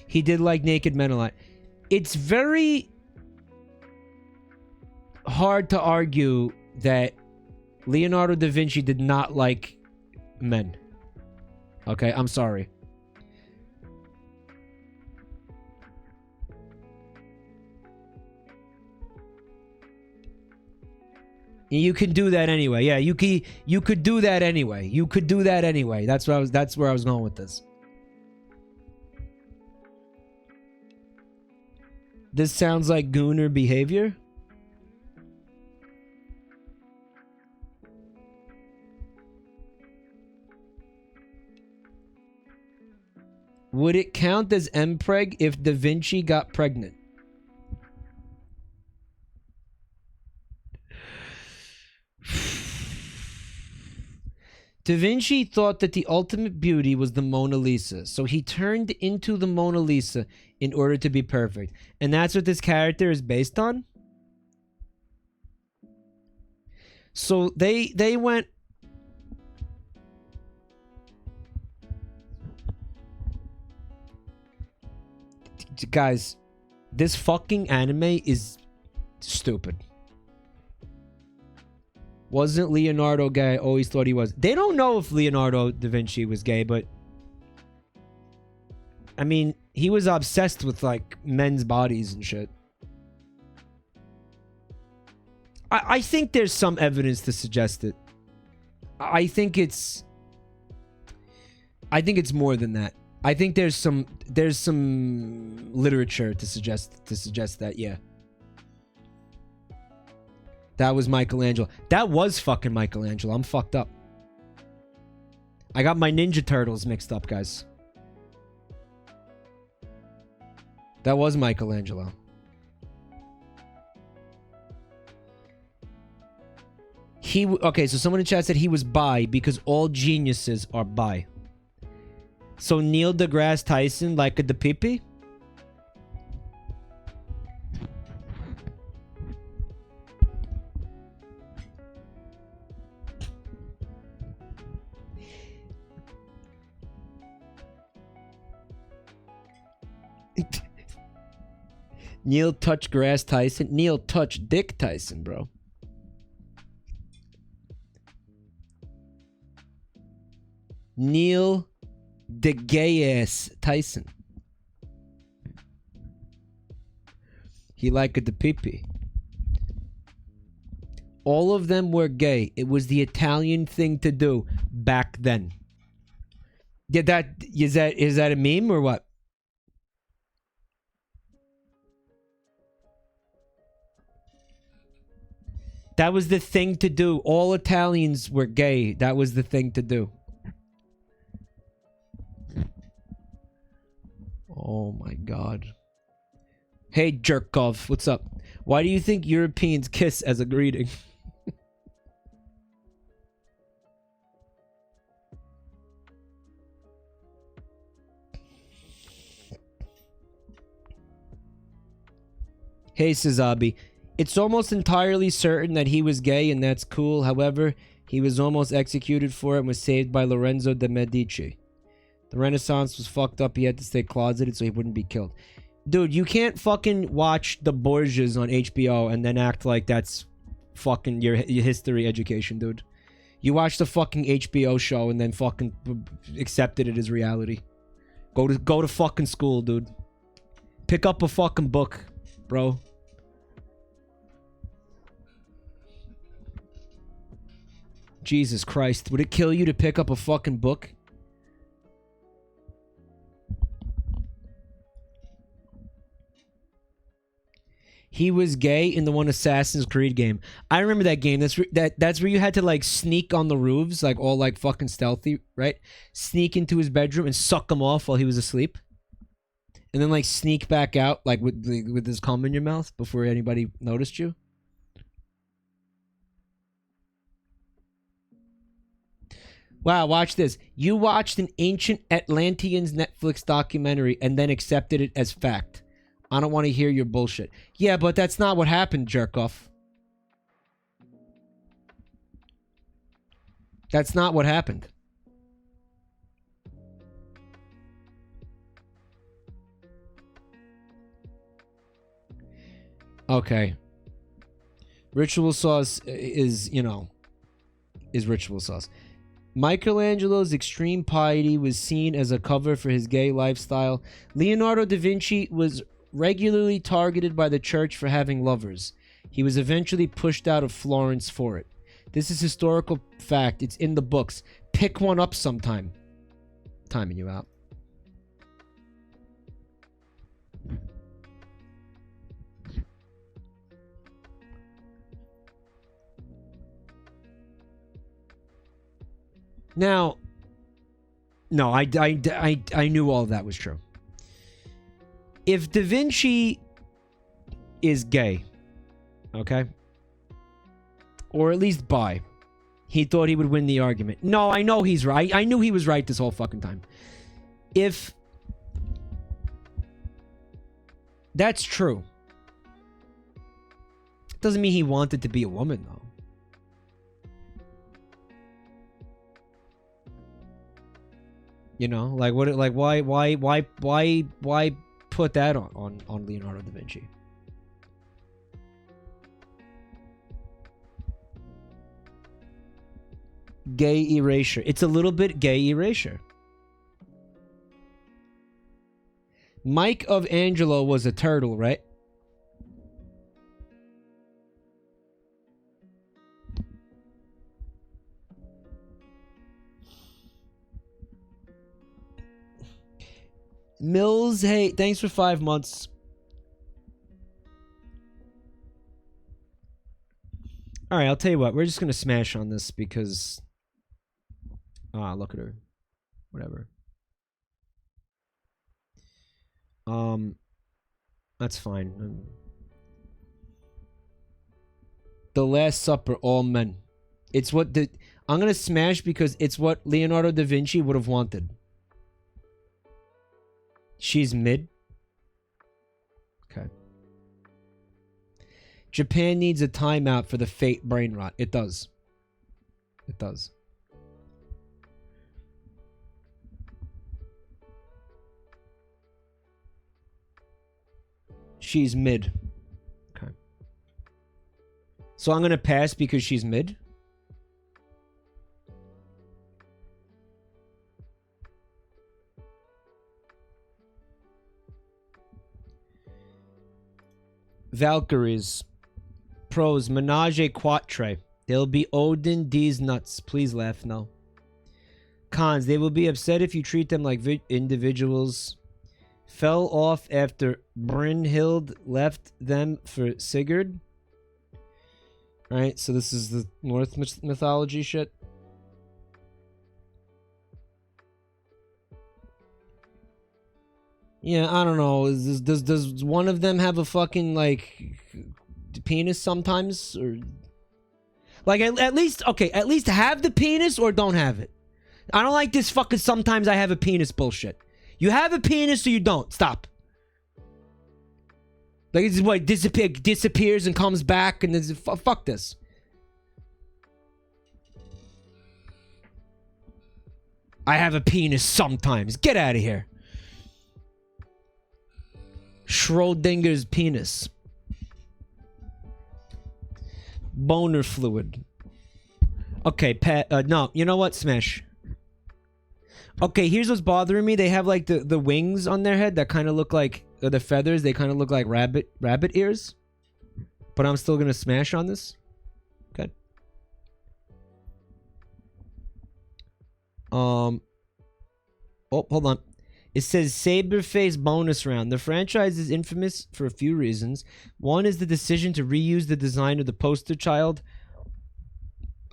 He did like naked men a lot. It's very hard to argue that Leonardo da Vinci did not like men. Okay, I'm sorry. You can do that anyway. Yeah, you could do that anyway. You could do that anyway. That's where I was going with this. This sounds like gooner behavior. Would it count as mpreg if Da Vinci got pregnant? Da Vinci thought that the ultimate beauty was the Mona Lisa, so he turned into the Mona Lisa in order to be perfect. And that's what this character is based on? So they went... Guys, this fucking anime is stupid. Wasn't Leonardo gay? I always thought he was. They don't know if Leonardo da Vinci was gay, but I mean, he was obsessed with like men's bodies and shit. I think there's some evidence to suggest it. I think it's more than that. I think there's some literature to suggest that, yeah. That was Michelangelo. That was fucking Michelangelo. I'm fucked up. I got my Ninja Turtles mixed up, guys. That was Michelangelo. Okay, so someone in chat said he was bi because all geniuses are bi. So Neil deGrasse Tyson like a the pee-pee? Neil touch grass Tyson? Neil touch dick Tyson, bro. Neil the gay ass Tyson. He liked the pee-pee. All of them were gay. It was the Italian thing to do back then. Yeah, is that a meme or what? That was the thing to do. All Italians were gay. That was the thing to do. Oh my god. Hey Jerkov, what's up? Why do you think Europeans kiss as a greeting? Hey Sazabi. It's almost entirely certain that he was gay and that's cool. However, he was almost executed for it and was saved by Lorenzo de' Medici. The Renaissance was fucked up. He had to stay closeted so he wouldn't be killed. Dude, you can't fucking watch The Borgias on HBO and then act like that's fucking your history education, dude. You watch the fucking HBO show and then fucking accepted it as reality. Go to fucking school, dude. Pick up a fucking book, bro. Jesus Christ. Would it kill you to pick up a fucking book? He was gay in the one Assassin's Creed game. I remember that game. That's where you had to like sneak on the roofs, like all like fucking stealthy, right? Sneak into his bedroom and suck him off while he was asleep, and then like sneak back out like with his cum in your mouth before anybody noticed you. Wow, watch this. You watched an ancient Atlanteans Netflix documentary and then accepted it as fact. I don't want to hear your bullshit. Yeah, but that's not what happened, jerk off. That's not what happened. Okay. Ritual sauce is, you know, is ritual sauce. Michelangelo's extreme piety was seen as a cover for his gay lifestyle. Leonardo da Vinci was regularly targeted by the church for having lovers. He was eventually pushed out of Florence for it. This is historical fact. It's in the books. Pick one up sometime. Timing you out. Now, no, I knew all of that was true. If Da Vinci is gay, okay, or at least bi, he thought he would win the argument. No, I know he's right. I knew he was right this whole fucking time. If that's true, doesn't mean he wanted to be a woman, though. You know, like what? Like why put that on Leonardo da Vinci? Gay erasure. It's a little bit gay erasure. Mike of Angelo was a turtle, right? Mills, hey, thanks for 5 months. Alright, I'll tell you what. We're just going to smash on this because... Ah, look at her. Whatever. That's fine. The Last Supper, all men. It's what the... I'm going to smash because it's what Leonardo da Vinci would have wanted. She's mid. Okay. Japan needs a timeout for the fate brain rot. It does. It does. She's mid. Okay. So I'm going to pass because she's mid. Valkyries. Pros. Menage a quatre. They'll be Odin D's nuts. Please laugh. No. Cons. They will be upset if you treat them like individuals. Fell off after Brynhild left them for Sigurd. Alright, so this is the Norse mythology shit. Yeah, I don't know. Does one of them have a fucking, like, penis sometimes? Or like, at least have the penis or don't have it. I don't like this fucking sometimes I have a penis bullshit. You have a penis or you don't. Stop. Like, this is what disappears and comes back and this fuck this. I have a penis sometimes. Get out of here. Schrodinger's penis. Boner fluid. Okay, Pat. No, you know what? Smash. Okay, here's what's bothering me. They have like the wings on their head that kind of look like the feathers. They kind of look like rabbit ears. But I'm still gonna smash on this. Okay. Oh, hold on. It says Saberface bonus round. The franchise is infamous for a few reasons. One is the decision to reuse the design of the poster child,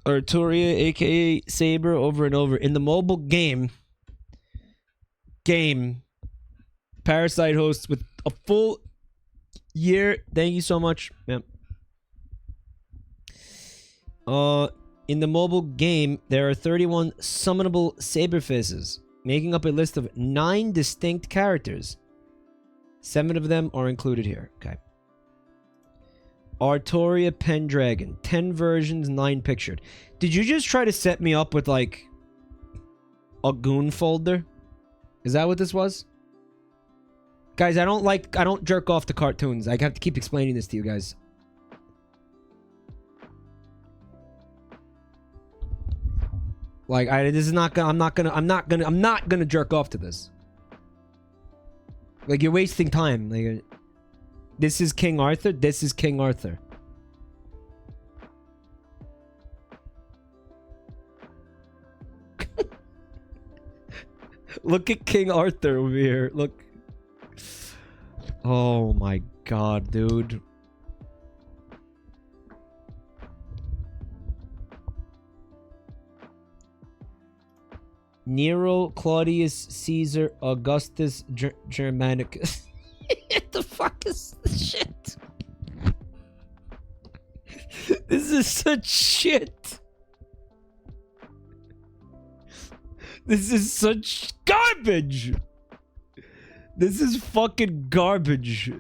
Arturia, aka Saber, over and over. In the mobile game, Parasite hosts with a full year. Thank you so much. Yep. In the mobile game, there are 31 summonable Saberfaces, making up a list of 9 distinct characters. 7 of them are included here. Okay. Arturia Pendragon. 10 versions, 9 pictured. Did you just try to set me up with, like, a goon folder? Is that what this was? Guys, I don't jerk off to cartoons. I have to keep explaining this to you guys. Like, I'm not gonna jerk off to this. Like, you're wasting time. Like, this is King Arthur. This is King Arthur. Look at King Arthur over here. Look. Oh my god, dude. Nero, Claudius, Caesar, Augustus, Germanicus. What the fuck is this shit? This is such shit. This is such garbage. This is fucking garbage.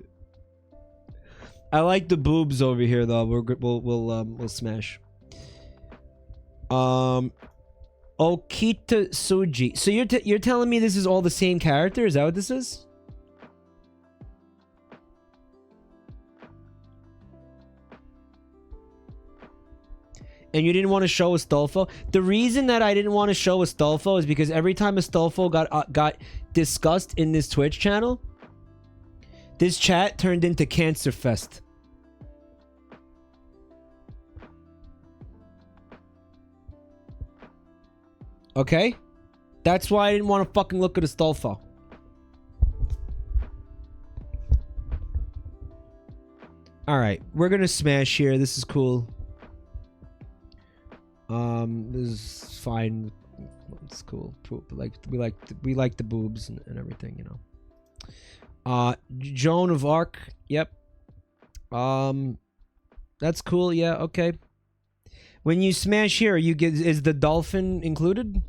I like the boobs over here though. We'll smash. Okita Suji. So you're telling me this is all the same character? Is that what this is? And you didn't want to show Astolfo? The reason that I didn't want to show Astolfo is because every time Astolfo got discussed in this Twitch channel, this chat turned into Cancer Fest. Okay? That's why I didn't want to fucking look at Astolfo. Alright, we're gonna smash here. This is cool. This is fine. It's cool. We like the boobs and everything, you know. Joan of Arc. Yep. That's cool. Yeah. Okay. When you smash here, you get is the dolphin included?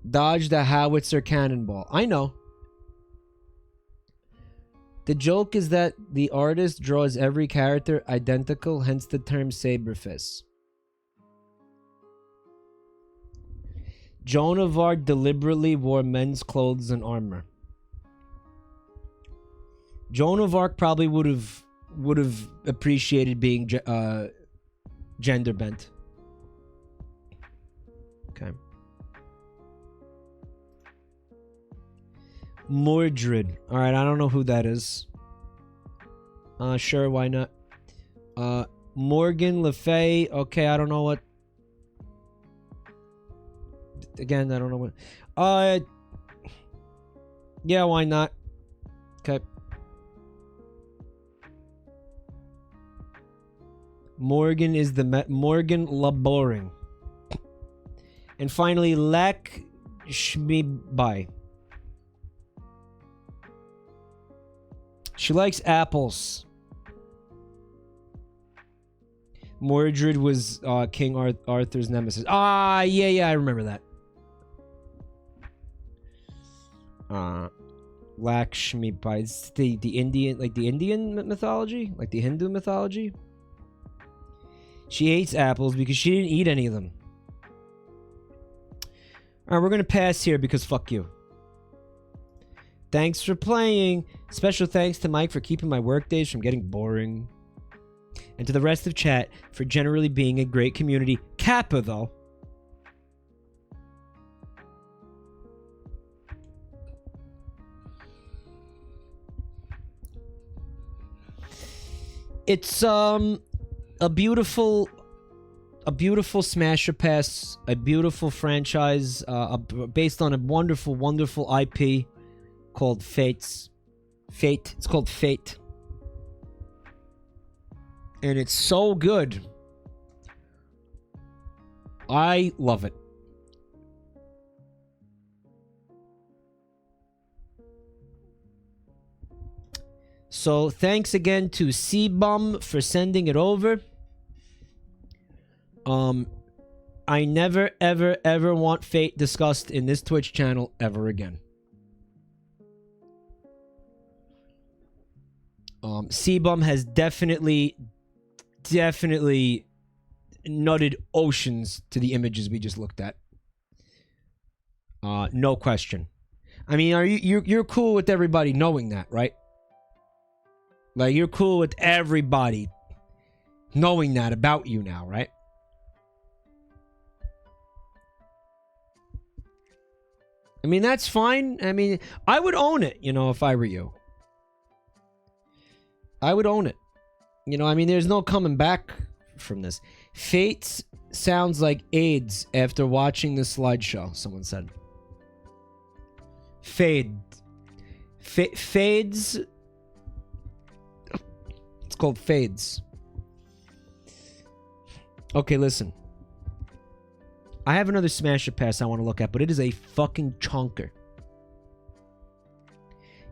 Dodge the howitzer cannonball. I know. The joke is that the artist draws every character identical, hence the term Saberfist. Joan of Arc deliberately wore men's clothes and armor. Joan of Arc probably would have appreciated being gender bent. Okay. Mordred. Alright, I don't know who that is. Sure, why not? Morgan Le Fay. Okay, I don't know what. Again, I don't know what. Yeah, why not? Okay. Morgan is the Morgan Laboring. And finally, Lek Shmibai. She likes apples. Mordred was King Arthur's nemesis. Ah, yeah, I remember that. Lakshmi Pai. The Indian, like the Indian mythology, like the Hindu mythology. She hates apples because she didn't eat any of them. Alright, we're gonna pass here because fuck you. Thanks for playing. Special thanks to Mike for keeping my workdays from getting boring. And to the rest of chat for generally being a great community. Kappa, though. It's a beautiful smasher pass, a beautiful franchise, based on a wonderful, wonderful IP called Fate. It's called Fate, and it's so good. I love it. So thanks again to CBum for sending it over. I never, ever, ever want Fate discussed in this Twitch channel ever again. CBum has definitely nutted oceans to the images we just looked at. No question. I mean, you're cool with everybody knowing that, right? Like, you're cool with everybody knowing that about you now, right? I mean, that's fine. I mean, I would own it, you know, if I were you. I would own it. You know, I mean, there's no coming back from this. Fate sounds like AIDS after watching the slideshow, someone said. Fades. It's called Fades. Okay, listen. I have another Smasher Pass I want to look at, but it is a fucking chonker.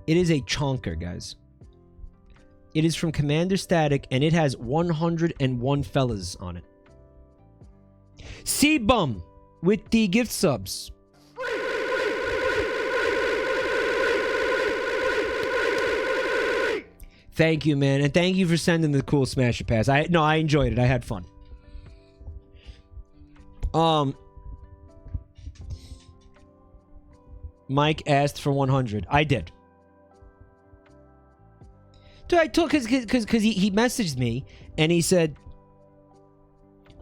It is a chonker, guys. It is from Commander Static, and it has 101 fellas on it. C-Bum with the gift subs. Thank you, man, and thank you for sending the cool Smasher Pass. I enjoyed it. I had fun. Mike asked for 100. I did. Dude, I took because he messaged me and he said,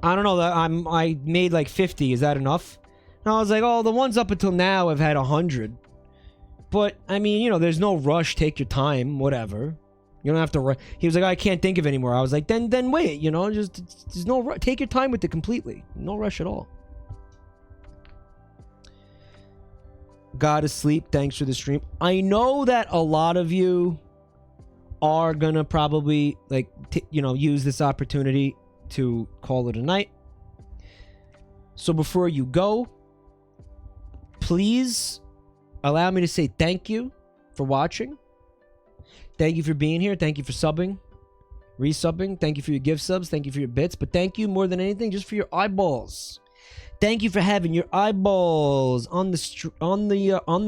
I don't know, I made like 50. Is that enough? And I was like, oh, the ones up until now have had 100. But I mean, you know, there's no rush. Take your time, whatever. You don't have to rush. He was like, I can't think of any more. I was like, then wait. You know, just there's no rush. Take your time with it completely. No rush at all. Gotta sleep. Thanks for the stream. I know that a lot of you are gonna probably like use this opportunity to call it a night. So before you go, please allow me to say thank you for watching. Thank you for being here. Thank you for subbing, resubbing. Thank you for your gift subs. Thank you for your bits. But thank you more than anything just for your eyeballs. Thank you for having your eyeballs on the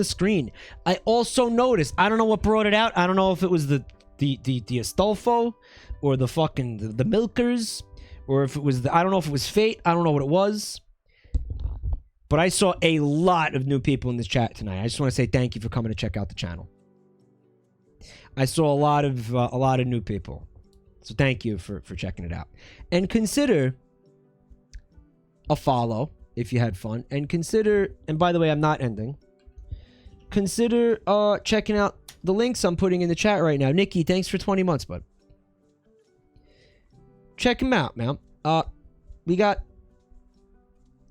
screen. I also noticed, I don't know what brought it out. I don't know if it was the Astolfo or the fucking the Milkers, or if it was I don't know if it was Fate. I don't know what it was. But I saw a lot of new people in this chat tonight. I just want to say thank you for coming to check out the channel. I saw a lot of new people. So thank you for checking it out. And consider a follow if you had fun. And consider, and by the way, I'm not ending. Consider checking out the links I'm putting in the chat right now. Nikki, thanks for 20 months, bud. Check them out, man. I'm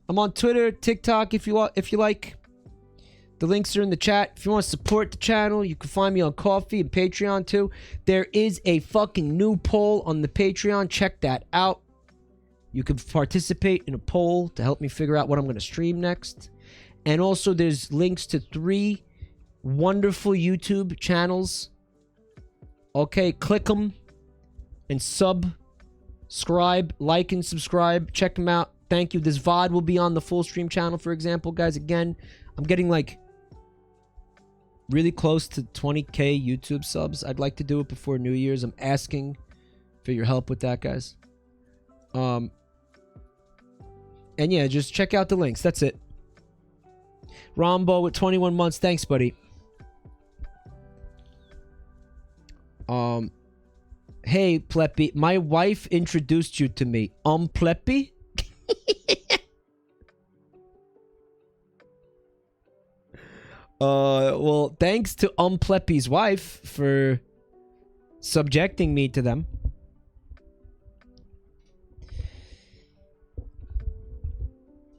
on Twitter, TikTok, if you like. The links are in the chat. If you want to support the channel, you can find me on Ko-fi and Patreon too. There is a fucking new poll on the Patreon. Check that out. You can participate in a poll to help me figure out what I'm going to stream next. And also there's links to 3 wonderful YouTube channels. Okay, click them and subscribe, like and subscribe. Check them out. Thank you. This VOD will be on the full stream channel, for example, guys. Again, I'm getting like really close to 20k YouTube subs. I'd like to do it before New Year's. I'm asking for your help with that, guys. And yeah, just check out the links. That's it. Rombo with 21 months. Thanks, buddy. Hey, Pleppy. My wife introduced you to me. Pleppy? Well, thanks to Pleppy's wife for subjecting me to them.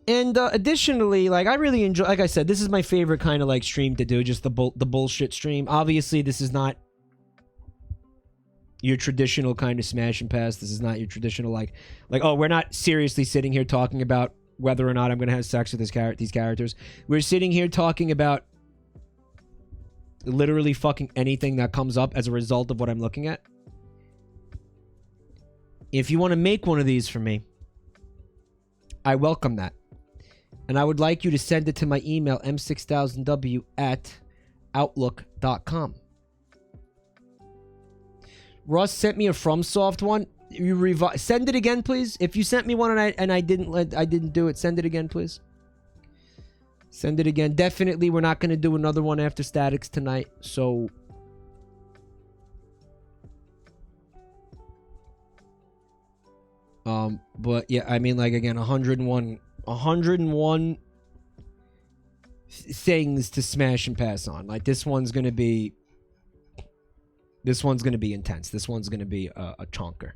And additionally, like, I really enjoy, like I said, this is my favorite kind of like stream to do, just the bullshit stream. Obviously, this is not your traditional kind of smash and pass. This is not your traditional like, oh, we're not seriously sitting here talking about whether or not I'm gonna have sex with these characters. We're sitting here talking about literally fucking anything that comes up as a result of what I'm looking at. If you want to make one of these for me, I welcome that. And I would like you to send it to my email, m6000w@outlook.com. Russ sent me a FromSoft one. Send it again, please. If you sent me one and I didn't do it, send it again, please. Send it again. Definitely, we're not going to do another one after Statics tonight. So, but yeah, I mean, like, again, 101 things to smash and pass on. Like, this one's gonna be intense. This one's gonna be a chonker.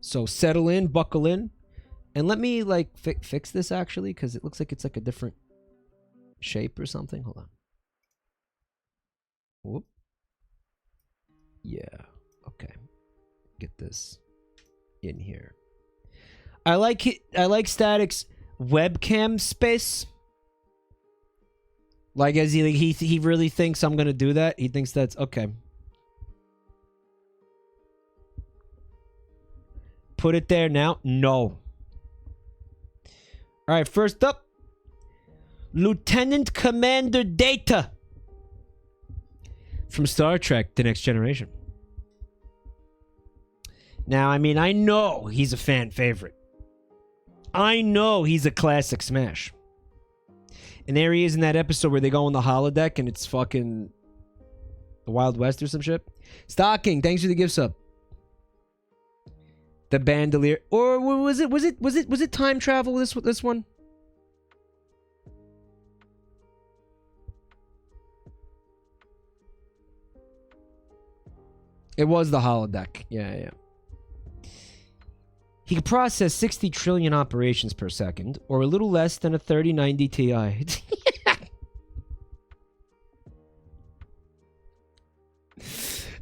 So settle in, buckle in, and let me like fix this actually, because it looks like it's like a different shape or something. Hold on. Whoop. Yeah. Okay. Get this in here. I like it. I like Static's webcam space. Like, as he really thinks I'm gonna do that. He thinks that's okay. Put it there now. No. All right. First up, Lieutenant Commander Data from Star Trek: The Next Generation. Now, I mean, I know he's a fan favorite. I know he's a classic smash. And there he is in that episode where they go on the holodeck and it's fucking the Wild West or some shit. Stocking, thanks for the gift sub. The bandolier, or was it time travel? This one. It was the holodeck. Yeah. He could process 60 trillion operations per second, or a little less than a 3090 Ti.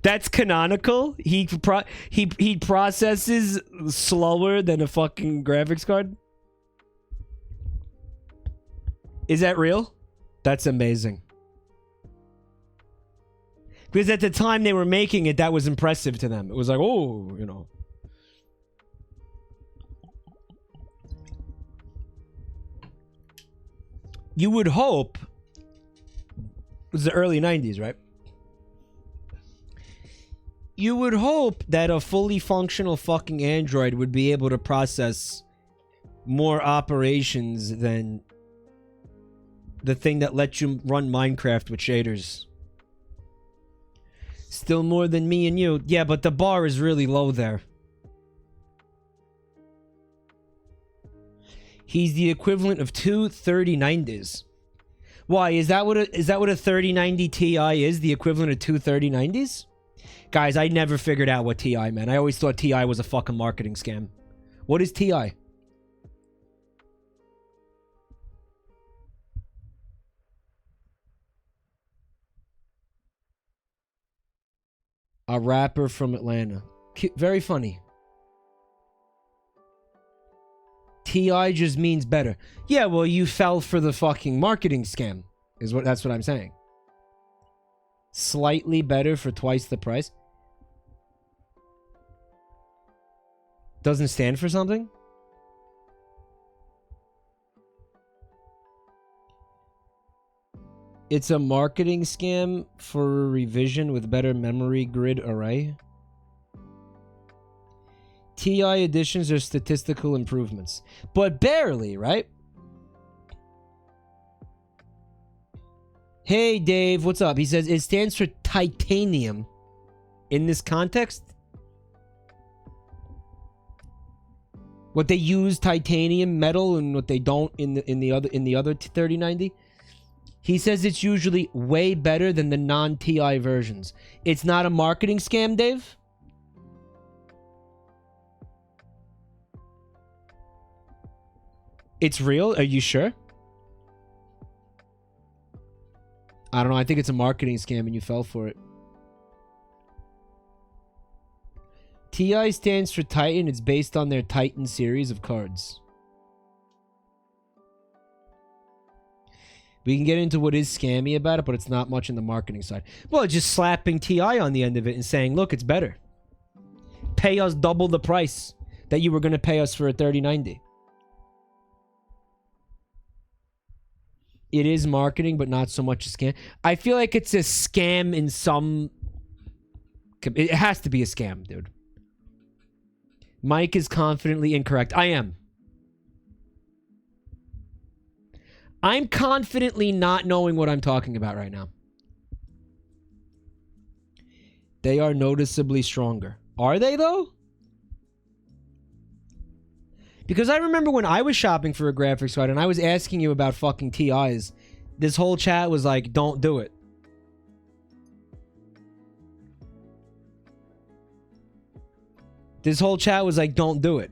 That's canonical. He processes slower than a fucking graphics card. Is that real? That's amazing. Because at the time they were making it, that was impressive to them. It was like, oh, you know. You would hope, it was the early 90s, right? You would hope that a fully functional fucking Android would be able to process more operations than the thing that lets you run Minecraft with shaders. Still more than me and you. Yeah, but the bar is really low there. He's the equivalent of two 3090s. Why? Is that what a 3090 Ti is? The equivalent of two 3090s? Guys, I never figured out what TI meant. I always thought TI was a fucking marketing scam. What is TI? A rapper from Atlanta. Very funny. TI just means better. Yeah, well, you fell for the fucking marketing scam. That's what I'm saying. Slightly better for twice the price. Doesn't stand for something? It's a marketing scam for a revision with better memory grid array. TI additions are statistical improvements. But barely, right? Hey, Dave, what's up? He says it stands for titanium in this context. What they use titanium metal and what they don't in the other 3090. He says it's usually way better than the non-TI versions. It's not a marketing scam, Dave? It's real? Are you sure? I don't know. I think it's a marketing scam and you fell for it. TI stands for Titan. It's based on their Titan series of cards. We can get into what is scammy about it, but it's not much in the marketing side. Well, just slapping TI on the end of it and saying, look, it's better. Pay us double the price that you were going to pay us for a 3090. It is marketing, but not so much a scam. I feel like it's a scam in some... It has to be a scam, dude. Mike is confidently incorrect. I am. I'm confidently not knowing what I'm talking about right now. They are noticeably stronger. Are they, though? Because I remember when I was shopping for a graphics card and I was asking you about fucking TIs, this whole chat was like, don't do it. This whole chat was like, don't do it.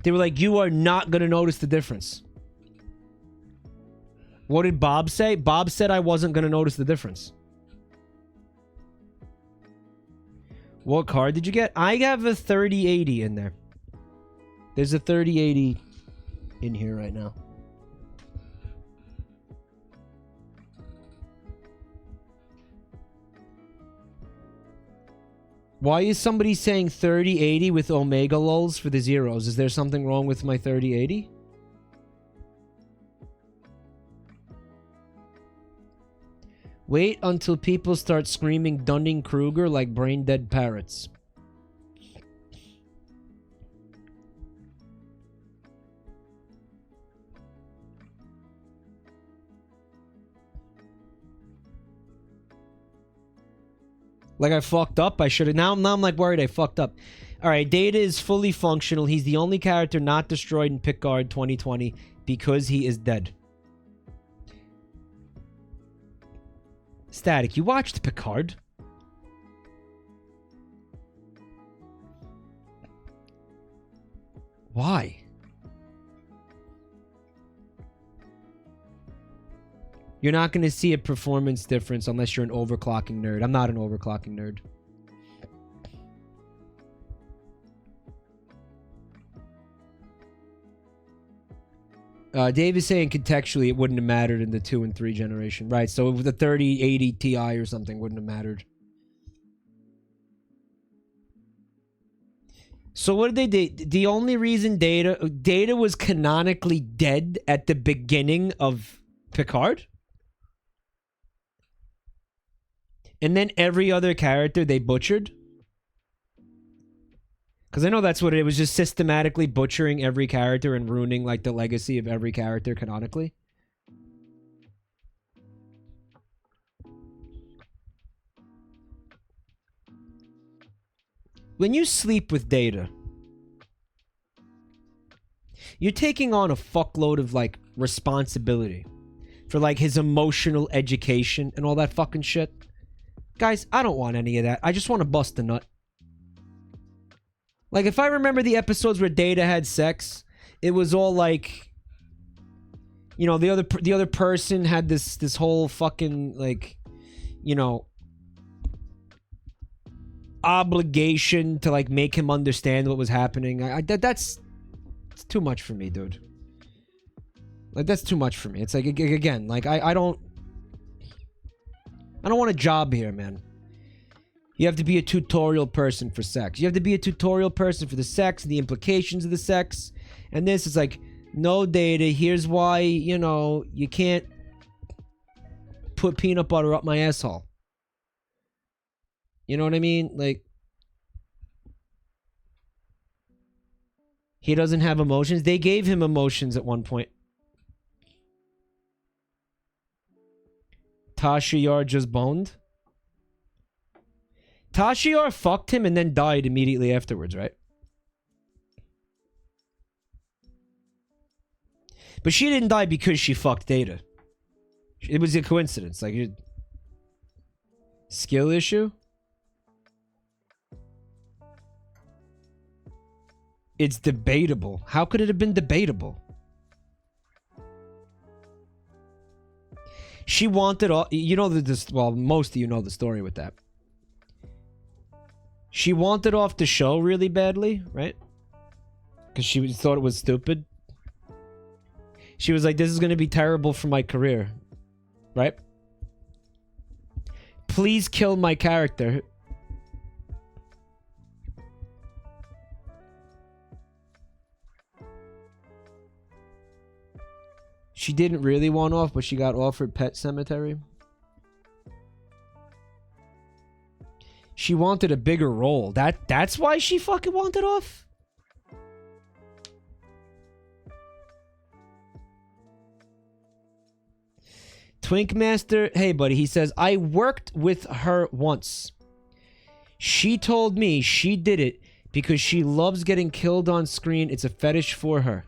They were like, you are not going to notice the difference. What did Bob say? Bob said I wasn't going to notice the difference. What card did you get? I have a 3080 in there. There's a 3080 in here right now. Why is somebody saying 3080 with Omega lulls for the zeros? Is there something wrong with my 3080? Wait until people start screaming Dunning-Kruger like brain-dead parrots. Like I fucked up. I should have. Now I'm like worried I fucked up. Alright, Data is fully functional. He's the only character not destroyed in Picard 2020 because he is dead. Static, you watched Picard? Why? You're not going to see a performance difference unless you're an overclocking nerd. I'm not an overclocking nerd. Dave is saying contextually it wouldn't have mattered in the 2 and 3 generation. Right, so with the 3080 Ti or something wouldn't have mattered. So what did they do? The only reason Data was canonically dead at the beginning of Picard? And then every other character they butchered? Because I know that's what it was, just systematically butchering every character and ruining, like, the legacy of every character canonically. When you sleep with Data, you're taking on a fuckload of, like, responsibility for, like, his emotional education and all that fucking shit. Guys, I don't want any of that. I just want to bust a nut. Like, if I remember the episodes where Data had sex, it was all like, you know, the other person had this whole fucking, like, you know, obligation to, like, make him understand what was happening. That's too much for me, dude. Like, that's too much for me. It's like, again, like, I don't want a job here, man. You have to be a tutorial person for sex. You have to be a tutorial person for the sex and the implications of the sex. And this is like, no, Data, here's why, you know, you can't put peanut butter up my asshole. You know what I mean? Like, he doesn't have emotions. They gave him emotions at one point. Tasha Yar just boned. Tasha Yar fucked him and then died immediately afterwards, right? But she didn't die because she fucked Data. It was a coincidence. Like, skill issue? It's debatable. How could it have been debatable? She wanted all... You know this... Well, most of you know the story with that. She wanted off the show really badly, right? Because she thought it was stupid. She was like, this is going to be terrible for my career. Right? Please kill my character. She didn't really want off, but she got offered Pet Cemetery. She wanted a bigger role. That's why she fucking wanted off? Twink Master, hey buddy, he says, I worked with her once. She told me she did it because she loves getting killed on screen. It's a fetish for her.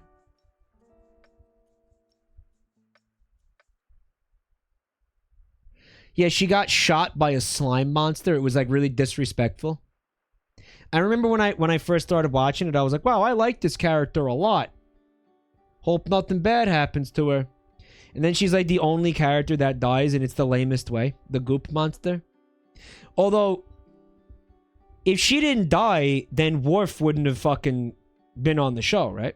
Yeah, she got shot by a slime monster. It was like really disrespectful. I remember when I first started watching it, I was like, wow, I like this character a lot. Hope nothing bad happens to her. And then she's like the only character that dies, and it's the lamest way. The goop monster. Although, if she didn't die, then Worf wouldn't have fucking been on the show, right?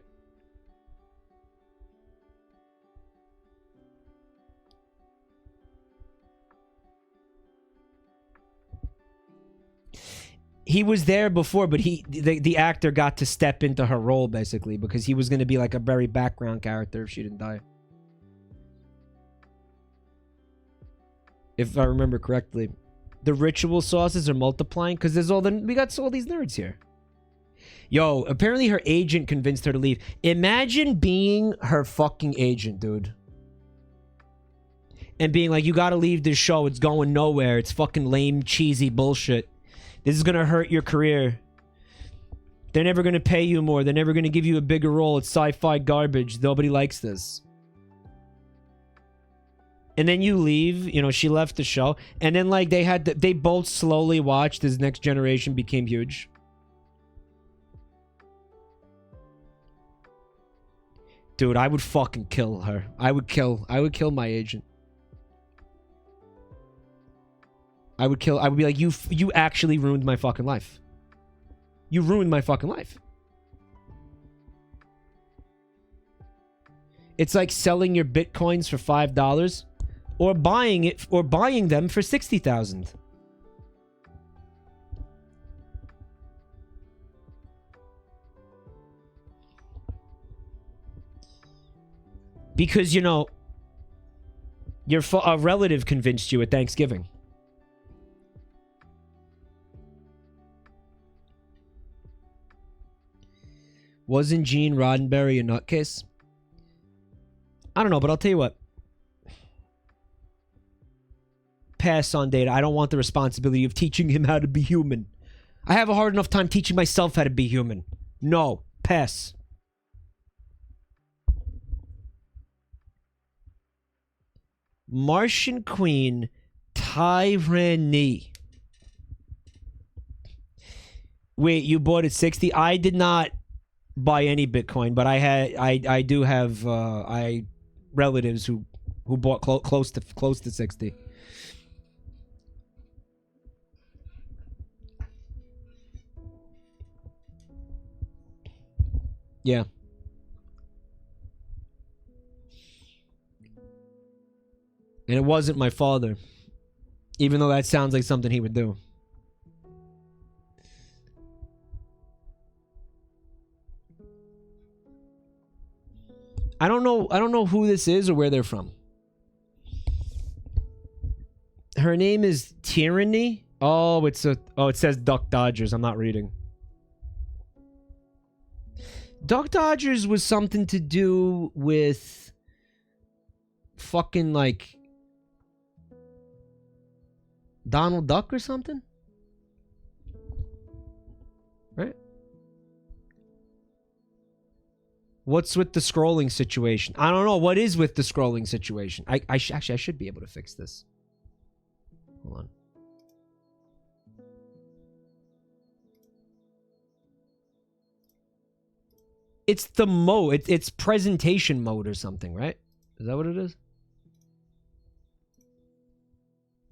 He was there before, but the actor got to step into her role, basically, because he was going to be like a very background character if she didn't die. If I remember correctly. The ritual sauces are multiplying because there's we got all these nerds here. Yo, apparently her agent convinced her to leave. Imagine being her fucking agent, dude. And being like, you gotta leave this show. It's going nowhere. It's fucking lame, cheesy bullshit. This is gonna hurt your career. They're never gonna pay you more. They're never gonna give you a bigger role. It's sci-fi garbage. Nobody likes this. And then you leave, you know, she left the show. And then, like, they both slowly watched as Next Generation became huge. Dude, I would fucking kill her. I would kill my agent. I would be like, you actually ruined my fucking life. You ruined my fucking life. It's like selling your bitcoins for $5 or buying them for 60,000. Because, you know, a relative convinced you at Thanksgiving. Wasn't Gene Roddenberry a nutcase? I don't know, but I'll tell you what. Pass on Data. I don't want the responsibility of teaching him how to be human. I have a hard enough time teaching myself how to be human. No. Pass. Martian Queen Tyranny. Wait, you bought it 60? I did not buy any Bitcoin, but I do have relatives who bought close to 60. Yeah. And it wasn't my father. Even though that sounds like something he would do. I don't know who this is or where they're from. Her name is Tyranny. Oh, it says Duck Dodgers. I'm not reading. Duck Dodgers was something to do with fucking like Donald Duck or something? Right? What's with the scrolling situation? I don't know. What is with the scrolling situation? Actually, I should be able to fix this. Hold on. It's the mode. It's presentation mode or something, right? Is that what it is?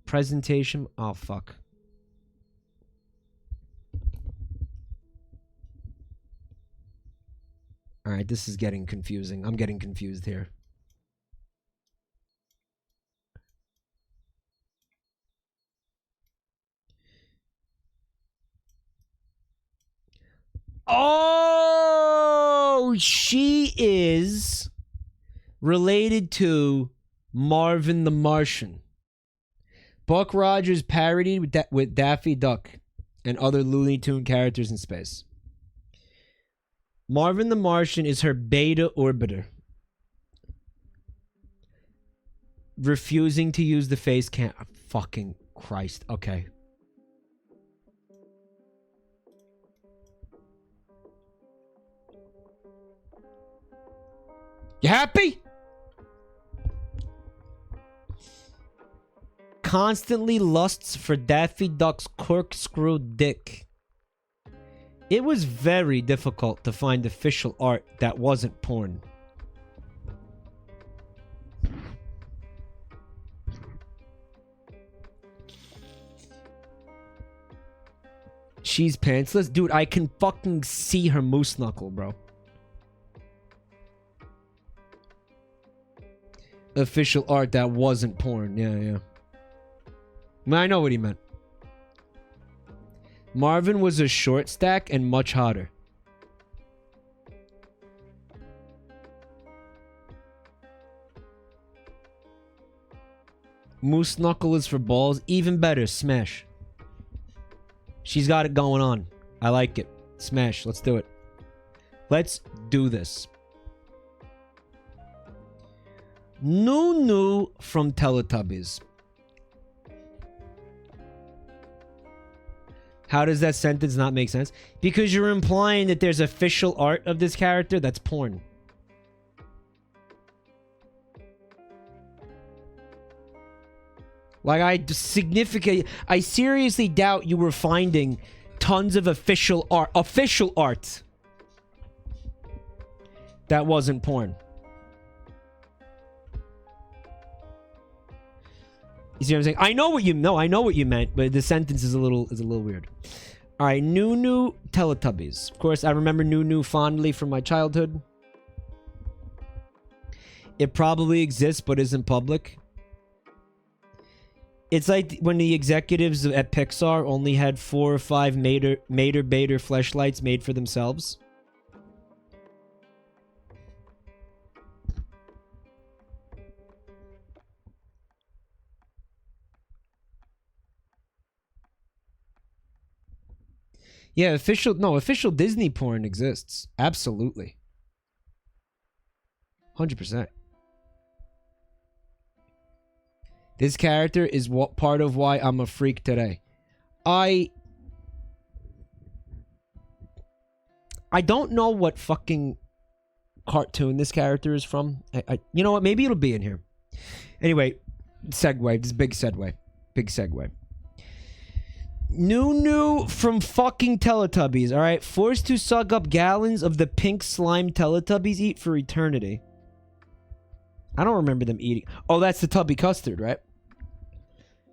Presentation. Oh, fuck. Alright, this is getting confusing. I'm getting confused here. Oh, she is related to Marvin the Martian. Buck Rogers parodied with Daffy Duck and other Looney Tune characters in space. Marvin the Martian is her beta orbiter. Refusing to use the face cam. Fucking Christ. Okay. You happy? Constantly lusts for Daffy Duck's corkscrew dick. It was very difficult to find official art that wasn't porn. She's pantsless? Dude, I can fucking see her moose knuckle, bro. Official art that wasn't porn. Yeah, yeah. I know what he meant. Marvin was a short stack and much hotter. Moose knuckle is for balls. Even better, smash. She's got it going on. I like it. Smash. Let's do it. Let's do this. Nunu from Teletubbies. How does that sentence not make sense? Because you're implying that there's official art of this character that's porn. Like, I seriously doubt you were finding tons of official art that wasn't porn. You see what I'm saying? I know what you meant, but the sentence is a little weird. All right, Nunu Teletubbies. Of course, I remember Nunu fondly from my childhood. It probably exists, but isn't public. It's like when the executives at Pixar only had 4 or 5 Mater Bader fleshlights made for themselves. Yeah, official Disney porn exists. Absolutely. 100%. This character is what part of why I'm a freak today. I don't know what fucking cartoon this character is from. You know what? Maybe it'll be in here. Anyway, segue. This big segue. Big segue. Nunu from fucking Teletubbies, alright? Forced to suck up gallons of the pink slime Teletubbies eat for eternity. I don't remember them eating. Oh, that's the tubby custard, right?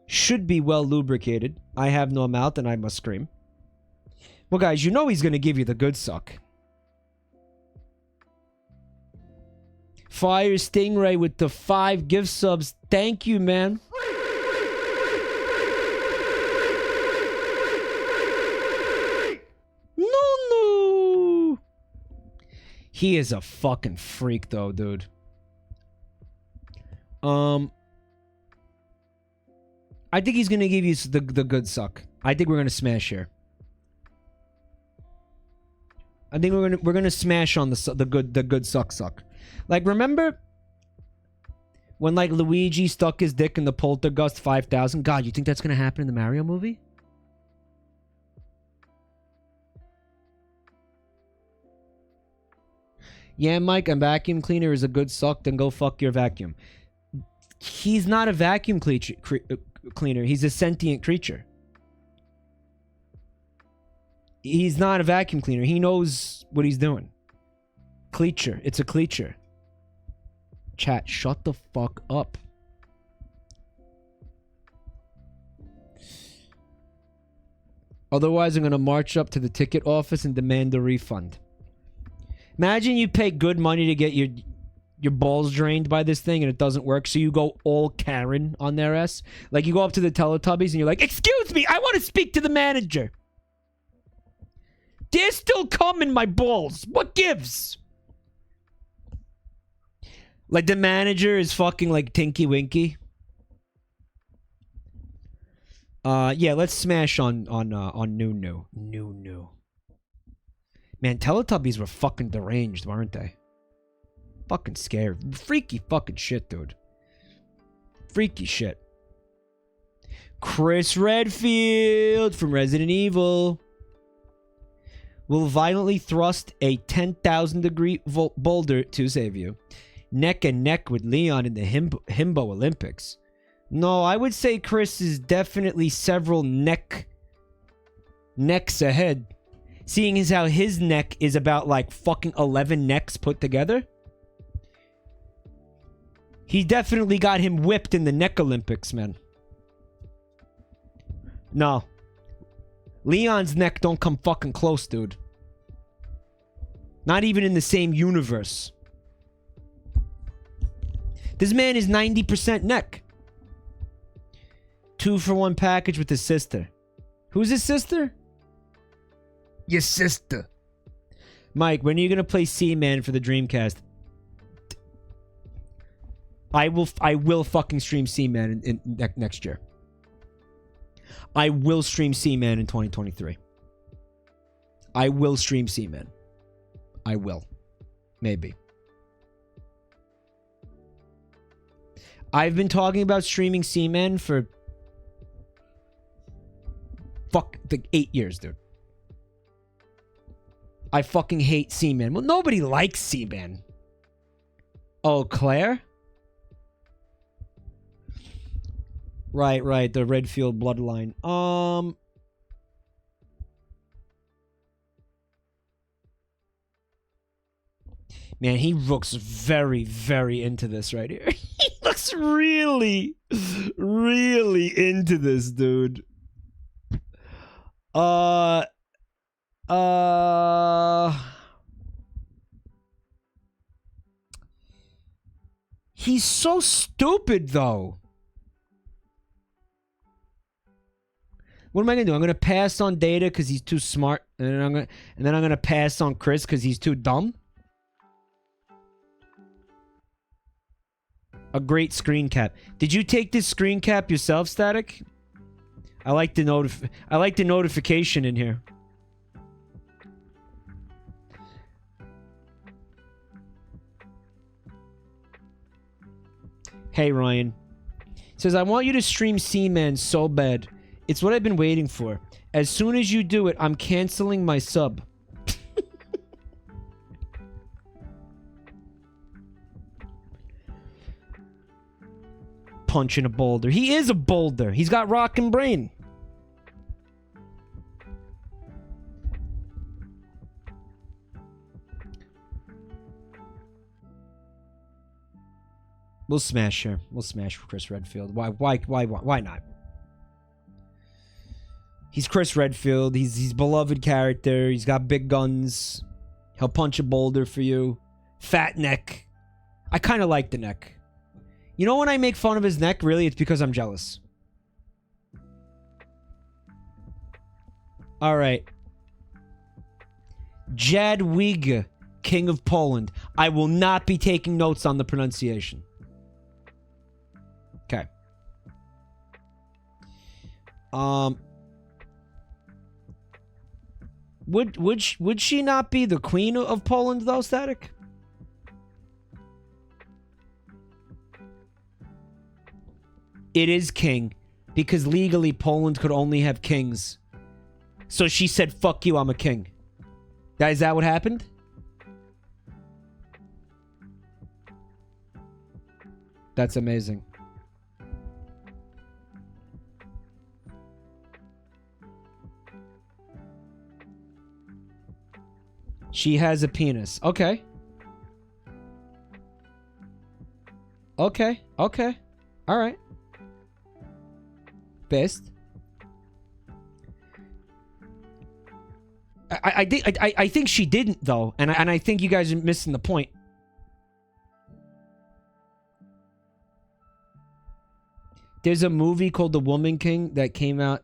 Should be well lubricated. I have no mouth and I must scream. Well, guys, you know he's gonna give you the good suck. Fire Stingray with the 5 gift subs. Thank you, man. No. He is a fucking freak, though, dude. I think he's gonna give you the good suck. I think we're gonna smash here. I think we're gonna smash on the good suck. Like, remember when like Luigi stuck his dick in the Poltergust 5000? God, you think that's gonna happen in the Mario movie? Yeah, Mike, a vacuum cleaner is a good suck. Then go fuck your vacuum. He's not a vacuum cleaner. He's a sentient creature. He's not a vacuum cleaner. He knows what he's doing. Cleacher. It's a cleacher. Chat, shut the fuck up. Otherwise, I'm going to march up to the ticket office and demand a refund. Imagine you pay good money to get your balls drained by this thing and it doesn't work, so you go all Karen on their ass. Like, you go up to the Teletubbies and you're like, excuse me, I want to speak to the manager. They're still coming, my balls. What gives? Like, the manager is fucking like Tinky Winky. Yeah, let's smash on Nunu. Nunu. Man, Teletubbies were fucking deranged, weren't they? Fucking scary. Freaky fucking shit, dude. Freaky shit. Chris Redfield from Resident Evil will violently thrust a 10,000 degree boulder to save you. Neck and neck with Leon in the Himbo Olympics. No, I would say Chris is definitely several necks ahead. Seeing as how his neck is about like fucking 11 necks put together. He definitely got him whipped in the neck Olympics, man. No. Leon's neck don't come fucking close, dude. Not even in the same universe. This man is 90% neck. 2-for-1 package with his sister. Who's his sister? Your sister. Mike, when are you gonna play Seaman for the Dreamcast? I will fucking stream Seaman in next year. I will stream Seaman in 2023. I will stream Seaman. I will. Maybe. I've been talking about streaming Seaman for like 8 years, dude. I fucking hate Seaman. Well, nobody likes Seaman. Oh, Claire? Right, the Redfield bloodline. Man, he looks very, very into this right here. He looks really, really into this, dude. He's so stupid, though. What am I gonna do? I'm gonna pass on Data because he's too smart, and then I'm gonna pass on Chris because he's too dumb. A great screen cap. Did you take this screen cap yourself, Static? I like the notification in here. Hey, Ryan. Says, I want you to stream Seaman so bad. It's what I've been waiting for. As soon as you do it, I'm canceling my sub. Punching a boulder. He is a boulder. He's got rockin' brain. We'll smash her. We'll smash Chris Redfield. Why not? He's Chris Redfield. He's beloved character. He's got big guns. He'll punch a boulder for you. Fat neck. I kind of like the neck. You know when I make fun of his neck, really, it's because I'm jealous. Alright. Jadwiga, King of Poland. I will not be taking notes on the pronunciation. Okay. Would she not be the Queen of Poland, though, Static? It is king, because legally Poland could only have kings. So she said, fuck you, I'm a king. Is that what happened? That's amazing. She has a penis. Okay. Okay. Okay. All right. Best. I think she didn't though, and I think you guys are missing the point. There's a movie called The Woman King that came out.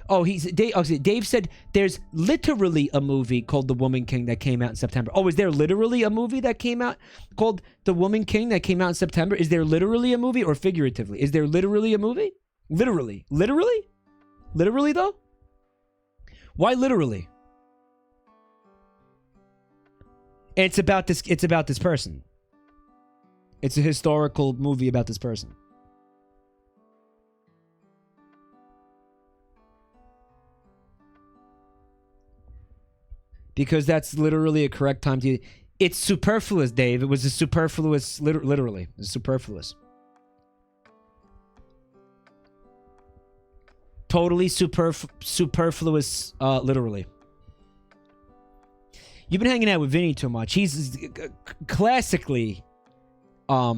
Oh, Dave said there's literally a movie called The Woman King that came out in September. Oh, is there literally a movie that came out called The Woman King that came out in September? Is there literally a movie or figuratively? Is there literally a movie? Literally. Literally? Literally though? Why literally? It's about this person. It's a historical movie about this person. Because that's literally a correct time to... It's superfluous, Dave. It was a superfluous... Literally. It's superfluous. Totally superfluous, literally. You've been hanging out with Vinny too much. He's classically a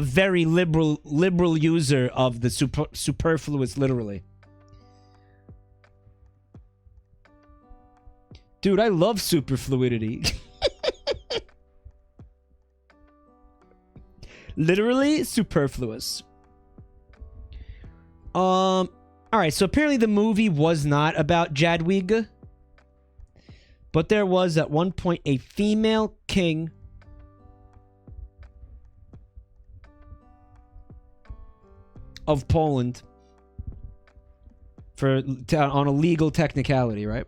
very liberal user of the superfluous literally. Dude, I love superfluidity. Literally superfluous. Alright, so apparently the movie was not about Jadwiga. But there was at one point a female king of Poland on a legal technicality, right?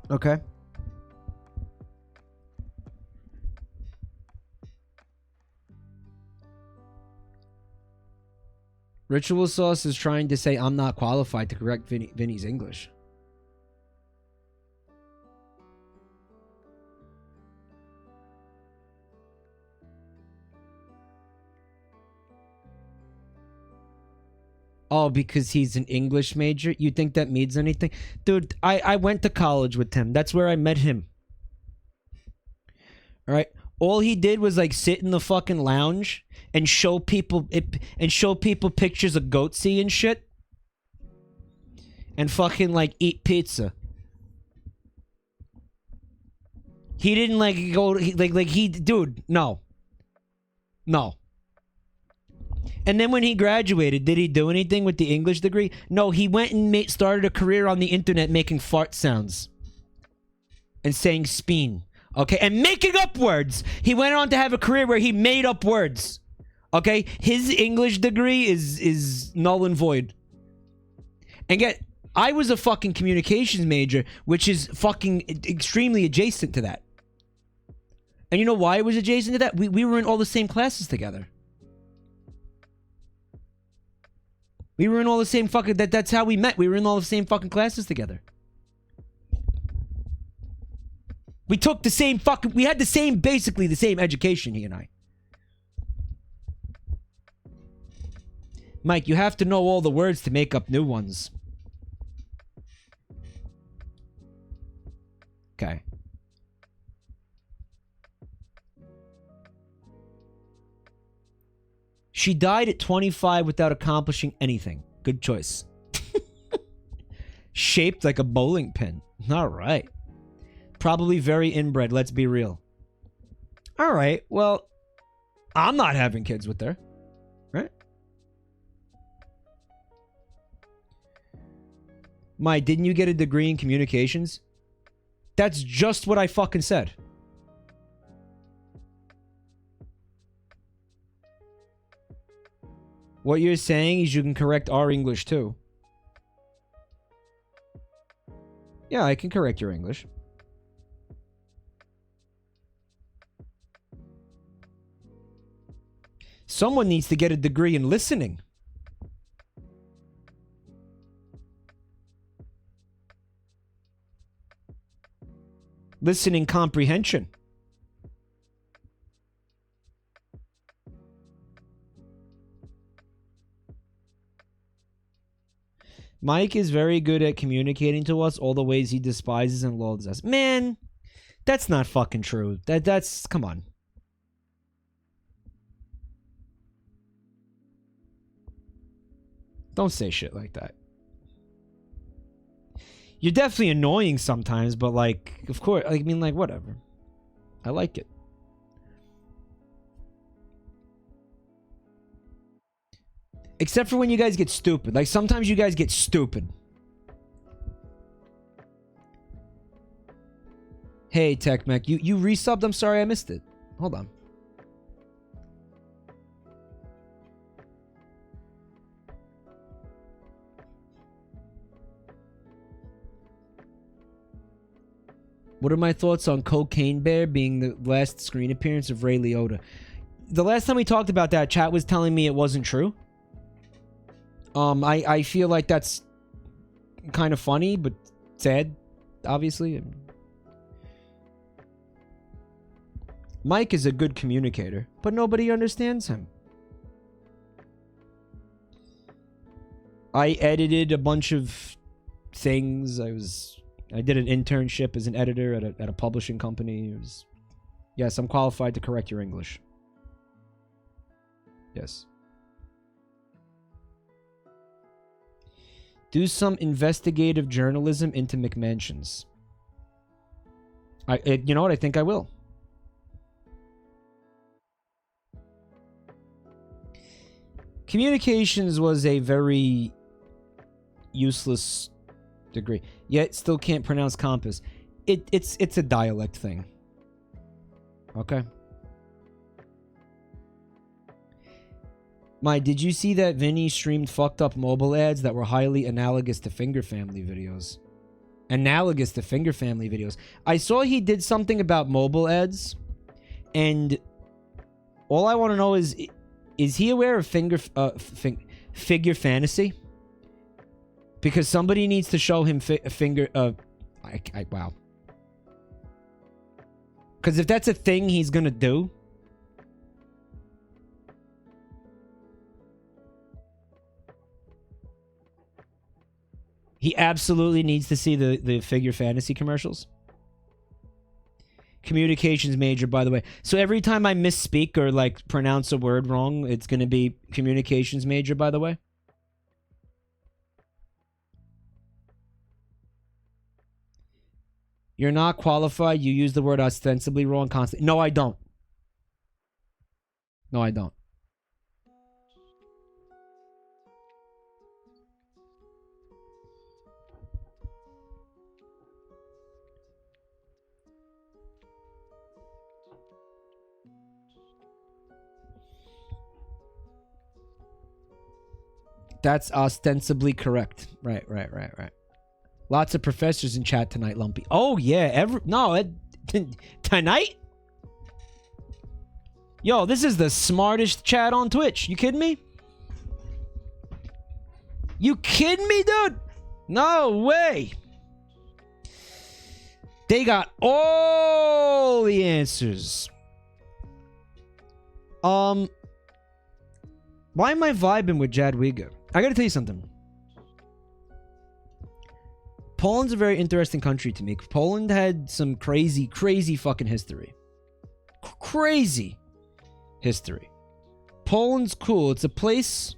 Okay. Ritual Sauce is trying to say I'm not qualified to correct Vinny's English. Oh, because he's an English major? You think that means anything? Dude, I went to college with him. That's where I met him. Alright? All he did was like sit in the fucking lounge and show people pictures of Goatsy and shit. And fucking like eat pizza. He didn't like go dude, no. No. And then when he graduated, did he do anything with the English degree? No, he went and started a career on the internet making fart sounds. And saying speen. Okay? And making up words. He went on to have a career where he made up words. Okay? His English degree is null and void. And yet, I was a fucking communications major, which is fucking extremely adjacent to that. And you know why it was adjacent to that? We were in all the same classes together. We were in all the same fucking... That's how we met. We were in all the same fucking classes together. We took the same fucking... We had the same... Basically the same education, he and I. Mike, you have to know all the words to make up new ones. Okay. She died at 25 without accomplishing anything. Good choice. Shaped like a bowling pin. All right. Probably very inbred, let's be real. All right, well, I'm not having kids with her. Right? Mike, didn't you get a degree in communications? That's just what I fucking said. What you're saying is you can correct our English too. Yeah, I can correct your English. Someone needs to get a degree in listening. Listening comprehension. Mike is very good at communicating to us all the ways he despises and loathes us. Man, That's not fucking true. That's come on. Don't say shit like that. You're definitely annoying sometimes, but like, of course, I mean, like, whatever. I like it. Except for when you guys get stupid. Like, sometimes you guys get stupid. Hey, Tech Mech, you resubbed? I'm sorry I missed it. Hold on. What are my thoughts on Cocaine Bear being the last screen appearance of Ray Liotta? The last time we talked about that, chat was telling me it wasn't true. I feel like that's kind of funny, but sad, obviously. Mike is a good communicator, but nobody understands him. I edited a bunch of things. I did an internship as an editor at a publishing company. Yes, I'm qualified to correct your English. Yes. Do some investigative journalism into McMansions. You know what? I think I will. Communications was a very useless degree. Yet still can't pronounce compass. It's a dialect thing. Okay. Did you see that Vinny streamed fucked up mobile ads that were highly analogous to Finger Family videos? Analogous to Finger Family videos. I saw he did something about mobile ads, and all I want to know is he aware of Figure Fantasy? Because somebody needs to show him wow. Because if that's a thing he's gonna do, he absolutely needs to see the Figure Fantasy commercials. Communications major, by the way. So every time I misspeak or like pronounce a word wrong, it's gonna be communications major, by the way. You're not qualified. You use the word ostensibly wrong constantly. No, I don't. No, I don't. That's ostensibly correct. Right. Lots of professors in chat tonight, Lumpy. Oh, yeah. Tonight? Yo, this is the smartest chat on Twitch. You kidding me? You kidding me, dude? No way. They got all the answers. Why am I vibing with Jadwiga? I gotta tell you something. Poland's a very interesting country to me. Poland had some crazy fucking history. Crazy history. Poland's cool. It's a place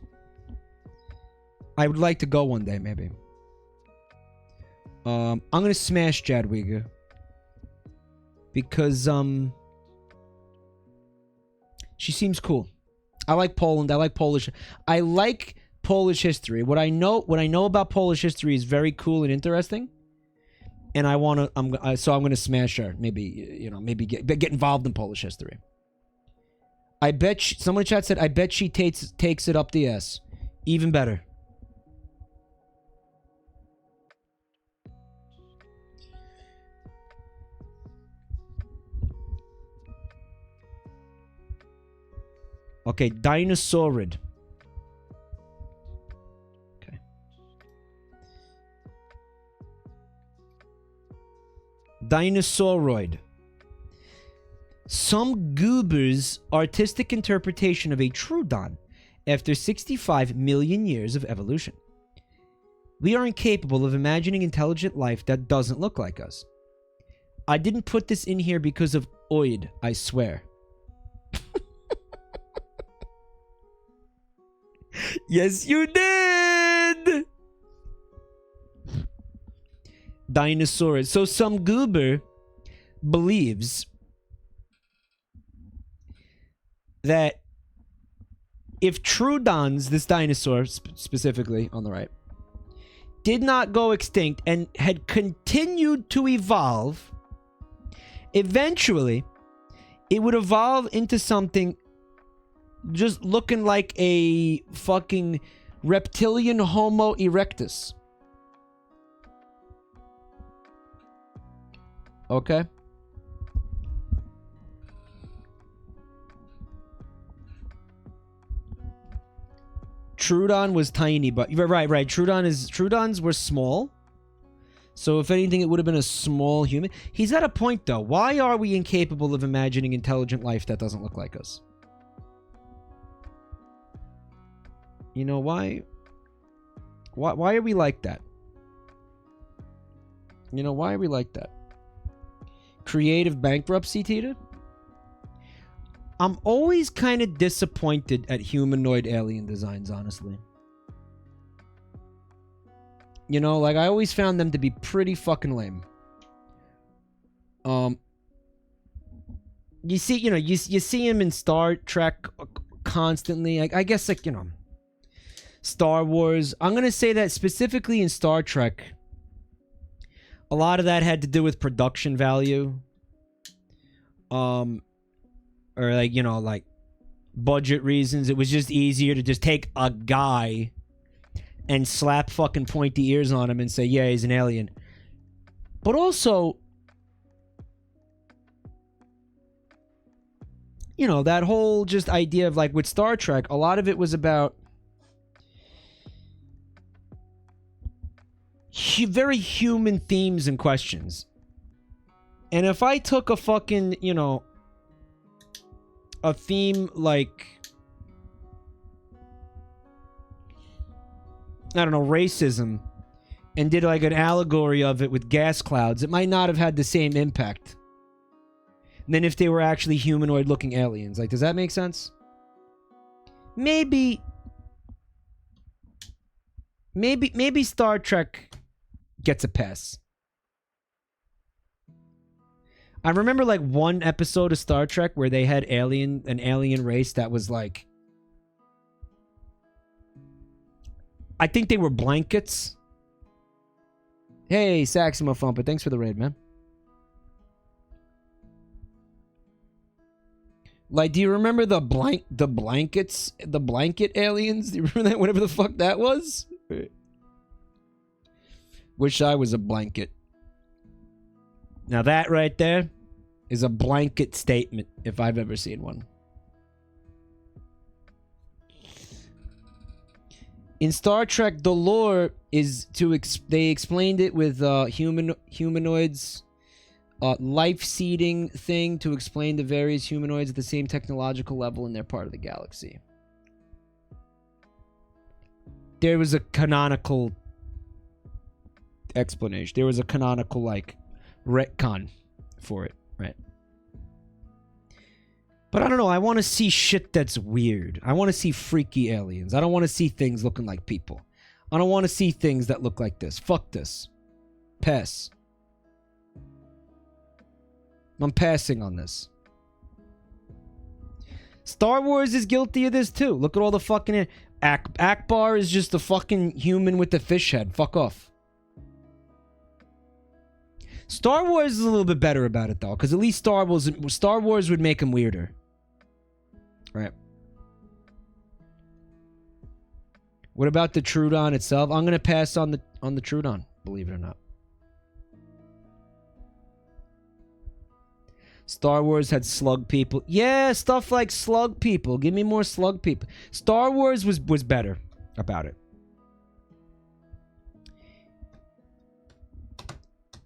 I would like to go one day, maybe. I'm gonna smash Jadwiga. Because, she seems cool. I like Poland. I like Polish. I like Polish history. What I know about Polish history is very cool and interesting, and so I'm gonna smash her. Maybe maybe get involved in Polish history. I bet someone in chat said I bet she takes it up the ass. Even better. Okay, Dinosaurid. Dinosauroid. Some goober's artistic interpretation of a Troodon after 65 million years of evolution. We are incapable of imagining intelligent life that doesn't look like us. I didn't put this in here because of Oid, I swear. Yes, you did! Dinosaurs. So some goober believes that if Troodons, this dinosaur specifically on the right, did not go extinct and had continued to evolve, eventually it would evolve into something just looking like a fucking reptilian Homo erectus. Okay? Troodon was tiny, but right. Troodons were small. So if anything, it would have been a small human. He's got a point though. Why are we incapable of imagining intelligent life that doesn't look like us? You know, why are we like that? You know, why are we like that? Creative bankruptcy, Tita? I'm always kind of disappointed at humanoid alien designs, honestly. You know, like, I always found them to be pretty fucking lame. You see, you know, you see him in Star Trek constantly. Like, I guess, like, you know, Star Wars. I'm gonna say that specifically in Star Trek, a lot of that had to do with production value. Or like, you know, like budget reasons. It was just easier to just take a guy and slap fucking pointy ears on him and say, yeah, he's an alien. But also, you know, that whole just idea of, like, with Star Trek, a lot of it was about very human themes and questions. And if I took a fucking, you know, a theme like, I don't know, racism, and did like an allegory of it with gas clouds, it might not have had the same impact than if they were actually humanoid looking aliens. Like, does that make sense? Maybe Star Trek gets a pass. I remember like one episode of Star Trek where they had an alien race that was like, I think they were blankets. Hey, Saximo Thumper, thanks for the raid, man. Like, do you remember the blanket aliens? Do you remember that? Whatever the fuck that was? Wish I was a blanket. Now that right there is a blanket statement if I've ever seen one. In Star Trek, the lore is to they explained it with humanoids, life seeding thing to explain the various humanoids at the same technological level in their part of the galaxy. There was a canonical explanation. There was a canonical, like, retcon for it, right? But I don't know, I want to see shit that's weird. I want to see freaky aliens. I don't want to see things looking like people. I don't want to see things that look like this. Fuck this. Pass. I'm passing on this. Star Wars is guilty of this too. Look at all the fucking... Akbar is just a fucking human with a fish head. Fuck off. Star Wars is a little bit better about it though, because at least Star Wars would make him weirder. Right. What about the Troodon itself? I'm gonna pass on the Troodon, believe it or not. Star Wars had slug people. Yeah, stuff like slug people. Give me more slug people. Star Wars was better about it.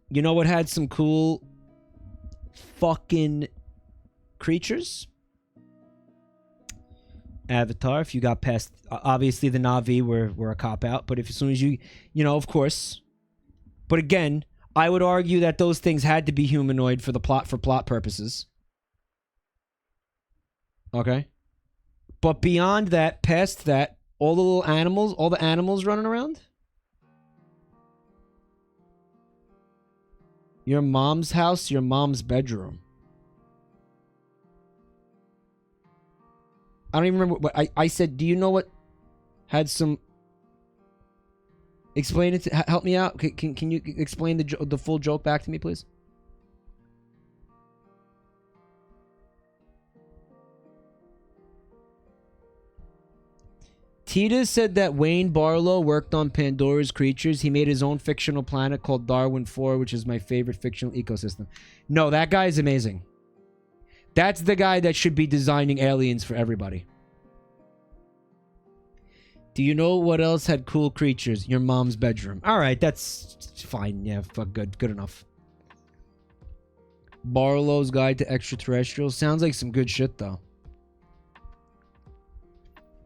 You know what had some cool fucking creatures? Avatar. If you got past, obviously the Na'vi were a cop out, but if as soon as you know, of course. But again, I would argue that those things had to be humanoid for plot purposes. Okay? But beyond that, past that, all the animals running around? Your mom's house, your mom's bedroom. I don't even remember what I said. Do you know what had some... Explain it. Help me out. Can you explain the full joke back to me, please? Tita said that Wayne Barlow worked on Pandora's Creatures. He made his own fictional planet called Darwin 4, which is my favorite fictional ecosystem. No, that guy is amazing. That's the guy that should be designing aliens for everybody. Do you know what else had cool creatures? Your mom's bedroom. All right, that's fine. Yeah, fuck, good enough. Barlow's Guide to Extraterrestrials. Sounds like some good shit, though.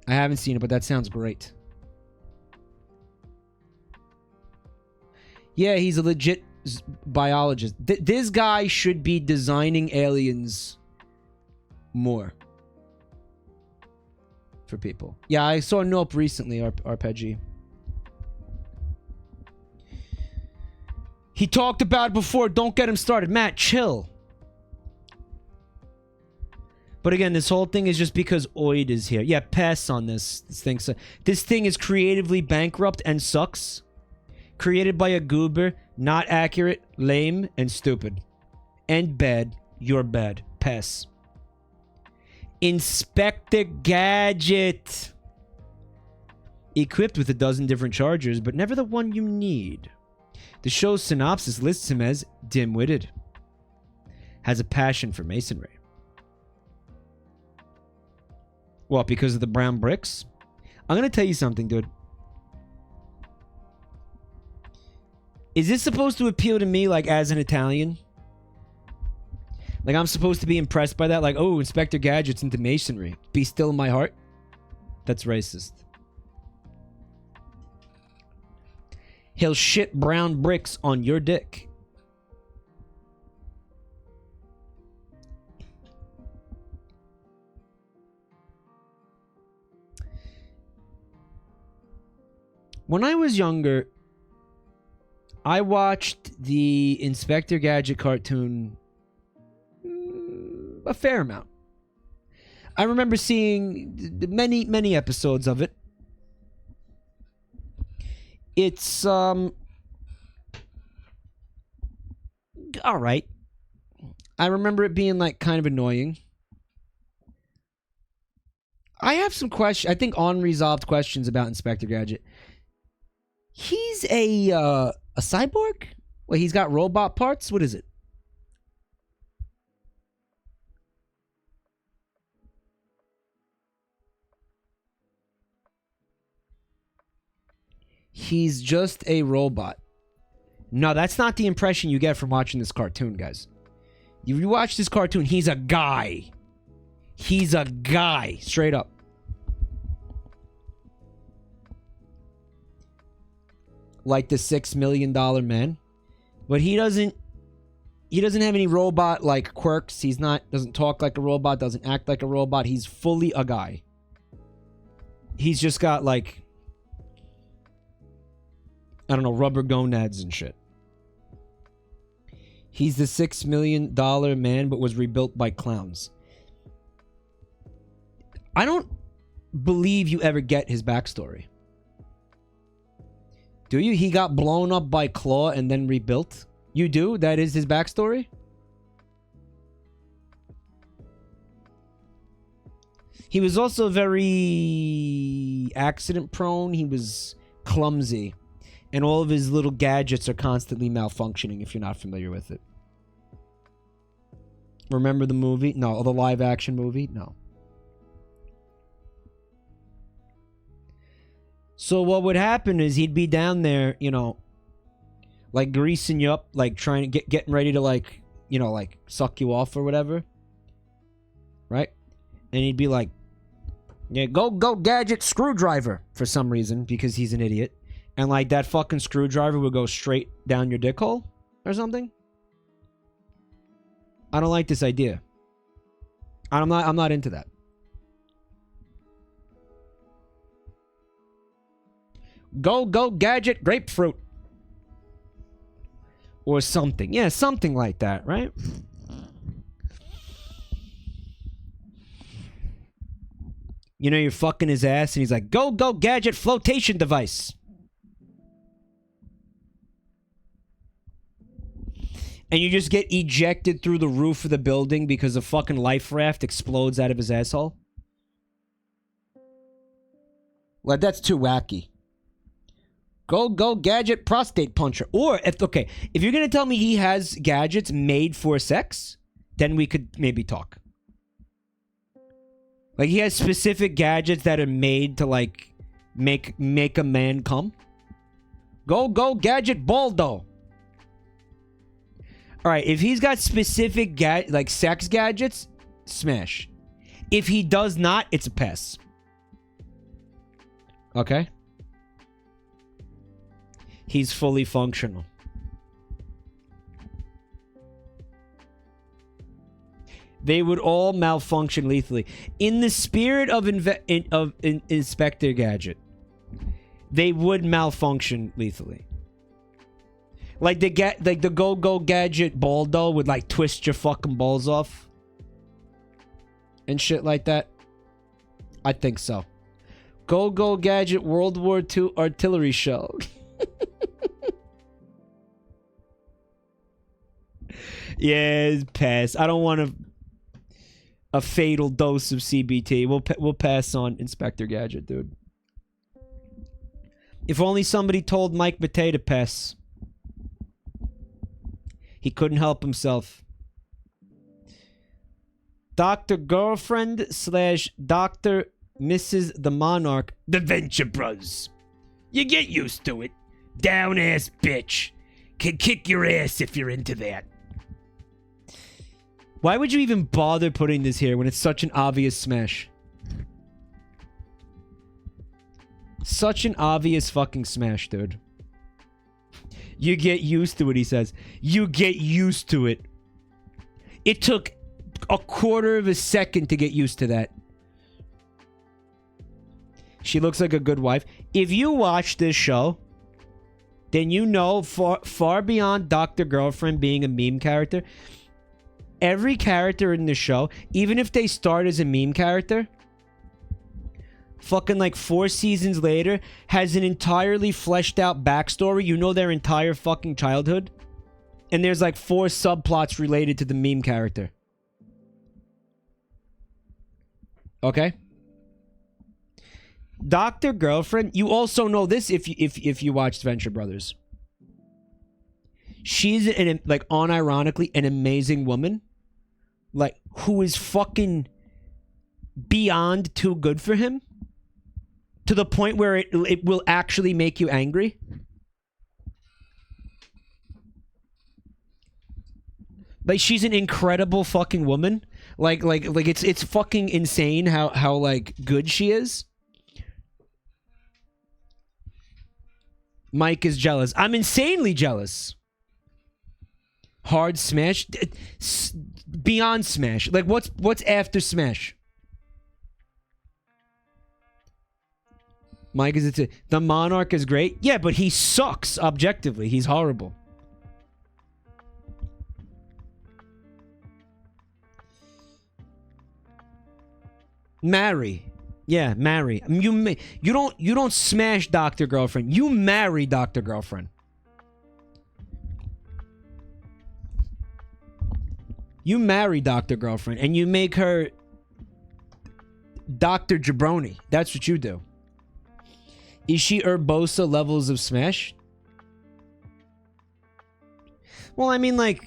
I haven't seen it, but that sounds great. Yeah, he's a legit biologist. This guy should be designing aliens more for people. Yeah, I saw Nope recently, Arpeggi. He talked about it before. Don't get him started. Matt, chill. But again, this whole thing is just because Oid is here. Yeah, pass on this thing. So, this thing is creatively bankrupt and sucks. Created by a goober. Not accurate, lame, and stupid. And bad. You're bad. Pass. Inspector Gadget. Equipped with a dozen different chargers, but never the one you need. The show's synopsis lists him as dim-witted. Has a passion for masonry. What, because of the brown bricks? I'm going to tell you something, dude. Is this supposed to appeal to me, like, as an Italian? Like, I'm supposed to be impressed by that? Like, oh, Inspector Gadget's into masonry. Be still in my heart? That's racist. He'll shit brown bricks on your dick. When I was younger, I watched the Inspector Gadget cartoon a fair amount. I remember seeing many episodes of it. It's all right. I remember it being like kind of annoying. I have some questions, I think unresolved questions about Inspector Gadget. He's a cyborg? Well, he's got robot parts? What is it? He's just a robot. No, that's not the impression you get from watching this cartoon, guys. If you watch this cartoon, he's a guy. He's a guy, straight up. Like the $6 million man. But he doesn't have any robot like quirks. He's doesn't talk like a robot, doesn't act like a robot. He's fully a guy. He's just got like, I don't know, rubber gonads and shit. He's the $6 million man, but was rebuilt by clowns. I don't believe you ever get his backstory. Do you? He got blown up by Claw and then rebuilt? You do? That is his backstory? He was also very accident prone. He was clumsy. And all of his little gadgets are constantly malfunctioning if you're not familiar with it. Remember the movie? No. The live action movie? No. So what would happen is he'd be down there, you know, like greasing you up, like trying to getting ready to like, you know, like suck you off or whatever. Right? And he'd be like, yeah, go gadget screwdriver for some reason because he's an idiot. And like that fucking screwdriver would go straight down your dick hole. or something. I don't like this idea. I'm not into that. Go gadget grapefruit. Or something. Yeah, something like that, right? You know, you're fucking his ass and he's like, go gadget flotation device. And you just get ejected through the roof of the building because a fucking life raft explodes out of his asshole. Well, that's too wacky. Go gadget prostate puncher. Or if you're gonna tell me he has gadgets made for sex, then we could maybe talk. Like he has specific gadgets that are made to like make a man come. Go gadget baldo. Alright, if he's got specific sex gadgets, smash. If he does not, it's a pass. Okay? He's fully functional. They would all malfunction lethally. In the spirit of Inspector Gadget, they would malfunction lethally. Like the go gadget baldo would like twist your fucking balls off and shit like that. I think so. Go gadget World War II artillery shell. Yeah, pass. I don't want a fatal dose of CBT. We'll pass on Inspector Gadget, dude. If only somebody told Mike Matei to pass. He couldn't help himself. Dr. Girlfriend / Dr. Mrs. the Monarch. The Venture Bros. You get used to it. Down ass bitch. Can kick your ass if you're into that. Why would you even bother putting this here when it's such an obvious smash? Such an obvious fucking smash, dude. You get used to it, he says. You get used to it. It took a quarter of a second to get used to that. She looks like a good wife. If you watch this show, then you know far beyond Dr. Girlfriend being a meme character, every character in the show, even if they start as a meme character, fucking like 4 seasons later, has an entirely fleshed out backstory. You know their entire fucking childhood. And there's like 4 subplots related to the meme character. Okay? Dr. Girlfriend, you also know this if you watched Venture Brothers. She's like unironically an amazing woman. Like, who is fucking beyond too good for him. To the point where it will actually make you angry. Like, she's an incredible fucking woman. Like it's fucking insane how like good she is. Mike is jealous. I'm insanely jealous. Hard smash, beyond smash. Like what's after smash? Mike is the Monarch is great. Yeah, but he sucks objectively. He's horrible. Marry. Yeah, marry. You don't smash Dr. Girlfriend. You marry Dr. Girlfriend. You marry Dr. Girlfriend and you make her Dr. Jabroni. That's what you do. Is she Urbosa levels of smash? Well, I mean, like,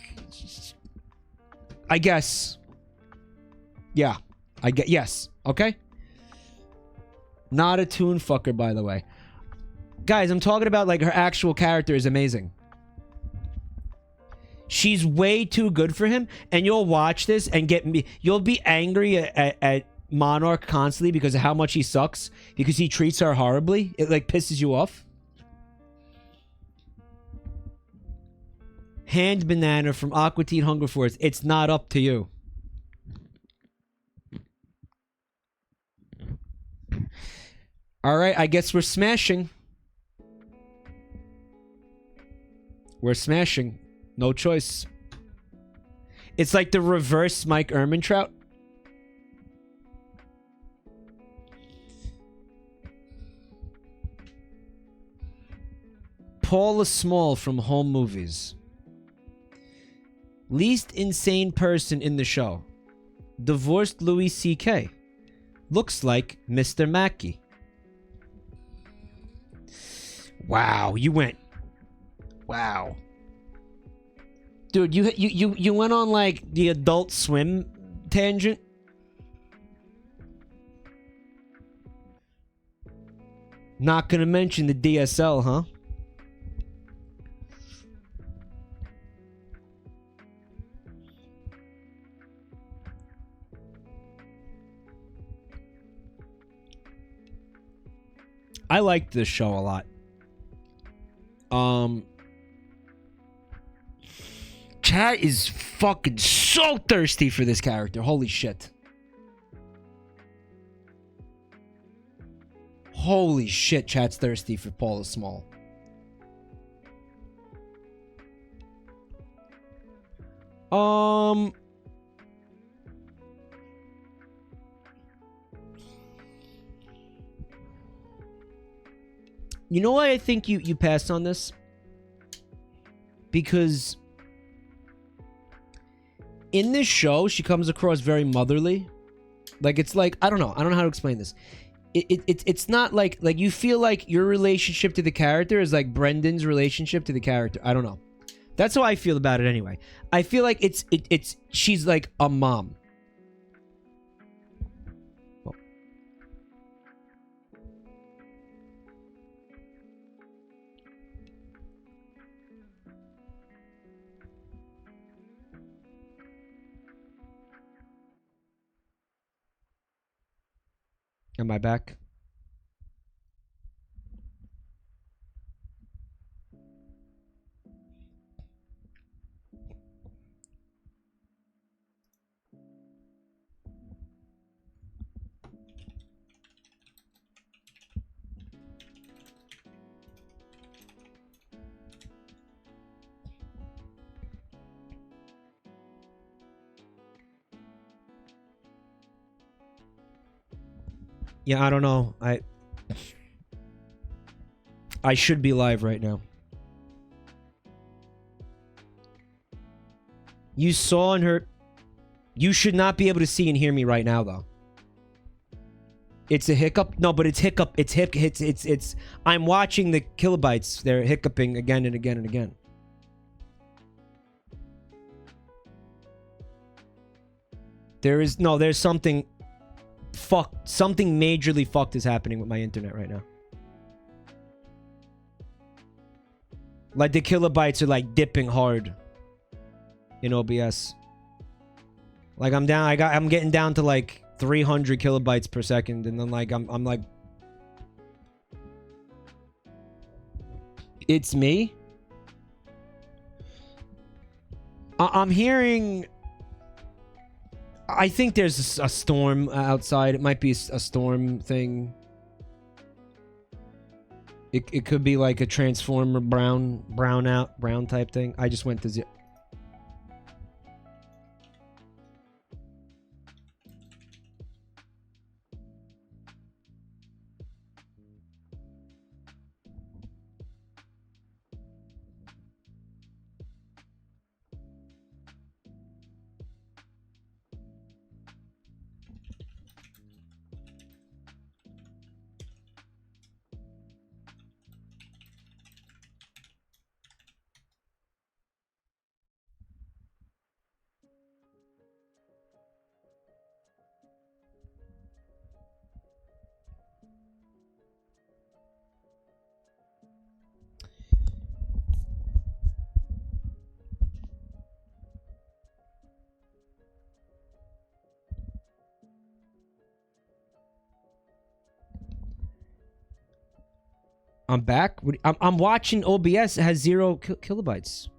I guess. Yeah. Yes. Okay? Not a tune fucker, by the way. Guys, I'm talking about, like, her actual character is amazing. She's way too good for him, and you'll watch this and you'll be angry at Monarch constantly because of how much he sucks, because he treats her horribly. It, like, pisses you off. Hand Banana from Aqua Teen Hunger Force. It's not up to you. Alright, I guess we're smashing. We're smashing. No choice. It's like the reverse Mike Ehrmantraut. Paula Small from Home Movies. Least insane person in the show. Divorced Louis C.K. Looks like Mr. Mackey. Wow, you went. Wow. Dude, you went on like the Adult Swim tangent. Not gonna mention the DSL, huh? I liked this show a lot. Chat is fucking so thirsty for this character. Holy shit. Holy shit, chat's thirsty for Paula Small. You know why I think you passed on this? Because in this show, she comes across very motherly. Like, it's like, I don't know how to explain this. It's not like you feel like your relationship to the character is like Brendan's relationship to the character. I don't know. That's how I feel about it anyway. I feel like she's like a mom. Oh. Am I back? Yeah, I don't know. I should be live right now. You saw and heard. You should not be able to see and hear me right now, though. It's a hiccup. No, but it's hiccup. It's. I'm watching the kilobytes. They're hiccuping again and again and again. There's something. Something majorly fucked is happening with my internet right now. Like the kilobytes are like dipping hard in OBS. Like I'm getting down to like 300 kilobytes per second, and then like I'm like, it's me. I'm hearing. I think there's a storm outside. It might be a storm thing. It could be like a transformer brown type thing. I just went to zero. I'm back. I'm watching OBS. It has 0 kilobytes.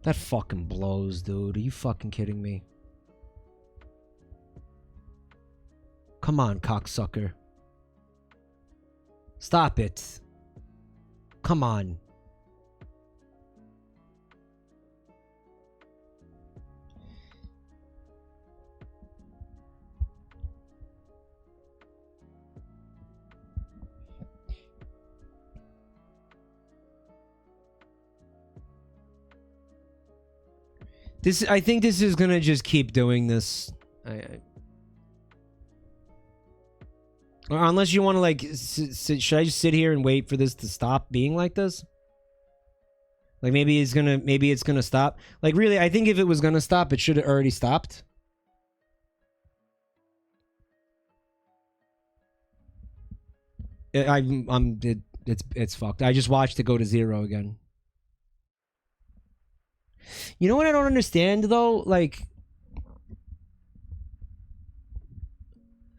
That fucking blows, dude. Are you fucking kidding me? Come on, cocksucker. Stop it. Come on. I think this is gonna just keep doing this. Or unless you want to like, should I just sit here and wait for this to stop being like this? Like maybe it's gonna stop. Like really, I think if it was gonna stop, it should have already stopped. It's fucked. I just watched it go to 0 again. You know what I don't understand though? Like,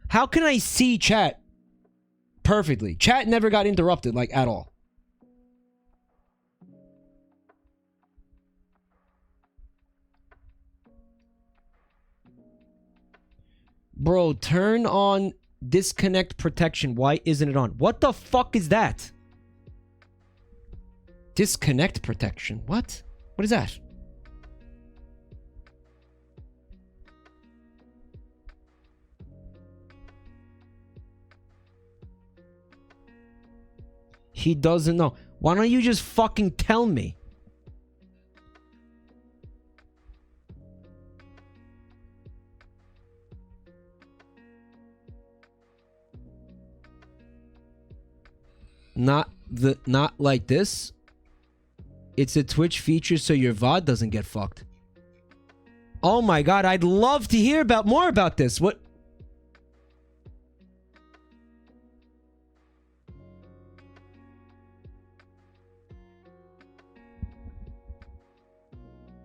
how can I see chat perfectly? Chat never got interrupted, like, at all. Bro, turn on disconnect protection. Why isn't it on? What the fuck is that? Disconnect protection. What? What is that? He doesn't know. Why don't you just fucking tell me? Not like this. It's a Twitch feature so your VOD doesn't get fucked. Oh my god, I'd love to hear more about this. What